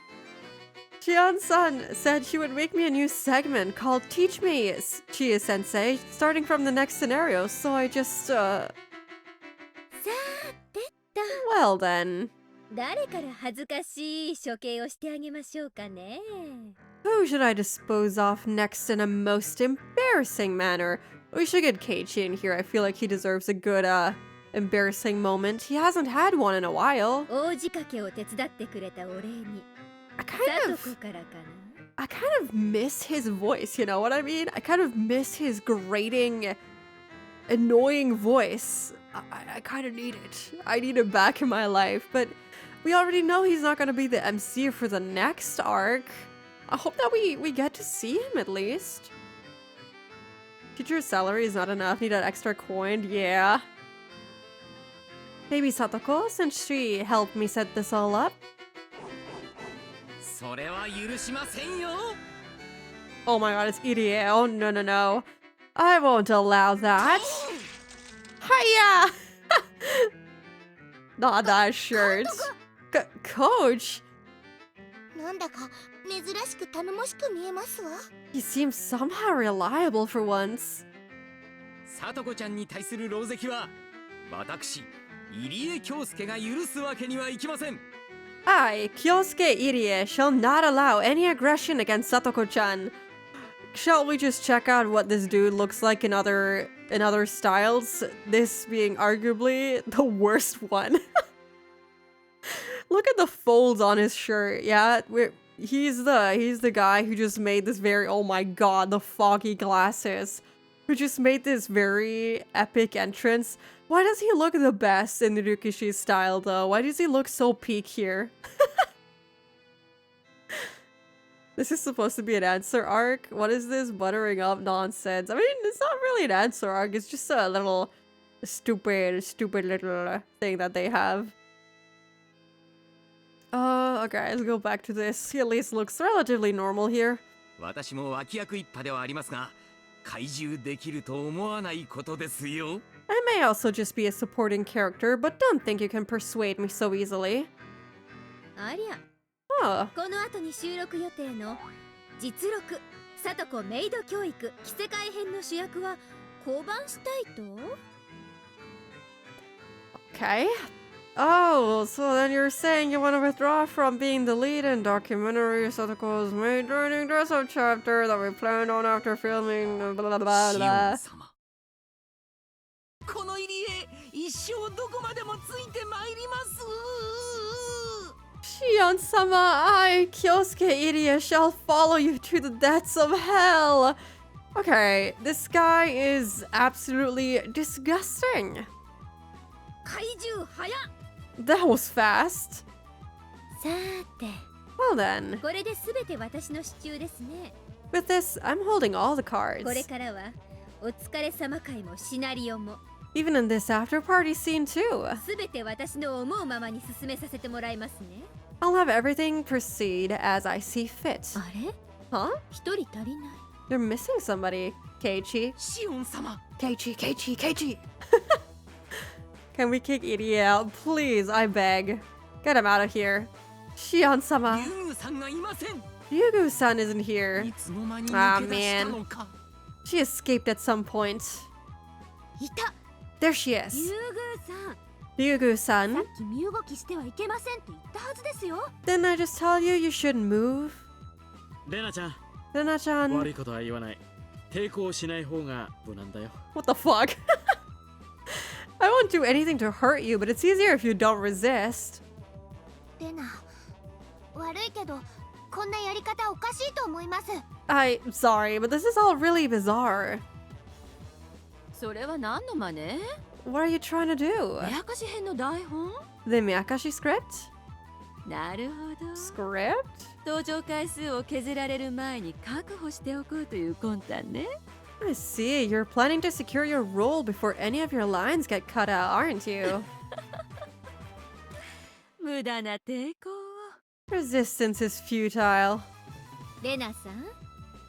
Jian-san said she would make me a new segment called Teach Me, Chia-sensei, starting from the next scenario, so I just, さてと well then. 誰から恥ずかしい処刑をしてあげましょうかね。 Who should I dispose off next in a most embarrassing manner? We should get Keiichi in here. I feel like he deserves a good, embarrassing moment. He hasn't had one in a while. 大仕掛けを手伝ってくれたお礼に I さ kind と of... こからかな。 I kind of miss his voice, you know what I mean? I kind of miss his grating, annoying voice. I kind of need it. I need it back in my life, but we already know he's not going to be the MC for the next arc. I hope that we get to see him at least. Teacher's salary is not enough. Need an extra coin. Yeah. Maybe Satoko, since she helped me set this all up. それは許しませんよ。 Oh my god, it's Irie. Oh no no no. I won't allow that. Hiya! Not that shirt. Coach? なんだか珍しく頼もしく見えますわ。 He seems somehow reliable for once. さとこちゃんに対する狼藉は私入江京介が許すわけにはいきません。 I, Kyosuke Irie, shall not allow any aggression against Satoko-chan. Shall we just check out what this dude looks like in other styles? This being arguably the worst one. Look at the folds on his shirt. Yeah, he's the guy who just made this very, oh my god, the foggy glasses. Who just made this very epic entrance. Why does he look the best in the Rikishi style though? Why does he look so peak here? This is supposed to be an answer arc? What is this buttering up nonsense? I mean, it's not really an answer arc, it's just a little stupid little thing that they have. Okay, let's go back to this. He at least looks relatively normal here. 私も脇役一派ではありますが、怪獣できると思わないことですよ。 I may also just be a supporting character, but don't think you can persuade me so easily. ありゃ Oh, この後に収録予定の実録さとこメイド教育着せ替え編の主役は降板したいと okay. Oh, so then you're saying you want to withdraw from being the lead in documentary Satoko's maid joining dress-up chapter that we planned on after filming blah blah blah シオ blah. ン様。この入りへ一生どこまでもついてまいります。 Shion-sama, I, Kyosuke Irie, shall follow you to the depths of hell. Okay, this guy is absolutely disgusting. 怪獣早っ That was fast. さーて Well then, これで全て私の支柱ですね with this, I'm holding all the こ cards. れからはお疲れ様会もシナリオも Even in this after-party scene too. 全て私の思うままに進めさせてもらいますね I'll have everything proceed as I see fit. あれ Huh? 一人足りない You're missing somebody, Keiichi. シオン様。 Keiichi. Can we kick Irie out? Please, I beg. Get him out of here. Shion-sama. ユウさんがいません。 Ryugu-san isn't here. いつの間に Ah, 抜け出したのか。 She escaped at some point. いた There she 竜 is. 宮さんさ Ryugu-san. っき身動きしてはいけませんと言ったはずですよ Didn't I just tell you you shouldn't move? レナちゃん、 Rena-chan. 悪いことは言わない。抵抗しない方が無難だよ。 What the fuck? I won't do anything to hurt you, but it's easier if you don't resist. レナ悪いけどこんなやり方おかしいと思います。 I'm sorry, but this is all really bizarre. それは何の真似 What are you trying to do? 目明かし編の台本 The Miyakashi script? なるほど Script? 登場回数を削られる前に確保しておこうという魂胆ね I see. You're planning to secure your role before any of your lines get cut out, aren't you? 無駄な抵抗を Resistance is futile. レナさん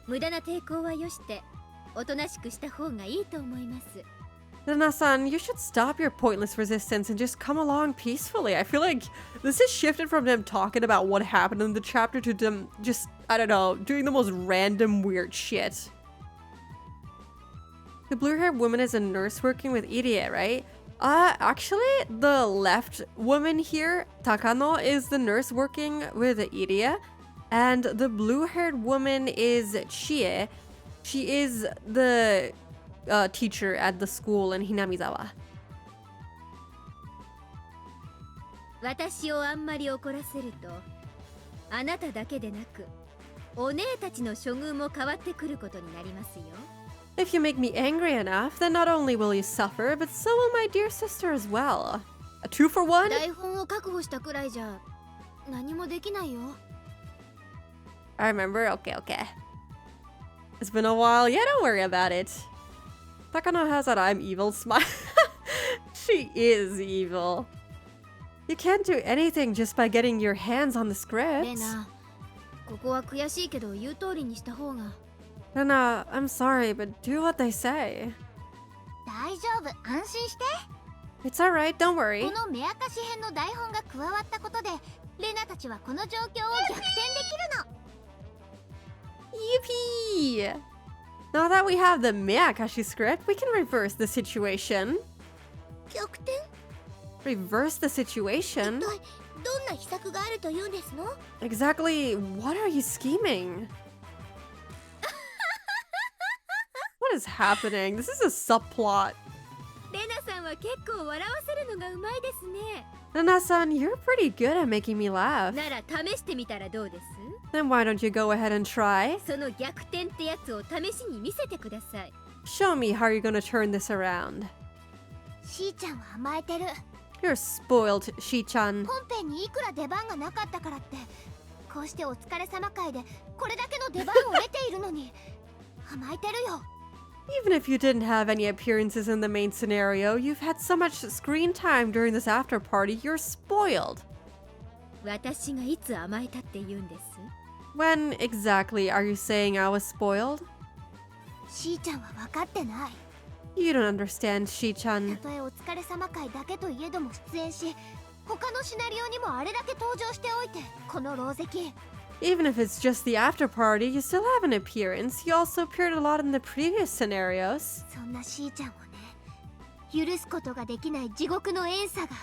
無駄な抵抗はよしておとなしくした方がいいと思います Nana-san, you should stop your pointless resistance and just come along peacefully. I feel like this has shifted from them talking about what happened in the chapter to them just, I don't know, doing the most random weird shit. The blue-haired woman is a nurse working with Irie, right? Actually, the left woman here, Takano, is the nurse working with Irie. And the blue-haired woman is Chie. She is the teacher at the school in Hinamizawa. 私をあんまり怒らせると、あなただけでなく、お姉たちの処遇も変わってくることになりますよ。If you make me angry enough, then not only will you suffer, but so will my dear sister as well. A 2 for 1? 台本を確保したくらいじゃ何もできないよ。I remember. Okay, okay. It's been a while. Yeah, don't worry about it. Takano has that I'm evil smile. She is evil. You can't do anything just by getting your hands on the script. レナ、ここは悔しいけど言う通りにした方が。Rena, I'm sorry, but do what they say. 大丈夫、安心して。 It's alright, don't worry. この目明かし編の台本が加わったことで、レナたちはこの状況を逆転できるの。Yippee! Now that we have the Miyakashi script, we can reverse the situation. 逆転？ Reverse the situation? どんな秘策があるというんですの？ Exactly what are you scheming? What is happening? This is a subplot. レナさんは結構笑わせるのがうまいですね。Nana-san, you're pretty good at making me laugh. なら試してみたらどうです？ Then why don't you go ahead and try? その逆転ってやつを試しに見せてください。 Show me how you're gonna turn this around. しーちゃんは甘えてる。 You're spoiled, Shi-chan. 本編にいくら出番がなかったからってこうしてお疲れ様会でこれだけの出番を得ているのに甘えてるよ。 Even if you didn't have any appearances in the main scenario, you've had so much screen time during this after party, you're spoiled. 私がいつ甘えたって言うんです？ When exactly are you saying I was spoiled? しーちゃんは分かってない。 You don't understand, Shi-chan. たとえお疲れ様会だけといえども出演し他のシナリオにもあれだけ登場しておいてこの狼藉。 Even if it's just the after party, you still have an appearance. You also appeared a lot in the previous scenarios. そんなしーちゃんをね許すことができない地獄の怨嗟が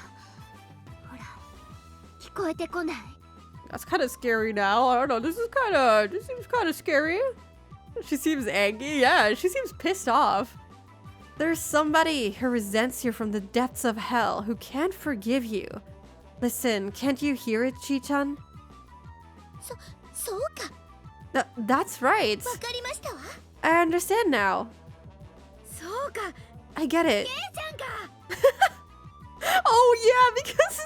ほら聞こえてこない。 That's kind of scary now. I don't know. This seems kind of scary. She seems angry. Yeah, she seems pissed off. There's somebody who resents you from the depths of hell who can't forgive you. Listen, can't you hear it, Chi-chan? そうか。 That's right. わかりましたわ。 I understand now. そうか、 I get it. ケイちゃんか。 Oh yeah, because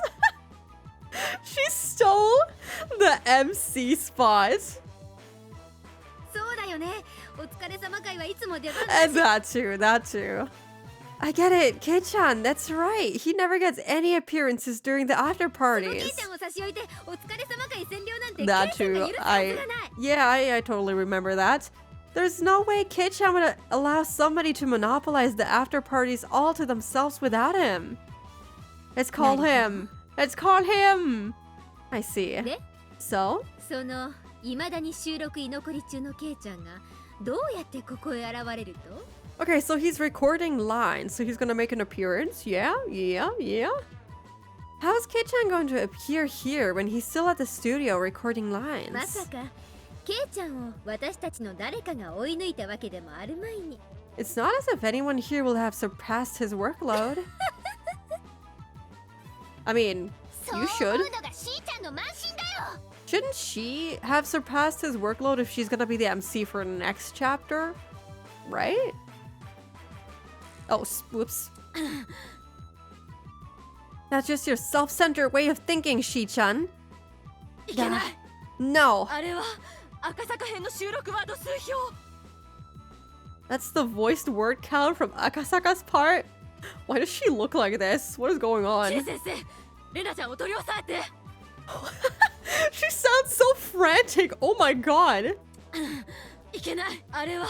she stole the MC spot. そうだよね。お疲れ様会はいつも出番 And だし。 that too. I get it, Kei-chan, that's right. He never gets any appearances during the after ケイ parties. ちゃんを差し置いてお疲れ様会占領なんてケイ That ちゃんが too. 許すはずがない。 Yeah, I totally remember that. There's no way Kei-chan would allow somebody to monopolize the after parties all to themselves without him. It's called him. It's called him. I see. で、 So? その未だに収録居残り中のケイちゃんがどうやってここへ現れると？ Okay, so he's recording lines, so he's gonna make an appearance? Yeah. How's Kei-chan going to appear here when he's still at the studio recording ま lines? さかケイちゃんを私たちの誰かが追い抜いたわけでもあるまいに。 It's not as if anyone here will have surpassed his workload. I mean, そう you 思 should. うのがしーちゃんの慢心だよ。 Shouldn't she have surpassed his workload if she's gonna be the MC for the next chapter? Right? Oh, whoops. That's just your self-centered way of thinking, Shi-chan. いけない。 No, あれは赤坂編の収録ワード数票。 that's the voiced word count from Akasaka's part? Why does she look like this? What is going シェ on? 先生、レナちゃんを取り押さえて。 She sounds so frantic. Oh my god. いけない。あれは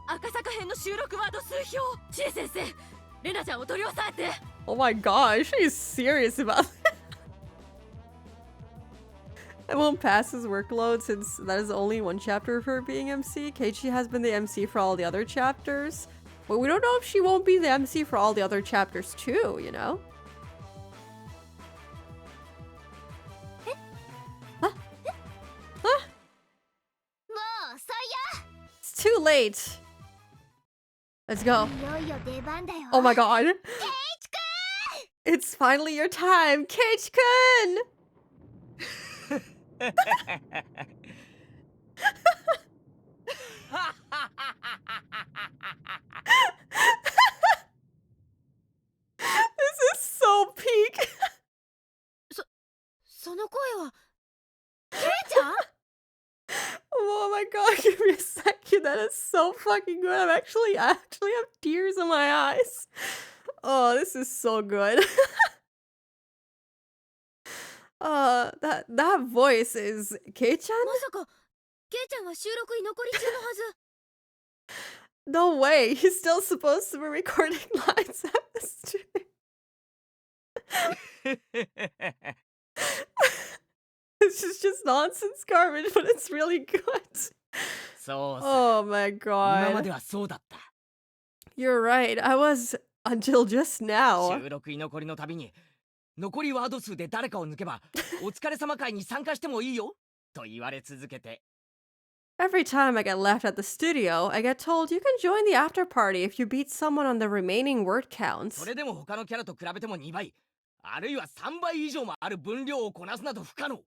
赤坂編の収録ワード数票。シェ先生、レナちゃんを取り押さえて。 Oh my gosh, she's serious about it. I won't pass his workload since that is only one chapter of her being MC. Keiichi has been the MC for all the other chapters. But we don't know if she won't be the MC for all the other chapters too, you know? Huh? Huh? It's too late. Let's go. Oh my god. It's finally your time, Keiichi-kun! This is so peak. その声はケイちゃん？ Oh my god, give me a second. That is so fucking good. I actually have tears in my eyes. Oh, this is so good. That voice is Kei-chan? まさかケイちゃんは収録居残り中のはず。 No way. He's still supposed to be recording lines at the stream. This is just nonsense garbage, but it's really good. そうさ。 Oh my 今ま god. ではそうだった。 You're right. I was until just now. 収録居残りのたびに残りワード数で誰かを抜けばお疲れ様会に参加してもいいよと言われ続けて。 Every time I get left at the studio, I get told you can join the after party if you beat someone on the remaining word counts. それでも他のキャラと比べても2倍、あるいは3倍以上もある分量をこなすなど不可能。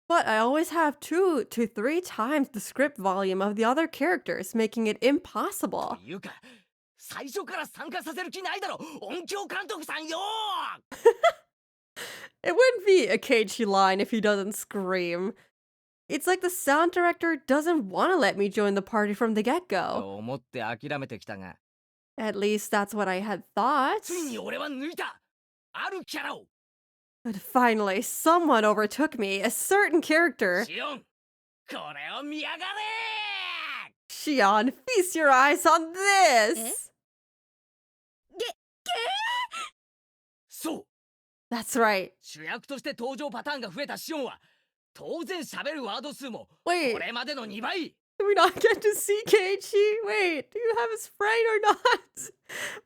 But I always have 2 to 3 times the script volume of the other characters, making it impossible. というか、最初から参加させる気ないだろ、音響監督さんよ。 It wouldn't be a Keiichi line if he doesn't scream. It's like the sound director doesn't want to let me join the party from the と get-go. 思って諦めてきたが、 At least that's what I had thought. ついに俺は抜いた。あるキャラを。 But finally, someone overtook me, a certain character. シオン、これを見やがれ。 Shion, feast your eyes on this! そう。 That's right. 主役として登場パターンが増えたシオンは当然喋るワード数も Wait. これまでの2倍。 Do we not get to see Keiichi? Wait, do you have a sprite or not?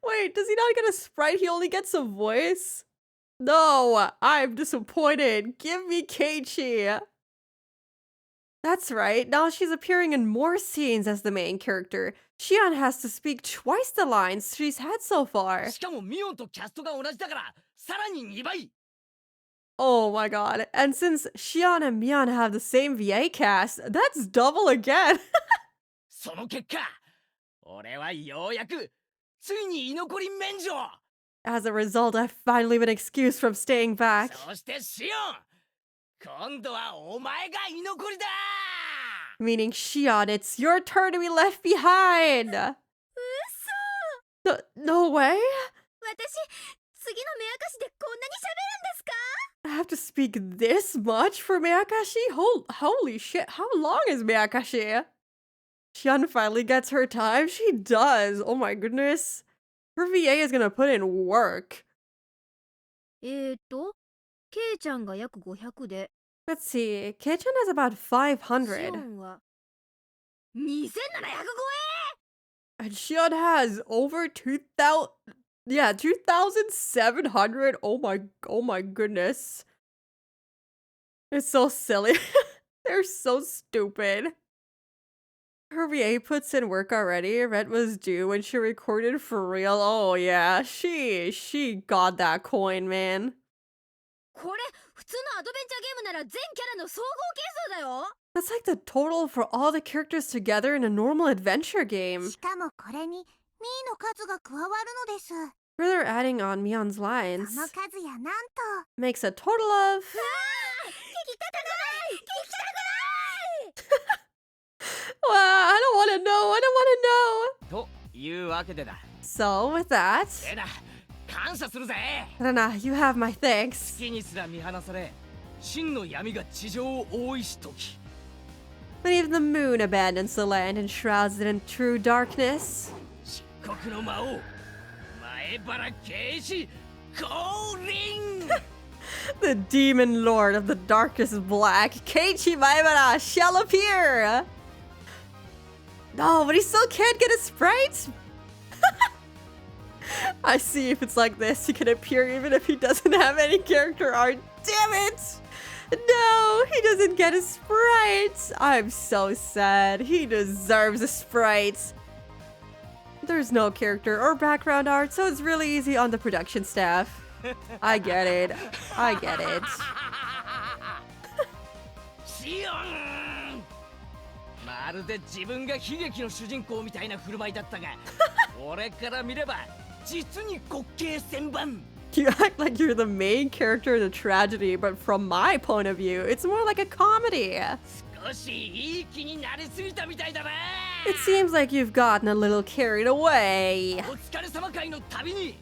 Wait, does he not get a sprite? He only gets a voice? No, I'm disappointed. Give me Keiichi. That's right. Now she's appearing in more scenes as the main character. Shion has to speak twice the lines she's had so far. しかもミオンとキャストが同じだからさらに2倍。 Oh my god. And since Shion and Mion have the same VA cast, that's double again. その結果、俺はようやくついに居残り免除。 As a result, I've finally been excused from staying back. そしてシオン、今度はお前が居残りだ。 Meaning, Shion, it's your turn to be left behind. 嘘。 No way? 私次の目明かしでこんなに喋るんですか？ I have to speak this much for Miyakashi? Holy shit, how long is Miyakashi? Shion finally gets her time. She does. Oh my goodness. Her VA is gonna put in work. ケイちゃんが約500で、 Let's see. Kei-chan has about シ 500. オンは2700超 And Shion has over 2,000. Yeah, 2,700. Oh my goodness. It's so silly. They're so stupid. Her VA puts in work already. Rent was due when she recorded for real. Oh yeah, she got that coin, man. これ普通のアドベンチャーゲームなら全キャラの総合係数だよ。 That's like the total for all the characters together in a normal adventure game. しかもこれにミーの数が加わるのです。 Further adding on Mion's lines その数やなんと makes a total of 聞きたくない聞きたくない Wow, I don't want to know. I don't want to know. というわけでだ。 So with that, えだ、感謝するぜ。 Rana, you have my thanks. 月にすら見放され、真の闇が地上を覆いし時。 But even the moon abandons the land and shrouds it in true darkness. 漆黒の魔王、前 The demon lord of the darkest black, Keiichi Maebara, shall appear! No, but he still can't get a sprite? I see, if it's like this, he can appear even if he doesn't have any character art. Damn it! No, he doesn't get a sprite! I'm so sad. He deserves a sprite. There's no character or background art, so it's really easy on the production staff. I get it. I get it. まるで自分が悲劇の主人公みたいな振る舞いだったが、俺から見れば実に滑稽千番。 You act like you're the main character in a tragedy, but from my point of view, it's more like a comedy. 少しいい気になりすぎたみたいだな。 It seems like you've gotten a little carried away. お疲れ様会のたびに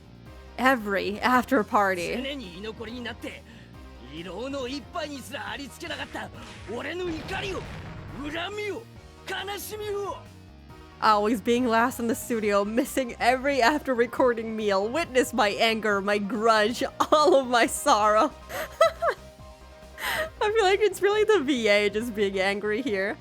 Every after party. 常に居残りになって異老の一杯にすらありつけなかった俺の怒りを恨みを悲しみを Always being last in the studio, missing every after recording meal, witness my anger, my grudge, all of my sorrow. I feel like it's really the VA just being angry here.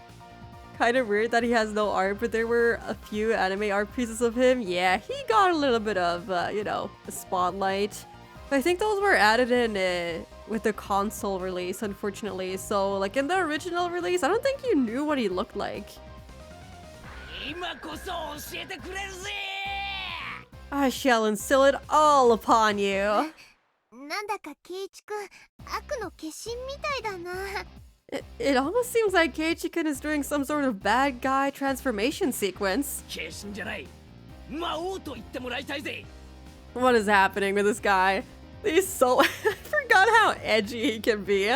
Kind of weird that he has no art, but there were a few anime art pieces of him. Yeah, he got a little bit of, you know, a spotlight. But I think those were added in with the console release, unfortunately. So, like, in the original release, I don't think you knew what he looked like. 今こそ教えてくれるぜ I shall instill it all upon you. なんだかケイチくん悪の化身みたいだな。 It almost seems like Keiichi-kun is doing some sort of bad guy transformation sequence. 化身じゃない魔王と言ってもらいたいぜ What is happening with this guy? He's so... I forgot how edgy he can be.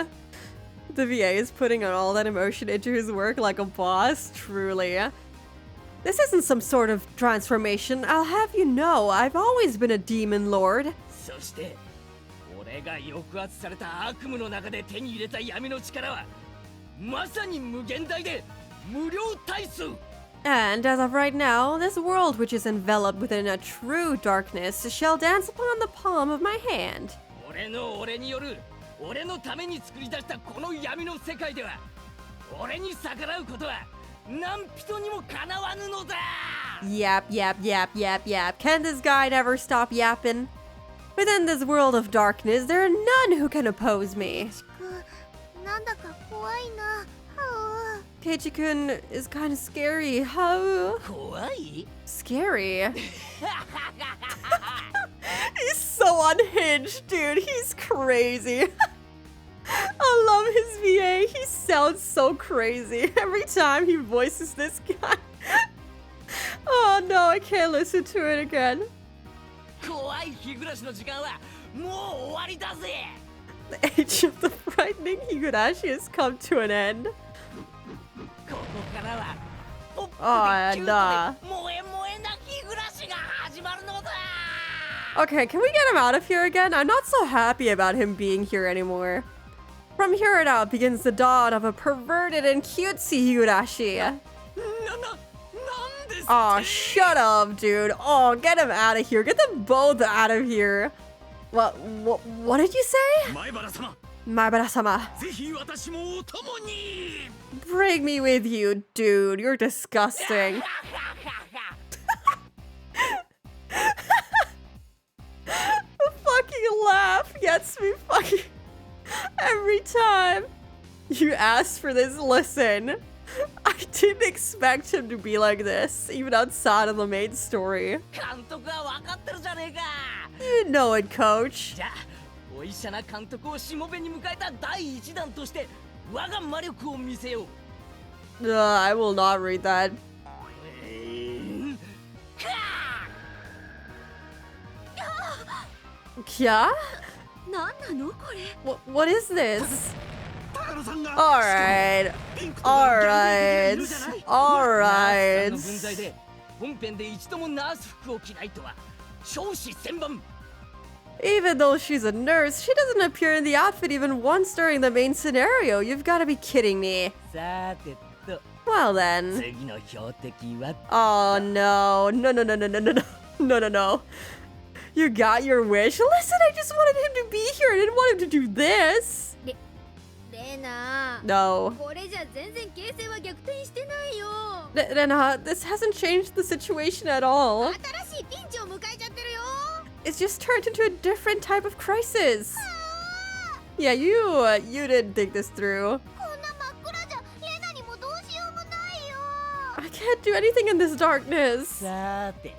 The VA is putting on all that emotion into his work like a boss, truly. This isn't some sort of transformation, I'll have you know. I've always been a demon lord. そして俺が抑圧された悪夢の中で手に入れた闇の力はまさに無限大で無量大数 And as of right now, this world which is enveloped within a true darkness shall dance upon the palm of my hand. 俺による俺のために作り出したこの闇の世界では俺に逆らうことは何人にもかなわぬのだ Yap, yap, yap, yap, yap. Can this guy never stop yapping? Within this world of darkness, there are none who can oppose me. なんだか怖いな。Keiichi-kun is kind of scary. How? 怖い Scary? He's so unhinged, dude. He's crazy. I love his VA. He sounds so crazy every time he voices this guy. Oh no, I can't listen to it again. 怖い日暮らしの時間はもう終わりだぜ The age of the frightening Higurashi has come to an end. ここからはポップで Oh, キュー nah. トで萌え萌えな日暮らしが始まるのだ Okay, can we get him out of here again? I'm not so happy about him being here anymore. From here on out begins the dawn of a perverted and cutesy Higurashi. Oh, shut up, dude. Oh, get him out of here. Get them both out of here. What did you say? 前原様 Maibara-sama. ぜひ私もお供に Bring me with you, dude. You're disgusting. The fucking laugh gets me fucking every time. You asked for this, listen. I didn't expect him to be like this, even outside of the main story. 監督は分かってるじゃねえか You know it, coach. じゃあお医者な監督をしもべに迎えた第一弾として我が魔力を見せよう I will not read that. Kya? 何なのこれ What is this? 高野さんが Alright. ピンクとかギャル Alright. ゲーゲー言うじゃない Alright. ナースさんの分際で本編で一度もナース服を着ないとは少子千万 Even though she's a nurse, she doesn't appear in the outfit even once during the main scenario. You've got to be kidding me. さてと Well then. 次の標的は Oh no. No, no, no, no, no, no, no. No, no, no. You got your wish? Listen, I just wanted him to be here. I didn't want him to do this. レナ No. これじゃ全然形勢は逆転してないよ Rena, this hasn't changed the situation at all. 新しいピンチを迎えちゃってるよ It's just turned into a different type of crisis. Yeah, you didn't think this through. こんな真っ暗じゃレナにもどうしようもないよ I can't do anything in this darkness. さて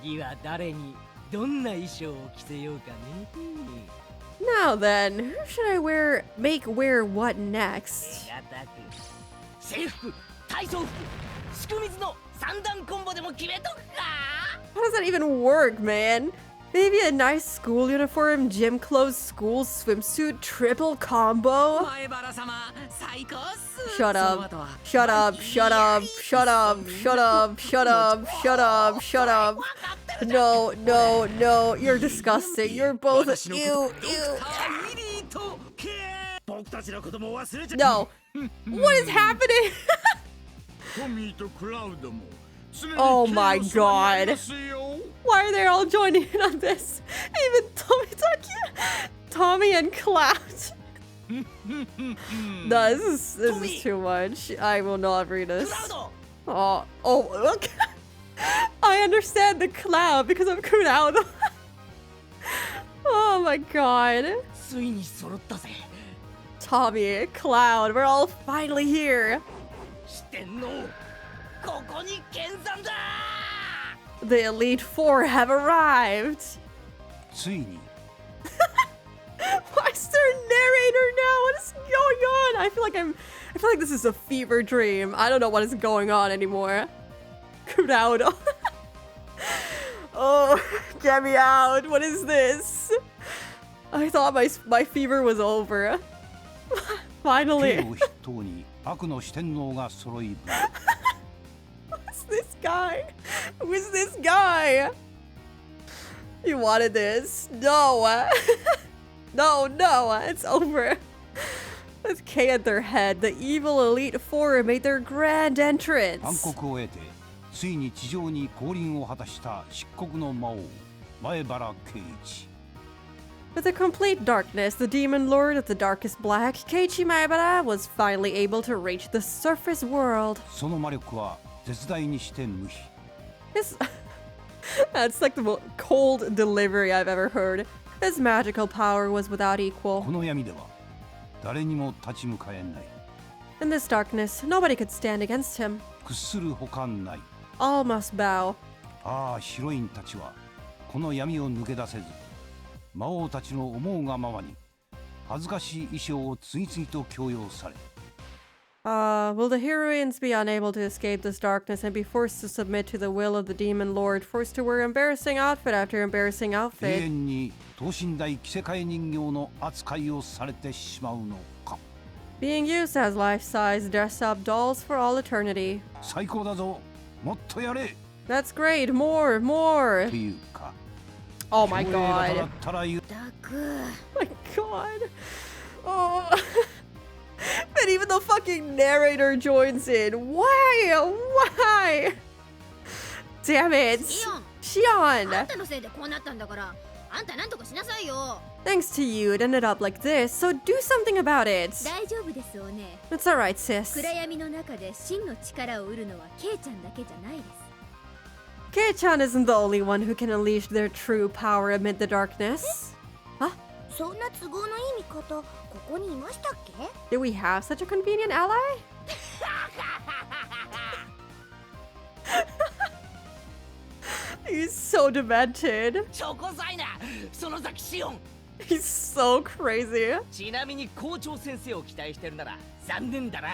次は誰にどんな衣装を着せようかね Now then, who should I make wear what next? 手堅く制服体操服すく水の三段コンボでも決めとくか How does that even work, man? Maybe a nice school uniform, gym clothes, school swimsuit, triple combo? 前原様最高っす Shut up. Shut up. Shut up. Shut up. Shut up. Shut up. Shut up. Shut up. No, no, no. You're disgusting. You're both. Ew, ew. No. What is happening? トミーとクラウドも常に Oh my 気を揃え god. ますよ Why are they all joining in on this? Even Tommy and Cloud. No, this is too much. I will not read this. Oh, look. I understand the Cloud because of Cloud. Oh my god. ついに揃ったぜ Tommy, Cloud, we're all finally here. 四天王ここに見参だ The Elite Four have arrived. ついに Why is there a narrator now? What is going on? I feel like this is a fever dream. I don't know what is going on anymore. Kurodo. Oh, get me out. What is this? I thought my fever was over. 兵 Finally. を筆頭に悪の四天王が揃い Who's this guy? Who is this guy? You wanted this? No. No, it's over. With K at their head, the evil Elite Four made their grand 暗 entrance. 黒を得てついに地上に降臨を果たした漆黒の魔王前原圭一 With a complete darkness, the demon lord of the darkest black, Keiichi Maebara, was finally able to reach the surface world. その魔力は絶大にして無比 His That's like the most cold delivery I've ever heard. His magical power was without こ equal. の闇では誰にも立ち向かえない In this darkness, nobody could stand against him. 屈するほかない All must bow. ああヒロインたちはこの闇を抜け出せず魔王たちの思うがままに恥ずかしい衣装を次々と強要され Will the heroines be unable to escape this darkness and be forced to submit to the will of the demon lord, forced to wear embarrassing outfit after embarrassing 永 outfit? 遠に等身大着せ替え人形の扱いをされてしまうのか Being used as life-size dress-up dolls for all eternity. 最高だぞもっとやれっ That's great. More, more. ていうか Oh my 光栄だ god. ったら言う My god. Oh. And even the fucking narrator joins in. Why? Why? Damn it. シオンあん Shion. たのせいでこうなったんだからあんたなんとかしなさいよ Thanks to you, it ended up like this, so do something about it. 大丈夫ですおね It's alright, sis. 暗闇の中で真の力を得るのはケイちゃんだけじゃないです Kei-chan isn't the only one who can unleash their true power amid the darkness. そんな都合のいい味方ここにいましたっけ Do we have such a convenient ally? He's so demented. チョコザイナその崎シオン He's so crazy. ちなみに校長先生を期待してるなら残念だな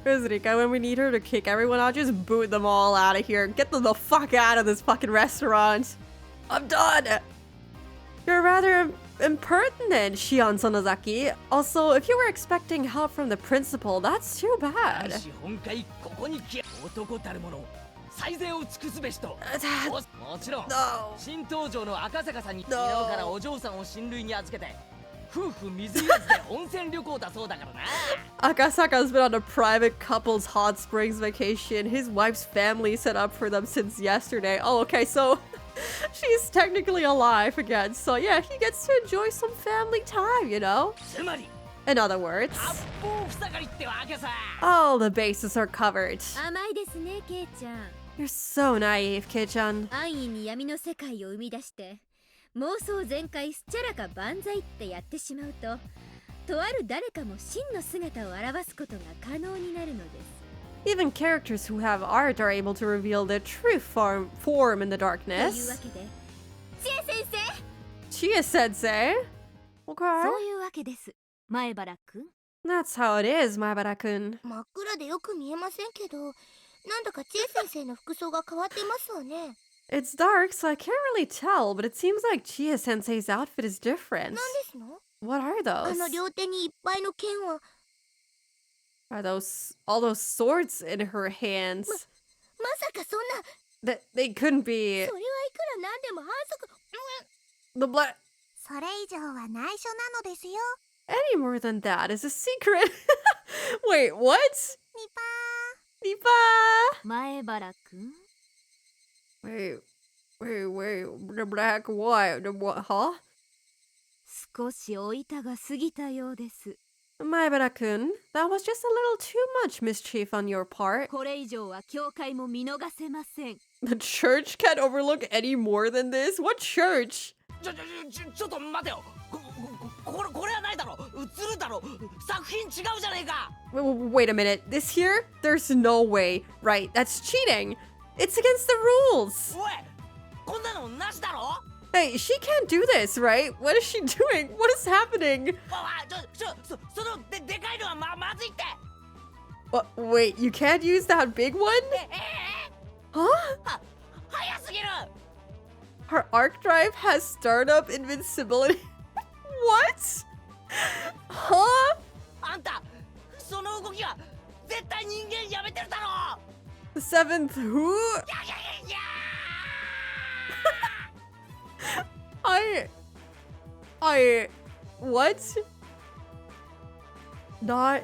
Where's Rika? When we need her to kick everyone out, just boot them all out of here. Get them the fuck out of this fucking restaurant. I'm done. You're rather impertinent, Shion Sonozaki. Also, if you were expecting help from the principal, that's too 男 bad. 子本会ここに来男たる者最善を尽くすべしともちろん No. 新登場の赤坂さんに No. 昨日からお嬢さんを親類に預けて夫婦水入らずで温泉旅行だそうだからな Akasaka's been on a private couple's hot springs vacation. His wife's family set up for them since yesterday. Oh, okay, so She's technically alive again, so yeah, he gets to enjoy some family time, you know? つまり In other words, 八方塞がりってわけさ。 all the bases are covered. 甘いですねケイちゃん。 You're so naive, Kei-chan. 安易に闇の世界を生み出して妄想全開すっちゃらか万歳ってやってしまうと、とある誰かも真の姿を表すことが可能になるのです。 Even characters who have art are able to reveal their true form in the というわ darkness. けで知恵先生、 Chia sensei. Okay. そういうわけです、前原くん。 That's how it is, Maibara-kun. 真っ暗でよく見えませんけど、なんだか千恵先生の服装が変わっていますわね。 It's dark, so I can't really tell, but it seems like Chia sensei's outfit is different. 何ですの？ What are あ those? の両手にいっぱいの剣は。 Are those all those swords in her hands? まさかそんな。 They couldn't be それはいくらなんでも反則。 the black それ以上は内緒なのですよ。 any more than that is a secret. Wait, what? ニ Nipa. 前原くん、 Wait, the black what? The what? Huh? 少しお板が過ぎたようです。 Maibara-kun, that was just a little too much mischief on your part. これ以上は教会も見逃せません。 The church can't overlook any more than this? What church? ちょっと待てよ。これはないだろ。映るだろ。作品違うじゃねえか。 Wait a minute, this here? There's no way. Right, that's cheating. It's against the rules. おい、こんなのなしだろ。 Hey, she can't do this, right? What is she doing? What is happening? そのでかいのはまずいって。 Wait, you can't use that big one? Huh? 早すぎる。 Her arc drive has startup invincibility. What? Huh? あんた、その動きは絶対人間やめてるだろ。 The seventh who? いや What?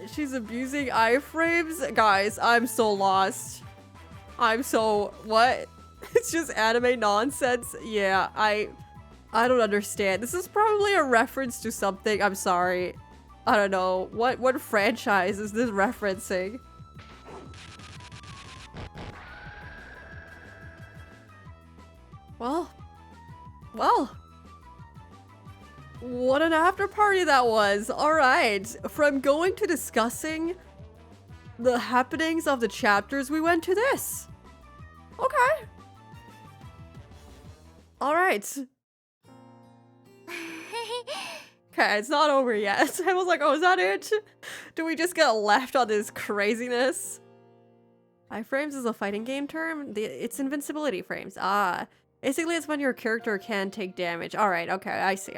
She's abusing iframes? Guys, I'm so lost. What? It's just anime nonsense? Yeah, I don't understand. This is probably a reference to something. I'm sorry. I don't know. What franchise is this referencing? Well. What an after party that was. Alright. From going to discussing the happenings of the chapters, we went to this. Okay. Alright. Okay, it's not over yet. I was like, oh, is that it? Do we just get left on this craziness? Iframes is a fighting game term? It's invincibility frames. Ah. Basically, it's when your character can take damage. Alright, okay, I see.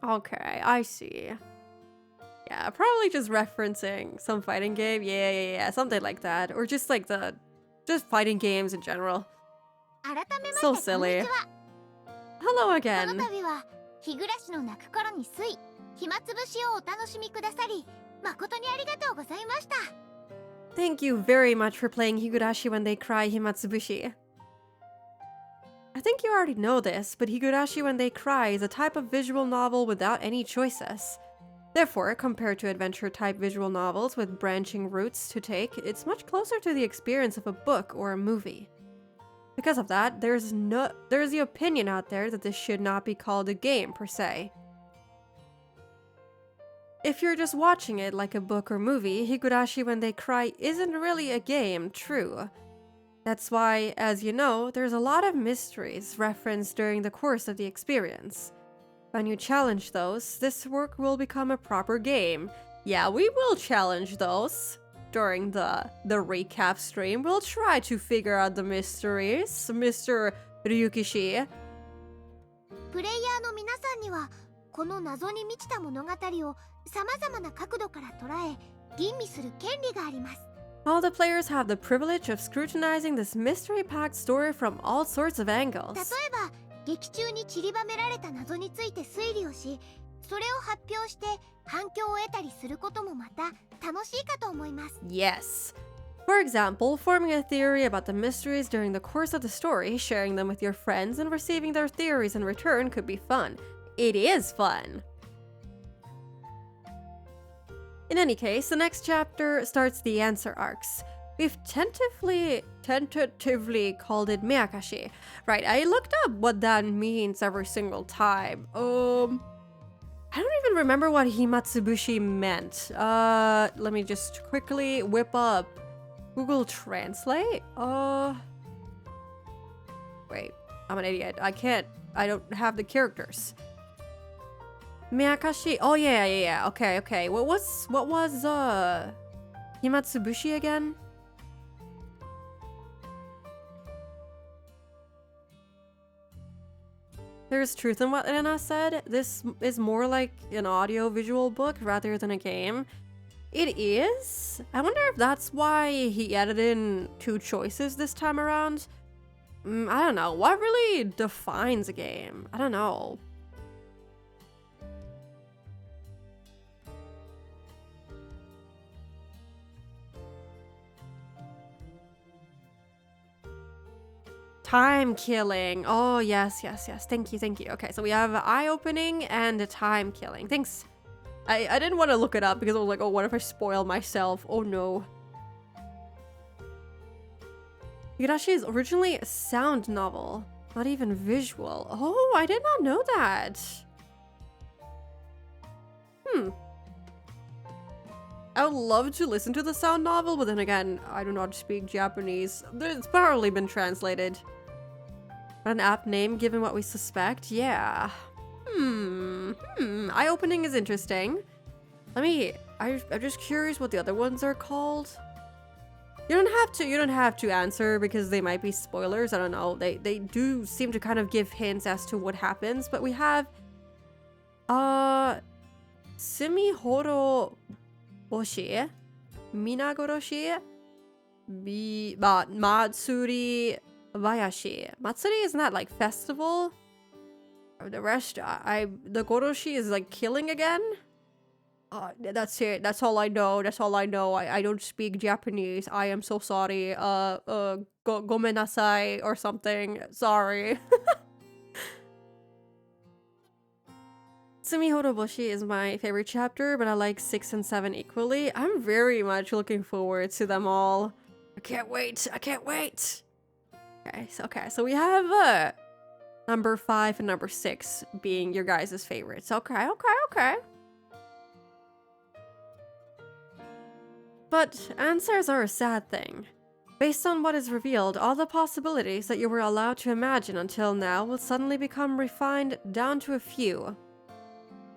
Okay, I see. Yeah, probably just referencing some fighting game. Yeah, something like that. Or just like just fighting games in general. So silly. Hello この again. 度は日暮の泣く頃に睡、暇つぶしをお楽しみくださり、誠にありがとうございました。 Thank you very much for playing Higurashi when they cry Himatsubushi. I think you already know this, but Higurashi when they cry is a type of visual novel without any choices. Therefore, compared to adventure-type visual novels with branching routes to take, it's much closer to the experience of a book or a movie. Because of that, there's the opinion out there that this should not be called a game per se. If you're just watching it like a book or movie, Higurashi when they cry isn't really a game, true. That's why, as you know, there's a lot of mysteries referenced during the course of the experience. When you challenge those, this work will become a proper game. Yeah, we will challenge those. During the recap stream, we'll try to figure out the mysteries, Mr. Ryukishi. プレイヤーの皆さんにはこの謎に満ちた物語を様々な角度から捉え、吟味する権利があります。 All the players have the privilege of scrutinizing this mystery-packed story from all sorts of 例 angles. えば劇中に散りばめられた謎について推理をし、それを発表して反響を得たりすることもまた楽しいかと思います。 Yes. For example, forming a theory about the mysteries during the course of the story, sharing them with your friends, and receiving their theories in return could be fun. It is fun! In any case, the next chapter starts the answer arcs. We've tentatively called it Miyakashi. Right, I looked up what that means every single time. I don't even remember what Himatsubushi meant. Let me just quickly whip up Google Translate. Wait, I'm an idiot. I don't have the characters. Miyakashi. Oh yeah. Okay. What was Himatsubushi again? There's truth in what Rena said. This is more like an audio-visual book rather than a game. It is? I wonder if that's why he added in 2 choices this time around. I don't know. What really defines a game? I don't know. Time killing. Oh, yes. Thank you. Okay, so we have eye-opening and time killing. Thanks. I didn't want to look it up because I was like, oh, what if I spoil myself? Oh, no. Higurashi is originally a sound novel, not even visual. Oh, I did not know that. I would love to listen to the sound novel, but then again, I do not speak Japanese. It's probably been translated. An apt name, given what we suspect? Yeah. Eye-opening is interesting. I'm just curious what the other ones are called. You don't have to answer because they might be spoilers. I don't know. They do seem to kind of give hints as to what happens, but we have Sumihoro Boshi, Minagoroshi, Matsuri Bayashi. Matsuri, isn't that like festival? The rest, the Goroshi is like killing again? That's it. That's all I know. I don't speak Japanese. I am so sorry. Gomenasai or something. Sorry. Sumihoroboshi is my favorite chapter, but I like 6 and 7 equally. I'm very much looking forward to them all. I can't wait. Okay, so we have number 5 and number 6 being your guys' favorites. Okay. But answers are a sad thing. Based on what is revealed, all the possibilities that you were allowed to imagine until now will suddenly become refined down to a few.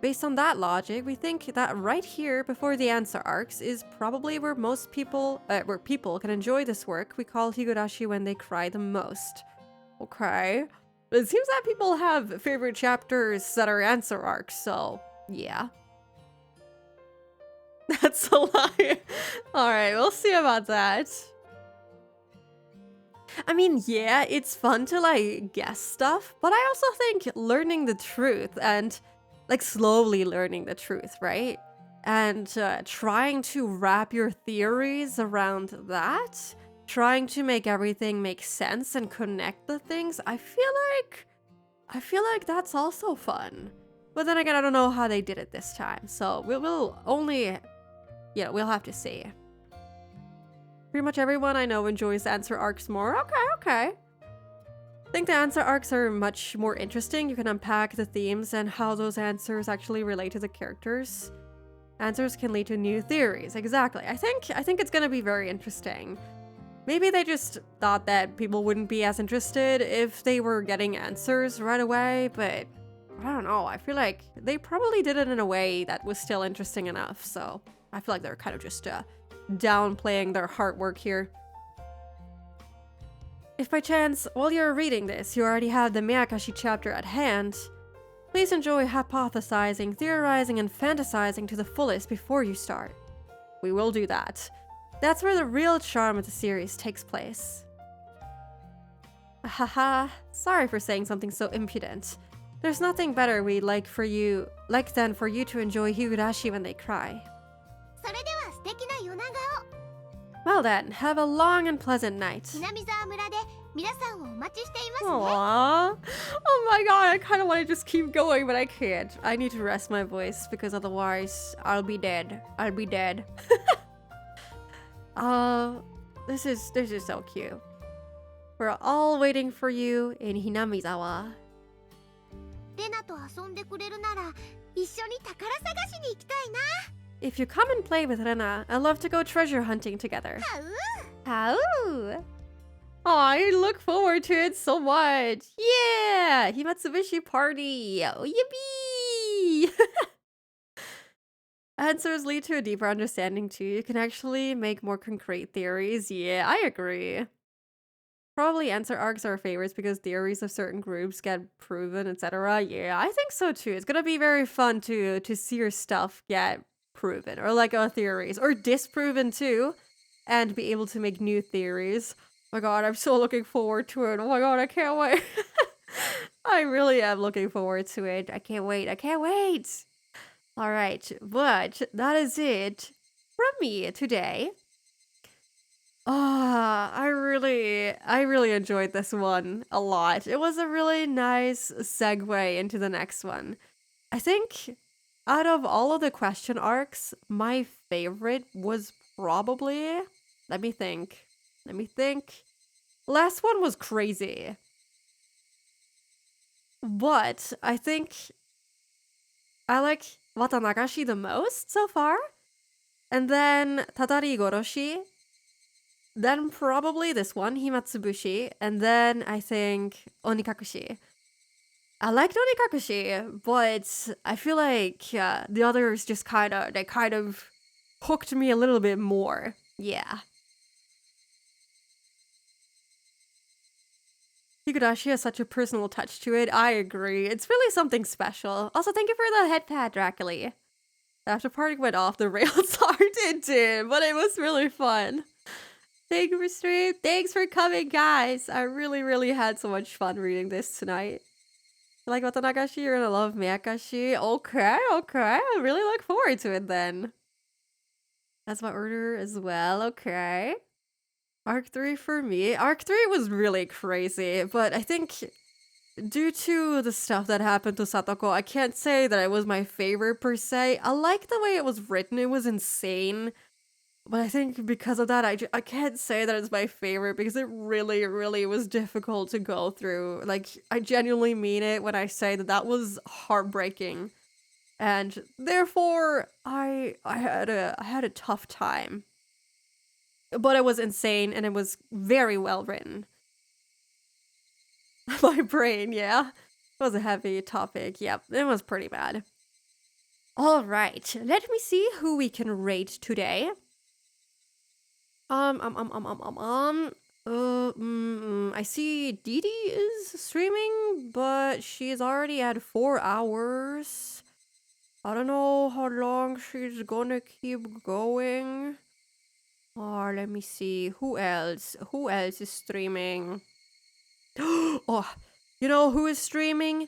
Based on that logic, we think that right here before the answer arcs is probably where where people can enjoy this work we call Higurashi when they cry the most. Okay. It seems that people have favorite chapters that are answer arcs, so yeah. That's a lie. Alright, we'll see about that. I mean, yeah, it's fun to like guess stuff, but I also think learning the truth and like slowly learning the truth, right? And trying to wrap your theories around that, trying to make everything make sense and connect the things, I feel like that's also fun. But then again, I don't know how they did it this time, so we'll have to see. Pretty much everyone I know enjoys answer arcs more. Okay. I think the answer arcs are much more interesting. You can unpack the themes and how those answers actually relate to the characters. Answers can lead to new theories. Exactly. I think it's gonna be very interesting. Maybe they just thought that people wouldn't be as interested if they were getting answers right away, but I don't know. I feel like they probably did it in a way that was still interesting enough, so I feel like they're kind of just downplaying their hard work here. If by chance, while you're reading this, you already have the Miyakashi chapter at hand, please enjoy hypothesizing, theorizing, and fantasizing to the fullest before you start. We will do that. That's where the real charm of the series takes place. Haha, sorry for saying something so impudent. There's nothing better we'd like than for you to enjoy Higurashi when they cry. Well then, have a long and pleasant night. 南沢村で皆さんをお待ちしていますね。 Aww. Oh my god, I kind of want to just keep going, but I can't. I need to rest my voice because otherwise I'll be dead. I'll be dead. This is so cute. We're all waiting for you in Hinamizawa. レナと遊んでくれるなら一緒に宝探しに行きたいな。 If you come and play with Rena, I'd love to go treasure hunting together. How? Oh, I look forward to it so much. Yeah! Himatsubushi party! Oh, yippee! Answers lead to a deeper understanding too. You can actually make more concrete theories. Yeah, I agree. Probably answer arcs are favorites because theories of certain groups get proven, etc. Yeah, I think so too. It's gonna be very fun to see your stuff get proven, or like theories, or disproven too, and be able to make new theories. Oh my god, I'm so looking forward to it. Oh my god, I can't wait. I really am looking forward to it. I can't wait. I can't wait. All right, but that is it from me today. I really enjoyed this one a lot. It was a really nice segue into the next one. I think out of all of the question arcs, my favorite was probably, let me think. Last one was crazy. But I think I like Watanagashi the most so far. And then Tadari Goroshi. Then probably this one, Himatsubushi, and then I think Onikakushi. I liked Onikakushi, but I feel like the others just kind of hooked me a little bit more. Yeah. Higurashi has such a personal touch to it. I agree. It's really something special. Also, thank you for the head pad, Dracula. The after party went off the rails hard, it did, but it was really fun. Thank you for stream. Thanks for coming, guys. I really had so much fun reading this tonight. You like Watanagashi? You're gonna love Miyakashi. Okay. I really look forward to it then. That's my order as well. Okay. Arc 3 for me. Arc 3 was really crazy, but I think due to the stuff that happened to Satoko, I can't say that it was my favorite per se. I like the way it was written. It was insane. But I think because of that, I can't say that it's my favorite because it really was difficult to go through. Like, I genuinely mean it when I say that that was heartbreaking. And therefore, I had a tough time. But it was insane and it was very well written. My brain, yeah. It was a heavy topic. Yep, it was pretty bad. All right, let me see who we can rate today. I see Didi is streaming, but she's already at 4 hours. I don't know how long she's gonna keep going. Oh, let me see. Who else? Who else is streaming? Oh, you know who is streaming?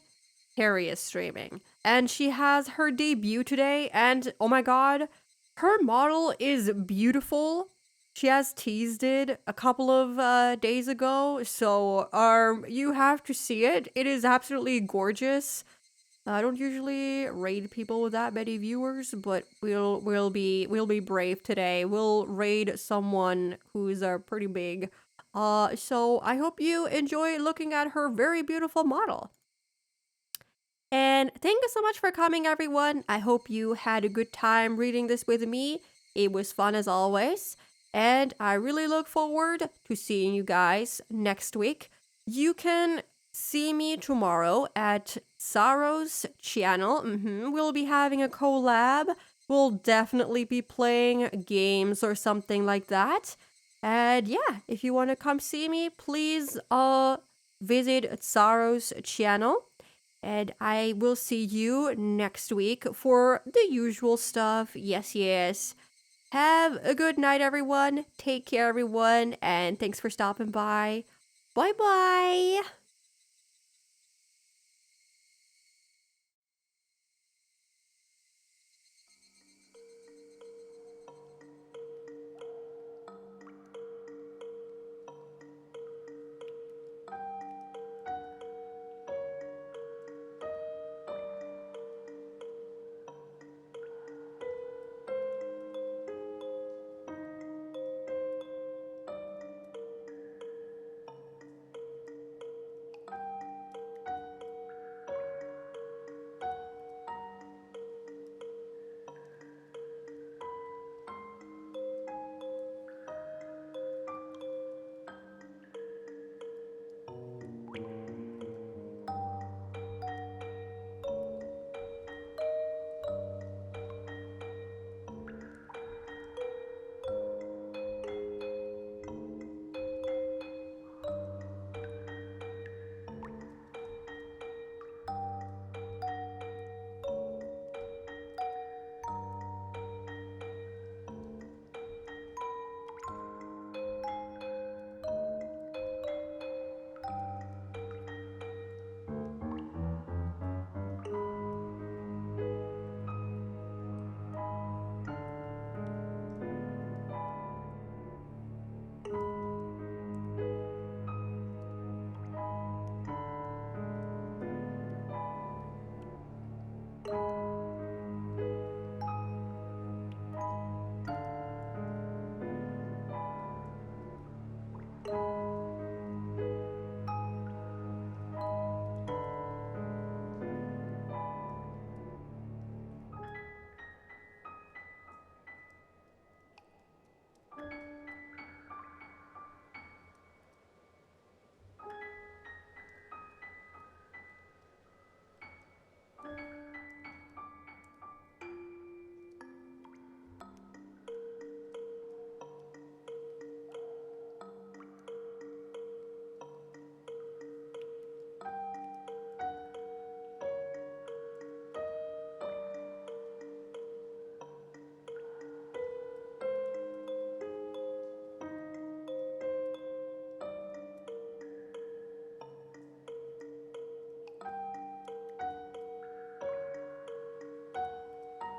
Harry is streaming. And she has her debut today, and oh my god, her model is beautiful. She has teased it a couple of days ago, so you have to see it. It is absolutely gorgeous. I don't usually raid people with that many viewers, but we'll be brave today. We'll raid someone who's pretty big. So I hope you enjoy looking at her very beautiful model. And thank you so much for coming, everyone. I hope you had a good time reading this with me. It was fun as always. And I really look forward to seeing you guys next week. You can see me tomorrow at Saro's channel. We'll be having a collab. We'll definitely be playing games or something like that. And yeah, if you want to come see me, please visit Saro's channel. And I will see you next week for the usual stuff. Yes. Have a good night, everyone. Take care, everyone. And thanks for stopping by. Bye-bye.